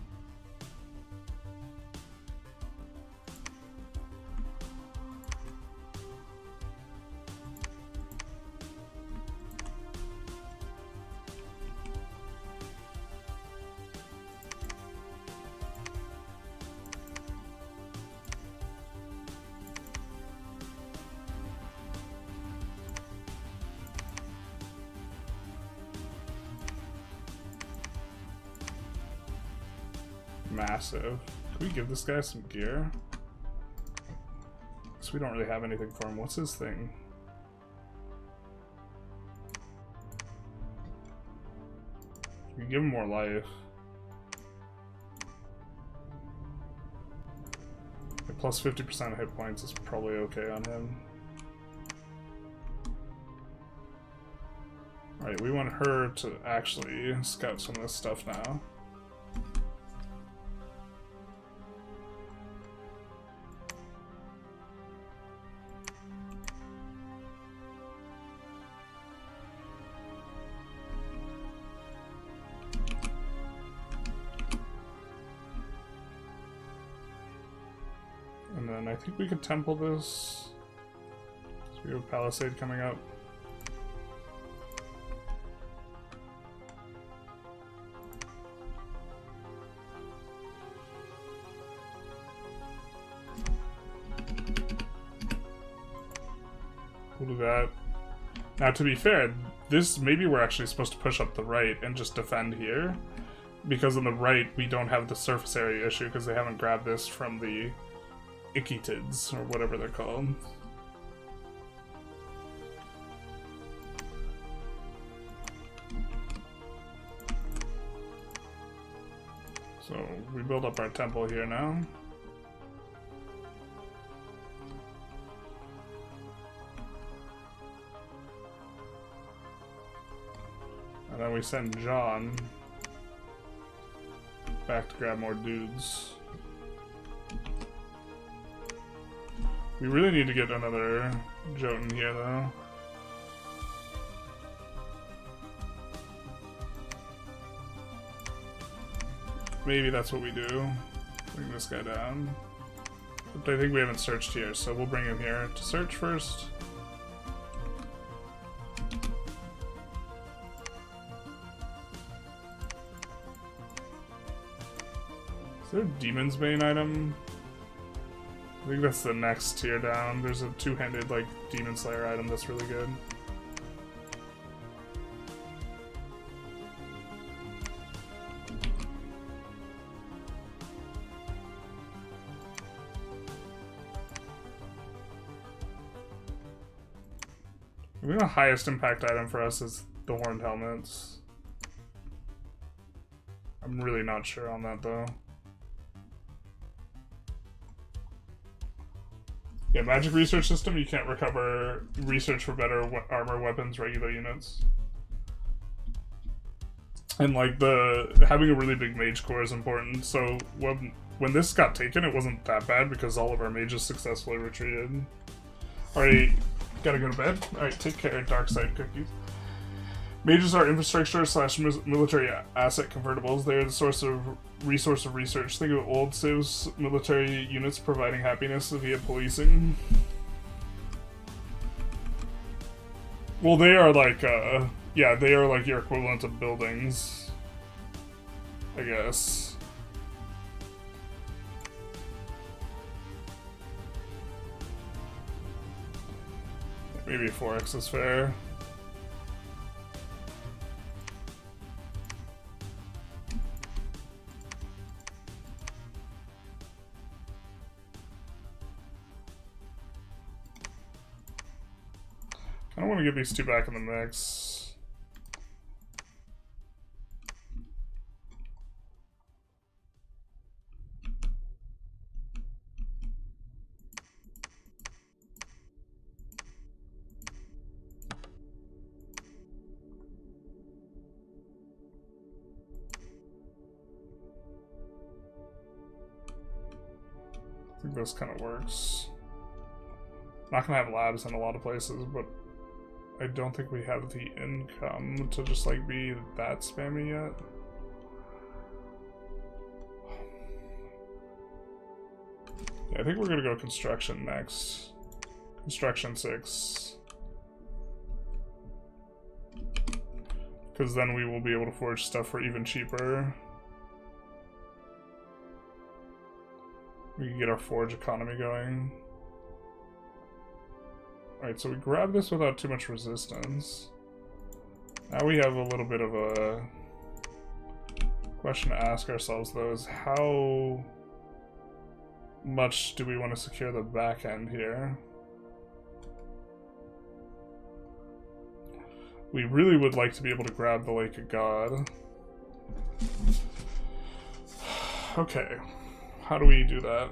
Massive. Can we give this guy some gear? Because we don't really have anything for him. What's his thing? We can give him more life. Like plus 50% of hit points is probably okay on him. Alright, we want her to actually scout some of this stuff now. And then I think we could temple this. So we have a palisade coming up. We'll do that. Now, to be fair, this maybe we're actually supposed to push up the right and just defend here. Because on the right, we don't have the surface area issue because they haven't grabbed this from the Ichitids, or whatever they're called. So we build up our temple here now. And then we send John back to grab more dudes. We really need to get another Jotun here though. Maybe that's what we do. Bring this guy down. But I think we haven't searched here, so we'll bring him here to search first. Is there a Demon's Bane item? I think that's the next tier down. There's a two-handed, like, Demon Slayer item that's really good. I think the highest impact item for us is the Horned Helmets. I'm really not sure on that, though. Yeah, magic research system, you can't recover research for better armor, weapons, regular units. And like having a really big mage core is important. So when this got taken, it wasn't that bad because all of our mages successfully retreated. Alright, gotta go to bed. Alright, take care, dark side cookies. Mages are infrastructure / military asset convertibles. They are the resource of research. Think of old civs military units providing happiness via policing. Well, they are like, yeah, they are like your equivalent of buildings, I guess. Maybe 4x is fair. I don't want to get these two back in the mix. I think this kind of works. Not gonna have labs in a lot of places, but I don't think we have the income to just like be that spammy yet. Yeah, I think we're gonna go construction next. Construction 6. Because then we will be able to forge stuff for even cheaper. We can get our forge economy going. Alright, so we grab this without too much resistance. Now we have a little bit of a question to ask ourselves, though, is how much do we want to secure the back end here? We really would like to be able to grab the Lake of God. Okay, how do we do that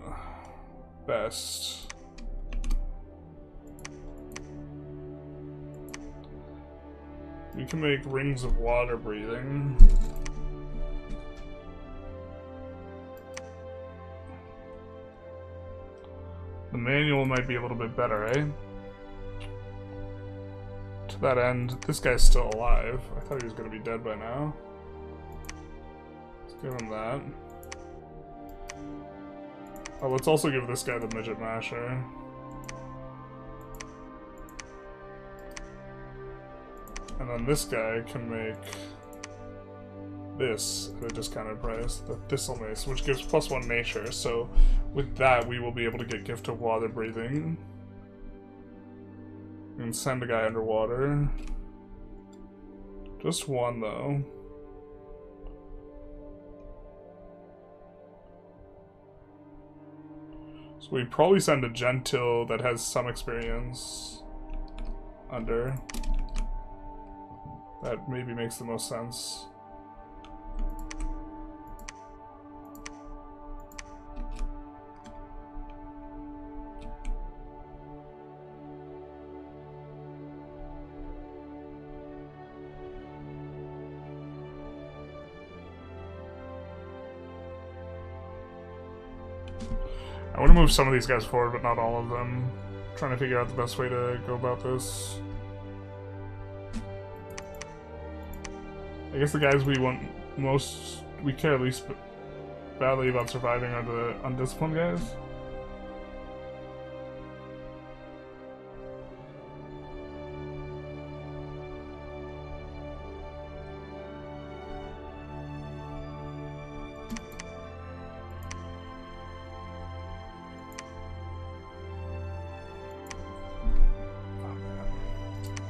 best? We can make rings of water breathing. The manual might be a little bit better, eh? To that end, this guy's still alive. I thought he was going to be dead by now. Let's give him that. Oh, let's also give this guy the midget masher. And then this guy can make this at a discounted price, the Thistle Mace, which gives +1 nature. So with that, we will be able to get Gift of Water Breathing. And send a guy underwater. Just one, though. So we probably send a Gentil that has some experience under. That maybe makes the most sense. I want to move some of these guys forward, but not all of them. I'm trying to figure out the best way to go about this. I guess the guys we want most, we care least badly about surviving are the undisciplined guys.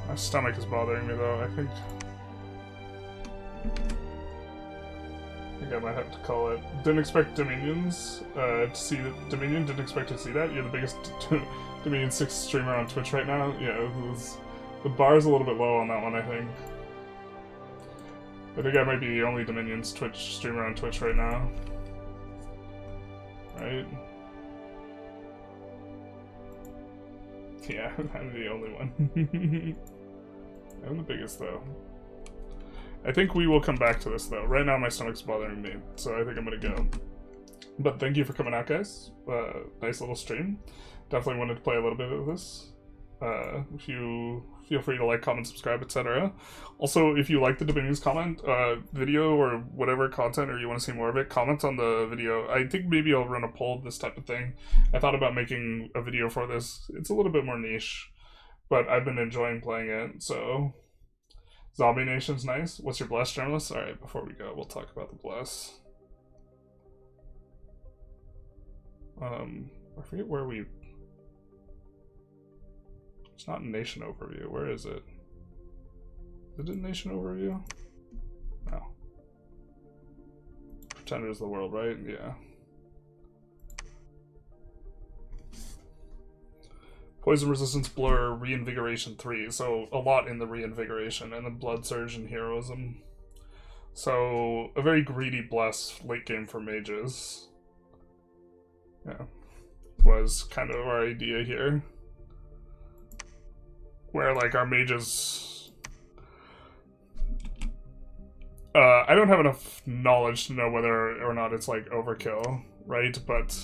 My stomach is bothering me though, I think I might have to call it. Didn't expect Dominions to see that. Dominion didn't expect to see that. You're the biggest Dominion 6 streamer on Twitch right now. Yeah, the bar's a little bit low on that one, I think. I think I might be the only Dominion's Twitch streamer on Twitch right now. Right? Yeah, I'm the only one. I'm the biggest though. I think we will come back to this though. Right now my stomach's bothering me, so I think I'm gonna go. But thank you for coming out, guys. Nice little stream. Definitely wanted to play a little bit of this. If you feel free to like, comment, subscribe, etc. Also, if you like the Dominion's comment video or whatever content, or you want to see more of it, comment on the video. I think maybe I'll run a poll, this type of thing. I thought about making a video for this. It's a little bit more niche, but I've been enjoying playing it, so... Zombie Nation's nice. What's your bless, journalist? Alright, before we go, we'll talk about the bless. I forget where we... It's not Nation Overview. Where is it? Is it Nation Overview? No. Pretenders of the World, right? Yeah. Poison Resistance, Blur, Reinvigoration 3. So a lot in the Reinvigoration, and then Blood Surge and Heroism. So a very greedy bless late game for mages. Yeah. Was kind of our idea here. Where like our mages... I don't have enough knowledge to know whether or not it's like overkill, right? But...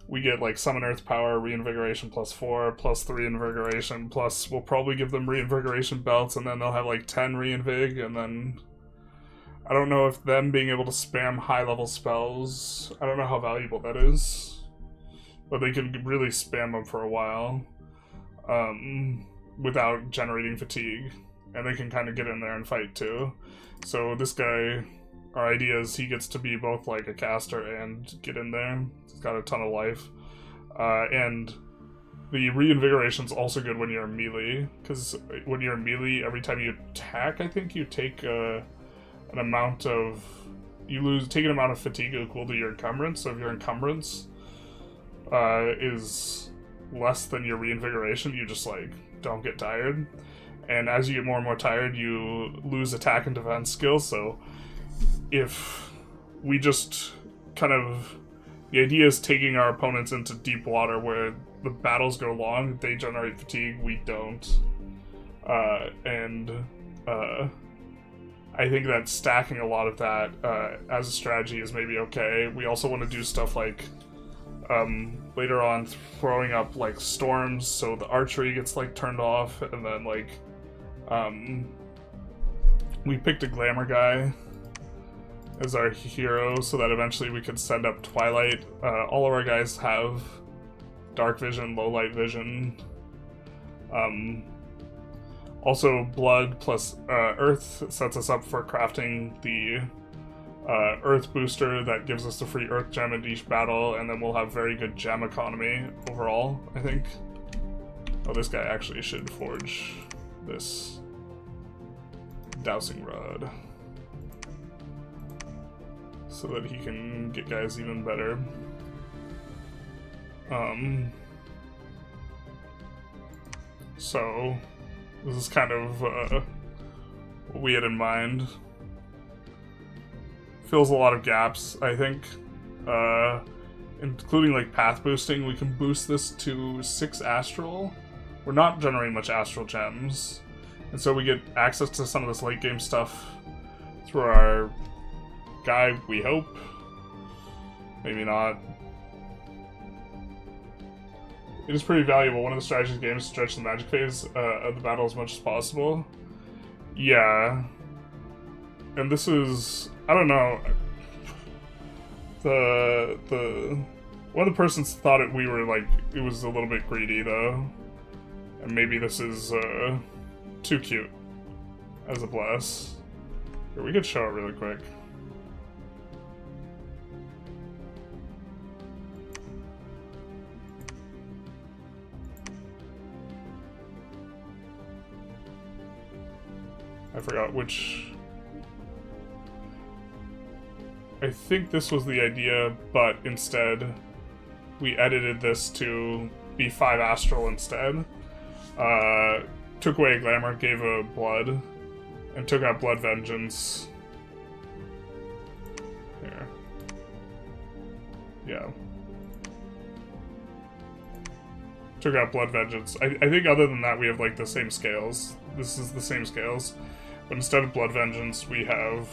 we get like Summon Earth Power, Reinvigoration +4, plus the Reinvigoration, plus we'll probably give them Reinvigoration belts, and then they'll have like 10 Reinvig, and then... I don't know if them being able to spam high-level spells, I don't know how valuable that is. But they can really spam them for a while, without generating fatigue. And they can kind of get in there and fight too. So this guy... our idea is he gets to be both like a caster and get in there. He's got a ton of life. And the Reinvigoration's also good when you're melee, because when you're melee, every time you attack, I think you take an amount of... take an amount of fatigue equal to your encumbrance. So if your encumbrance is less than your Reinvigoration, you just like don't get tired. And as you get more and more tired, you lose attack and defense skills, so... if we just kind of... the idea is taking our opponents into deep water where the battles go long, they generate fatigue, we don't. I think that stacking a lot of that as a strategy is maybe okay. We also want to do stuff like later on throwing up like storms so the archery gets like turned off, and then like we picked a glamour guy as our hero so that eventually we could send up Twilight. All of our guys have dark vision, low light vision. Also, blood plus earth sets us up for crafting the earth booster that gives us the free earth gem in each battle, and then we'll have very good gem economy overall, I think. Oh, this guy actually should forge this dowsing rod so that he can get guys even better. So this is kind of what we had in mind. Fills a lot of gaps, I think. Including like path boosting, we can boost this to 6 astral. We're not generating much astral gems, and so we get access to some of this late game stuff through our guy, we hope. Maybe not. It is pretty valuable. One of the strategy games to stretch the magic phase of the battle as much as possible. Yeah. And this is, I don't know. One of the persons thought we were like, it was a little bit greedy though. And maybe this is too cute as a bless. Here, we could show it really quick. I forgot which. I think this was the idea, but instead we edited this to be 5 astral instead. Took away glamour, gave a blood, and took out blood vengeance. Here. Yeah. Took out blood vengeance. I think other than that we have like the same scales. This is the same scales. But instead of blood vengeance we have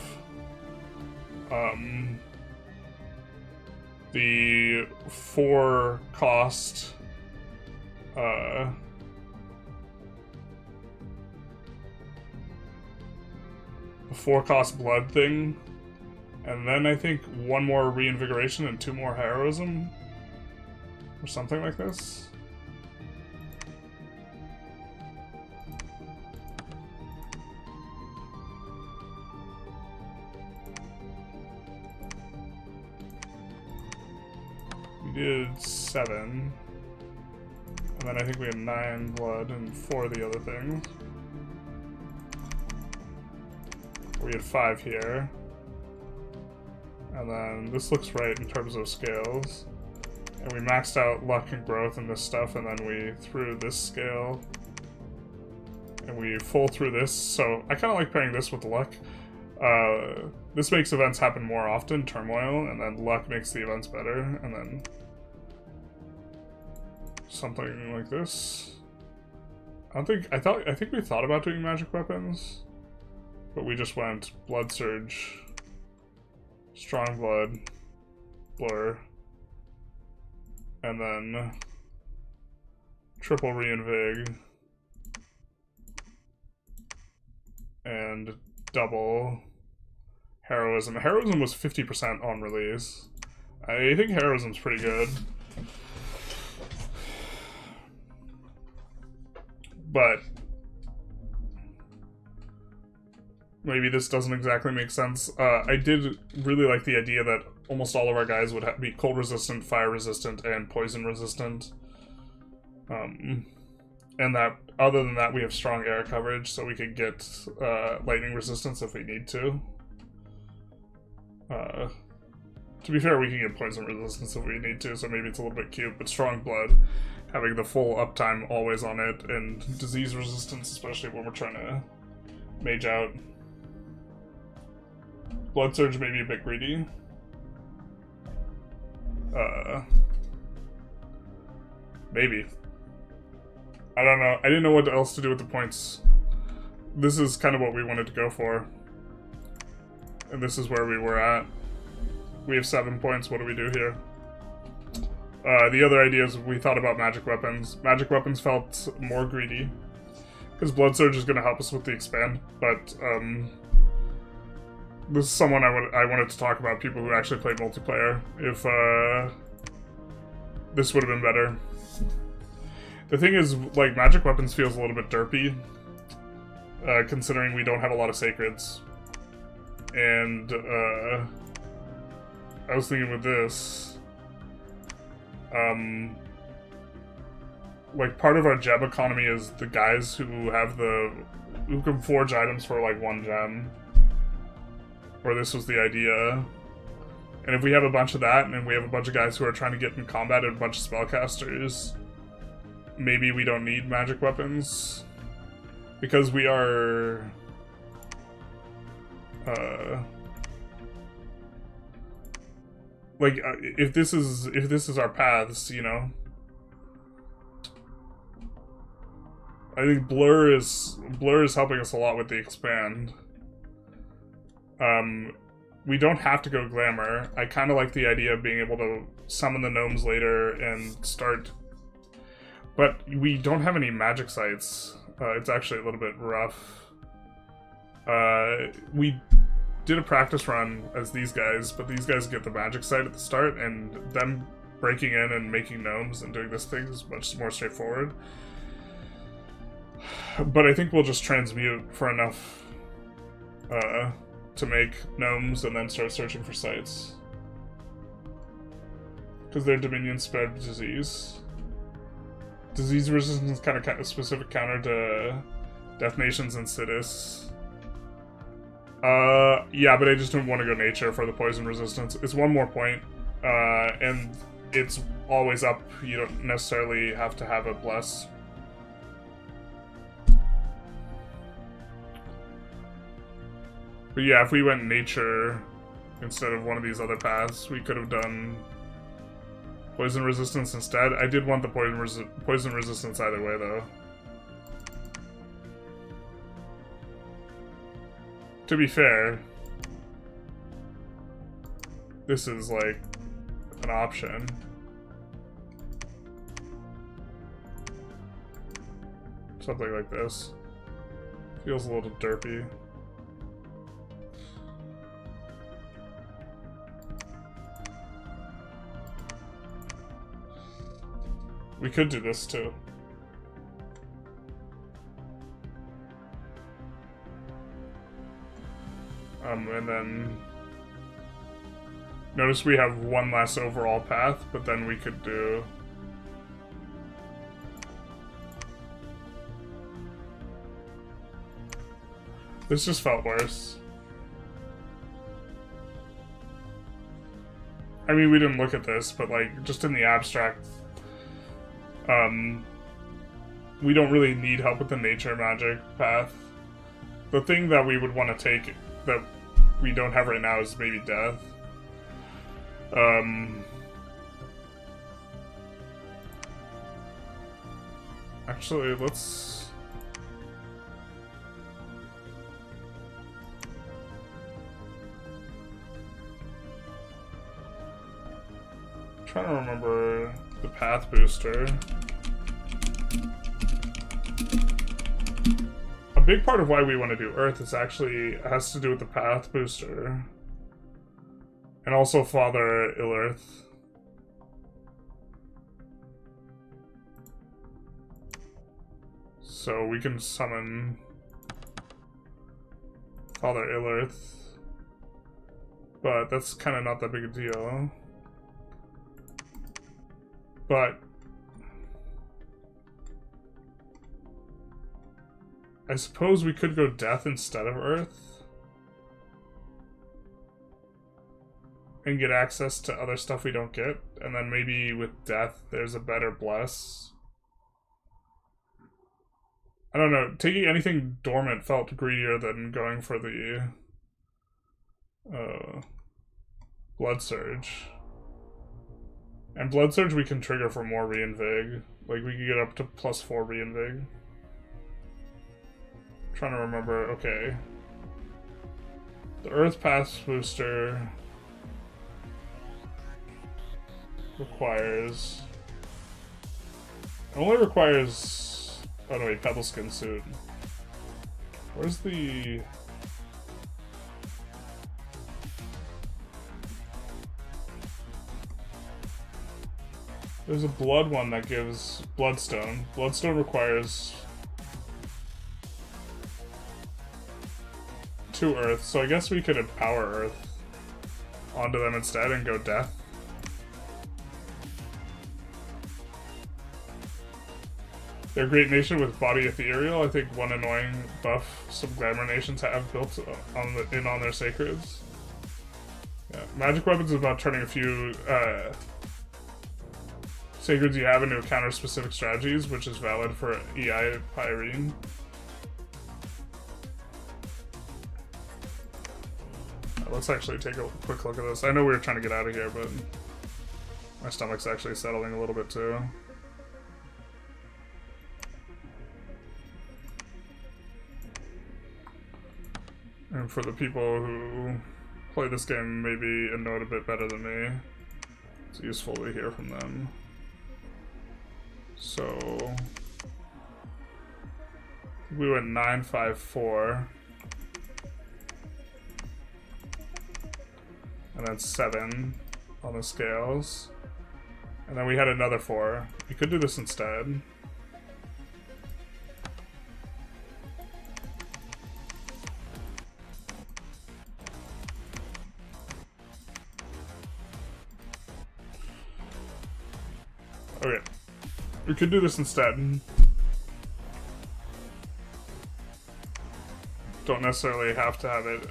the 4 cost the 4 cost blood thing, and then I think 1 more reinvigoration and 2 more heroism or something like this. We did 7, and then I think we had 9 blood and 4 of the other things. We had 5 here, and then this looks right in terms of scales. And we maxed out luck and growth and this stuff, and then we threw this scale, and we full through this. So I kind of like pairing this with luck. This makes events happen more often, turmoil, and then luck makes the events better, and then something like this. I think we thought about doing magic weapons, but we just went blood surge, strong blood, blur, and then triple reinvig, and double heroism. Heroism was 50% on release. I think heroism's pretty good. But maybe this doesn't exactly make sense. I did really like the idea that almost all of our guys would be cold resistant, fire resistant, and poison resistant. And that, other than that, we have strong air coverage, so we could get lightning resistance if we need to. To be fair, we can get poison resistance if we need to, so maybe it's a little bit cute, but strong blood, having the full uptime always on it, and disease resistance, especially when we're trying to mage out. Blood surge may be a bit greedy. Maybe. I don't know. I didn't know what else to do with the points. This is kind of what we wanted to go for. And this is where we were at. We have 7 points. What do we do here? The other ideas, we thought about magic weapons. Magic weapons felt more greedy, because blood surge is going to help us with the expand, but this is someone I wanted to talk about, people who actually played multiplayer, if this would have been better. The thing is, like, magic weapons feels a little bit derpy, considering we don't have a lot of sacreds. And I was thinking with this, like, part of our gem economy is the guys who can forge items for like 1 gem. Or this was the idea. And if we have a bunch of that, and we have a bunch of guys who are trying to get in combat and a bunch of spellcasters, maybe we don't need magic weapons. Because we are... if this is our paths, you know, I think Blur is helping us a lot with the expand. We don't have to go glamour. I kind of like the idea of being able to summon the gnomes later and start, but we don't have any magic sites. It's actually a little bit rough. We did a practice run as these guys, but these guys get the magic site at the start, and them breaking in and making gnomes and doing this thing is much more straightforward. But I think we'll just transmute for enough to make gnomes and then start searching for sites. Because their dominions spread disease. Disease resistance kind of specific counter to Death Nations and Citus. Yeah, but I just don't want to go nature for the poison resistance. It's one more point, and it's always up. You don't necessarily have to have a bless. But yeah, if we went nature instead of one of these other paths, we could have done poison resistance instead. I did want the poison resistance either way, though. To be fair, this is like an option. Something like this. Feels a little derpy. We could do this too. And then notice we have one less overall path, but then we could do this. Just felt worse. I mean, we didn't look at this, but like just in the abstract, we don't really need help with the nature magic path. The thing that we would want to take that we don't have right now is maybe death. Actually, let's... I'm trying to remember the path booster. A big part of why we want to do Earth is actually has to do with the path booster. And also Father Illirth. So we can summon Father Illirth. But that's kind of not that big a deal. But I suppose we could go Death instead of Earth and get access to other stuff we don't get, and then maybe with Death there's a better bless. I don't know, taking anything dormant felt greedier than going for the Blood Surge. And Blood Surge we can trigger for more Reinvig. Like, we can get up to +4 Reinvig. Trying to remember, okay. The Earth Pass booster requires... It only requires... Oh no wait, Pebble Skin Suit. Where's the... There's a blood one that gives Bloodstone. Bloodstone requires 2 Earth, so I guess we could empower Earth onto them instead and go Death. They're a great nation with body ethereal. I think one annoying buff some glamour nations have built on their sacreds. Yeah. Magic weapons is about turning a few sacreds you have into counter-specific strategies, which is valid for EI Pyrene. Let's actually take a quick look at this. I know we were trying to get out of here, but my stomach's actually settling a little bit too. And for the people who play this game maybe and know it a bit better than me, it's useful to hear from them. So we went 954. And then 7 on the scales. And then we had another 4. We could do this instead. Okay. We could do this instead. Don't necessarily have to have it.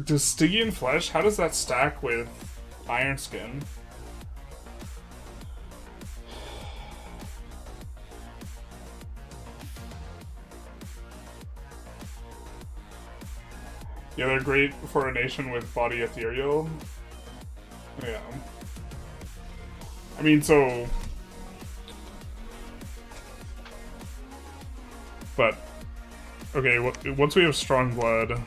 Does Stygian Flesh, how does that stack with Iron Skin? Yeah, they're great for a nation with body ethereal. Yeah. I mean, so... But... Okay, once we have Strong Blood...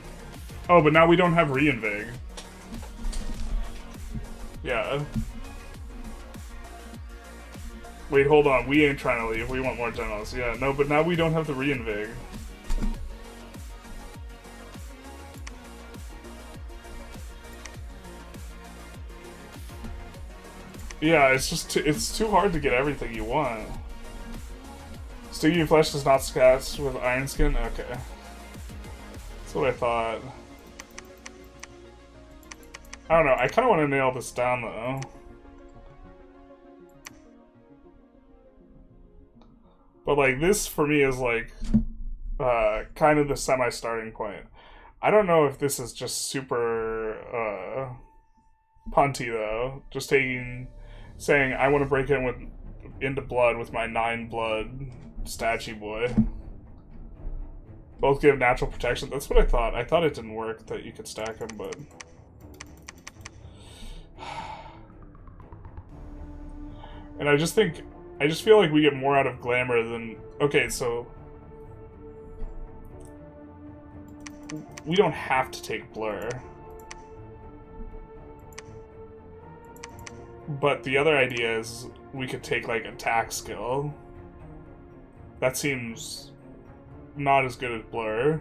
Oh, but now we don't have Reinvig. Yeah. Wait, hold on. We ain't trying to leave. We want more generals. Yeah, no, but now we don't have the Reinvig. Yeah, it's just it's too hard to get everything you want. Stygian Flesh does not scats with Iron Skin? Okay. That's what I thought. I don't know, I kind of want to nail this down, though. But, like, this, for me, is, like, kind of the semi-starting point. I don't know if this is just super, punty, though. Just saying, I want to break into blood with my 9-blood statue boy. Both give natural protection. That's what I thought. I thought it didn't work, that you could stack them, but... And I just feel like we get more out of Glamour than... Okay, so... We don't have to take Blur. But the other idea is we could take, like, Attack Skill. That seems not as good as Blur.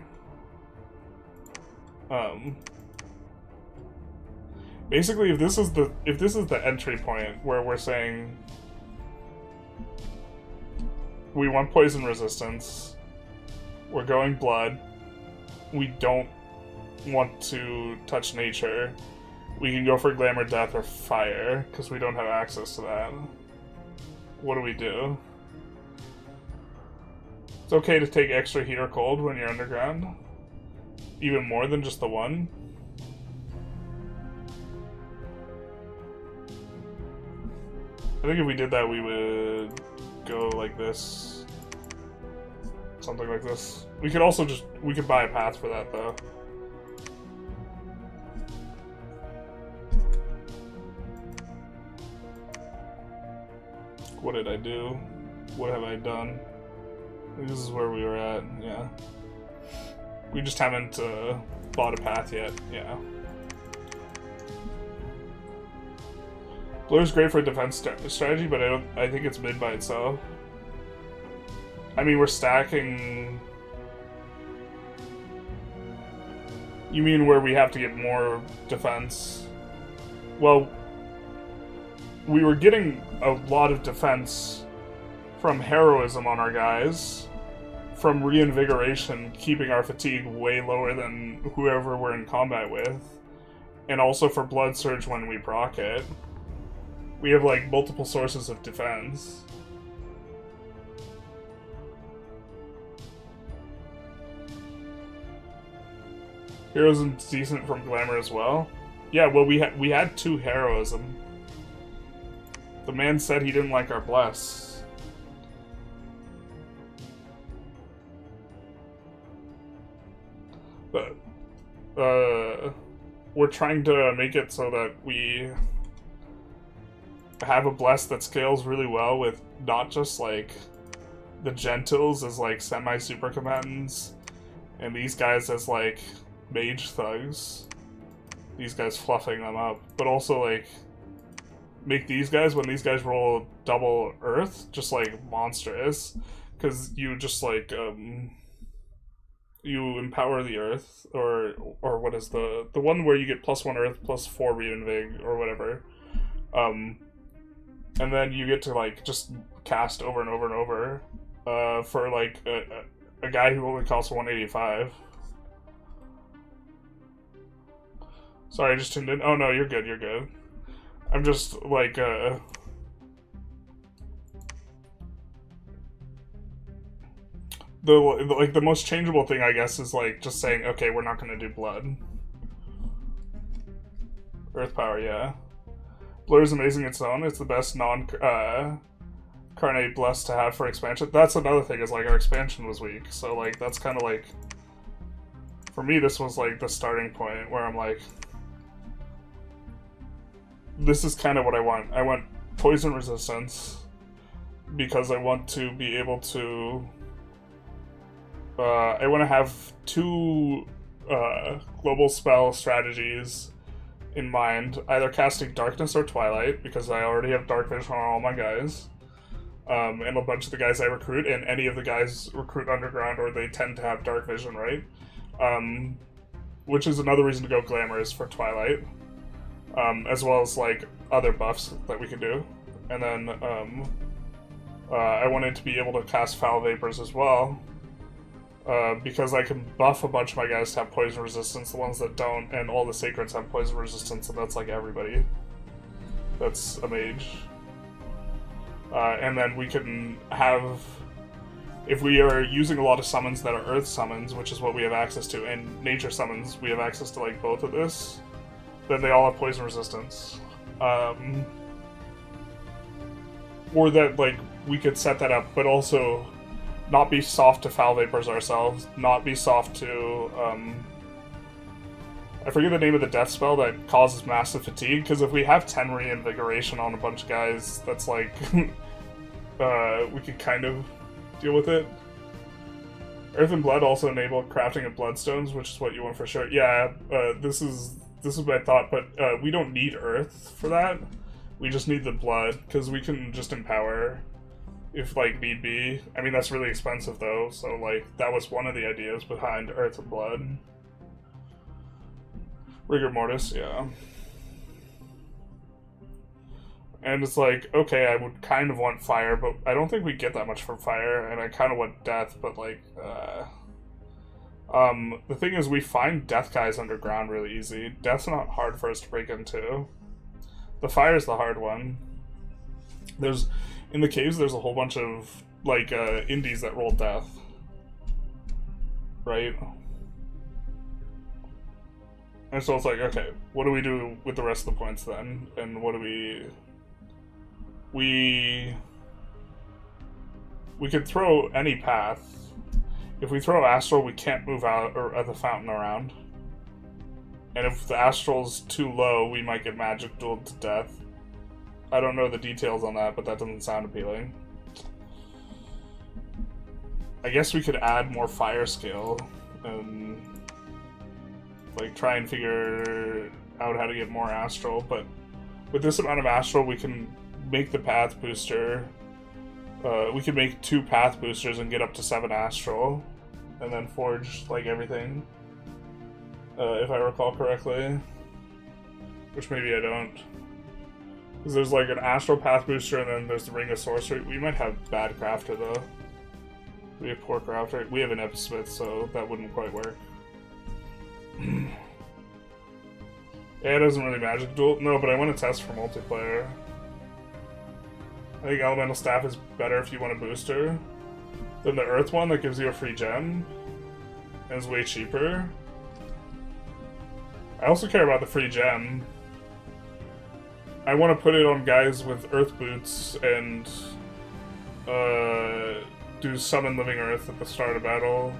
Basically, if this is the entry point where we're saying we want poison resistance, we're going blood, we don't want to touch nature, we can go for glamour, death, or fire because we don't have access to that. What do we do? It's okay to take extra heat or cold when you're underground, even more than just the one. I think if we did that, we would go like this. Something like this. We could also we could buy a path for that, though. What did I do? What have I done? I think this is where we were at, yeah. We just haven't bought a path yet, yeah. Blur's great for a defense strategy, but I think it's mid by itself. I mean, we're stacking... You mean where we have to get more defense? Well, we were getting a lot of defense from heroism on our guys, from reinvigoration, keeping our fatigue way lower than whoever we're in combat with, and also for blood surge when we proc it. We have, like, multiple sources of defense. Heroism's decent from Glamour as well. Yeah, well, we had 2 Heroism. The man said he didn't like our Bless. But, we're trying to make it so that we have a Bless that scales really well with not just, like, the Gentles as, like, semi-super combatants, and these guys as, like, mage thugs. These guys fluffing them up. But also, like, make these guys, when these guys roll double Earth, just, like, monstrous. Because you just, like, you empower the Earth, or what is the one where you get +1 Earth, +4 Reinvig, or whatever. And then you get to, like, just cast over and over and over, for, like, a guy who only costs 185. Sorry, I just tuned in. Oh no, you're good, you're good. I'm just, like, the most changeable thing, I guess, is, like, just saying, okay, we're not gonna do blood. Earth power, yeah. Blur is amazing its own. It's the best carnate bless to have for expansion. That's another thing, is, like, our expansion was weak. So, like, that's kind of, like... For me, this was, like, the starting point where I'm, like... This is kind of what I want. I want poison resistance. Because I want to be able to... I want to have 2 global spell strategies in mind, either casting Darkness or Twilight, because I already have Dark Vision on all my guys, and a bunch of the guys I recruit, and any of the guys recruit Underground, or they tend to have Dark Vision, right? Which is another reason to go Glamorous for Twilight, as well as, like, other buffs that we can do. And then, I wanted to be able to cast Foul Vapors as well, because I can buff a bunch of my guys to have poison resistance, the ones that don't, and all the sacreds have poison resistance, and that's like everybody. That's a mage. And then we can have, if we are using a lot of summons that are earth summons, which is what we have access to, and nature summons, we have access to, like, both of this, then they all have poison resistance. Or that, like, we could set that up, but also not be soft to Foul Vapors ourselves, not be soft to, I forget the name of the death spell that causes massive fatigue, because if we have 10 reinvigoration on a bunch of guys, that's like, we could kind of deal with it. Earth and Blood also enable crafting of bloodstones, which is what you want for sure. Yeah, this is my thought, but we don't need Earth for that. We just need the Blood, because we can just empower if, like, need be. I mean, that's really expensive, though, so, like, that was one of the ideas behind Earth and Blood. Rigor Mortis, yeah. And it's like, okay, I would kind of want Fire, but I don't think we get that much from Fire, and I kind of want Death, but, like, the thing is, we find Death guys underground really easy. Death's not hard for us to break into. The Fire's the hard one. In the caves, there's a whole bunch of, like, indies that roll Death. Right? And so it's like, okay, what do we do with the rest of the points then? And what do we could throw any path. If we throw Astral, we can't move out or at the fountain around. And if the Astral's too low, we might get magic dueled to death. I don't know the details on that, but that doesn't sound appealing. I guess we could add more fire scale and, like, try and figure out how to get more Astral, but with this amount of Astral, we can make the path booster. We can make 2 path boosters and get up to 7 Astral, and then forge, like, everything. If I recall correctly. Which maybe I don't. Because there's, like, an Astral Path Booster, and then there's the Ring of Sorcery. We might have bad Crafter, though. We have poor Crafter. We have an Epsmith, so that wouldn't quite work. Yeah, it doesn't really magic duel. No, but I want to test for multiplayer. I think Elemental Staff is better if you want a booster than the Earth one that gives you a free gem. And is way cheaper. I also care about the free gem. I want to put it on guys with earth boots and do summon living earth at the start of battle.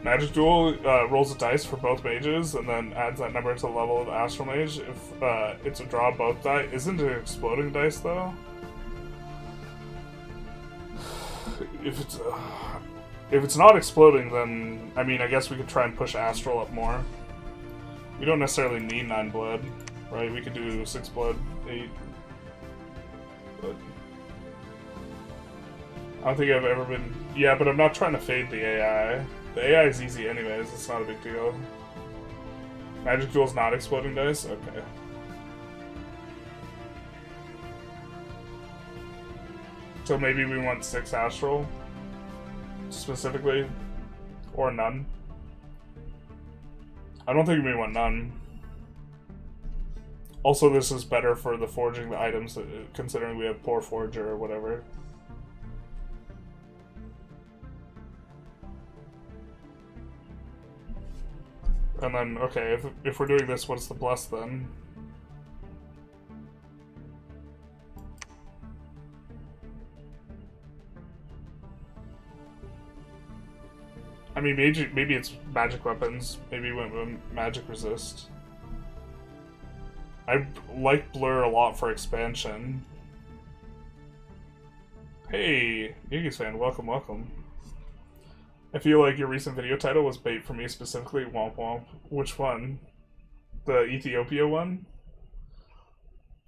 Magic Duel rolls a dice for both mages and then adds that number to the level of the Astral Mage. If it's a draw both die, isn't it exploding dice though? If it's not exploding, then I mean I guess we could try and push Astral up more. We don't necessarily need 9 blood, right? We could do 6 blood, 8. But I don't think I've ever been. Yeah, but I'm not trying to fade the AI. The AI is easy anyways, it's not a big deal. Magic Duel's not exploding dice? Okay. So maybe we want 6 Astral, specifically, or none. I don't think we want none. Also, this is better for the forging the items, considering we have poor forger or whatever. And then, okay, if we're doing this, what's the bless then? I mean, maybe it's magic weapons. Maybe when magic resist. I like Blur a lot for expansion. Hey, Yugi's fan, welcome, welcome. I feel like your recent video title was bait for me specifically. Womp womp. Which one? The Ethiopia one?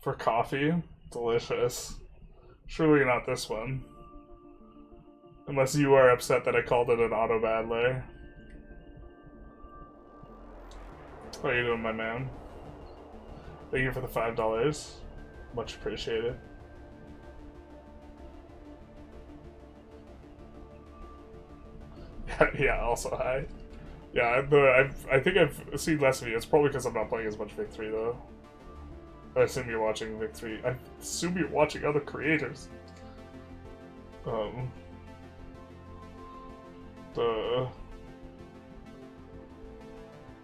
For coffee? Delicious. Surely not this one. Unless you are upset that I called it an Autobattler. How are you doing, my man? Thank you for the $5. Much appreciated. Yeah, also hi. Yeah, I think I've seen less of you. It's probably because I'm not playing as much Vic 3, though. I assume you're watching Vic 3. I assume you're watching other creators.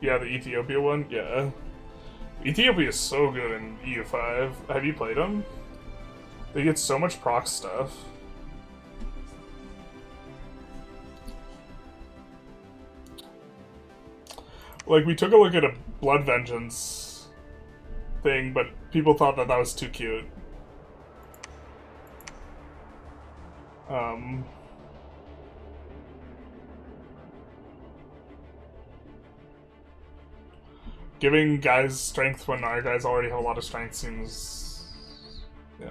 Yeah, the Ethiopia one? Yeah. Ethiopia is so good in EU5. Have you played them? They get so much proc stuff. Like, we took a look at a Blood Vengeance thing, but people thought that that was too cute. Giving guys strength when our guys already have a lot of strength seems... yeah.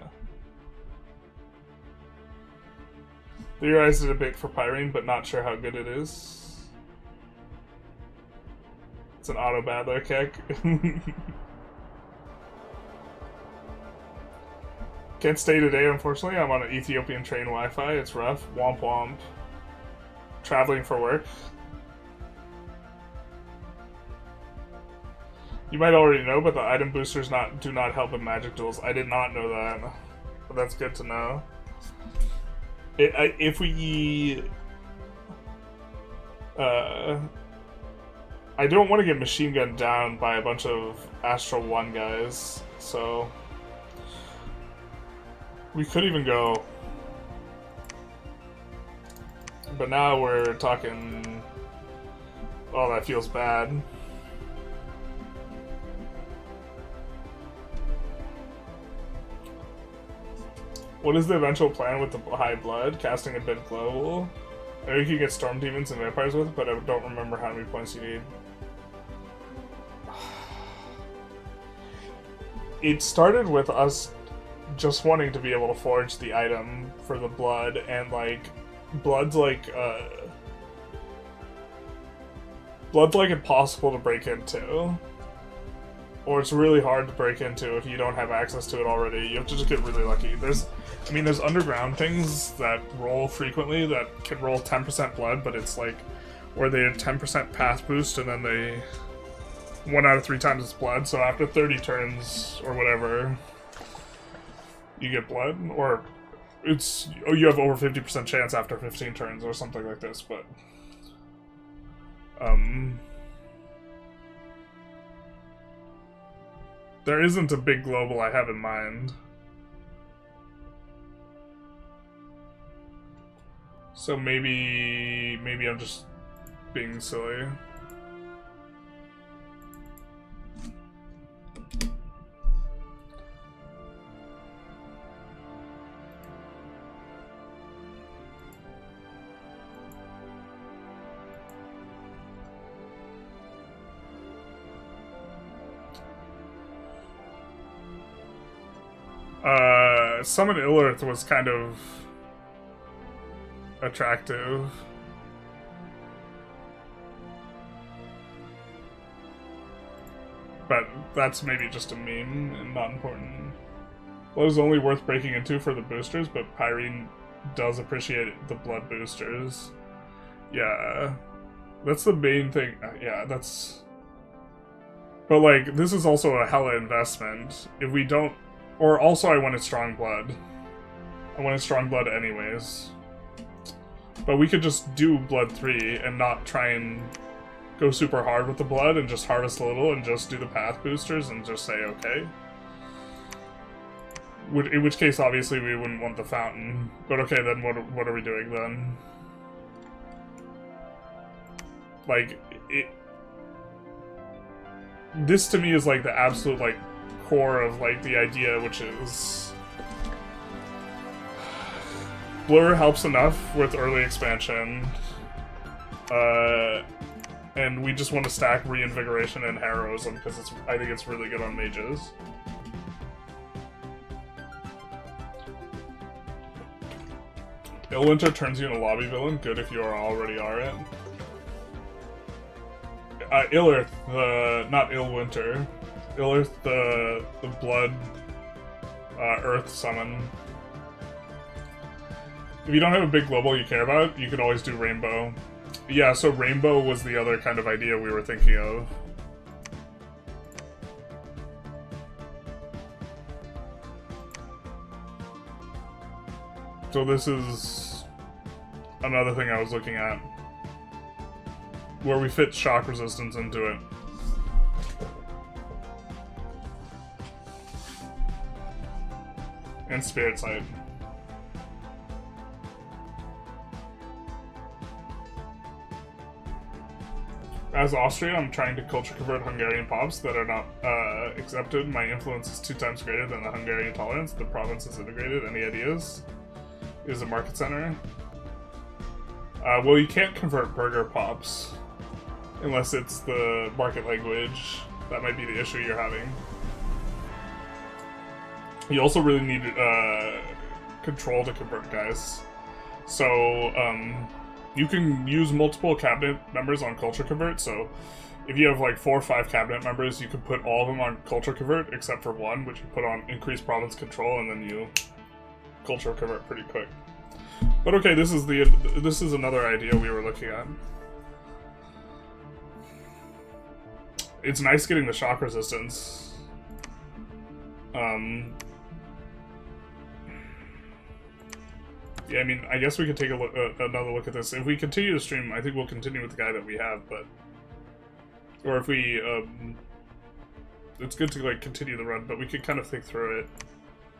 Theorized it a bit for Pyrene, but not sure how good it is. It's an Autobattler kick. Can't stay today, unfortunately. I'm on an Ethiopian train Wi-Fi. It's rough. Womp womp. Traveling for work. You might already know, but the item boosters do not help in magic duels. I did not know that, but that's good to know. If we... I don't want to get machine gunned down by a bunch of Astral 1 guys, so... we could even go... but now we're talking... oh, that feels bad. What is the eventual plan with the high blood? Casting a bit global? I know you can get storm demons and vampires with, but I don't remember how many points you need. It started with us just wanting to be able to forge the item for the blood, and like blood's like impossible to break into, or it's really hard to break into if you don't have access to it already. You have to just get really lucky. There's underground things that roll frequently that can roll 10% blood, but it's like where they have 10% path boost and then they 1 out of 3 times it's blood, so after 30 turns or whatever you get blood, or It's... Oh, you have over 50% chance after 15 turns or something like this, but... There isn't a big global I have in mind. So maybe I'm just being silly. Summon Illith was kind of attractive. But that's maybe just a meme and not important. Blood is only worth breaking into for the boosters, but Pyrene does appreciate the blood boosters. Yeah. That's the main thing. Yeah, that's... But, like, this is also a hella investment. If we don't... Or also I wanted Strong Blood. I wanted Strong Blood anyways. But we could just do Blood 3 and not try and go super hard with the Blood and just harvest a little and just do the Path Boosters and just say, okay. In which case, obviously, we wouldn't want the Fountain. But okay, then what are we doing then? Like, this to me is like the absolute, like, core of like the idea, which is Blur helps enough with early expansion, and we just want to stack Reinvigoration and Heroism because I think it's really good on mages. Illwinter turns you into lobby villain. Good if you already are it. Illith, not Illwinter. Illith, the blood earth summon. If you don't have a big global you care about, you could always do Rainbow. Yeah, so Rainbow was the other kind of idea we were thinking of. So this is another thing I was looking at, where we fit shock resistance into it. And Spirit Sight. As Austria, I'm trying to culture convert Hungarian pops that are not accepted. My influence is 2 times greater than the Hungarian tolerance. The province is integrated. Any ideas? It is a market center. Well, you can't convert burger pops unless it's the market language. That might be the issue you're having. You also really need control to convert guys. So, you can use multiple cabinet members on Culture Convert, so if you have like 4 or 5 cabinet members, you can put all of them on Culture Convert except for one, which you put on Increased Province Control, and then you Culture Convert pretty quick. But okay, this is another idea we were looking at. It's nice getting the shock resistance. Yeah, I mean, I guess we could take another look at this. If we continue to stream, I think we'll continue with the guy that we have, but... Or if we, it's good to, like, continue the run, but we could kind of think through it.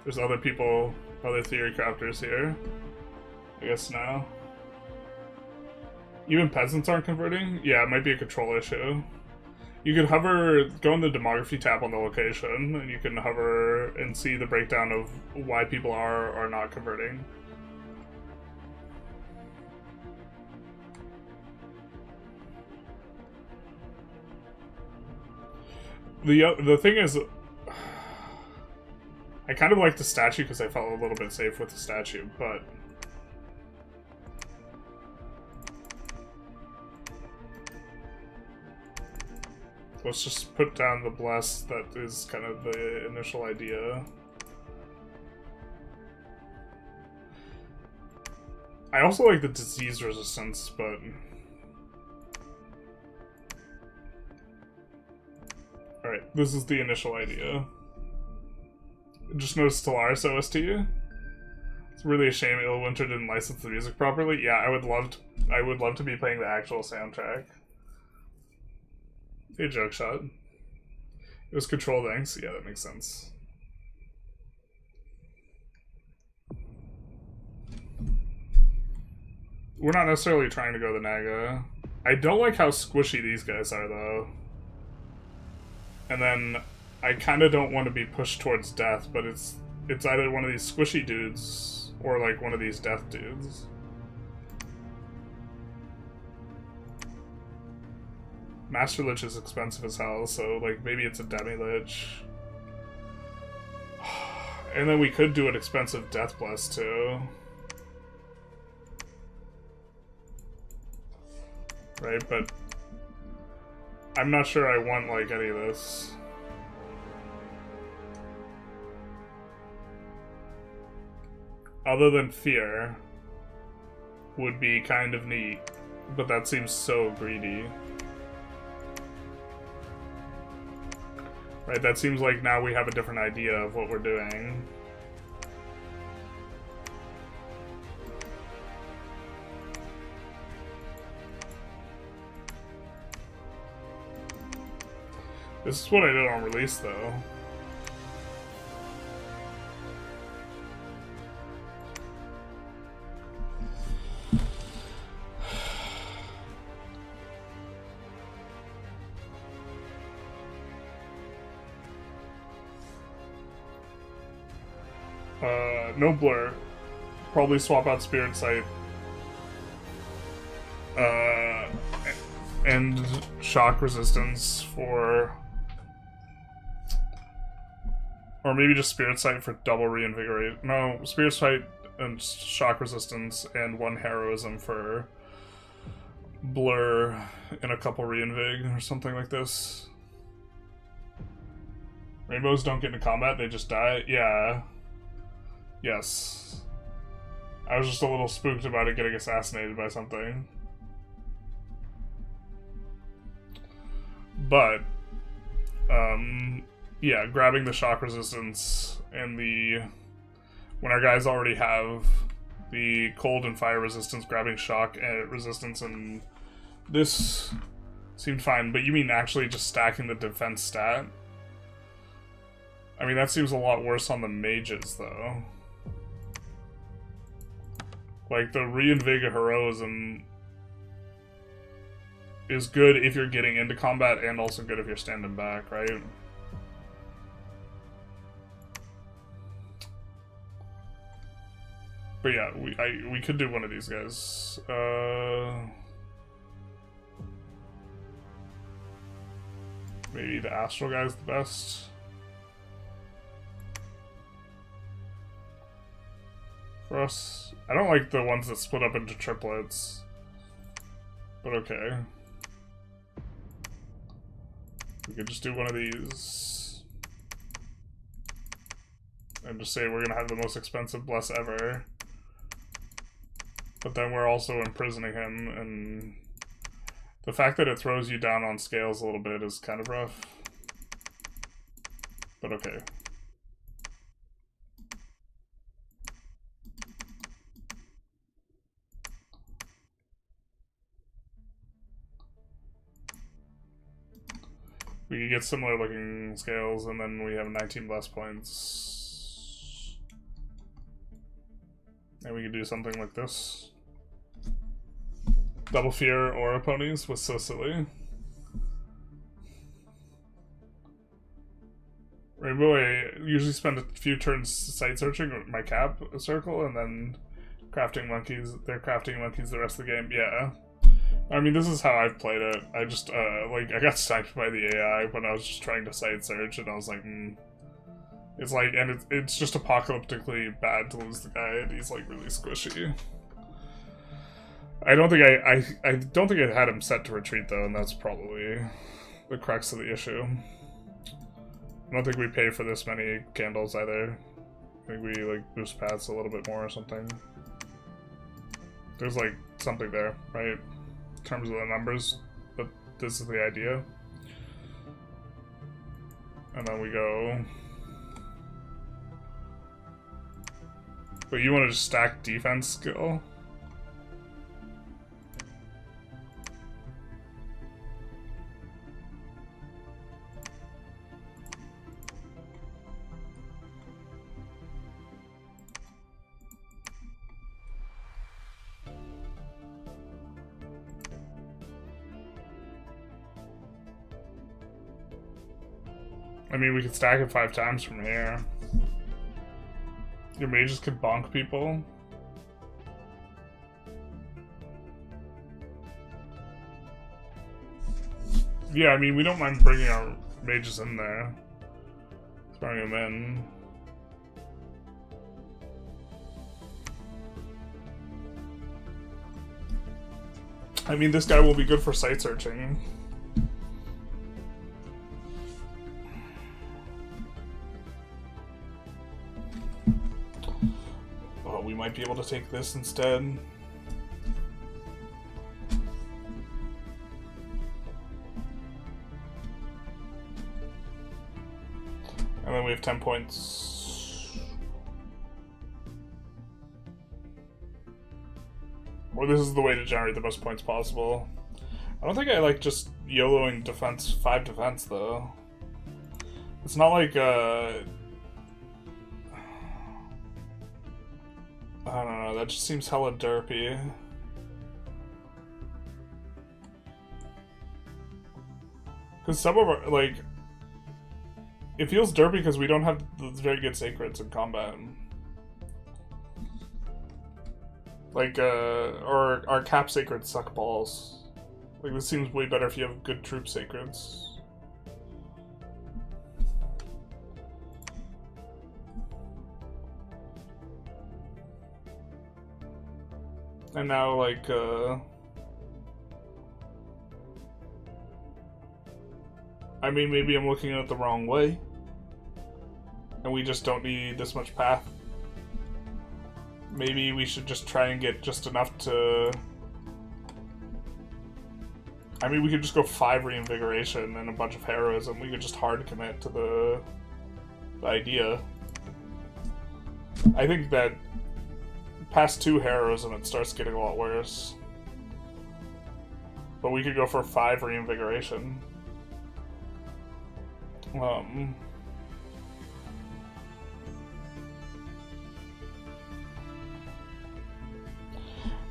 There's other people, other theory crafters here. I guess now. Even peasants aren't converting? Yeah, it might be a control issue. You can hover, go in the demography tab on the location, and you can hover and see the breakdown of why people are or not converting. The thing is, I kind of like the statue because I felt a little bit safe with the statue, but... Let's just put down the bless. That is kind of the initial idea. I also like the disease resistance, but... Alright, this is the initial idea. Just notice Stellaris OST. It's really a shame Illwinter didn't license the music properly. Yeah, I would love to be playing the actual soundtrack. Hey, joke shot. It was Control Thanks. Yeah, that makes sense. We're not necessarily trying to go the Naga. I don't like how squishy these guys are, though. And then I kind of don't want to be pushed towards death, but it's either one of these squishy dudes or like one of these death dudes. Master Lich is expensive as hell, so like maybe it's a Demi Lich. And then we could do an expensive Death Bless too. Right, but I'm not sure I want like any of this. Other than Fear would be kind of neat, but that seems so greedy. Right, that seems like now we have a different idea of what we're doing. This is what I did on release, though. No Blur. Probably swap out Spirit Sight. And Shock Resistance for... Or maybe just Spirit Sight for double Reinvigorate. No, Spirit Sight and Shock Resistance and 1 Heroism for Blur and a couple Reinvig or something like this. Rainbows don't get into combat, they just die? Yeah. Yes. I was just a little spooked about it getting assassinated by something. But, yeah, grabbing the shock resistance and the... When our guys already have the cold and fire resistance, grabbing shock resistance and this seemed fine. But you mean actually just stacking the defense stat? I mean, that seems a lot worse on the mages, though. Like, the Reinvigor Heroism is good if you're getting into combat and also good if you're standing back, right? But yeah, we could do one of these guys. Maybe the Astral guy's the best. For us, I don't like the ones that split up into triplets, but okay. We could just do one of these and just say we're gonna have the most expensive bless ever, but then we're also imprisoning him, and the fact that it throws you down on scales a little bit is kind of rough, but okay. We could get similar looking scales, and then we have 19 bless points. And we could do something like this. Double Fear Aura ponies was so silly. Rainbow, I usually spend a few turns sight searching with my cap circle, and then crafting monkeys. They're crafting monkeys the rest of the game. Yeah. I mean, this is how I've played it. I just, like, I got sniped by the AI when I was just trying to sight search, and I was like, It's like, and it's just apocalyptically bad to lose the guy, and he's, like, really squishy. I don't think I don't think I had him set to retreat, though, and that's probably the crux of the issue. I don't think we pay for this many candles, either. I think we, like, boost paths a little bit more or something. There's, like, something there, right? In terms of the numbers, but this is the idea. And then we go But you want to just stack defense skill? I mean, we could stack it 5 times from here. Your mages could bonk people. Yeah, I mean, we don't mind bringing our mages in there. Throwing them in. I mean, this guy will be good for site searching. Oh, we might be able to take this instead. And then we have 10 points. Or this is the way to generate the most points possible. I don't think I like just YOLOing defense, 5 defense though. It's not like I don't know, that just seems hella derpy. Because some of our, like, it feels derpy because we don't have very good sacreds in combat. Like, or our cap sacreds suck balls. Like, this seems way better if you have good troop sacreds. And now, like, I mean, maybe I'm looking at it the wrong way. And we just don't need this much path. Maybe we should just try and get just enough to... I mean, we could just go 5 reinvigoration and a bunch of heroism. We could just hard commit to the idea. I think that past 2 heroism, it starts getting a lot worse. But we could go for 5 reinvigoration.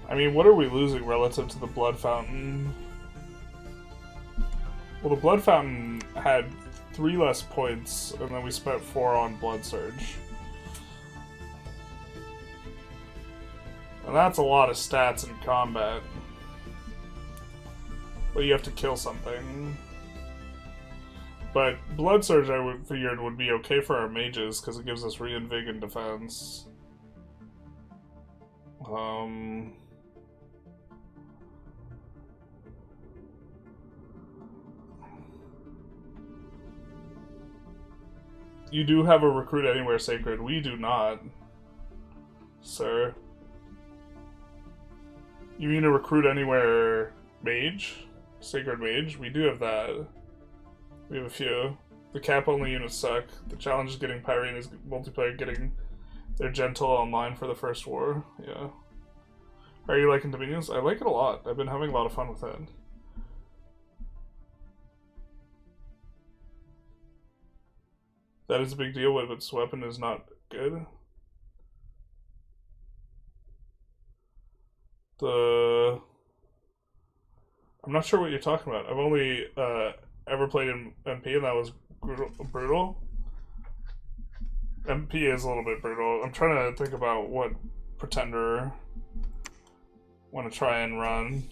I mean, what are we losing relative to the Blood Fountain? Well, the Blood Fountain had 3 less points, and then we spent 4 on Blood Surge. And that's a lot of stats in combat. But you have to kill something. But Blood Surge, I figured, would be okay for our mages, because it gives us reinvig and defense. You do have a Recruit Anywhere Sacred. We do not, sir. You mean a Recruit Anywhere Mage? Sacred Mage? We do have that. We have a few. The cap-only units suck. The challenge is getting Pyrene is multiplayer getting their Gentle online for the first war. Yeah. Are you liking Dominions? I like it a lot. I've been having a lot of fun with it. That is a big deal, but its weapon is not good. I'm not sure what you're talking about. I've only ever played in MP, and that was brutal. MP is a little bit brutal. I'm trying to think about what Pretender I want to try and run.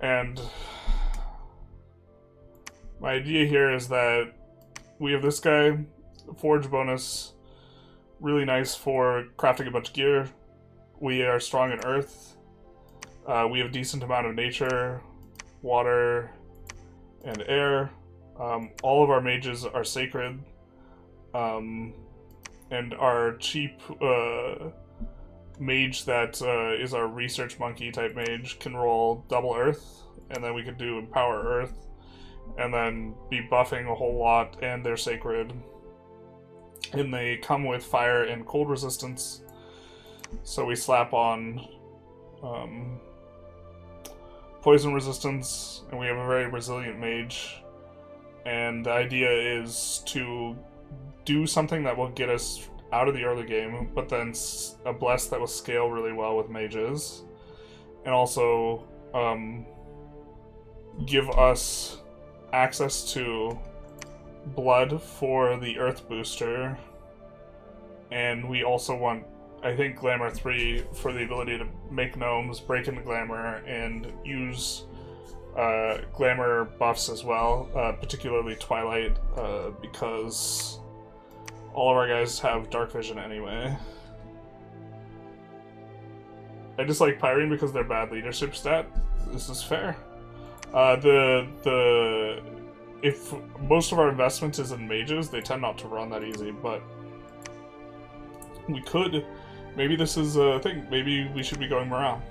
And my idea here is that we have this guy, Forge bonus, really nice for crafting a bunch of gear. We are strong in Earth. We have a decent amount of nature, water, and air. All of our mages are sacred. And our cheap mage that is our research monkey type mage can roll double Earth, and then we can do Empower Earth, and then be buffing a whole lot, and they're sacred. And they come with fire and cold resistance. So we slap on poison resistance, and we have a very resilient mage. And the idea is to do something that will get us out of the early game, but then a bless that will scale really well with mages. And also give us access to blood for the earth booster. And we also want, I think, Glamour 3 for the ability to make gnomes, break into Glamour, and use Glamour buffs as well, particularly Twilight, because all of our guys have Dark Vision anyway. I just like Pyrene because they're bad leadership stat. This is fair. If most of our investment is in mages, they tend not to run that easy, but we could. Maybe this is a thing. Maybe we should be going morale.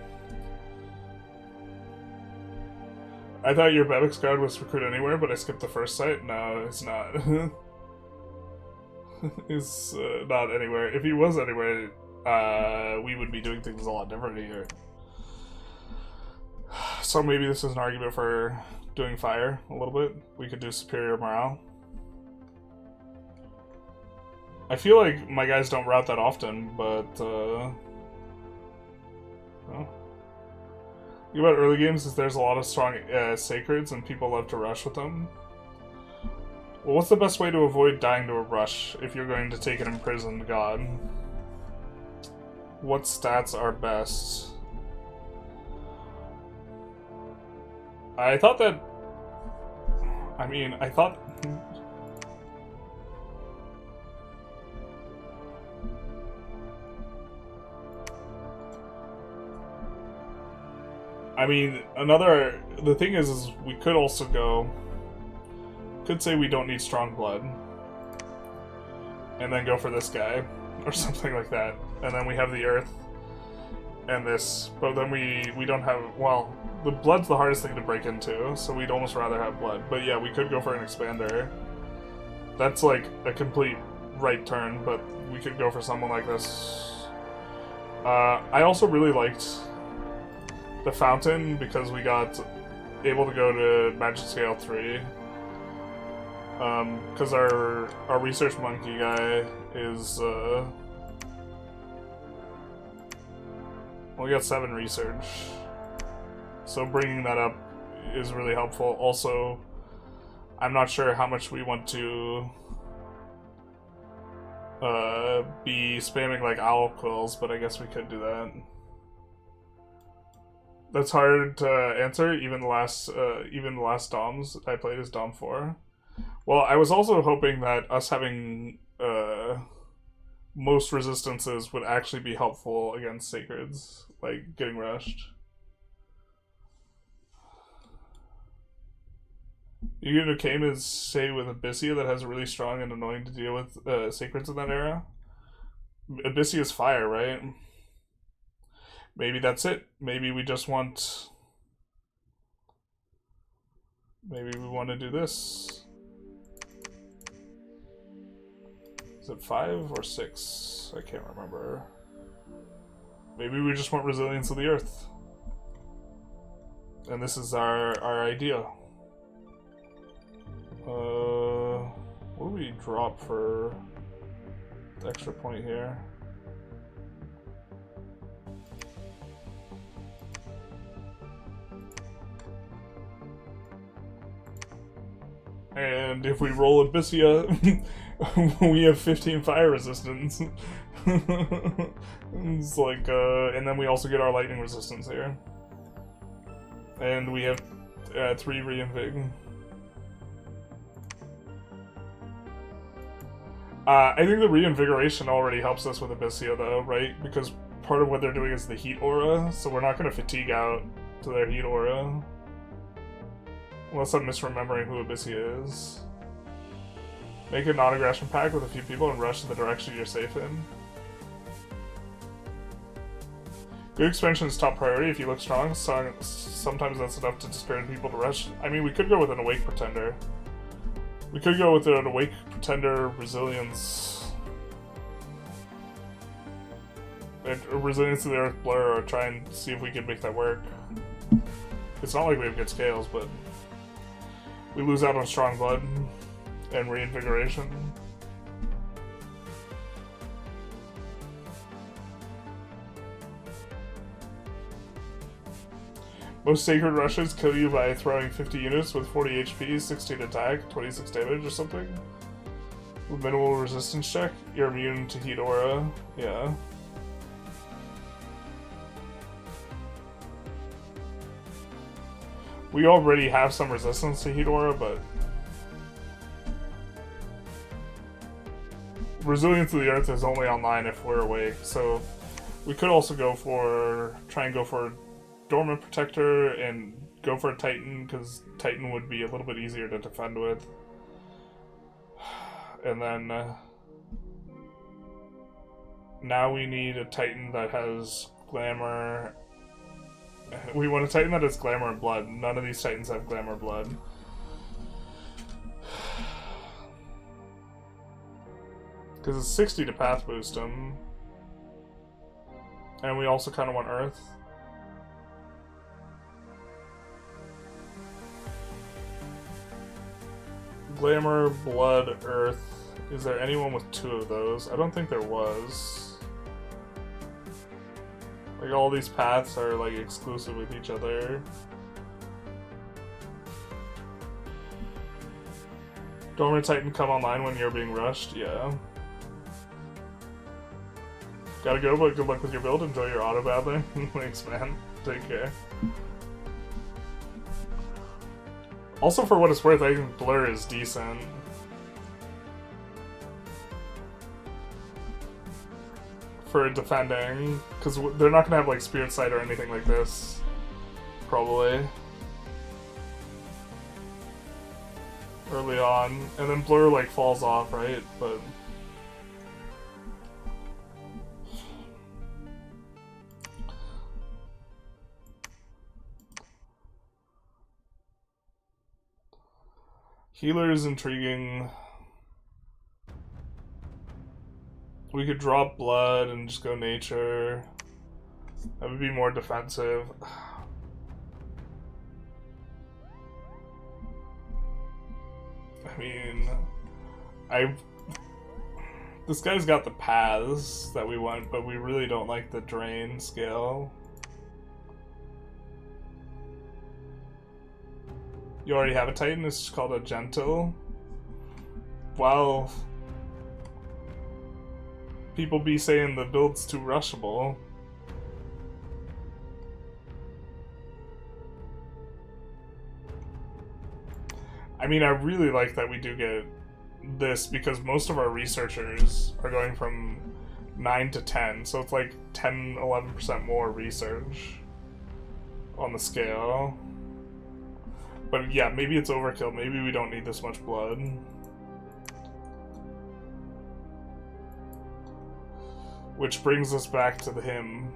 I thought your Bebek's guard was recruit anywhere, but I skipped the first site. No, it's not. It's not anywhere. If he was anywhere, we would be doing things a lot differently here. So maybe this is an argument for doing fire a little bit. We could do superior morale. I feel like my guys don't route that often, but well. The thing about early games is there's a lot of strong sacreds and people love to rush with them. Well, what's the best way to avoid dying to a rush if you're going to take an imprisoned god? What stats are best? I thought that... I mean, I thought... I mean, the thing is we could also go... Could say we don't need strong blood. And then go for this guy. Or something like that. And then we have the earth. And this. But then we don't have... Well, the blood's the hardest thing to break into. So we'd almost rather have blood. But yeah, we could go for an expander. That's like a complete right turn. But we could go for someone like this. I also really liked the fountain. Because we got able to go to magic scale 3. Because our research monkey guy is, well, we got 7 research. So bringing that up is really helpful. Also, I'm not sure how much we want to be spamming like owl quills, but I guess we could do that. That's hard to answer. Even the last DOMs I played as Dom 4. Well, I was also hoping that us having most resistances would actually be helpful against sacreds, like getting rushed. You get a Kame is, say, with Abyssia that has really strong and annoying to deal with sacreds in that era. Abyssia is fire, right? Maybe that's it. Maybe we just want... Maybe we want to do this. Is it 5 or 6? I can't remember. Maybe we just want resilience of the earth. And this is our idea. What do we drop for the extra point here? And if we roll Abyssia, we have 15 fire resistance. It's like, and then we also get our lightning resistance here. And we have 3 reinvig. I think the reinvigoration already helps us with Abyssia though, right? Because part of what they're doing is the heat aura, so we're not going to fatigue out to their heat aura. Unless I'm misremembering who Abyssia is. Make a non-aggression pact with a few people and rush to the direction you're safe in. Good expansion is top priority if you look strong. Sometimes that's enough to discourage people to rush. I mean, we could go with an Awake Pretender. We could go with an Awake Pretender Resilience. Resilience to the Earth Blur, or try and see if we can make that work. It's not like we have good scales, but we lose out on Strong Blood and Reinvigoration. Most Sacred Rushes kill you by throwing 50 units with 40 HP, 16 attack, 26 damage or something. With minimal resistance check, you're immune to Heat Aura. Yeah. We already have some resistance to Heat Aura, but Resilience to the Earth is only online if we're awake, so we could also try and go for Dormant Protector and go for a Titan, because Titan would be a little bit easier to defend with. And then now we need a Titan that has Glamour. We want a Titan that has Glamour and Blood. None of these Titans have Glamour Blood. Because it's 60 to path boost him. And we also kind of want Earth. Glamour, Blood, Earth. Is there anyone with 2 of those? I don't think there was. Like, all these paths are, like, exclusive with each other. Dormant Titan come online when you're being rushed? Yeah. Gotta go, but good luck with your build. Enjoy your Autobattler. Thanks, man. Take care. Also, for what it's worth, I think Blur is decent. For defending, because they're not gonna have like Spirit Sight or anything like this, probably. Early on, and then Blur like falls off, right? But Healer is intriguing. We could drop Blood and just go Nature. That would be more defensive. I mean, this guy's got the paths that we want, but we really don't like the drain scale. You already have a Titan, it's called a Gentle. Well, people be saying the build's too rushable. I mean, I really like that we do get this, because most of our researchers are going from 9 to 10, so it's like 10-11% more research on the scale. But yeah, maybe it's overkill, maybe we don't need this much blood. Which brings us back to the hymn.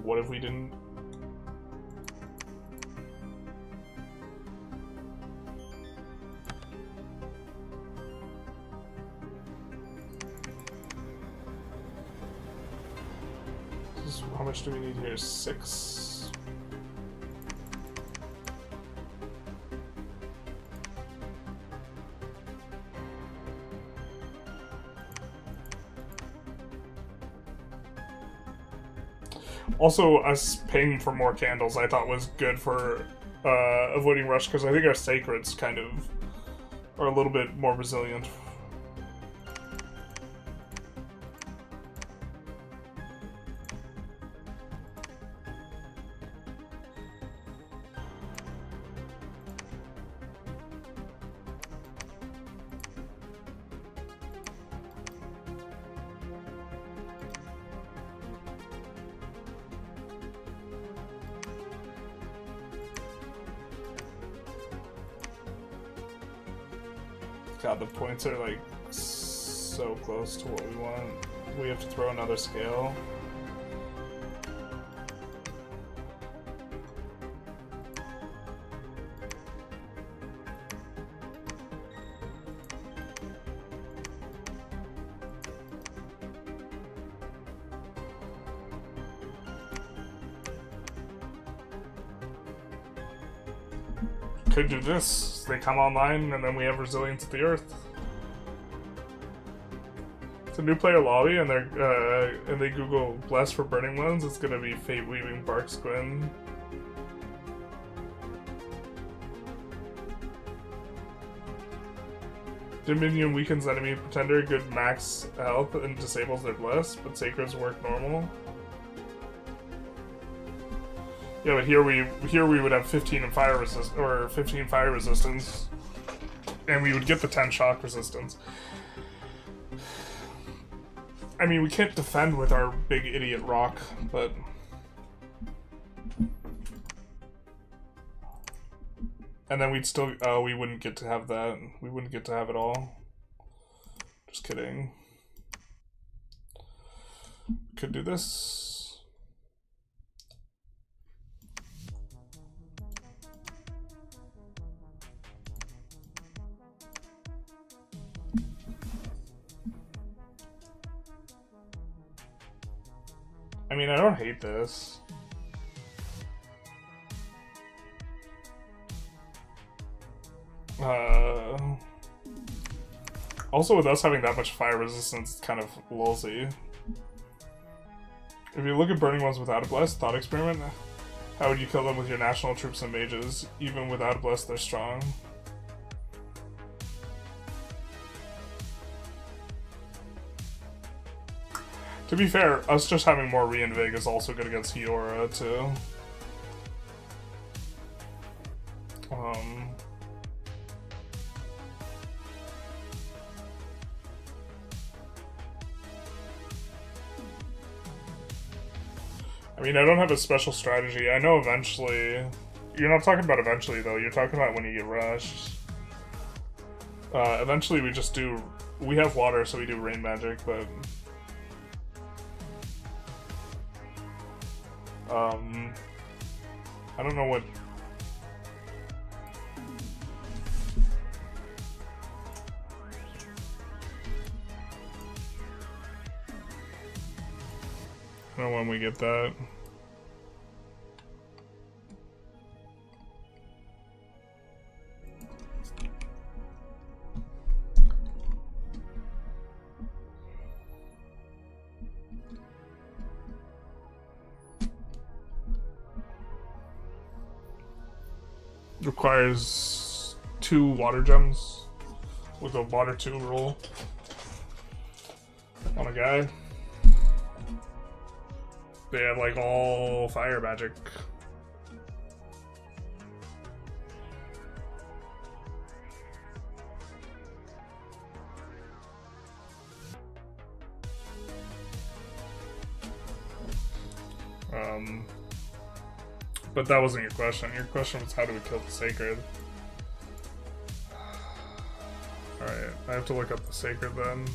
What if we didn't? How much do we need here? 6? Also, us paying for more candles I thought was good for avoiding rush, because I think our sacreds kind of are a little bit more resilient. God, the points are like so close to what we want. We have to throw another scale. Could do this. They come online, and then we have resilience of the earth. It's a new player lobby, and they Google bless for burning ones. It's gonna be fate weaving Bark's Quinn. Dominion weakens enemy pretender, good max health, and disables their bless, but sacreds work normal. Yeah, but here we would have 15 and fire resist or 15 fire resistance, and we would get the 10 shock resistance. I mean, we can't defend with our big idiot rock, but and then we'd still we wouldn't get to have that. We wouldn't get to have it all. Just kidding. Could do this. I mean, I don't hate this. Also, with us having that much fire resistance, it's kind of lulzy. If you look at burning ones without a bless, thought experiment, how would you kill them with your national troops and mages? Even without a bless, they're strong. To be fair, us just having more reinvig is also good against Hiora, too. I mean, I don't have a special strategy. I know eventually... You're not talking about eventually, though. You're talking about when you get rushed. Eventually we just do... We have water, so we do rain magic, but... I don't know what... I don't know when we get that. Requires 2 water gems with a water 2 roll on a guy. They have like all fire magic. But that wasn't your question. Your question was how do we kill the sacred? Alright, I have to look up the sacred then.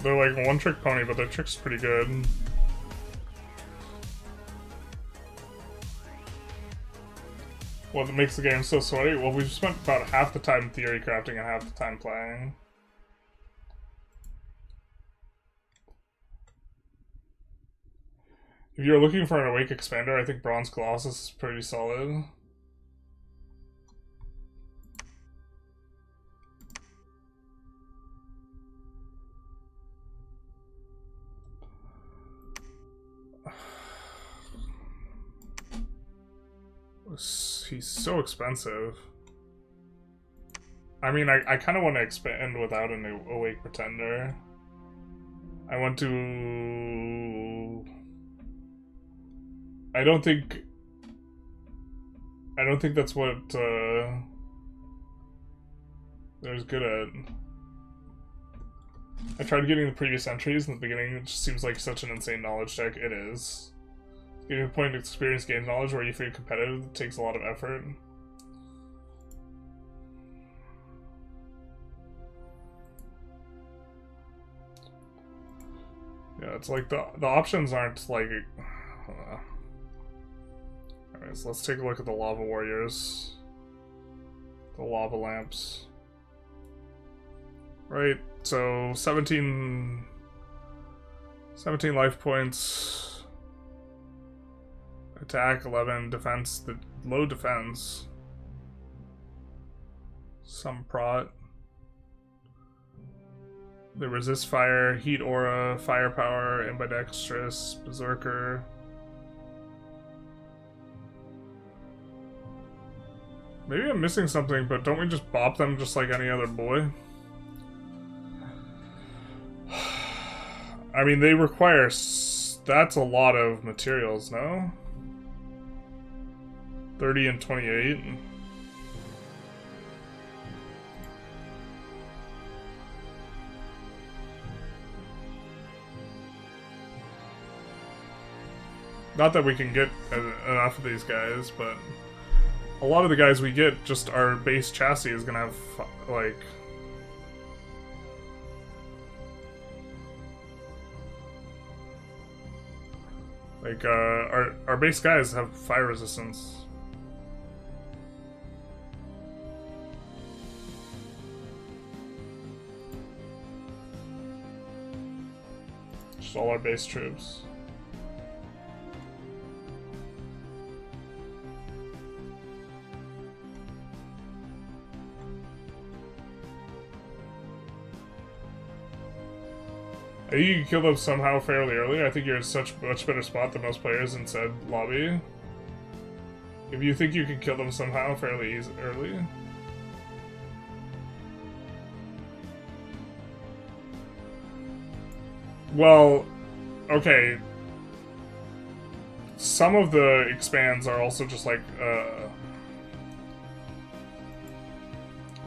They're like one trick pony, but their trick's pretty good. What makes the game so sweaty? Well, we've spent about half the time theory crafting and half the time playing. If you're looking for an Awake Expander, I think Bronze Colossus is pretty solid. He's so expensive. I mean, I kind of want to expand without an Awake Pretender. I want to... I don't think that's what there's good at. I tried getting the previous entries in the beginning. It just seems like such an insane knowledge check. It is. Getting to the point of experience gains knowledge where you feel competitive takes a lot of effort. Yeah, it's like the options aren't like... Alright, so let's take a look at the lava warriors. The lava lamps. Right, so 17 life points. Attack, 11, defense, the low defense. Some prot. They resist fire, heat aura, firepower, ambidextrous, berserker. Maybe I'm missing something, but don't we just bop them just like any other boy? I mean, they require... That's a lot of materials, no? 30 and 28. Not that we can get enough of these guys, but a lot of the guys we get, just our base chassis is gonna have, like... our base guys have fire resistance. Just all our base troops. I think you can kill them somehow fairly early. I think you're in such much better spot than most players in said lobby. If you think you can kill them somehow fairly early. Well, okay. Some of the expands are also just like,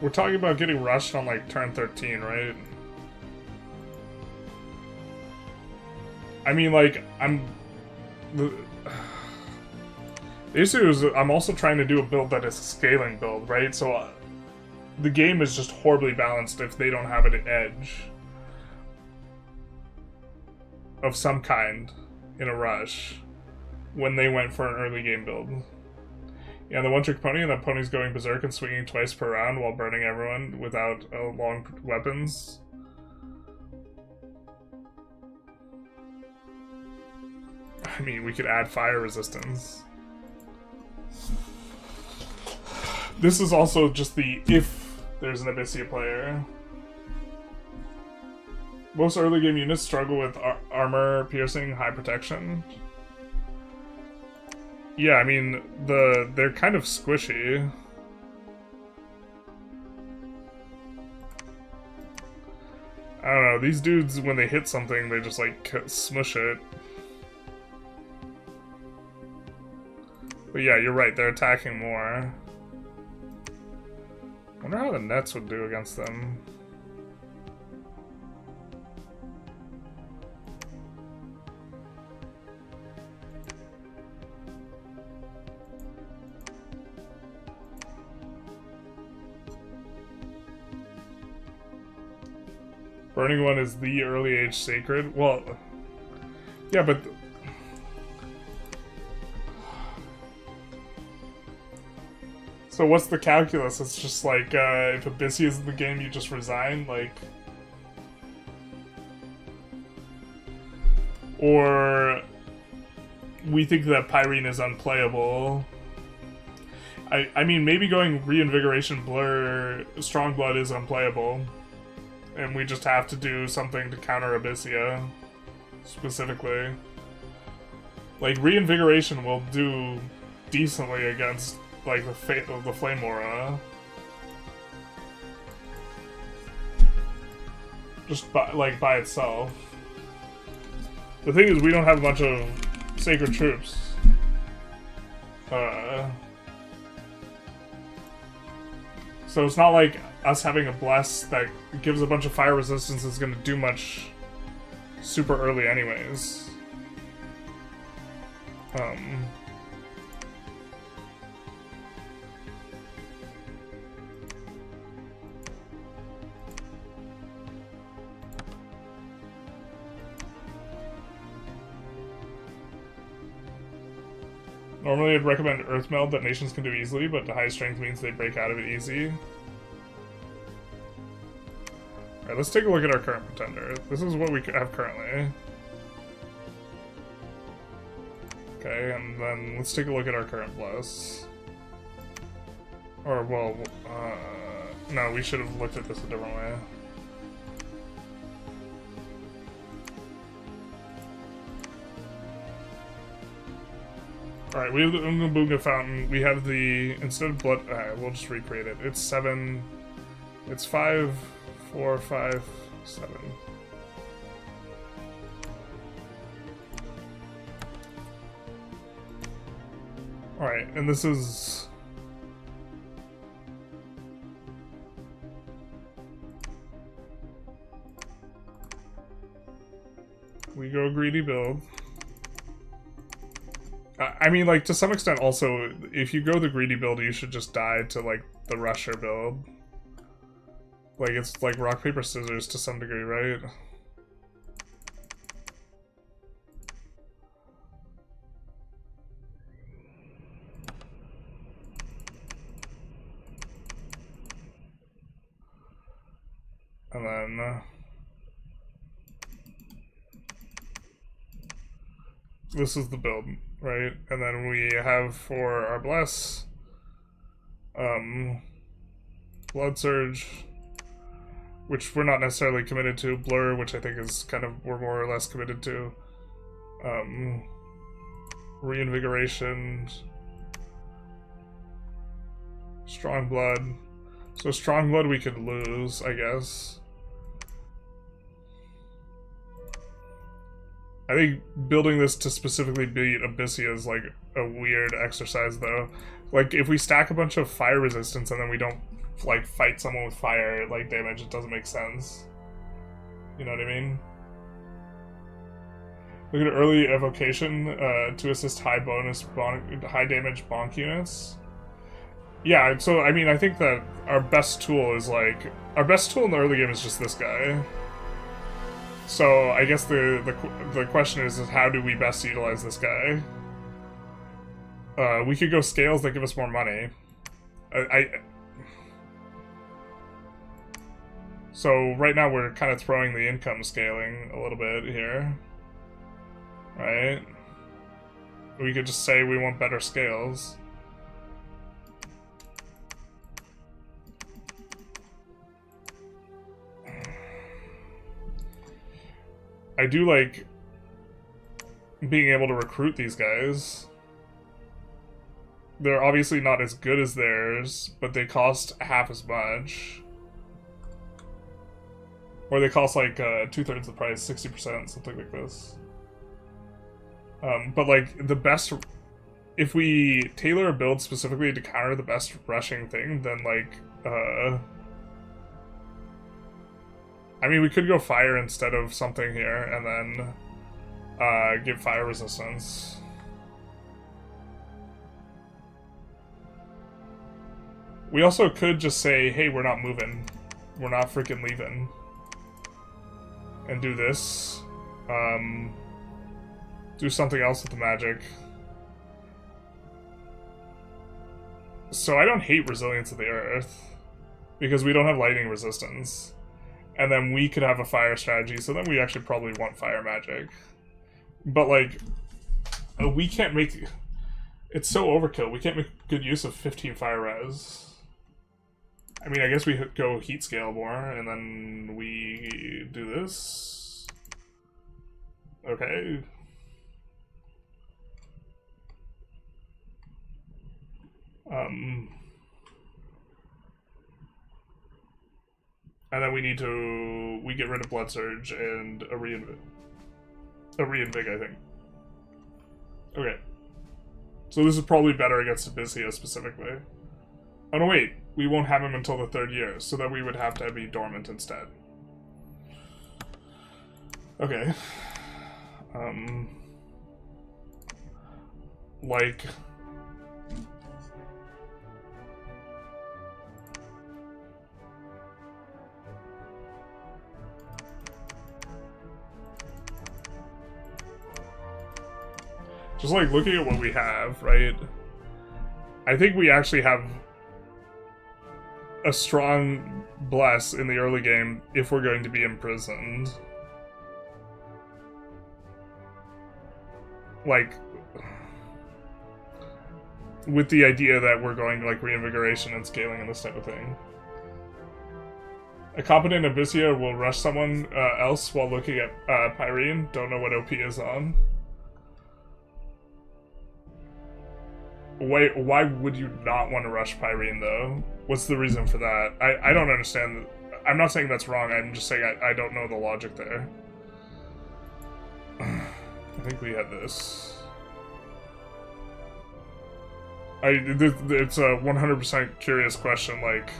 we're talking about getting rushed on like turn 13, right? I mean, like, the issue is that I'm also trying to do a build that is a scaling build, right? So the game is just horribly balanced if they don't have an edge of some kind in a rush when they went for an early game build. Yeah, the one-trick pony, and that pony's going berserk and swinging twice per round while burning everyone without long weapons. I mean, we could add fire resistance. This is also just the if there's an Abyssia player. Most early game units struggle with armor, piercing, high protection. Yeah, I mean, they're kind of squishy. I don't know, these dudes, when they hit something, they just like smush it. But yeah, you're right, they're attacking more. I wonder how the nets would do against them. Burning one is the early age sacred? Well, yeah, but... So what's the calculus? It's just like, if Abyssia is in the game, you just resign? Like... Or... we think that Pyrene is unplayable. I mean, maybe going Reinvigoration Blur Strong Blood is unplayable. And we just have to do something to counter Abyssia, specifically. Like, Reinvigoration will do decently against, like, the Fate of the Flame Aura. Just, by itself. The thing is, we don't have a bunch of Sacred Troops. So it's not like us having a Bless that gives a bunch of fire resistance is going to do much super early anyways. Normally I'd recommend Earth Meld that nations can do easily, but the high strength means they break out of it easy. Alright, let's take a look at our current pretender. This is what we have currently. Okay, and then let's take a look at our current plus. Or, well, no, we should have looked at this a different way. Alright, we have the Unga Boonga Fountain. We have the, instead of blood, we'll just recreate it. It's 7, it's 5, 4, 5, 7. Alright, and this is... We go greedy build. I mean, like, to some extent, also, if you go the greedy build, you should just die to, like, the rusher build. Like, it's like rock, paper, scissors to some degree, right? And then... this is the build, right? And then we have for our bless, blood surge, which we're not necessarily committed to, blur, which I think is kind of we're more or less committed to, reinvigoration, strong blood. So strong blood we could lose, I guess. I think building this to specifically beat Abyssia is like a weird exercise, though. Like, if we stack a bunch of fire resistance and then we don't, like, fight someone with fire, like, damage, it doesn't make sense. You know what I mean? Look at early evocation to assist high bonus, high damage bonk units. Yeah, so, I mean, I think that our best tool is, like, our best tool in the early game is just this guy. So I guess the question is how do we best utilize this guy? We could go scales that give us more money. So right now we're kind of throwing the income scaling a little bit here, right? We could just say we want better scales. I do like being able to recruit these guys. They're obviously not as good as theirs, but they cost half as much. Or they cost like 2/3 the price, 60%, something like this. But like the best, if we tailor a build specifically to counter the best rushing thing, then like, I mean, we could go fire instead of something here, and then give fire resistance. We also could just say, hey, we're not moving. We're not freaking leaving. And do this. Do something else with the magic. So I don't hate Resilience of the Earth, because we don't have lightning resistance. And then we could have a fire strategy, so then we actually probably want fire magic. But, like, we can't make... It's so overkill, we can't make good use of 15 fire res. I mean, I guess we go heat scale more, and then we do this. Okay. And then we need to... We get rid of Blood Surge and a Reinvig, I think. Okay. So this is probably better against Abyssia specifically. Oh no, wait. We won't have him until the 3rd year, so that we would have to be dormant instead. Okay. like... Just like looking at what we have, right? I think we actually have a strong bless in the early game if we're going to be imprisoned. Like, with the idea that we're going to like reinvigoration and scaling and this type of thing. A competent Abyssia will rush someone else while looking at Pyrene. Don't know what OP is on. Why would you not want to rush Pyrene, though? What's the reason for that? I don't understand. I'm not saying that's wrong, I'm just saying I don't know the logic there. I think we had this. It's a 100% curious question, like,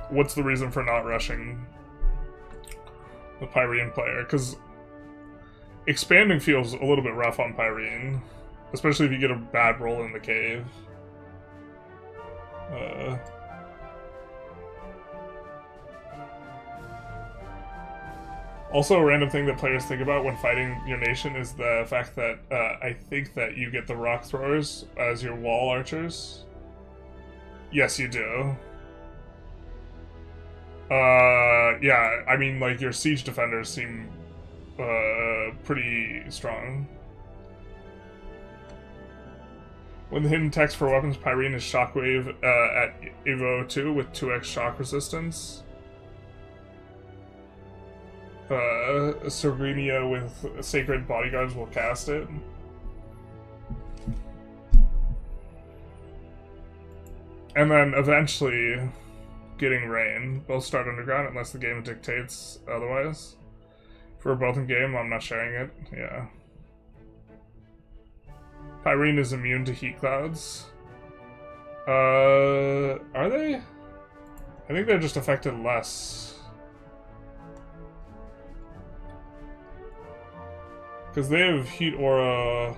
what's the reason for not rushing the Pyrene player? Because expanding feels a little bit rough on Pyrene. Especially if you get a bad roll in the cave. Also, a random thing that players think about when fighting your nation is the fact that I think that you get the rock throwers as your wall archers. Yes, you do. Yeah, I mean, like, your siege defenders seem pretty strong. When the hidden text for weapons, Pyrene is Shockwave at Evo 2 with 2x shock resistance. Sorginia with Sacred Bodyguards will cast it. And then eventually getting Rain. Both start underground unless the game dictates otherwise. If we're both in game, I'm not sharing it. Yeah. Pyrene is immune to heat clouds. Are they? I think they're just affected less. Because they have heat aura.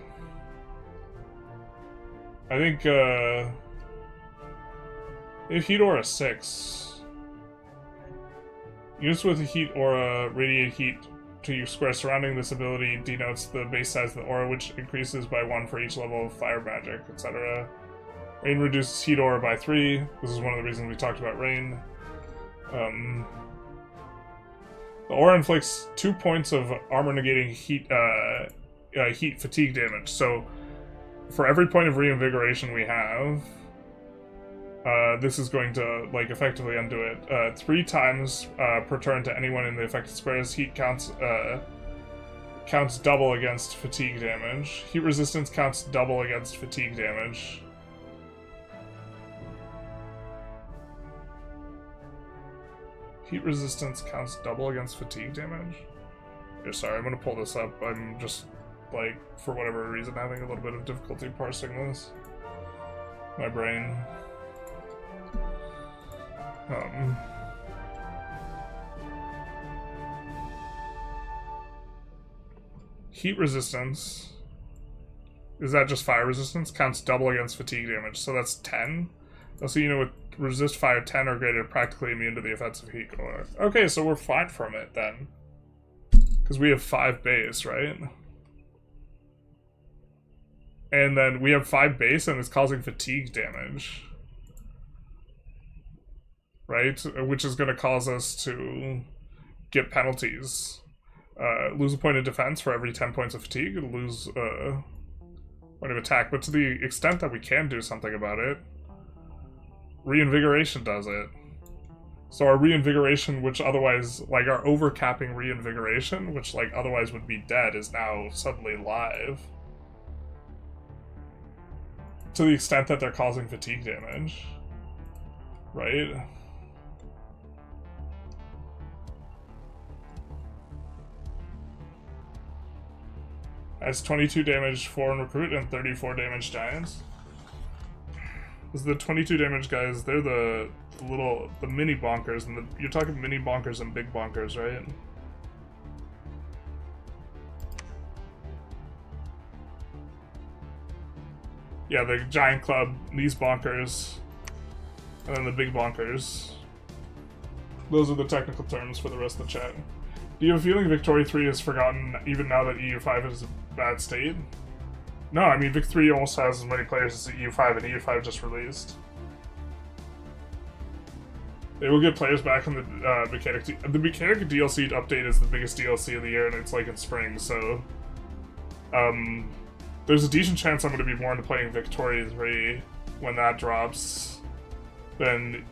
I think, they have heat aura 6. Units with a heat aura radiate heat to your square surrounding. This ability denotes the base size of the aura, which increases by 1 for each level of fire magic, etc. Rain reduces heat aura by 3. This is one of the reasons we talked about Rain. The aura inflicts 2 points of armor negating heat heat fatigue damage. So for every point of reinvigoration we have, this is going to, like, effectively undo it. 3 times per turn to anyone in the affected squares. Heat counts double against fatigue damage. Heat resistance counts double against fatigue damage. Heat resistance counts double against fatigue damage? Yeah, sorry, I'm gonna pull this up. I'm just, like, for whatever reason, having a little bit of difficulty parsing this. My brain. Heat resistance. Is that just fire resistance? Counts double against fatigue damage, so that's 10. Also, you know, with resist fire 10 or greater, practically immune to the effects of heat core. Okay, so we're fine from it then. Because we have 5 base, right? And then we have 5 base and it's causing fatigue damage. Right? Which is going to cause us to get penalties. Lose a point of defense for every 10 points of fatigue. Lose a point of attack. But to the extent that we can do something about it, reinvigoration does it. So our reinvigoration, which otherwise, like, our overcapping reinvigoration, which, like, otherwise would be dead, is now suddenly live. To the extent that they're causing fatigue damage. Right? Has 22 damage foreign recruit and 34 damage giants. Because the 22 damage guys, they're the mini bonkers, and you're talking mini bonkers and big bonkers, right? Yeah, the giant club, these bonkers, and then the big bonkers. Those are the technical terms for the rest of the chat. Do you have a feeling Victoria 3 is forgotten even now that EU5 is a bad state? No, I mean, Vic 3 almost has as many players as EU5, and EU5 just released. They will get players back in the mechanic. The mechanic DLC update is the biggest DLC of the year, and it's like in spring, so there's a decent chance I'm going to be more into playing Victoria 3 when that drops than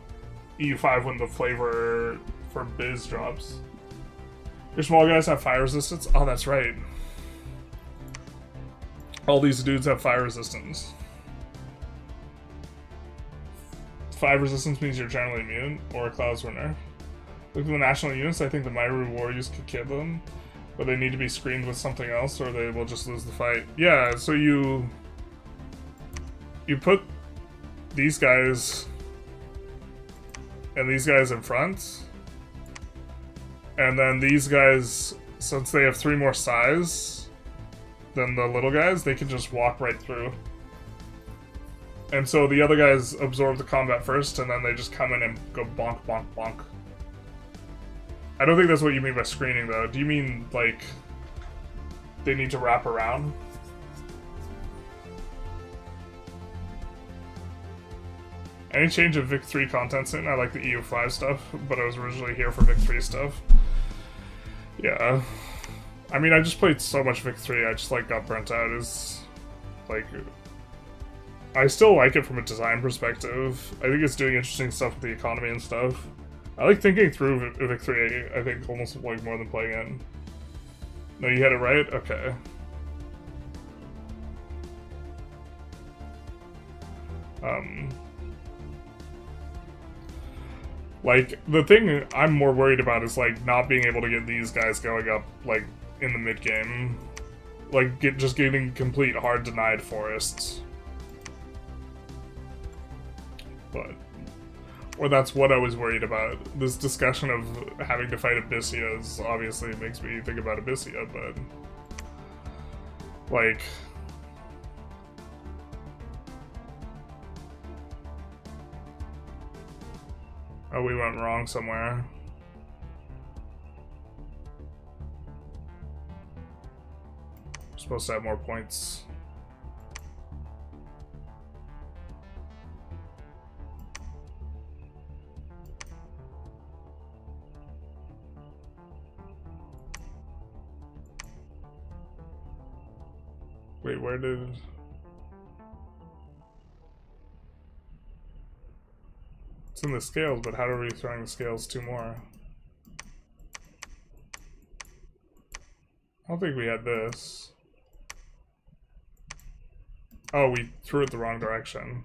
EU5 when the flavor for Biz drops. Your small guys have fire resistance? Oh, that's right. All these dudes have fire resistance. 5 resistance means you're generally immune, or a Clouds winner. Look at the national units, I think the Myru warriors could kill them, but they need to be screened with something else or they will just lose the fight. Yeah, so you put these guys and these guys in front, and then these guys, since they have 3 more size than the little guys, they can just walk right through. And so the other guys absorb the combat first, and then they just come in and go bonk, bonk, bonk. I don't think that's what you mean by screening, though. Do you mean, like, they need to wrap around? Any change of Vic 3 content soon? I like the EU5 stuff, but I was originally here for Vic 3 stuff. Yeah. I mean, I just played so much Vic 3, I just, like, got burnt out. It's, like... I still like it from a design perspective. I think it's doing interesting stuff with the economy and stuff. I like thinking through Vic 3, I think, almost like more than playing it. No, you had it right? Okay. Like, the thing I'm more worried about is, like, not being able to get these guys going up, like, in the mid-game. Like, just getting complete hard denied forests. But, or that's what I was worried about. This discussion of having to fight Abyssias obviously makes me think about Abyssia, but... like... oh, we went wrong somewhere. We're supposed to have more points. Wait, where did... it's in the scales, but how are we throwing the scales 2 more? I don't think we had this. Oh, we threw it the wrong direction.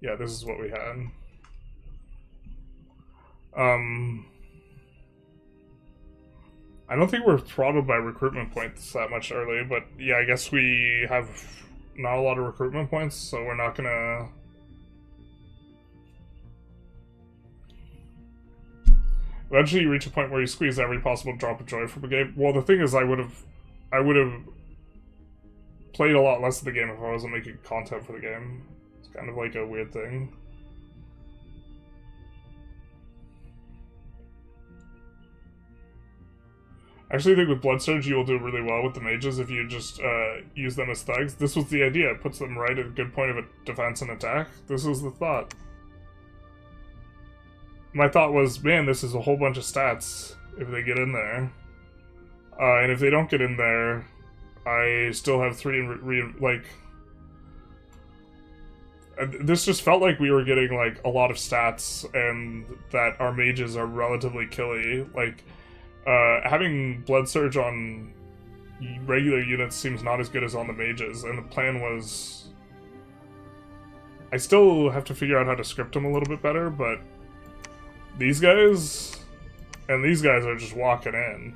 Yeah, this is what we had. I don't think we're throttled by recruitment points that much early, but yeah, I guess we have not a lot of recruitment points, so we're not gonna... eventually you reach a point where you squeeze every possible drop of joy from a game. Well, the thing is, I would have played a lot less of the game if I wasn't making content for the game. It's kind of like a weird thing. I actually think with Blood Surge you will do really well with the mages if you just use them as thugs. This was the idea. It puts them right at a good point of a defense and attack. This was the thought. My thought was, man, this is a whole bunch of stats if they get in there. And if they don't get in there, I still have 3 like... this just felt like we were getting, like, a lot of stats and that our mages are relatively killy. Like, having Blood Surge on regular units seems not as good as on the mages, and the plan was... I still have to figure out how to script them a little bit better, but these guys and these guys are just walking in.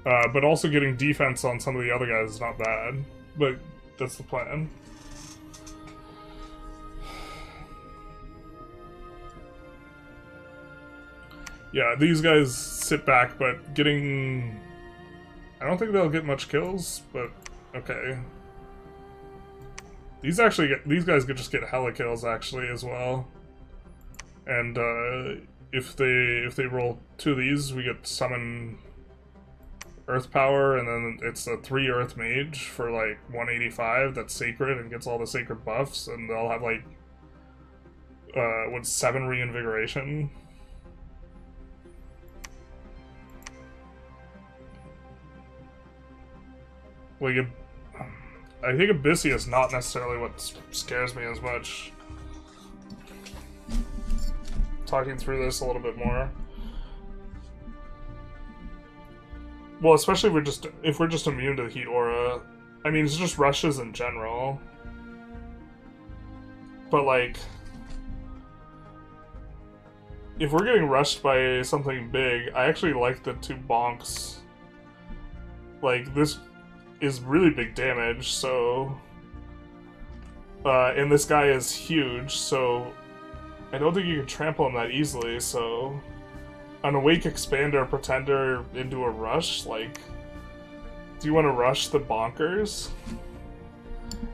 But also getting defense on some of the other guys is not bad, but that's the plan. Yeah, these guys sit back, but getting... I don't think they'll get much kills, but okay. These guys could just get hella kills actually as well. And if they roll 2 of these, we get summon Earth Power, and then it's a 3 Earth Mage for like 185 that's sacred and gets all the sacred buffs, and they'll have like 7 reinvigoration. Like, I think Abyssia is not necessarily what scares me as much. Talking through this a little bit more. Well, especially if we're just immune to the heat aura. I mean, it's just rushes in general. But like, if we're getting rushed by something big, I actually like the 2 bonks. Like, this is really big damage, so... and this guy is huge, so... I don't think you can trample him that easily, so... An Awake Expander Pretender into a rush? Like... Do you want to rush the bonkers?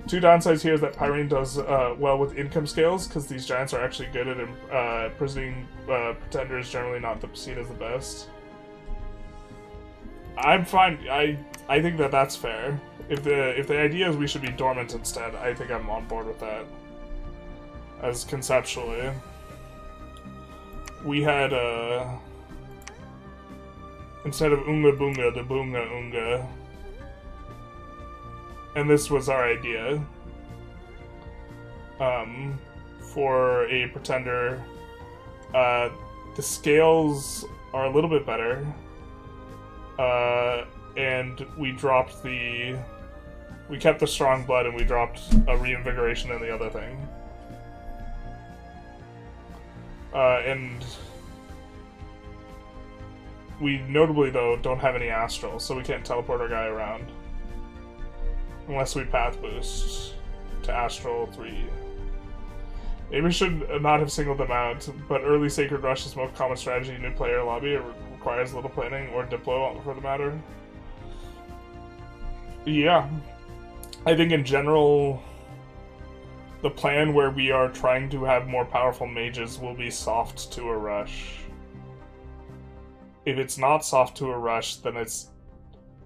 2 downsides here is that Pyrene does well with income scales, because these giants are actually good at imprisoning pretenders, generally not seen as the best. I'm fine. I think that that's fair. If the idea is we should be dormant instead, I think I'm on board with that. As conceptually, we had instead of Unga Bunga, the Bunga Unga, and this was our idea. For a pretender, the scales are a little bit better. And we kept the strong blood and we dropped a reinvigoration in the other thing. And we notably, though, don't have any astral, so we can't teleport our guy around. Unless we path boost to astral 3. Maybe we should not have singled them out, but early Sacred Rush is the most common strategy in new player lobby. It requires little planning, or Diplo for the matter. Yeah. I think in general, the plan where we are trying to have more powerful mages will be soft to a rush. If it's not soft to a rush, then it's,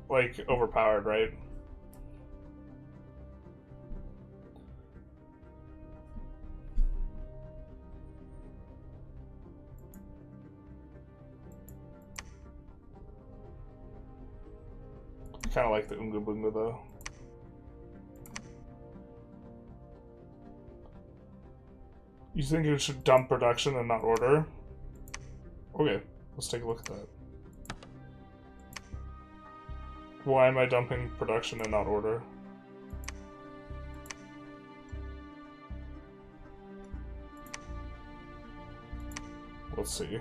like, overpowered, right? I kind of like the Unga Bunga, though. You think it should dump production and not order? Okay, let's take a look at that. Why am I dumping production and not order? Let's see.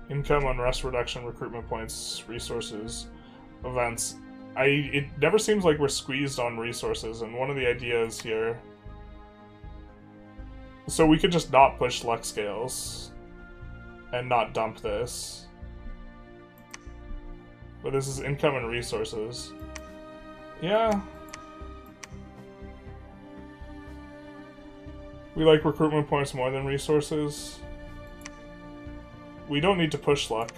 Income, unrest reduction, recruitment points, resources, events. It never seems like we're squeezed on resources, and one of the ideas here... So we could just not push luck scales and not dump this. But this is income and resources. Yeah. We like recruitment points more than resources. We don't need to push luck.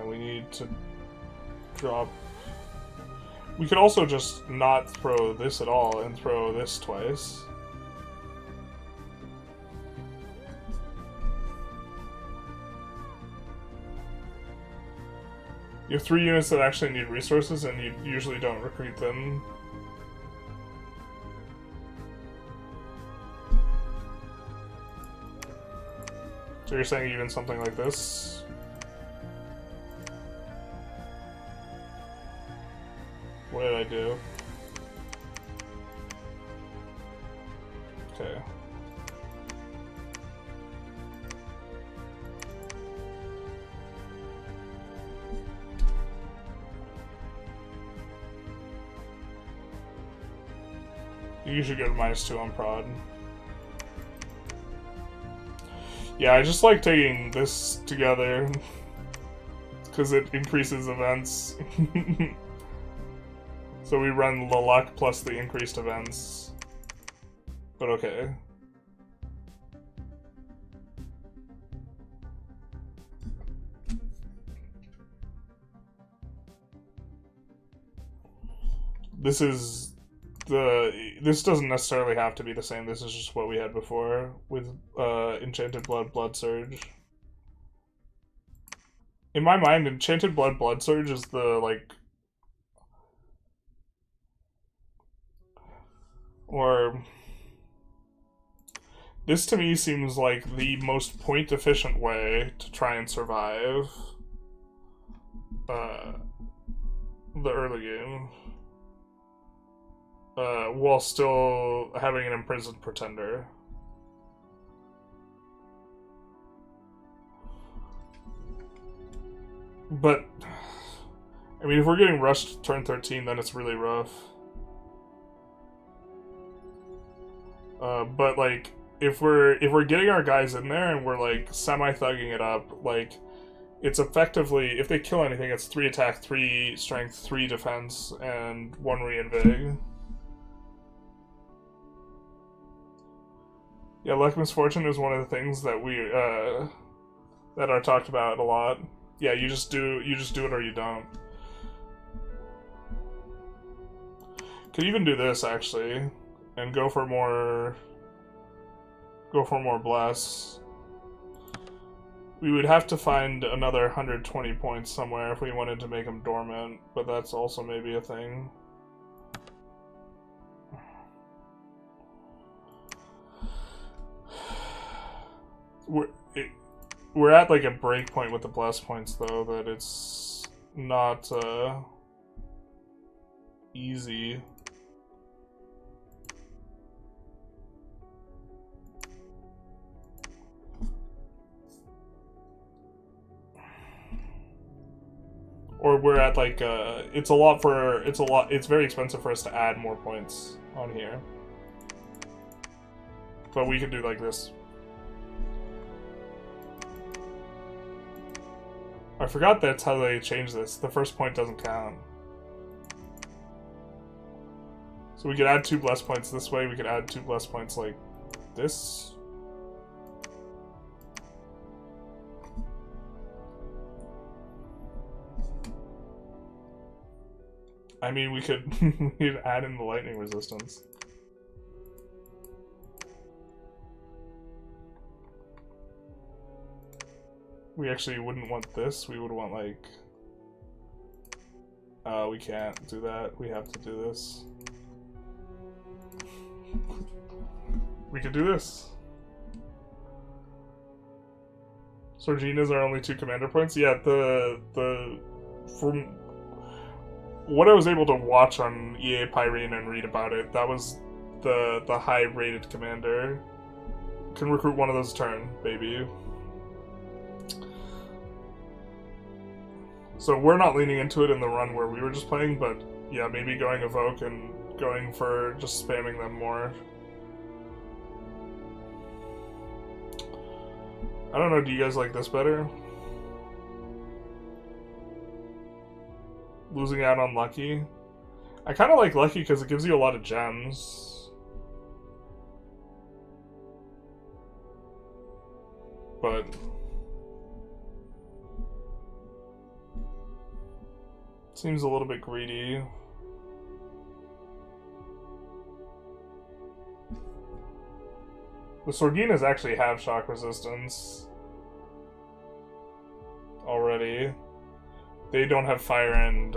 We need to drop... We could also just not throw this at all and throw this twice. You have 3 units that actually need resources, and you usually don't recruit them. So you're saying even something like this? What did I do? Okay. you should go to -2 on prod. Yeah, I just like taking this together because it increases events. So we run the luck plus the increased events. But okay. This doesn't necessarily have to be the same. This is just what we had before with Enchanted Blood Surge. In my mind, Enchanted Blood Surge is the, like... Or... This to me seems like the most point-efficient way to try and survive the early game. While still having an imprisoned pretender. But, I mean, if we're getting rushed turn 13, then it's really rough. But like, if we're getting our guys in there and we're like semi-thugging it up, like, it's effectively, if they kill anything, it's 3 attack, 3 strength, 3 defense, and 1 reinvig. Yeah, luck misfortune is one of the things that we that are talked about a lot. Yeah, you just do it or you don't. Could even do this actually, and go for more bless. We would have to find another 120 points somewhere if we wanted to make them dormant, but that's also maybe a thing. We're at like a break point with the bless points though, that it's not easy. Or we're at like it's very expensive for us to add more points on here. But we could do like this. I forgot that's how they change this. The first point doesn't count. So we could add 2 bless points this way, we could add 2 bless points like this. I mean, we could we'd add in the lightning resistance. We actually wouldn't want this. We would want like... we can't do that. We have to do this. We could do this. Sorgina's are only 2 commander points. Yeah, from what I was able to watch on EA Pyrene and read about it, that was the high rated commander. Can recruit 1 of those a turn, baby. So we're not leaning into it in the run where we were just playing, but yeah, maybe going Evoke and going for just spamming them more. I don't know, do you guys like this better? Losing out on Lucky? I kind of like Lucky because it gives you a lot of gems. But... seems a little bit greedy. The Sorginas actually have shock resistance already. They don't have fire and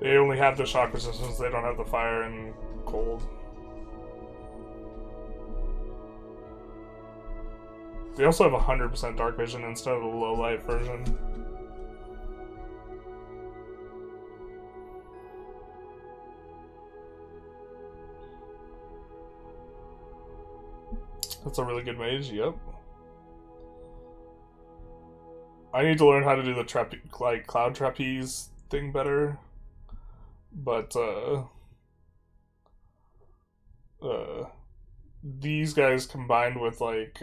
they only have the shock resistance, they don't have the fire and cold. They also have 100% dark vision instead of the low light version. That's a really good mage, yep. I need to learn how to do the cloud trapeze thing better. But these guys combined with like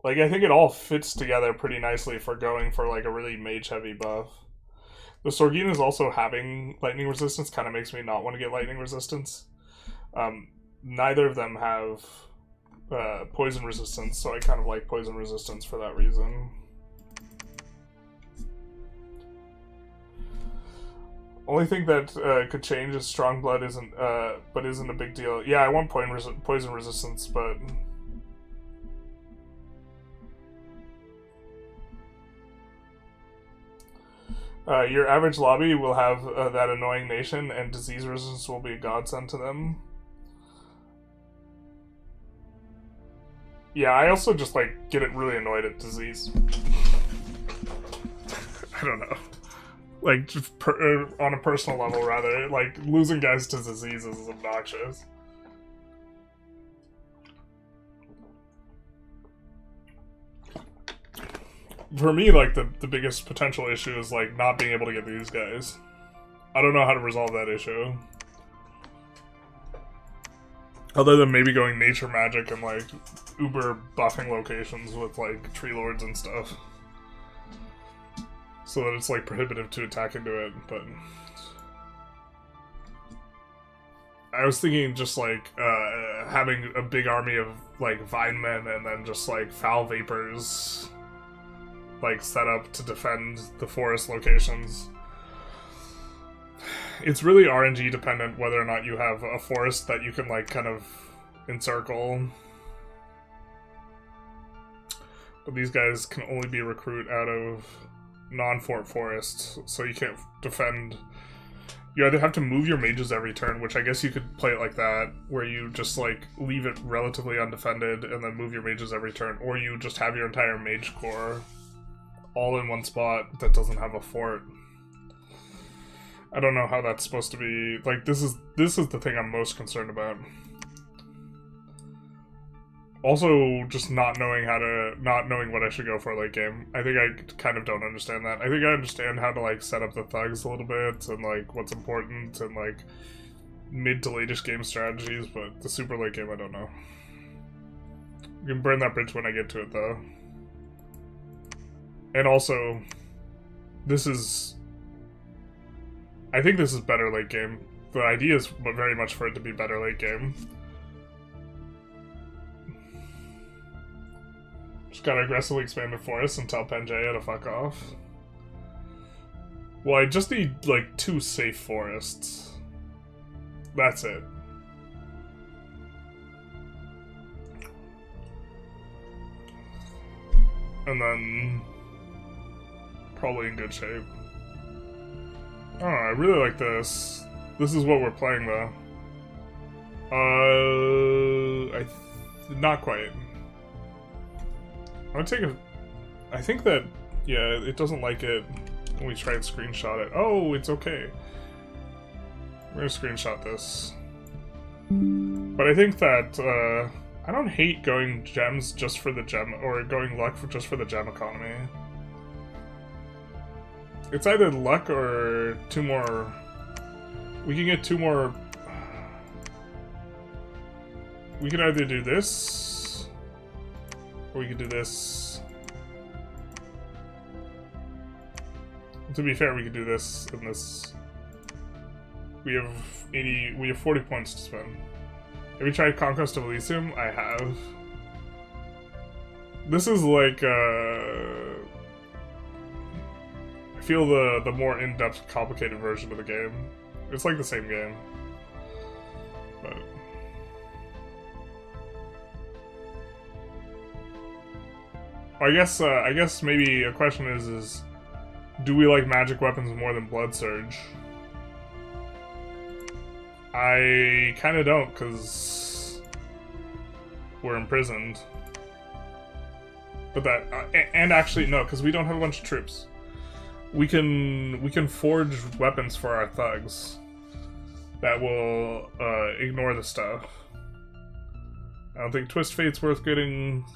I think it all fits together pretty nicely for going for like a really mage heavy buff. The Sorginas also having lightning resistance kind of makes me not want to get lightning resistance. Neither of them have poison resistance, so I kind of like poison resistance for that reason. Only thing that could change is strong blood isn't a big deal. Yeah, I want poison resistance, but your average lobby will have that annoying nation, and disease resistance will be a godsend to them. Yeah, I also just like get really annoyed at disease. I don't know. Like, just on a personal level, rather. Like, losing guys to disease is obnoxious. For me, like, the biggest potential issue is, like, not being able to get these guys. I don't know how to resolve that issue. Other than maybe going nature magic and, like, uber buffing locations with, like, tree lords and stuff. So that it's, like, prohibitive to attack into it, but... I was thinking just, like, having a big army of, like, vine men and then just, like, foul vapors, like, set up to defend the forest locations. It's really RNG dependent whether or not you have a forest that you can, like, kind of encircle. But these guys can only be recruit out of non-fort forests, so you can't defend. You either have to move your mages every turn, which I guess you could play it like that, where you just, like, leave it relatively undefended and then move your mages every turn, or you just have your entire mage corps all in one spot that doesn't have a fort. I don't know how that's supposed to be. Like, this is the thing I'm most concerned about. Also, just not knowing what I should go for late game. I think I kind of don't understand that. I think I understand how to, like, set up the thugs a little bit, and, like, what's important, and, like, mid to late-ish game strategies, but the super late game, I don't know. You can burn that bridge when I get to it, though. And also, I think this is better late game. The idea is very much for it to be better late game. Just gotta aggressively expand the forest and tell Pangaea to fuck off. Well, I just need, like, 2 safe forests. That's it. And then... probably in good shape. I don't know, I really like this. This is what we're playing, though. Not quite. I'm gonna take a... I think that... yeah, it doesn't like it when we try and screenshot it. Oh, it's okay. We're gonna screenshot this. But I think that, I don't hate going gems just for the gem, or going luck just for the gem economy. It's either luck or 2 more... we can get 2 more... we could either do this, or we could do this. To be fair, we could do this and this. We have 40 points to spend. Have you tried Conquest of Elysium? I have. This is like, I feel the more in-depth, complicated version of the game. It's like the same game. But... I guess maybe a question is do we like magic weapons more than Blood Surge? I kinda don't, because we're imprisoned. But that, and actually no, because we don't have a bunch of troops. We can forge weapons for our thugs that will ignore the stuff. I don't think Twist Fate's worth getting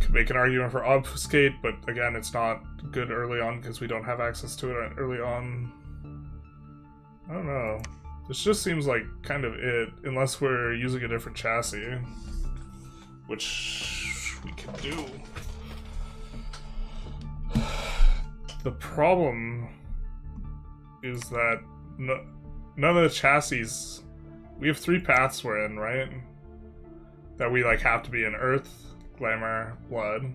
Could make an argument for obfuscate, but again, it's not good early on because we don't have access to it early on. I don't know. This just seems like kind of it, unless we're using a different chassis, which we could do. The problem is that none of the chassis, we have 3 paths we're in, right? That we like have to be in Earth, Glamour, Blood.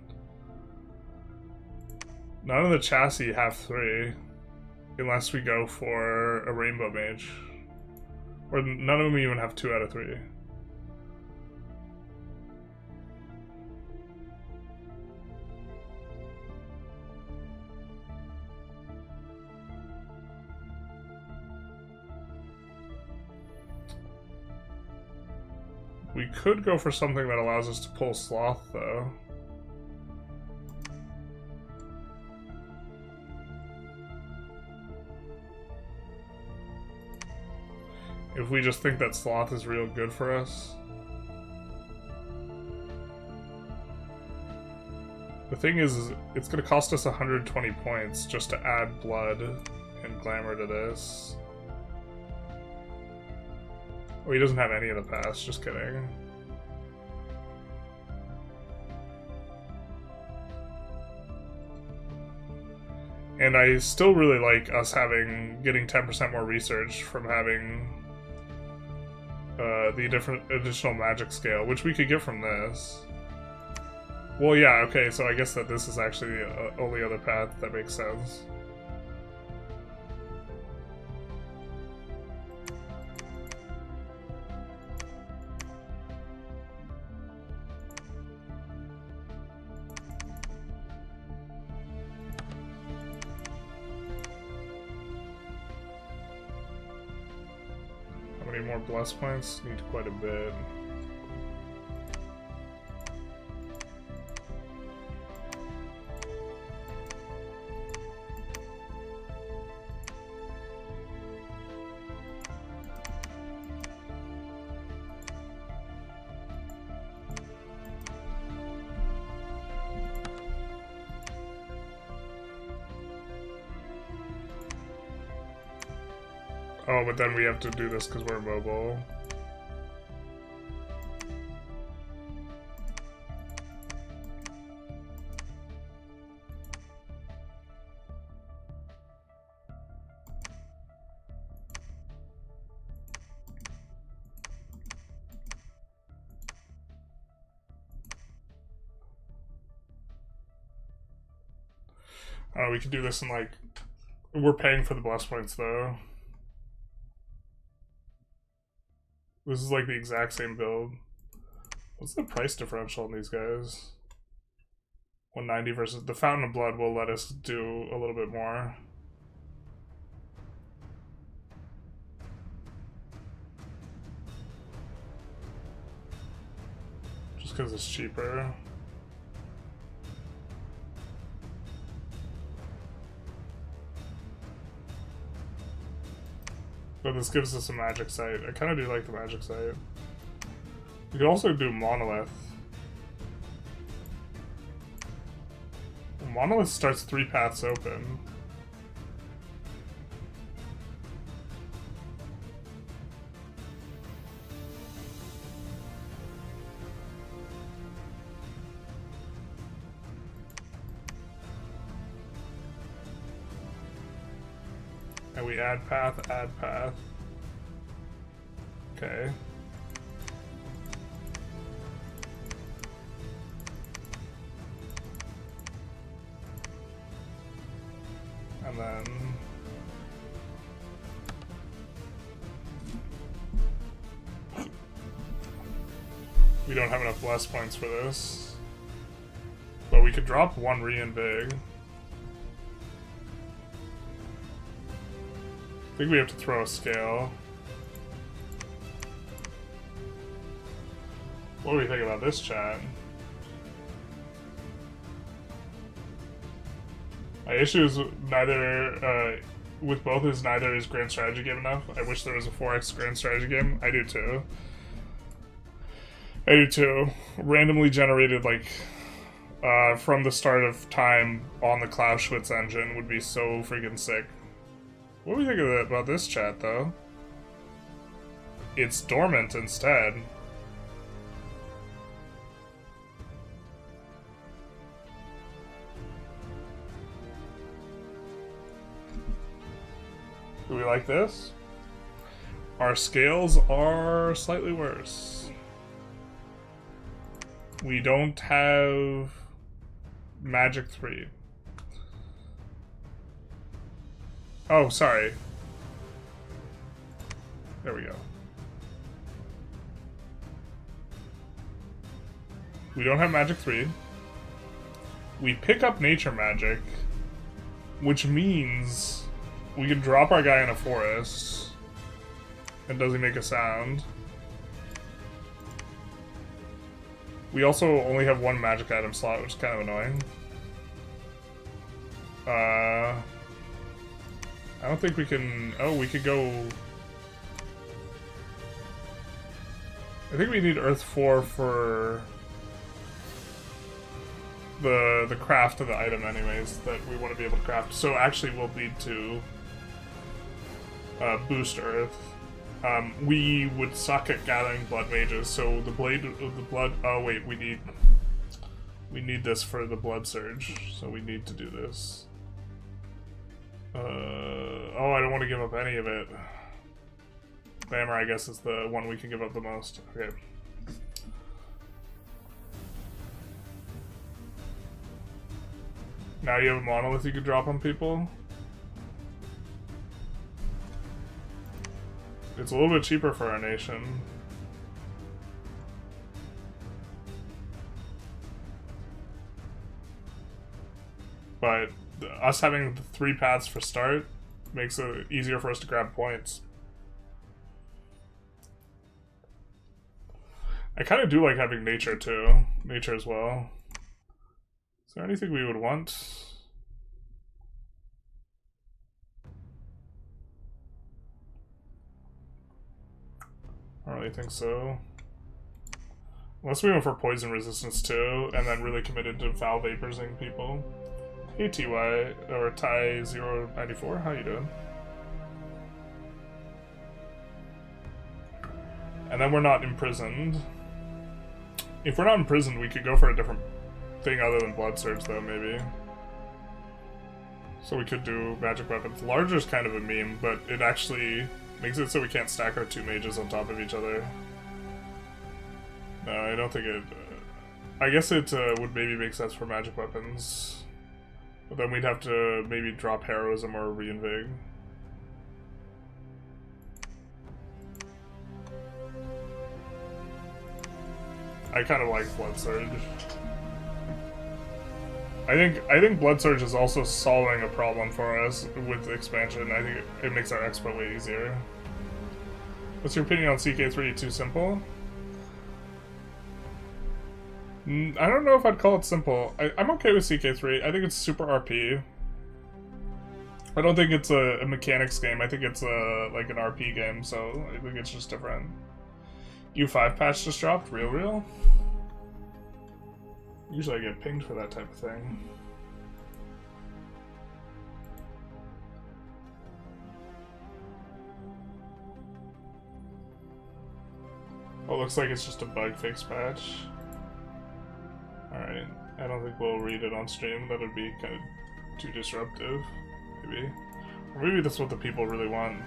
None of the chassis have 3, unless we go for a Rainbow Mage. Or none of them even have 2 out of 3. We could go for something that allows us to pull Sloth, though. If we just think that Sloth is real good for us. The thing is, it's going to cost us 120 points just to add Blood and Glamour to this. Oh, he doesn't have any of the past, just kidding. And I still really like us getting 10% more research from having the additional magic scale, which we could get from this. Well, yeah, okay, so I guess that this is actually the only other path that makes sense. How many more bless points? Need quite a bit. Oh, but then we have to do this because we're mobile. We could do this in like... We're paying for the bless points though. This is like the exact same build. What's the price differential on these guys? 190 versus... The Fountain of Blood will let us do a little bit more. Just because it's cheaper. But this gives us a magic site. I kind of do like the magic site. We could also do Monolith. Monolith starts 3 paths open. And we add path, add path. Okay. And then... we don't have enough bless points for this. But we could drop 1 re-invig. I think we have to throw a scale. What do we think about this, chat? My issue is neither, with both is neither is Grand Strategy game enough. I wish there was a 4x Grand Strategy game. I do too. I do too. Randomly generated, like, from the start of time on the Clausewitz engine would be so freaking sick. What do we think about this chat, though? It's dormant instead. Do we like this? Our scales are slightly worse. We don't have Magic 3. Oh, sorry. There we go. We don't have Magic 3. We pick up Nature Magic, which means we can drop our guy in a forest. And does he make a sound? We also only have one magic item slot, which is kind of annoying. I don't think we can... Oh, we could go... I think we need Earth 4 for the craft of the item anyways, that we want to be able to craft. So actually we'll need to boost Earth. We would suck at gathering blood mages, so the blade of the blood... Oh wait, we need this for the blood surge, so we need to do this. Oh, I don't want to give up any of it. Glamour, I guess, is the one we can give up the most. Okay. Now you have a monolith you could drop on people. It's a little bit cheaper for our nation. But us having the 3 paths for start makes it easier for us to grab points. I kind of do like having nature too. Nature as well. Is there anything we would want? I don't really think so. Unless we went for poison resistance too, and then really committed to foul vaporizing people. Hey TY, or Ty094, how you doing? And then we're not imprisoned. If we're not imprisoned, we could go for a different thing other than Blood Surge though, maybe. So we could do magic weapons. Larger's kind of a meme, but it actually makes it so we can't stack our 2 mages on top of each other. No, I don't think it... I guess it would maybe make sense for magic weapons. But then we'd have to maybe drop Heroism or Reinvig. I kind of like Blood Surge. I think Blood Surge is also solving a problem for us with the expansion. I think it makes our expo way easier. What's your opinion on CK3? Too simple? I don't know if I'd call it simple. I'm okay with CK3. I think it's super RP. I don't think it's a mechanics game. I think it's like an RP game, so I think it's just different. U5 patch just dropped? Real? Usually I get pinged for that type of thing. Oh, looks like it's just a bug fix patch. Alright, I don't think we'll read it on stream. That would be kind of too disruptive, maybe. Or maybe that's what the people really want.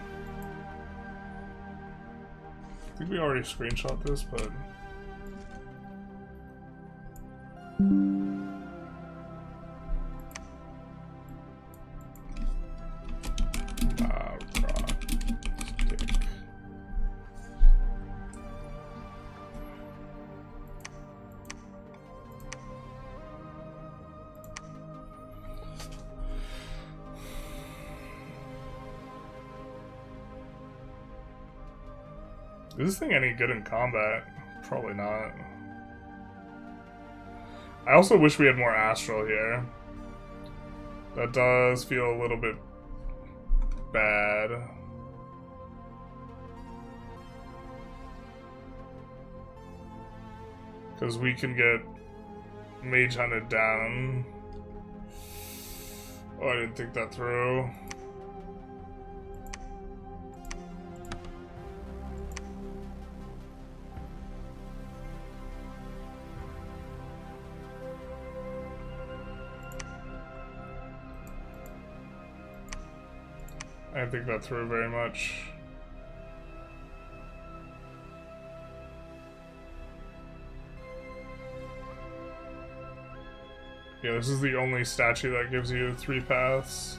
I think we already screenshot this, but... Is this thing any good in combat? Probably not. I also wish we had more Astral here. That does feel a little bit bad. Because we can get Mage hunted down. Oh, I didn't think that through. I didn't think that through very much. Yeah, this is the only statue that gives you 3 paths.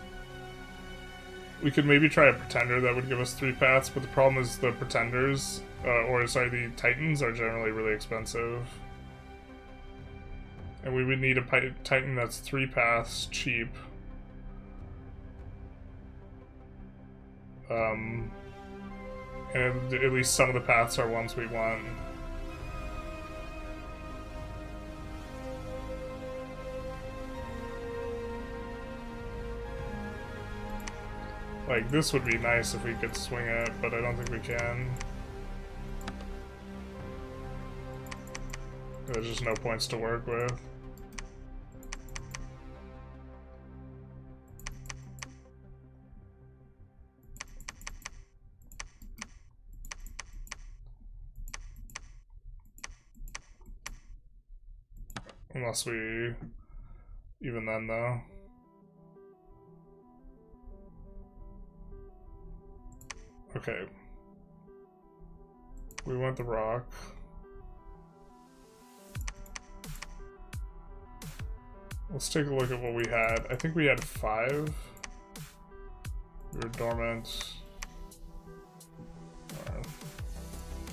We could maybe try a pretender that would give us 3 paths, but the problem is the pretenders, the titans are generally really expensive. And we would need a titan that's 3 paths, cheap. And at least some of the paths are ones we want. Like, this would be nice if we could swing it, but I don't think we can. There's just no points to work with. Unless we... even then, though. Okay. We want the rock. Let's take a look at what we had. I think we had 5. We were dormant.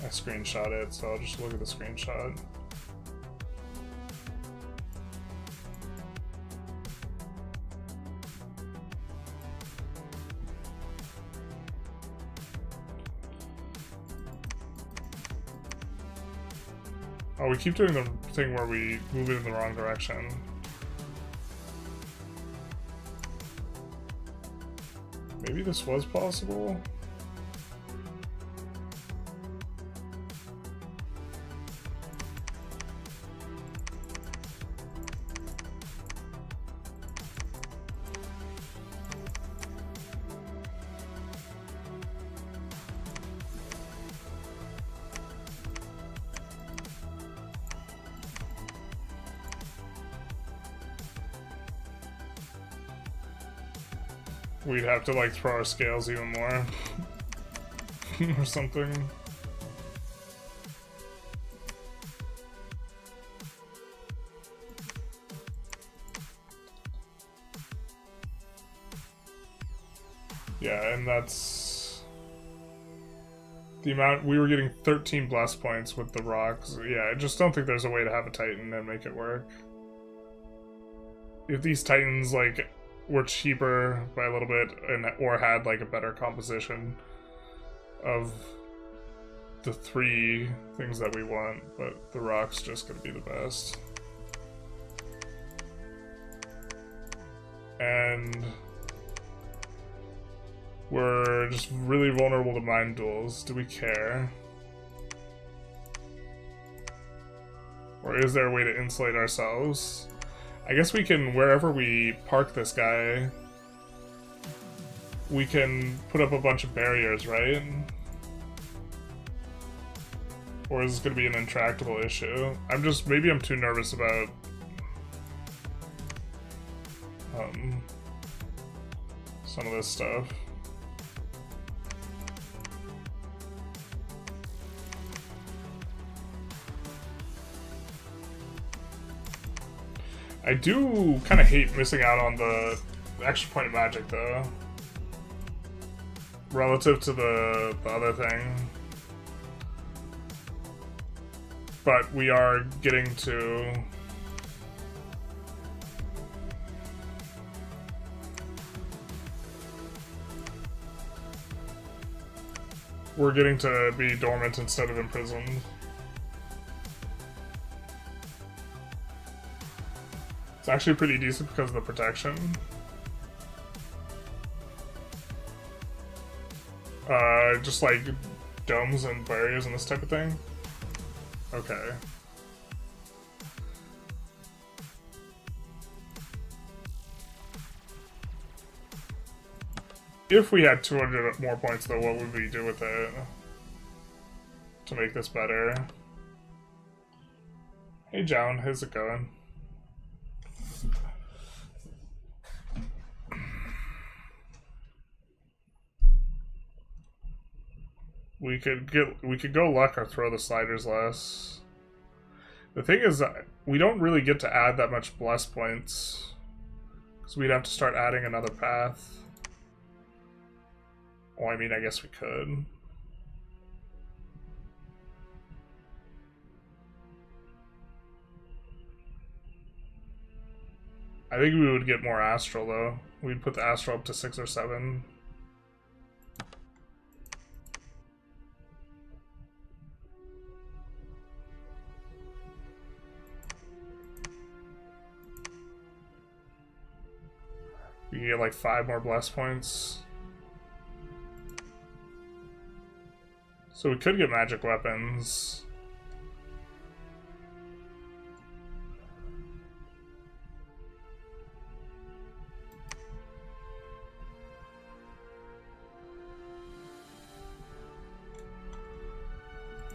I screenshot it, so I'll just look at the screenshot. Oh, we keep doing the thing where we move it in the wrong direction. Maybe this was possible? We'd have to like throw our scales even more or something. Yeah, and that's the amount we were getting 13 blast points with the rocks. Yeah, I just don't think there's a way to have a Titan and make it work. If these Titans like were cheaper by a little bit and or had like a better composition of the 3 things that we want, but the rock's just gonna be the best. And we're just really vulnerable to mind duels. Do we care? Or is there a way to insulate ourselves? I guess we can, wherever we park this guy, we can put up a bunch of barriers, right? Or is this going to be an intractable issue? Maybe I'm too nervous about some of this stuff. I do kind of hate missing out on the extra point of magic, though. Relative to the other thing. But we are getting to... we're getting to be dormant instead of imprisoned. It's actually pretty decent because of the protection. Just like domes and barriers and this type of thing. Okay. If we had 200 more points, though, what would we do with it to make this better? Hey, John, how's it going? We could go luck or throw the sliders less. The thing is, we don't really get to add that much bless points, because we'd have to start adding another path. Oh, I mean, I guess we could. I think we would get more astral, though. We'd put the astral up to 6 or 7. We can get like 5 more bless points. So we could get magic weapons.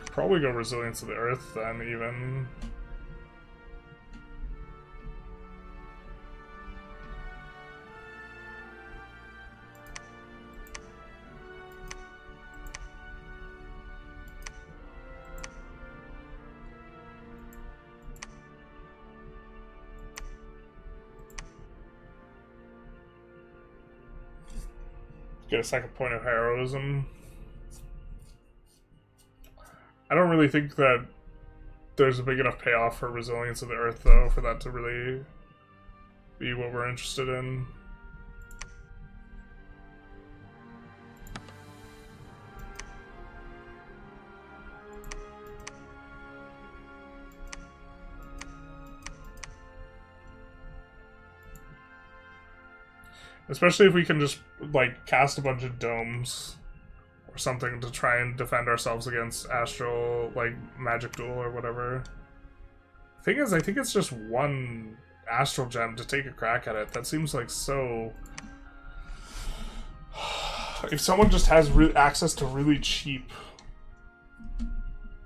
Probably go resilience of the earth then, even. Get a second point of heroism. I don't really think that there's a big enough payoff for resilience of the earth, though, for that to really be what we're interested in. Especially if we can just, like, cast a bunch of domes or something to try and defend ourselves against astral, like, magic duel or whatever. Thing is, I think it's just one astral gem to take a crack at it. That seems like so... If someone just has access to really cheap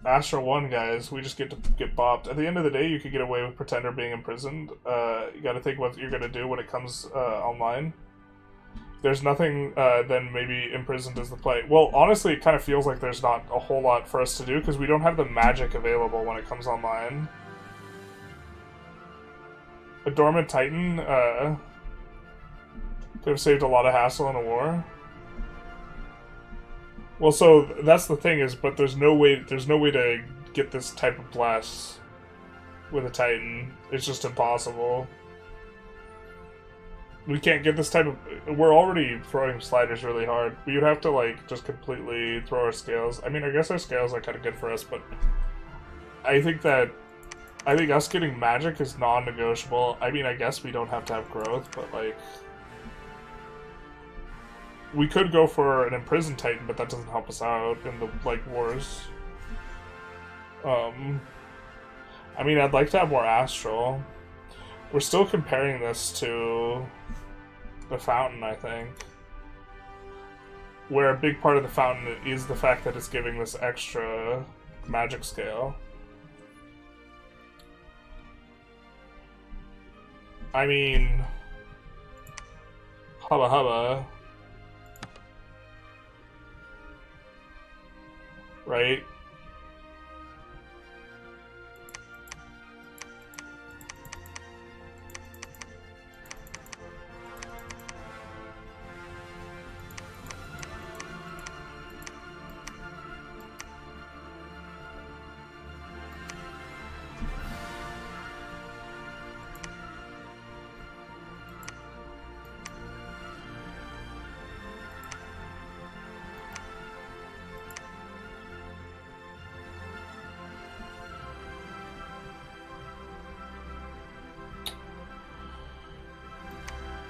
Astral 1, guys, we just get to get bopped. At the end of the day, you could get away with Pretender being imprisoned. You gotta think what you're gonna do when it comes online. There's nothing, then maybe imprisoned is the play. Well, honestly, it kind of feels like there's not a whole lot for us to do, because we don't have the magic available when it comes online. A Dormant Titan, could have saved a lot of hassle in a war. Well, so, that's the thing is, but there's no way to get this type of bless with a Titan. It's just impossible. We can't get this type of... We're already throwing sliders really hard. We would have to, like, just completely throw our scales. I mean, I guess our scales are kind of good for us, but... I think us getting magic is non-negotiable. I mean, I guess we don't have to have growth, but, like... We could go for an Imprisoned Titan, but that doesn't help us out in the, like, wars. I mean, I'd like to have more Astral. We're still comparing this to the Fountain, I think. Where a big part of the Fountain is the fact that it's giving this extra magic scale. I mean... Hubba hubba. Right?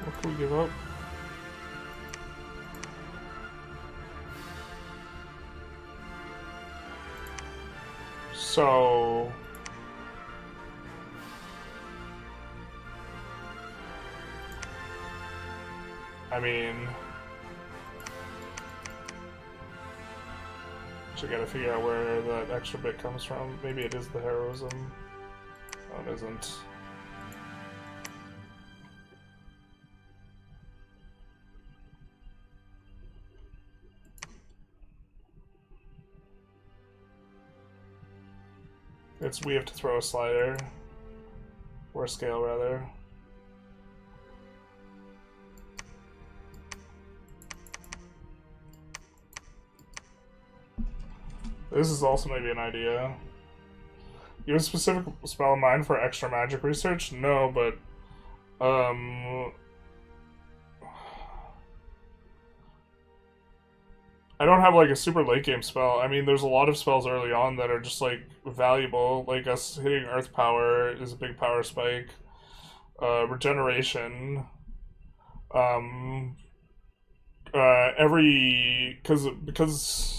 What can we give up? So... I mean... Actually, gotta figure out where that extra bit comes from. Maybe it is the heroism. No, it isn't. We have to throw a slider. Or a scale, rather. This is also maybe an idea. You have a specific spell in mind for extra magic research? No, but I don't have like a super late game spell. I mean, there's a lot of spells early on that are just like valuable. Like us hitting Earth Power is a big power spike. Regeneration. Because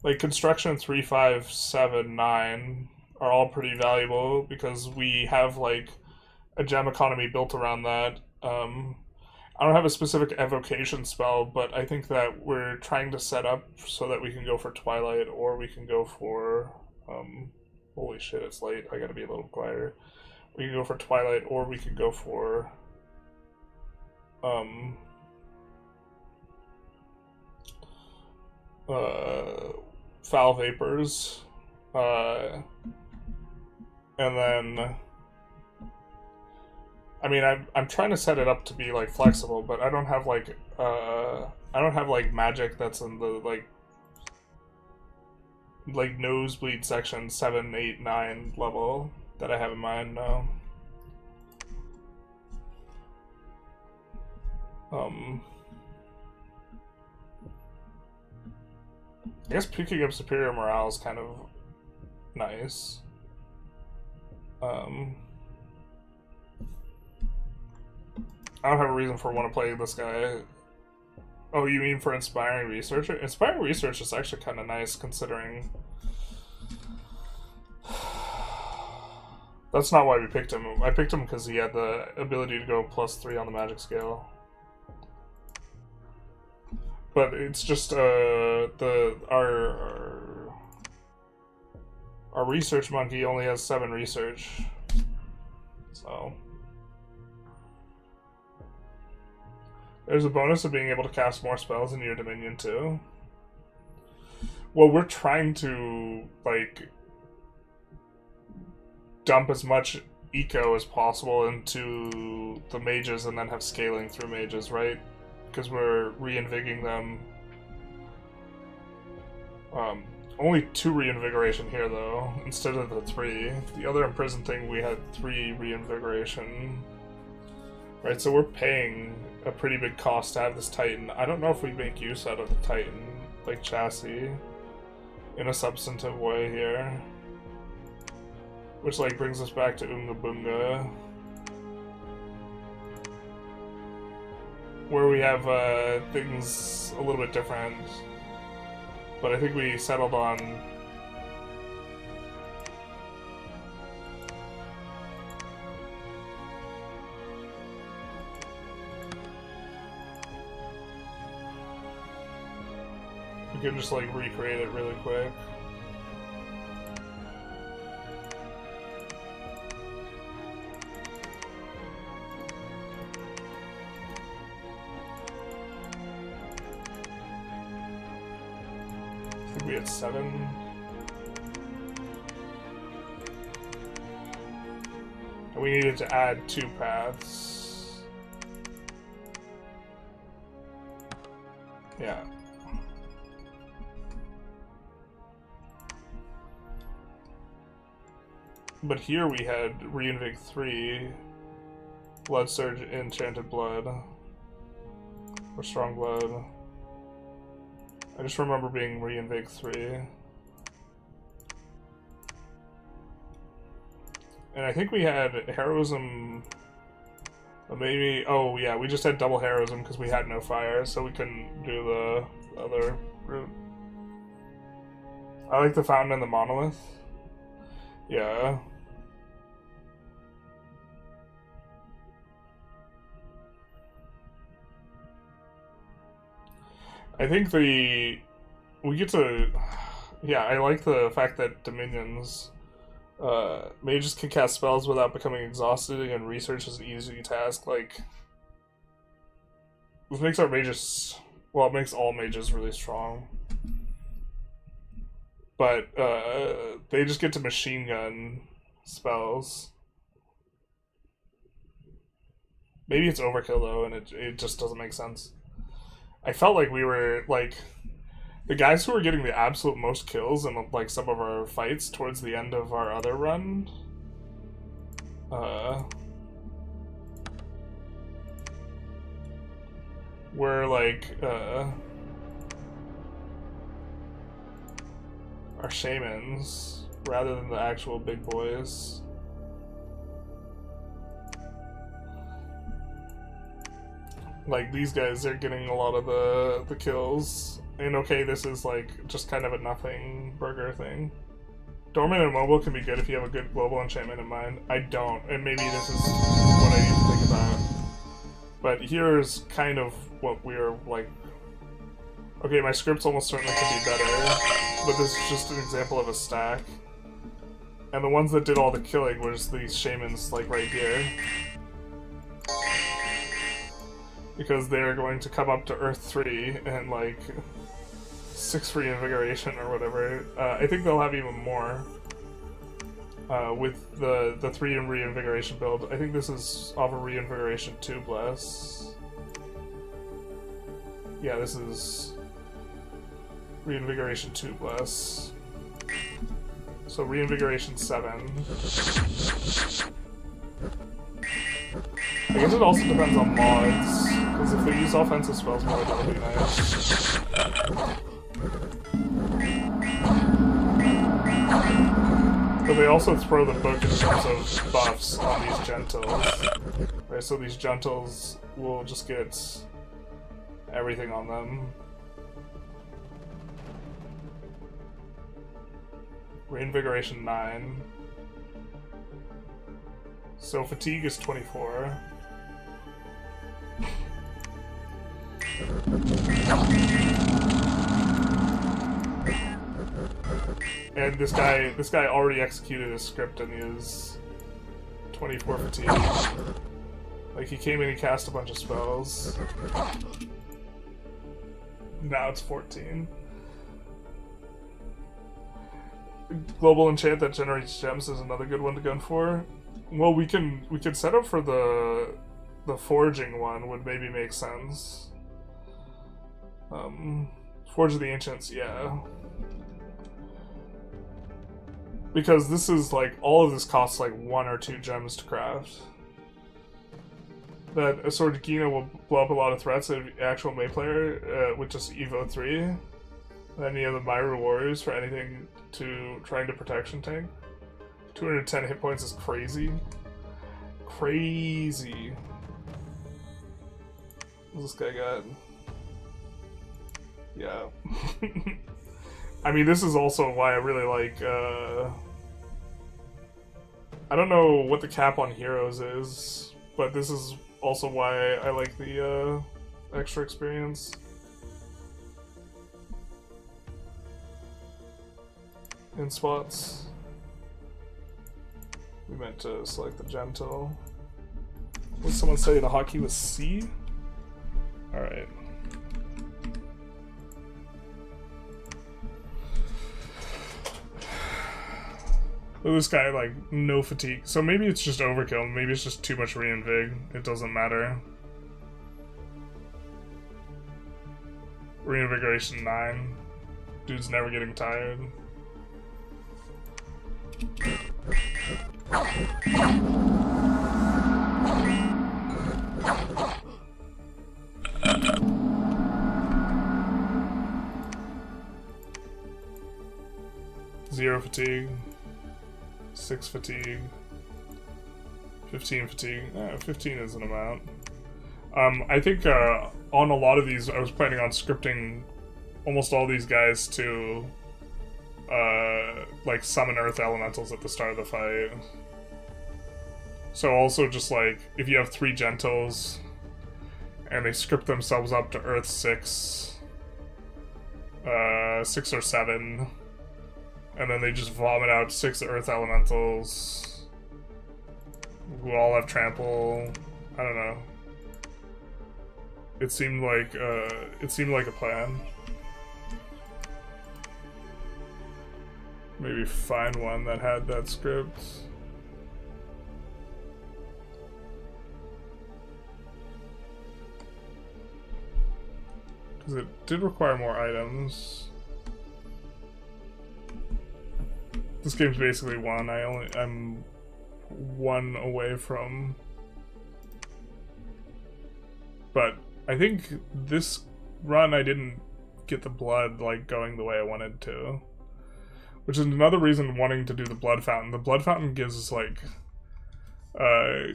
like construction 3, 5, 7, 9 are all pretty valuable because we have like a gem economy built around that. I don't have a specific evocation spell, but I think that we're trying to set up so that we can go for Twilight or we can go for holy shit, it's late. I gotta be a little quieter. We can go for Twilight or we can go for Foul Vapors, and then I mean I'm trying to set it up to be like flexible, but I don't have like magic that's in the like nosebleed section 7, 8, 9 level that I have in mind. No. I guess picking up superior morale is kind of nice. I don't have a reason for want to play this guy. Oh, you mean for Inspiring Researcher? Inspiring Research is actually kind of nice, considering... That's not why we picked him. I picked him because he had the ability to go +3 on the magic scale. But it's just our research monkey only has 7 research, so there's a bonus of being able to cast more spells in your dominion too. Well, we're trying to like dump as much eco as possible into the mages and then have scaling through mages, right? Because we're reinvigorating them. Only 2 reinvigoration here though, instead of the 3. The other imprisoned thing we had 3 reinvigoration. Right, so we're paying a pretty big cost to have this Titan. I don't know if we make use out of the Titan, like chassis, in a substantive way here. Which like brings us back to Unga Bunga, where we have things a little bit different, but I think we settled on we can just like recreate it really quick. We had 7. And we needed to add 2 paths. Yeah. But here we had Reinvig 3, Blood Surge, Enchanted Blood, or Strong Blood. I just remember being Reinvig 3. And I think we had Heroism... Maybe... Oh, yeah, we just had double Heroism because we had no fire, so we couldn't do the other route. I like the Fountain and the Monolith. Yeah. I think the we get to... Yeah, I like the fact that dominions... mages can cast spells without becoming exhausted, and research is an easy task. Like, this makes our mages... Well, it makes all mages really strong. But, they just get to machine gun spells. Maybe it's overkill, though, and it just doesn't make sense. I felt like we were, like... The guys who were getting the absolute most kills in, like, some of our fights towards the end of our other run... were, like, our shamans, rather than the actual big boys. Like, these guys are getting a lot of the kills. And okay, this is, like, just kind of a nothing burger thing. Dormant and mobile can be good if you have a good global enchantment in mind. I don't, and maybe this is what I need to think about. But here's kind of what we're, like... Okay, my scripts almost certainly could be better, but this is just an example of a stack. And the ones that did all the killing was these shamans, like, right here. Because they're going to come up to Earth 3 and, like, 6 reinvigoration or whatever. I think they'll have even more with the 3 in reinvigoration build. I think this is off of reinvigoration 2 bless. Yeah, this is reinvigoration 2 bless. So reinvigoration 7. I guess it also depends on mods, because if they use offensive spells more, that would be nice. But they also throw the book in terms of buffs on these gentles. Right, so these gentles will just get everything on them. Reinvigoration 9. So fatigue is 24. And this guy already executed his script and he is 24 fatigue. Like, he came in and cast a bunch of spells. Now it's 14. Global enchant that generates gems is another good one to gun for. Well, we can set up for the forging one would maybe make sense. Forge of the Ancients, yeah. Because this is like, all of this costs like 1 or 2 gems to craft. That a Sword Gina will blow up a lot of threats of actual May player with just Evo 3. And then you have the Myra Warriors for anything to trying to protection tank. 210 hit points is crazy. Crazy. What's this guy got? Yeah. I mean, this is also why I really like, I don't know what the cap on heroes is, but this is also why I like the, extra experience. In spots. We meant to select the gentle. What did someone say the hotkey was C? Alright. This guy, like, no fatigue. So maybe it's just overkill. Maybe it's just too much reinvig. It doesn't matter. Reinvigoration 9. Dude's never getting tired. Zero fatigue. 6 fatigue. 15 fatigue. 15 is an amount. I think on a lot of these, I was planning on scripting almost all these guys to like summon earth elementals at the start of the fight. So also just like, if you have 3 gentles and they script themselves up to earth 6, 6 or 7. And then they just vomit out 6 Earth Elementals who all have trample. I don't know. It seemed like a plan. Maybe find one that had that script. Because it did require more items. This game's basically won. I'm 1 away from. But I think this run I didn't get the blood like going the way I wanted to. Which is another reason wanting to do the blood fountain. The blood fountain gives us like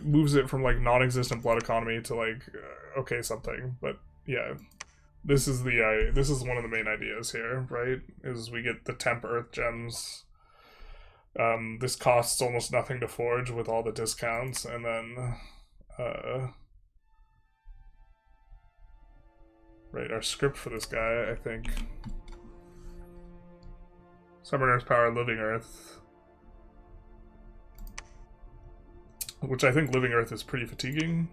moves it from like non-existent blood economy to like okay something. But yeah. This is one of the main ideas here, right? Is we get the temp earth gems. This costs almost nothing to forge with all the discounts, and then right, our script for this guy, I think. Summoner's Power, Living Earth. Which I think Living Earth is pretty fatiguing,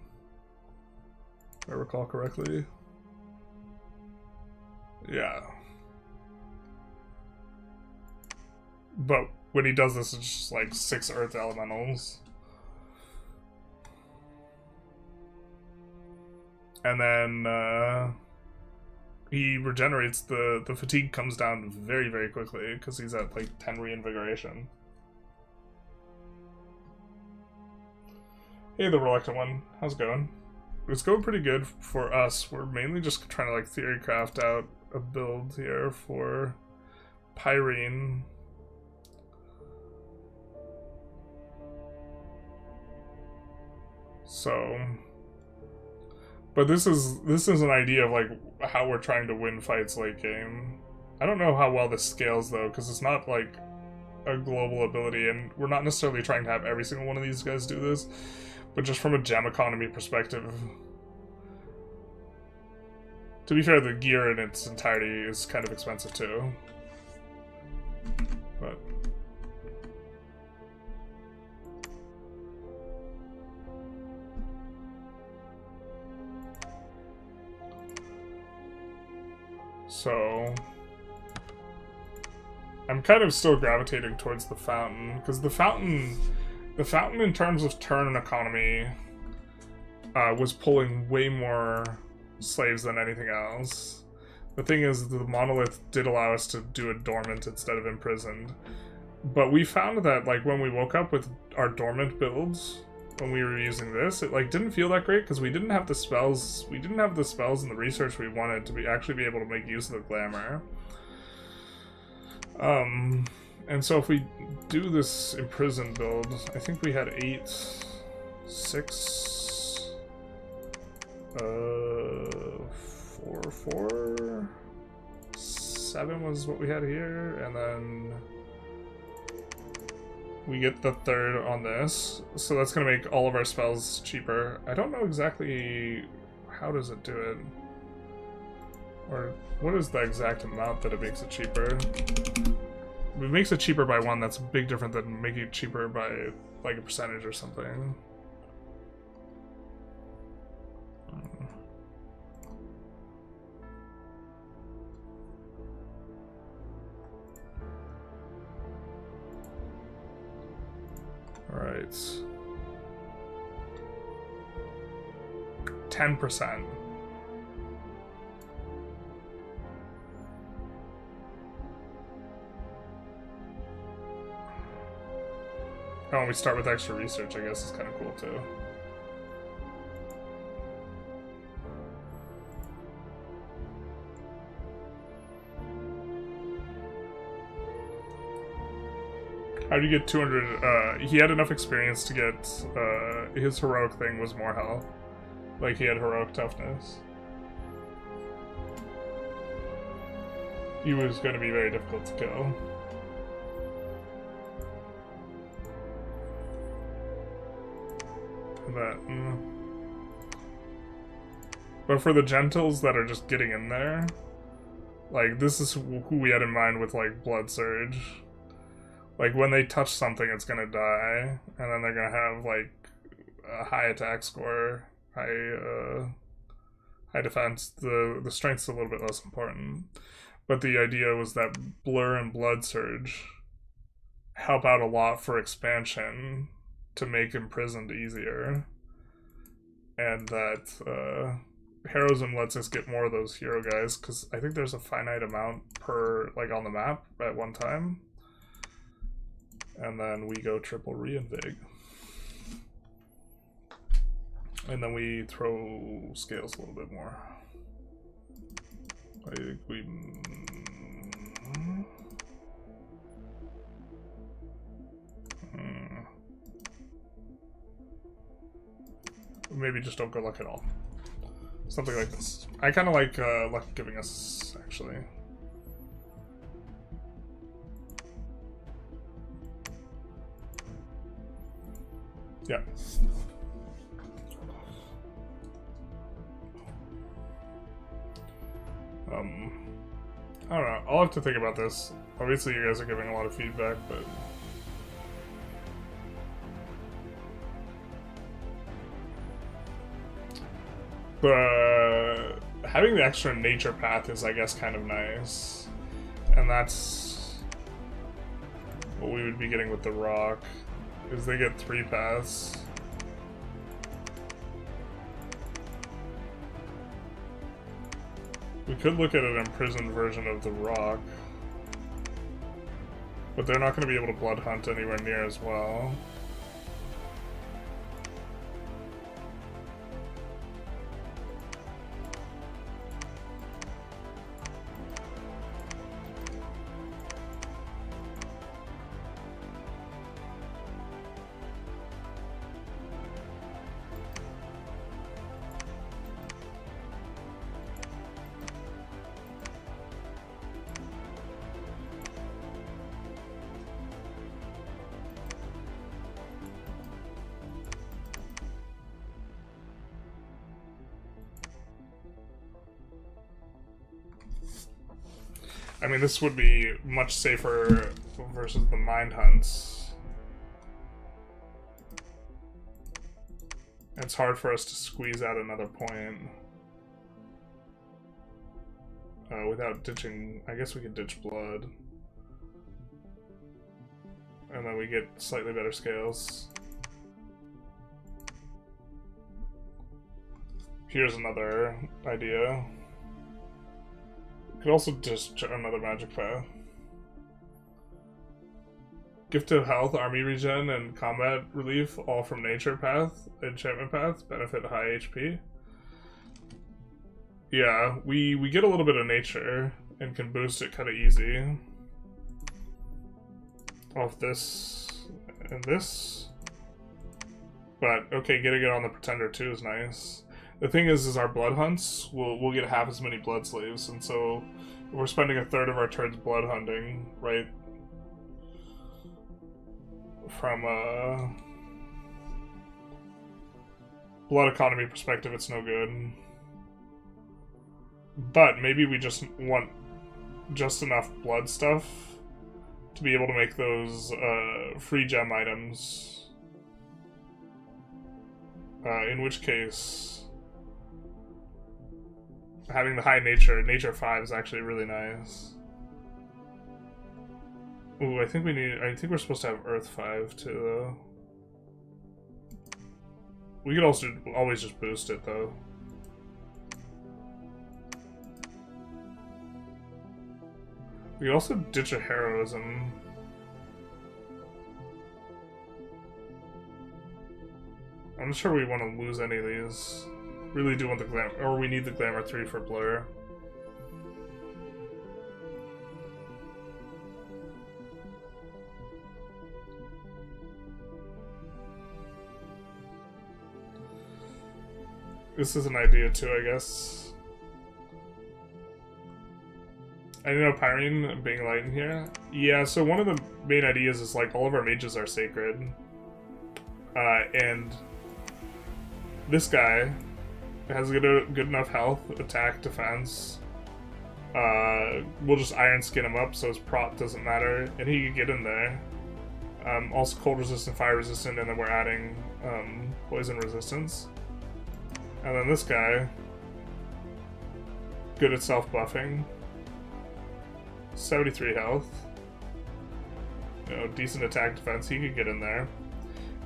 if I recall correctly. Yeah. But when he does this, it's just like 6 Earth Elementals. And then he regenerates, the fatigue comes down very, very quickly because he's at like 10 reinvigoration. Hey, the Reluctant One. How's it going? It's going pretty good for us. We're mainly just trying to like theory craft out a build here for Pyrene. So, but this is an idea of like how we're trying to win fights late game. I don't know how well this scales though, because it's not like a global ability, and we're not necessarily trying to have every single one of these guys do this, but just from a gem economy perspective. To be fair, the gear in its entirety is kind of expensive too. But so I'm kind of still gravitating towards the fountain, because the fountain in terms of turn and economy was pulling way more slaves than anything else. The thing is, the monolith did allow us to do a dormant instead of imprisoned, but we found that like when we woke up with our dormant builds, when we were using this, it like didn't feel that great because we didn't have the spells and the research we wanted to actually be able to make use of the glamour. And so if we do this imprisoned build, I think we had 8, 6, 4, 7 was what we had here, and then we get the 3rd on this, so that's gonna make all of our spells cheaper. I don't know exactly how does it do it, or what is the exact amount that it makes it cheaper. If it makes it cheaper by 1, that's a big difference than making it cheaper by like a percentage or something. Alright. 10%. Oh, we start with extra research, I guess is kind of cool too. How do you get 200? He had enough experience to get, his heroic thing was more health. Like, he had heroic toughness. He was going to be very difficult to kill. But for the gentles that are just getting in there, Like, this is who we had in mind with, like, Blood Surge. Like, when they touch something, it's gonna die, and then they're gonna have, like, a high attack score, high defense. The strength's a little bit less important. But the idea was that Blur and Blood Surge help out a lot for expansion to make Imprisoned easier. And that, Heroism lets us get more of those hero guys, because I think there's a finite amount per, like, on the map at one time. And then we go triple reinvig. And then we throw scales a little bit more. I think we... Maybe just don't go luck at all. Something like this. I kind of like luck giving us, actually. Yeah. I don't know. I'll have to think about this. Obviously, you guys are giving a lot of feedback, but... having the extra nature path is, I guess, kind of nice. And that's what we would be getting with the rock, is they get 3 paths. We could look at an imprisoned version of the rock, but they're not going to be able to blood hunt anywhere near as well. I mean, this would be much safer versus the mind hunts. It's hard for us to squeeze out another point. Without ditching... I guess we could ditch blood. And then we get slightly better scales. Here's another idea. Could also just another magic path. Gift of health, army regen, and combat relief, all from nature path, enchantment path, benefit high HP. Yeah, we get a little bit of nature and can boost it kind of easy. Off this and this. But okay, getting it on the pretender too is nice. The thing is our blood hunts, we'll get half as many blood slaves, and so we're spending a third of our turns blood hunting, right? From a blood economy perspective, it's no good. But maybe we just want just enough blood stuff to be able to make those free gem items. In which case... having the high nature 5 is actually really nice. Ooh, I think we're supposed to have Earth 5 too, though. We could also always just boost it, though. We could also ditch a heroism. I'm not sure we want to lose any of these. Really do want the glamour, or we need the glamour 3 for Blur. This is an idea too, I guess. I know Pyrene being light in here. Yeah, so one of the main ideas is like all of our mages are sacred. And this guy has good enough health, attack, defense, we'll just iron skin him up so his prop doesn't matter, and he can get in there. Also cold resistant, fire resistant, and then we're adding poison resistance. And then this guy, good at self-buffing. 73 health. You know, decent attack defense, he could get in there.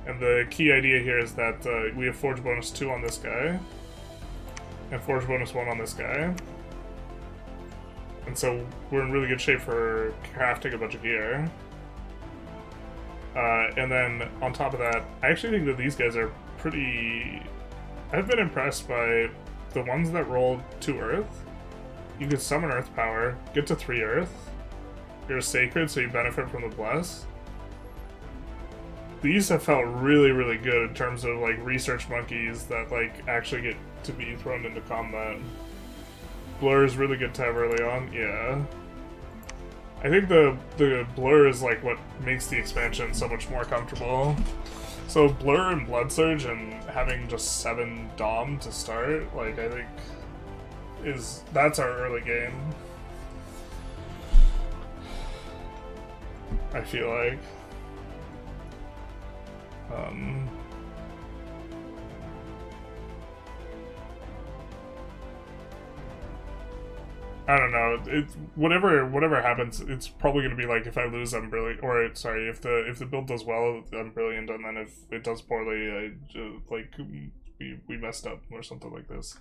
And the key idea here is that we have Forge bonus 2 on this guy, and Forge bonus 1 on this guy. And so we're in really good shape for crafting a bunch of gear. And then on top of that, I actually think that these guys are pretty... I've been impressed by the ones that roll 2 Earth. You could summon Earth power, get to 3 Earth. You're sacred, so you benefit from the Bless. These have felt really, really good in terms of like research monkeys that like actually get to be thrown into combat. Blur is really good to have early on, yeah. I think the blur is like what makes the expansion so much more comfortable. So blur and blood surge and having just 7 dom to start, like I think that's our early game. I feel like. I don't know. Whatever happens, it's probably gonna be like if I lose, I'm brilliant. Or sorry, if the build does well, I'm brilliant, and then if it does poorly, like we messed up or something like this.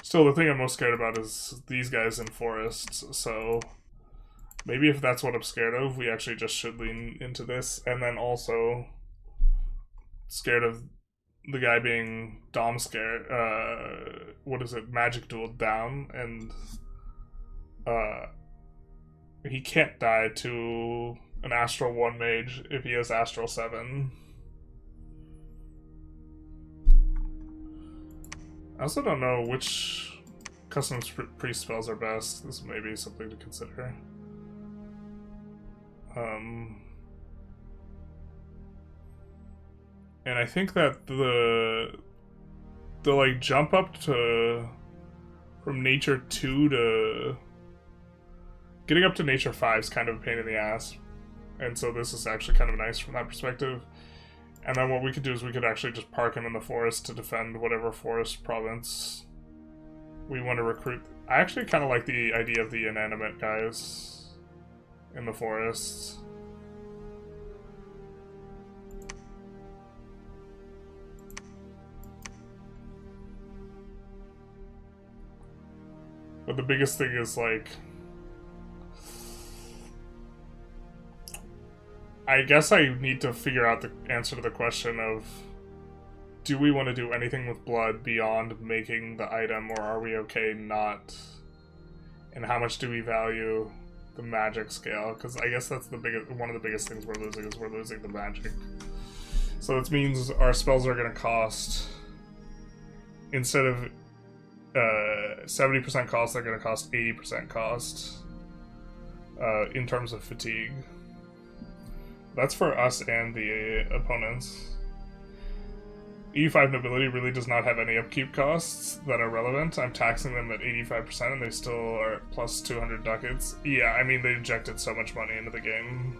Still, the thing I'm most scared about is these guys in forests. So maybe if that's what I'm scared of, we actually just should lean into this, and then also scared of the guy being Dom scared, what is it, magic dueled down, and he can't die to an Astral 1 mage if he has Astral 7. I also don't know which custom priest spells are best. This may be something to consider. And I think that the like jump up to from nature 2 to getting up to nature 5 is kind of a pain in the ass, and so this is actually kind of nice from that perspective. And then what we could do is we could actually just park him in the forest to defend whatever forest province we want to recruit. I actually kind of like the idea of the inanimate guys in the forests. But the biggest thing is, like, I guess I need to figure out the answer to the question of, do we want to do anything with blood beyond making the item, or are we okay not? And how much do we value the magic scale? Because I guess that's one of the biggest things we're losing, is we're losing the magic. So that means our spells are going to cost, instead of 70% cost, they're going to cost 80% cost in terms of fatigue. That's for us and the opponents. E5 nobility really does not have any upkeep costs that are relevant. I'm taxing them at 85% and they still are at plus 200 ducats. Yeah, I mean, they injected so much money into the game.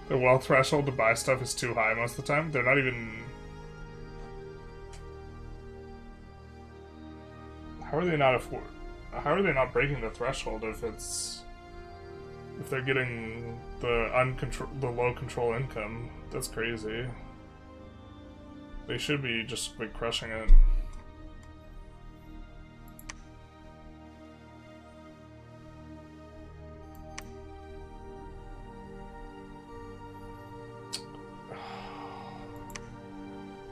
The wealth threshold to buy stuff is too high most of the time. They're not even... How are they not breaking the threshold if they're getting the low control income? That's crazy. They should be just like crushing it.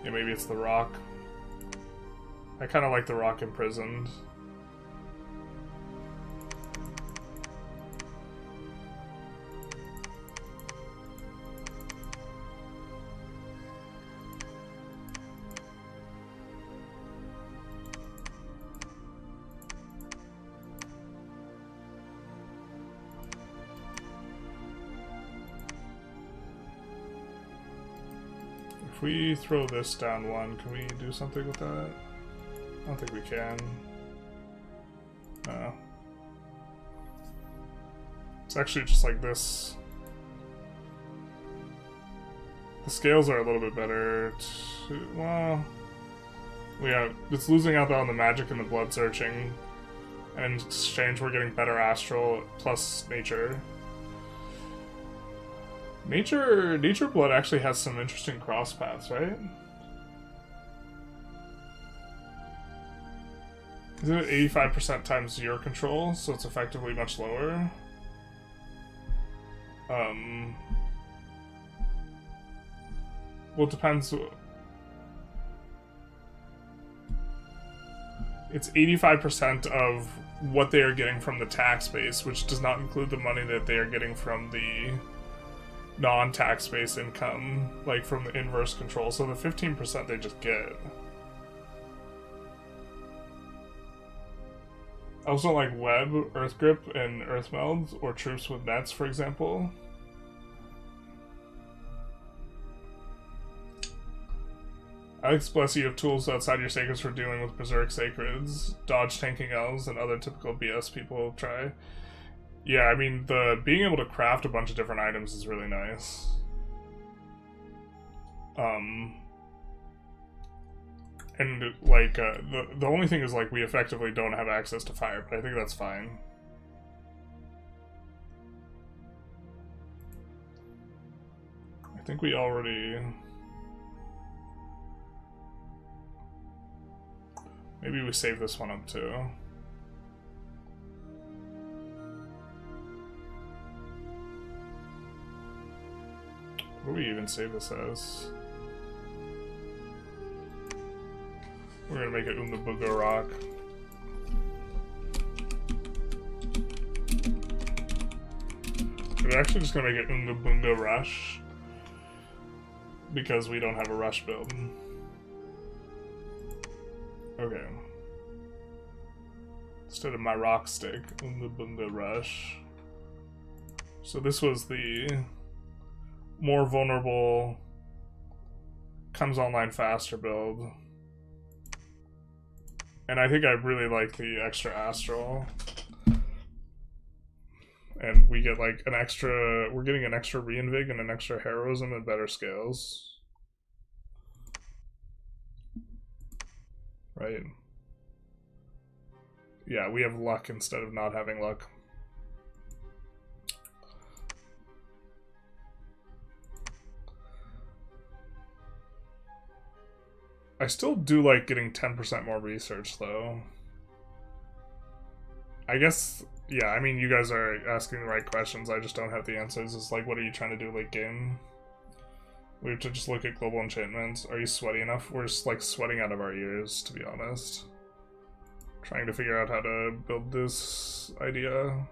Yeah, maybe it's the rock. I kind of like the rock imprisoned. If we throw this down 1, can we do something with that? I don't think we can. No. It's actually just like this. The scales are a little bit better. Well, yeah, it's losing out on the magic and the blood searching. And in exchange, we're getting better astral plus nature. Nature blood actually has some interesting cross paths, right? Isn't it 85% times your control, so it's effectively much lower? Well, it depends. It's 85% of what they are getting from the tax base, which does not include the money that they are getting from the non-tax base income, like from the inverse control. So the 15% they just get. I also like web, earth grip, and earth melds, or troops with nets, for example. Alex, bless you, have tools outside your sacreds for dealing with berserk sacreds, dodge tanking elves, and other typical BS people try. Yeah, I mean, being able to craft a bunch of different items is really nice. And, like, the only thing is, like, we effectively don't have access to fire, but I think that's fine. I think we already... Maybe we save this one up, too. What do we even save this as? We're gonna make it Umnabuga Rock. We're actually just gonna make it Umnabunga Rush. Because we don't have a rush build. Okay. Instead of my rock stick, Umnabunga Rush. So this was the more vulnerable, comes online faster build. And I think I really like the extra astral. And we get like an extra, we're getting an extra reinvig and an extra heroism and better scales. Right? Yeah, we have luck instead of not having luck. I still do like getting 10% more research, though. I guess, yeah, I mean, you guys are asking the right questions, I just don't have the answers. It's like, what are you trying to do late game? We have to just look at global enchantments. Are you sweaty enough? We're just, like, sweating out of our ears, to be honest. Trying to figure out how to build this idea.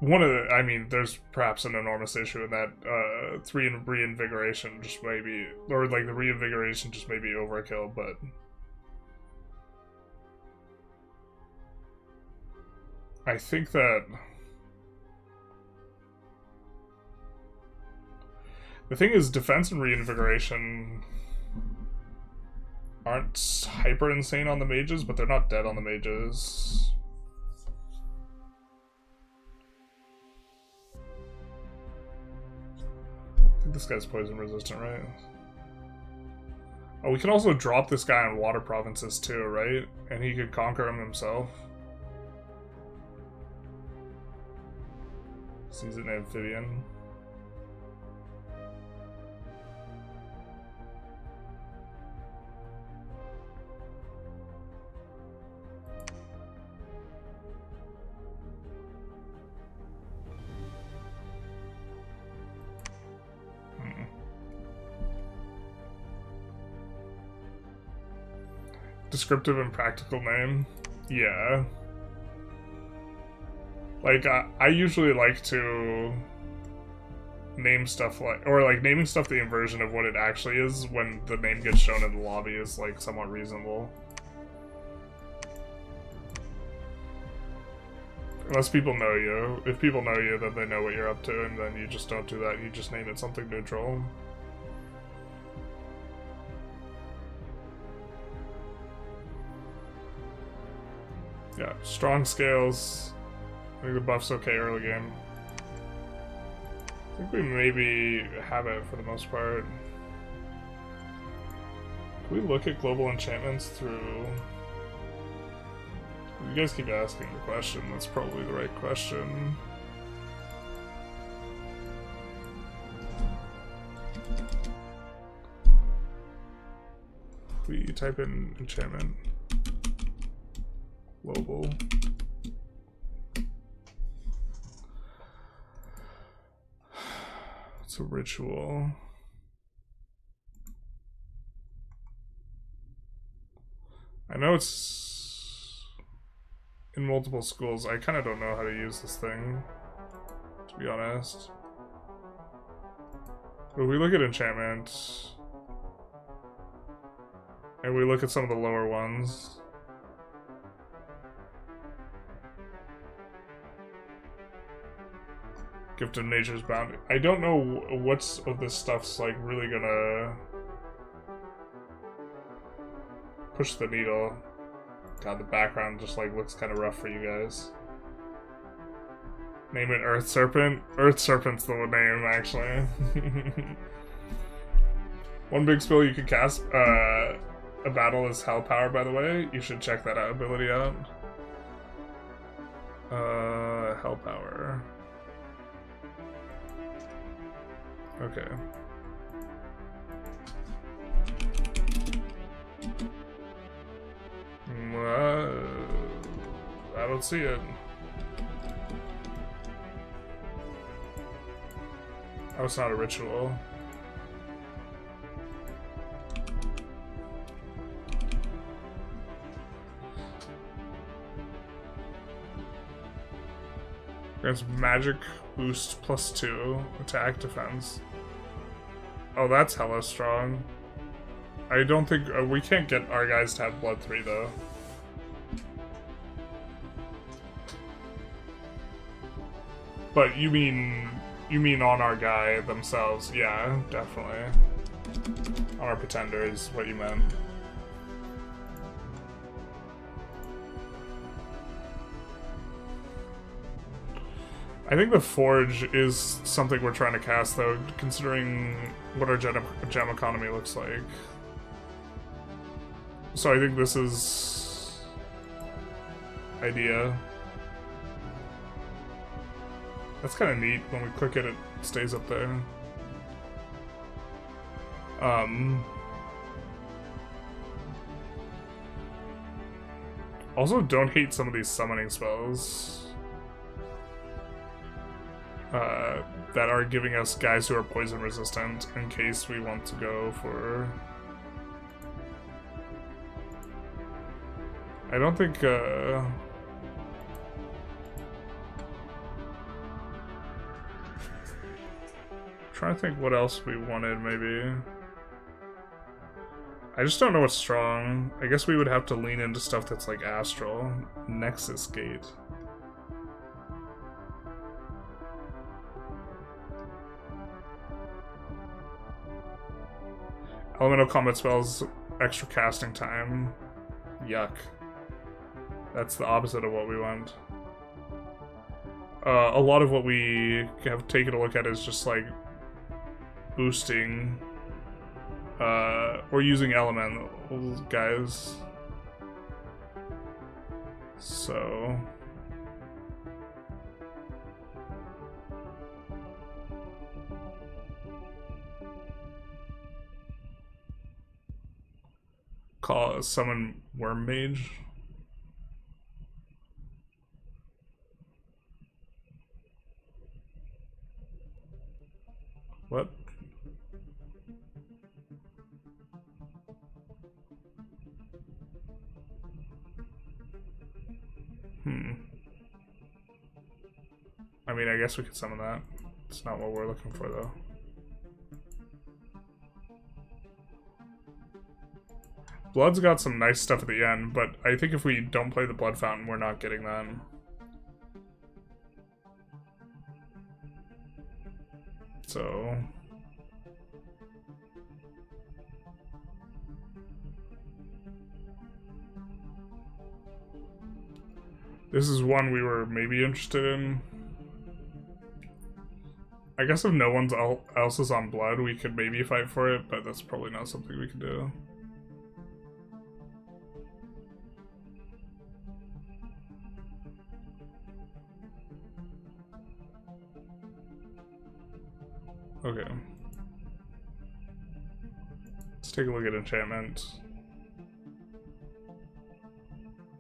One of the, I mean, there's perhaps an enormous issue in that 3 reinvigoration just may be, or like the reinvigoration just may be overkill, but I think that the thing is, defense and reinvigoration aren't hyper insane on the mages, but they're not dead on the mages. I think this guy's poison resistant, right? Oh, we can also drop this guy on water provinces too, right? And he could conquer him himself. So he's an amphibian. Descriptive and practical name? Yeah. Like, I usually like to name stuff like, or like naming stuff the inversion of what it actually is when the name gets shown in the lobby is like somewhat reasonable. Unless people know you. If people know you, then they know what you're up to, and then you just don't do that, you just name it something neutral. Yeah, strong scales. I think the buff's okay early game. I think we maybe have it for the most part. Can we look at global enchantments through... You guys keep asking the question. That's probably the right question. We type in enchantment. Global. It's a ritual. I know it's in multiple schools. I kind of don't know how to use this thing, to be honest. But we look at enchantment, and we look at some of the lower ones. Gift of Nature's Bound. I don't know what's of this stuff's like really gonna push the needle. God, the background just like looks kind of rough for you guys. Name it Earth Serpent. Earth Serpent's the name, actually. One big spell you could cast a battle is Hell Power, by the way. You should check that ability out. Hell Power. Okay. I don't see it. Oh, it's not a ritual. Grants magic boost +2, attack, defense. Oh, that's hella strong. I don't think we can't get our guys to have blood 3 though. But you mean on our guy themselves? Yeah, definitely. On our pretender is what you meant. I think the Forge is something we're trying to cast, though, considering what our gem economy looks like. So I think this is... idea. That's kind of neat. When we click it, it stays up there. Also, don't hate some of these summoning spells. That are giving us guys who are poison resistant in case we want to go for... I don't think, trying to think what else we wanted, maybe. I just don't know what's strong. I guess we would have to lean into stuff that's like Astral. Nexus Gate. Elemental combat spells, extra casting time. Yuck. That's the opposite of what we want. A lot of what we have taken a look at is just like boosting or using elemental guys. So summon Worm Mage. What? I mean, I guess we could summon that. It's not what we're looking for, though. Blood's got some nice stuff at the end, but I think if we don't play the Blood Fountain, we're not getting that. So... This is one we were maybe interested in. I guess if no one else is on blood, we could maybe fight for it, but that's probably not something we can do. Okay. Let's take a look at enchantment.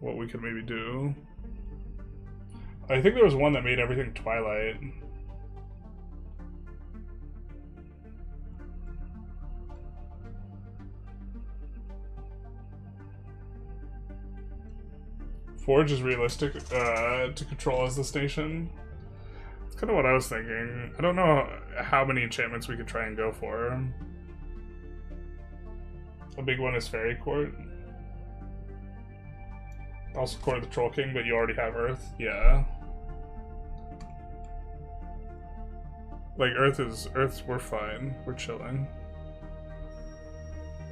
What we could maybe do. I think there was one that made everything Twilight. Forge is realistic to control as the station. That's kind of what I was thinking. I don't know how many enchantments we could try and go for. A big one is Fairy Court. Also Court of the Troll King, but you already have Earth. Yeah. Like, Earth's, we're fine. We're chilling.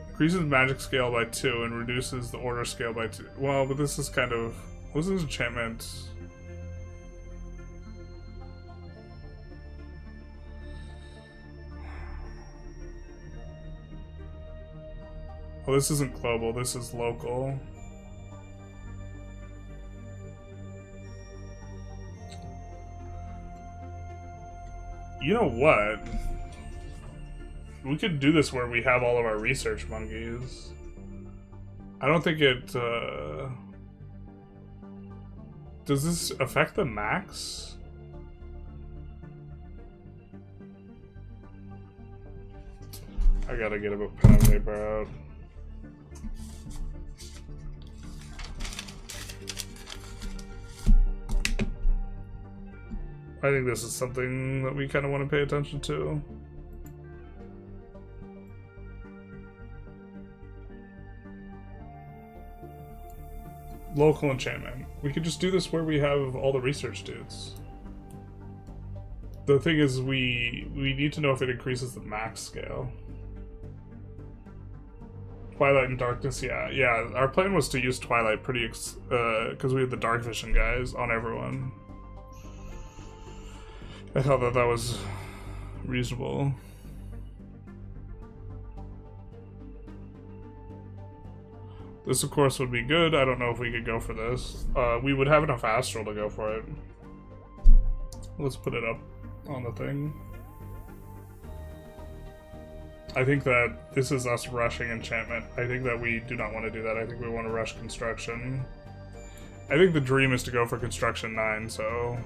Increases magic scale by 2 and reduces the order scale by 2. Well, but this is kind of... What's this enchantment? Well, this isn't global, this is local. You know what? We could do this where we have all of our research monkeys. I don't think it, does this affect the max? I gotta get a pen and paper out. I think this is something that we kind of want to pay attention to. Local enchantment. We could just do this where we have all the research dudes. The thing is, we need to know if it increases the max scale. Twilight and Darkness, yeah. Our plan was to use Twilight pretty, because we had the Dark Vision guys on everyone. I thought that was reasonable. This, of course, would be good. I don't know if we could go for this. We would have enough Astral to go for it. Let's put it up on the thing. I think that this is us rushing enchantment. I think that we do not want to do that. I think we want to rush construction. I think the dream is to go for construction 9, so...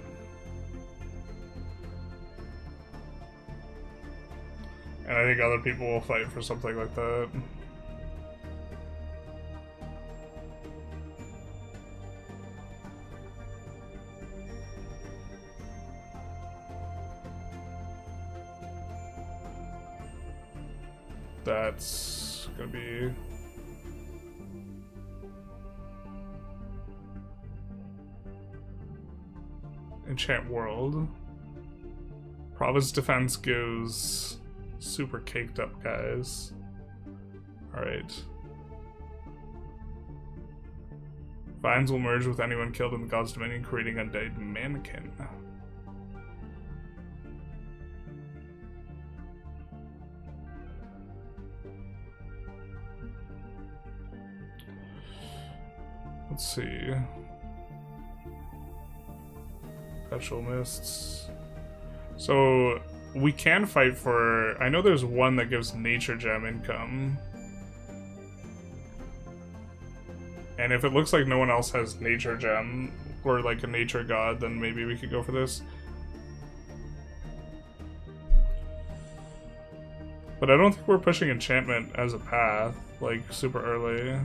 And I think other people will fight for something like that. That's gonna be... Enchant World. Province Defense goes... Super caked up, guys. Alright. Vines will merge with anyone killed in the God's Dominion, creating undead mannequin. Let's see. Perpetual Mists. So... We can fight for... I know there's one that gives Nature Gem income. And if it looks like no one else has Nature Gem, or like a Nature God, then maybe we could go for this. But I don't think we're pushing Enchantment as a path, like, super early.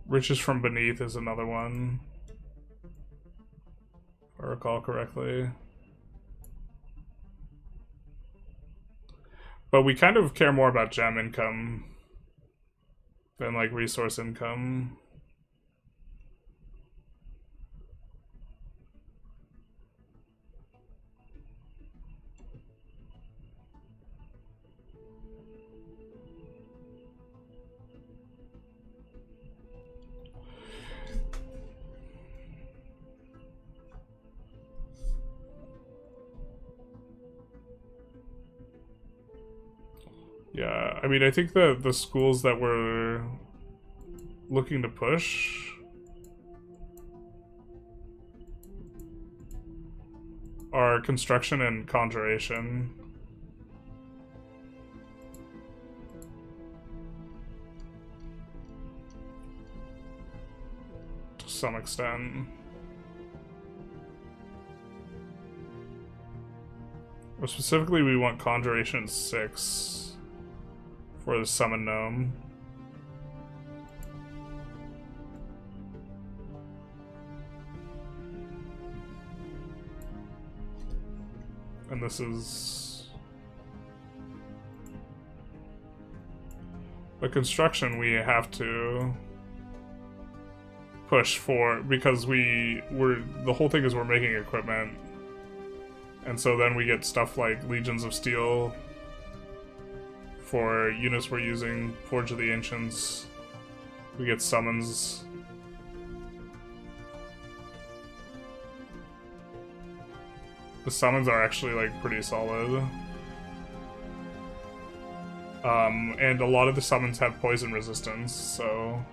Riches from Beneath is another one, if I recall correctly. But we kind of care more about gem income than like resource income. Yeah, I mean, I think the schools that we're looking to push are construction and conjuration. To some extent. Or specifically, we want conjuration 6 for the summon gnome. And this is... the construction we have to push for, because the whole thing is we're making equipment. And so then we get stuff like Legions of Steel for units we're using, Forge of the Ancients. We get summons. The summons are actually like pretty solid. And a lot of the summons have poison resistance, so...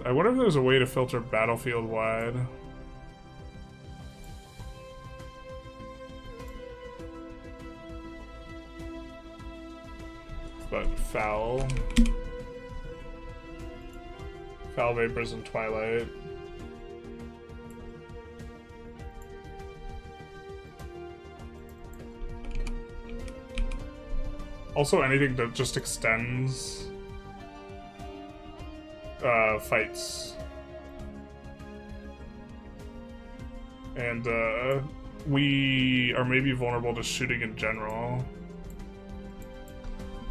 I wonder if there's a way to filter battlefield wide. But foul vapors and twilight. Also anything that just extends fights. And we are maybe vulnerable to shooting in general.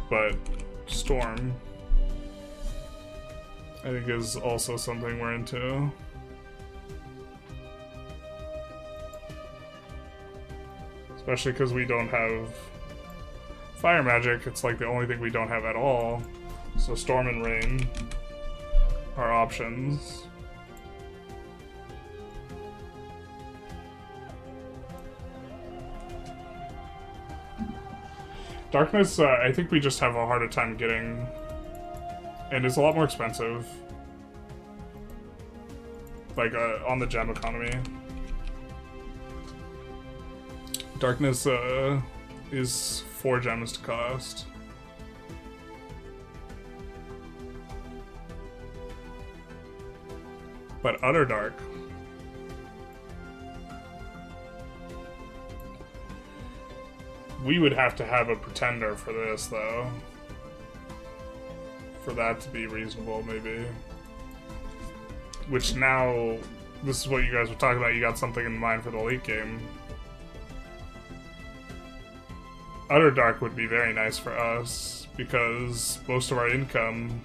But Storm, I think, is also something we're into. Especially because we don't have fire magic. It's like the only thing we don't have at all. So Storm and Rain are options. Darkness, I think we just have a harder time getting, and it's a lot more expensive. Like, on the gem economy. Darkness, is 4 gems to cost. But Utter Dark, we would have to have a pretender for this, though. For that to be reasonable, maybe. Which now, this is what you guys were talking about, you got something in mind for the late game. Utter Dark would be very nice for us, because most of our income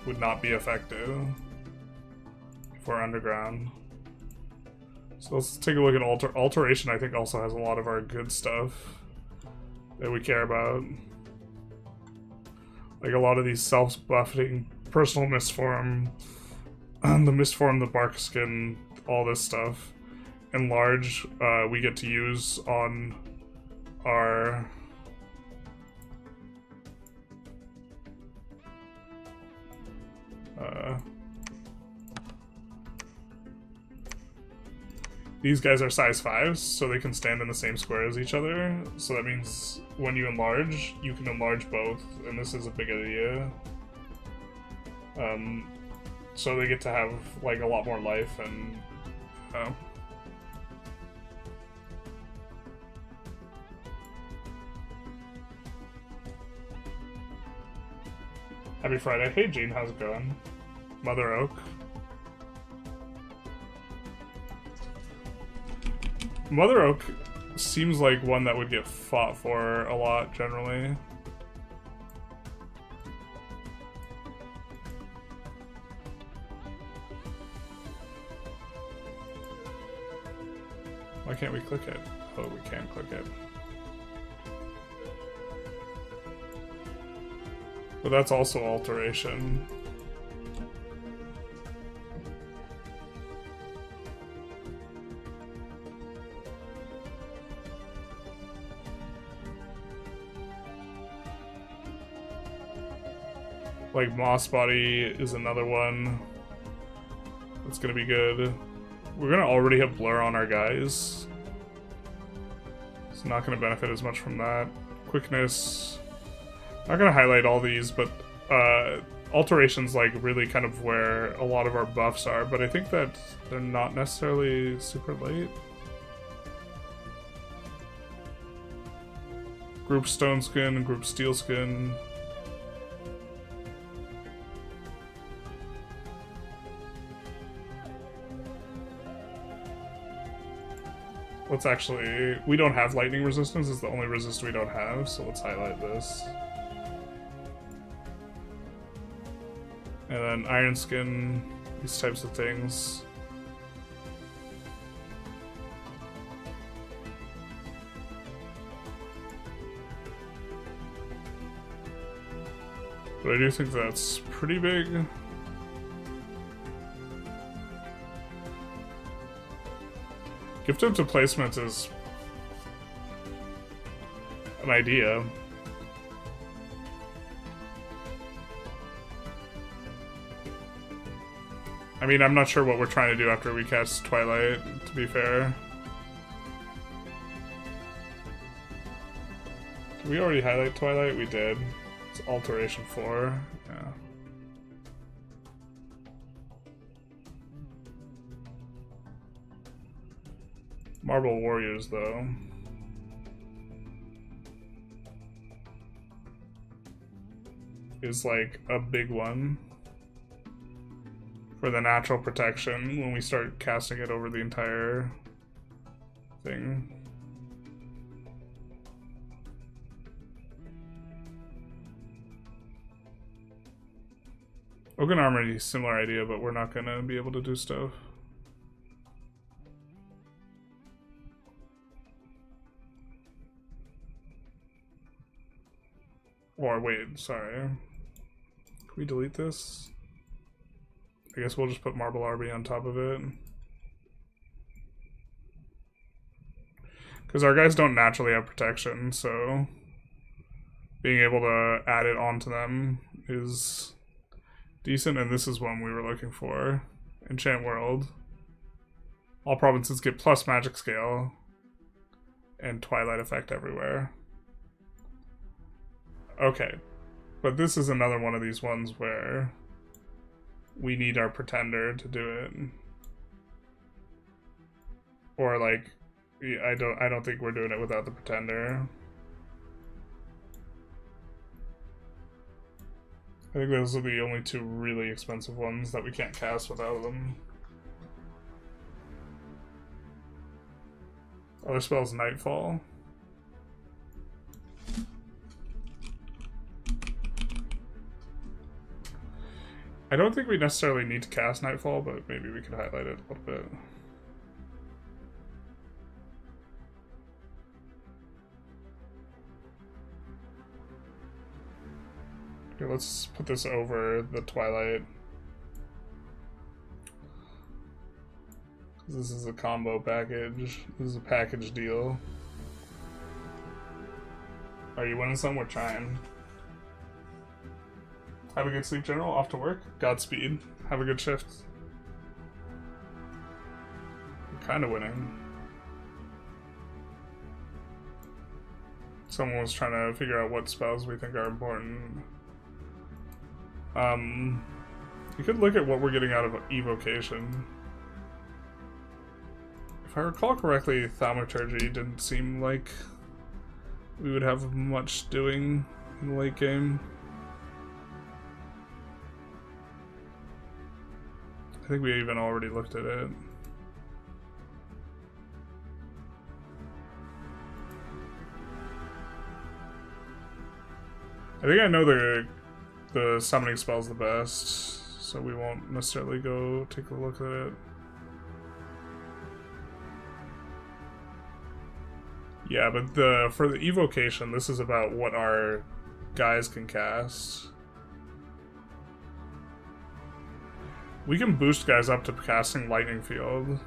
would not be effective for Underground. So let's take a look at Alteration. I think also has a lot of our good stuff that we care about. Like a lot of these self-buffeting, personal misform, the misform, the Barca skin, all this stuff. Enlarge, we get to use on our these guys are size 5s, so they can stand in the same square as each other. So that means when you enlarge, you can enlarge both, and this is a big idea. So they get to have like a lot more life and Happy Friday. Hey Gene, how's it going? Mother Oak. Mother Oak seems like one that would get fought for a lot, generally. Why can't we click it? Oh, we can click it. But that's also Alteration. Like Moss Body is another one that's gonna be good. We're gonna already have Blur on our guys. It's not gonna benefit as much from that. Quickness. Not gonna highlight all these, but alteration's like really kind of where a lot of our buffs are, but I think that they're not necessarily super late. Group Stone Skin, Group Steel Skin. Let's actually... We don't have lightning resistance, it's the only resist we don't have, so let's highlight this. And then Iron Skin, these types of things. But I do think that's pretty big. Gift into placement is an idea. I mean, I'm not sure what we're trying to do after we cast Twilight, to be fair. Did we already highlight Twilight? We did. It's Alteration 4. Yeah. Marble Warriors, though. Is like a big one. For the natural protection when we start casting it over the entire thing. Oaken Armory, similar idea, but we're not gonna be able to do stuff. Or wait, sorry. Can we delete this? I guess we'll just put Marble RB on top of it. Because our guys don't naturally have protection, so being able to add it onto them is decent, and this is one we were looking for. Enchant World. All provinces get plus magic scale and Twilight effect everywhere. Okay, but this is another one of these ones where we need our pretender to do it. Or like, I don't think we're doing it without the pretender. I think those are the only two really expensive ones that we can't cast without them. Other spells, Nightfall. I don't think we necessarily need to cast Nightfall, but maybe we could highlight it a little bit. Okay, let's put this over the Twilight. This is a combo package. This is a package deal. Are you winning some? We're trying. Have a good sleep, General. Off to work. Godspeed. Have a good shift. We're kind of winning. Someone was trying to figure out what spells we think are important. You could look at what we're getting out of Evocation. If I recall correctly, Thaumaturgy didn't seem like we would have much doing in the late game. I think we even already looked at it. I think I know the summoning spell's the best, so we won't necessarily go take a look at it. Yeah, but for the evocation, this is about what our guys can cast. We can boost guys up to casting Lightning Field,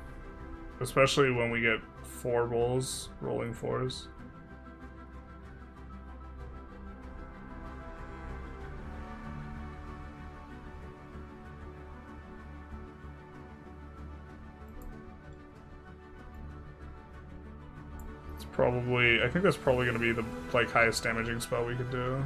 especially when we get 4 rolls, rolling 4s. Probably, I think that's probably going to be the like highest damaging spell we could do.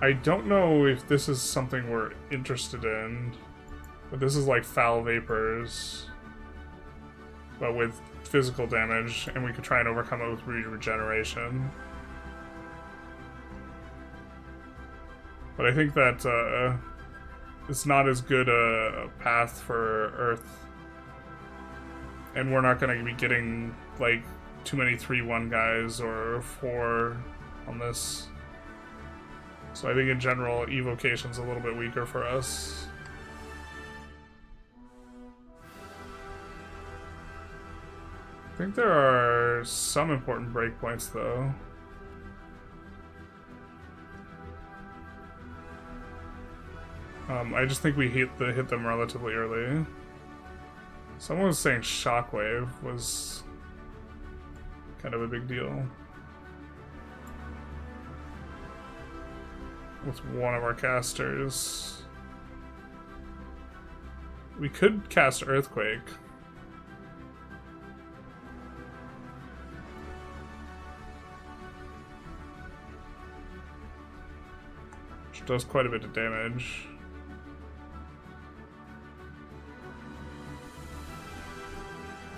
I don't know if this is something we're interested in, but this is like foul vapors, but with physical damage, and we could try and overcome it with regeneration. But I think that it's not as good a path for Earth, and we're not going to be getting like too many 3/1 guys or 4 on this. So I think in general, evocation's a little bit weaker for us. I think there are some important breakpoints though. I just think we hit them relatively early. Someone was saying Shockwave was kind of a big deal with one of our casters. We could cast Earthquake. Which does quite a bit of damage.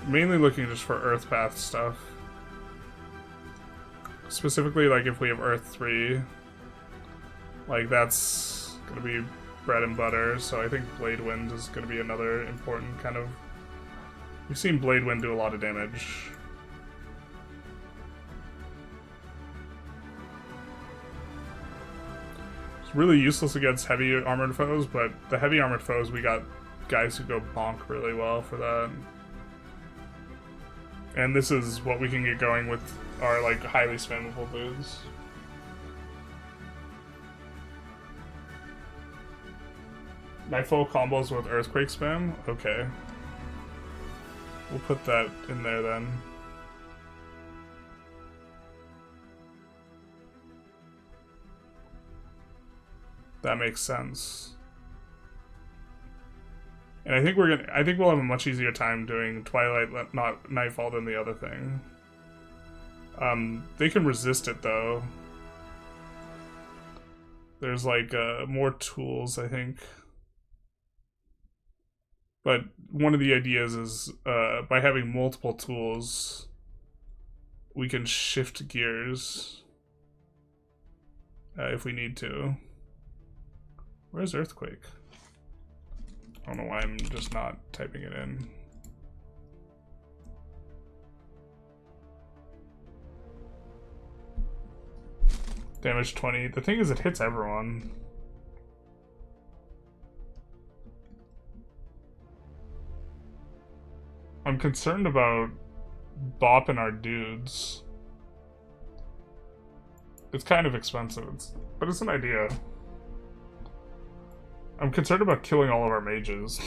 Mainly looking just for Earth Path stuff. Specifically, like if we have Earth 3, like that's gonna be bread and butter, so I think Blade Wind is gonna be another important kind of... We've seen Blade Wind do a lot of damage. It's really useless against heavy armored foes, but the heavy armored foes, we got guys who go bonk really well for that. And this is what we can get going with our like highly spammable booths. Nightfall combos with Earthquake spam? Okay. We'll put that in there then. That makes sense. And I think we'll have a much easier time doing Twilight, not Nightfall, than the other thing. They can resist it though. There's like more tools, I think. But one of the ideas is by having multiple tools, we can shift gears if we need to. Where's Earthquake? I don't know why I'm just not typing it in. Damage 20. The thing is, it hits everyone. I'm concerned about bopping our dudes. It's kind of expensive, but it's an idea. I'm concerned about killing all of our mages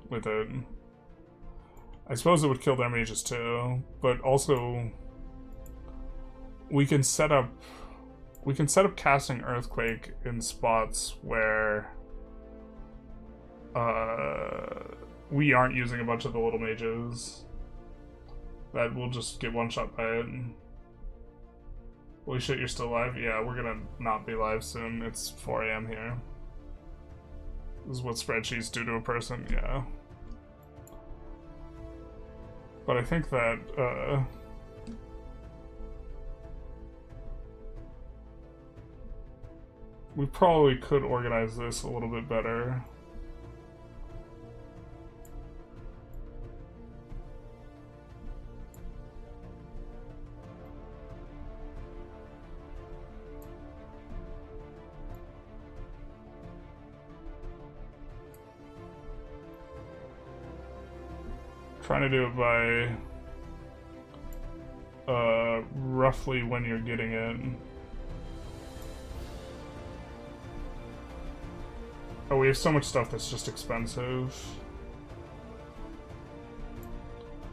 with it. I suppose it would kill their mages too, but also we can set up casting Earthquake in spots where we aren't using a bunch of the little mages. That will just get one shot by it. Holy shit, you're still alive? Yeah, we're gonna not be live soon. It's 4 AM here. This is what spreadsheets do to a person, yeah. But I think that, we probably could organize this a little bit better. Trying to do it by roughly when you're getting it. Oh, we have so much stuff that's just expensive.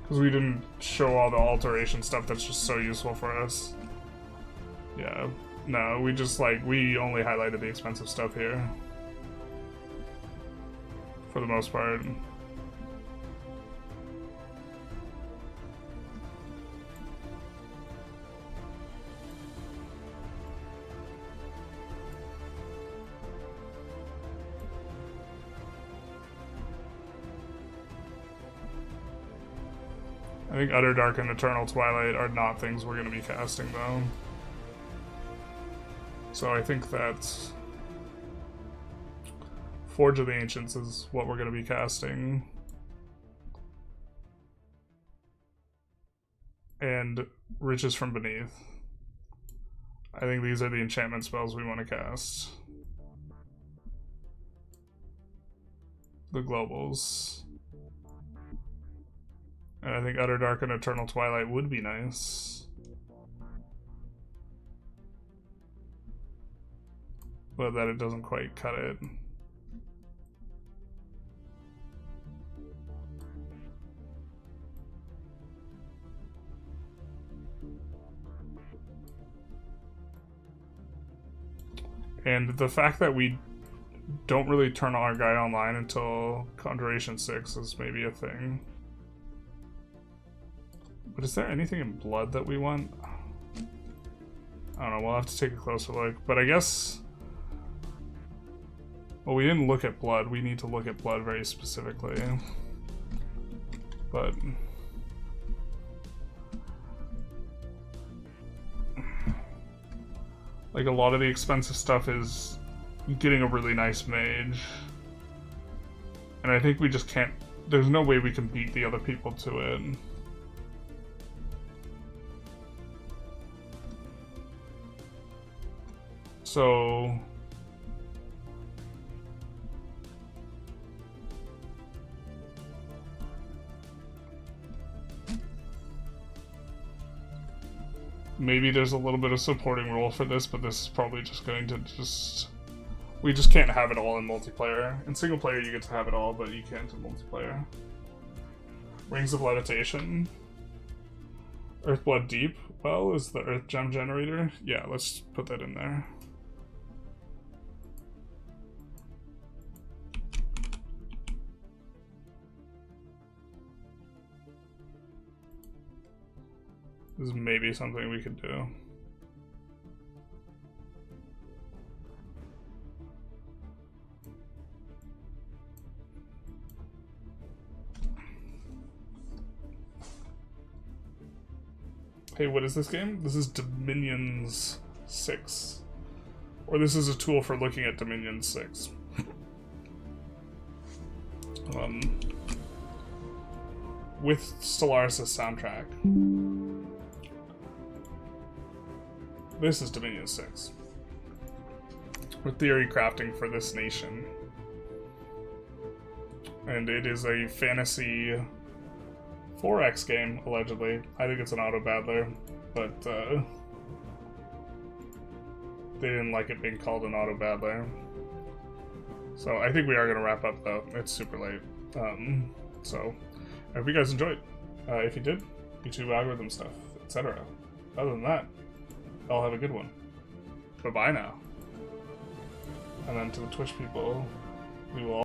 Because we didn't show all the alteration stuff that's just so useful for us. Yeah. No, we just like, we only highlighted the expensive stuff here. for the most part. I think Utter Dark and Eternal Twilight are not things we're going to be casting, though. So I think that Forge of the Ancients is what we're going to be casting. And Riches from Beneath. I think these are the enchantment spells we want to cast. The globals. And I think Utter Dark and Eternal Twilight would be nice. But that it doesn't quite cut it. And the fact that we don't really turn our guy online until Conjuration 6 is maybe a thing. But is there anything in Blood that we want? I don't know, we'll have to take a closer look. But I guess... Well, we didn't look at Blood. We need to look at Blood very specifically. But... like, a lot of the expensive stuff is getting a really nice mage. And I think we just can't... There's no way we can beat the other people to it. So... maybe there's a little bit of supporting role for this, but this is probably just going to just... We just can't have it all in multiplayer. In single player you get to have it all, but you can't in multiplayer. Rings of Levitation. Earthblood Deep. Well, is the Earth Gem Generator? Yeah, let's put that in there. This is maybe something we could do. Hey, what is this game? This is Dominions 6. Or this is a tool for looking at Dominions 6. With Stellaris' soundtrack. This is Dominion 6. We're theory crafting for this nation. And it is a fantasy 4X game, allegedly. I think it's an Autobattler, but they didn't like it being called an Autobattler. So I think we are going to wrap up, though. It's super late. So I hope you guys enjoyed. If you did, YouTube algorithm stuff, etc. Other than that, y'all have a good one. Bye-bye now. And then to the Twitch people, we will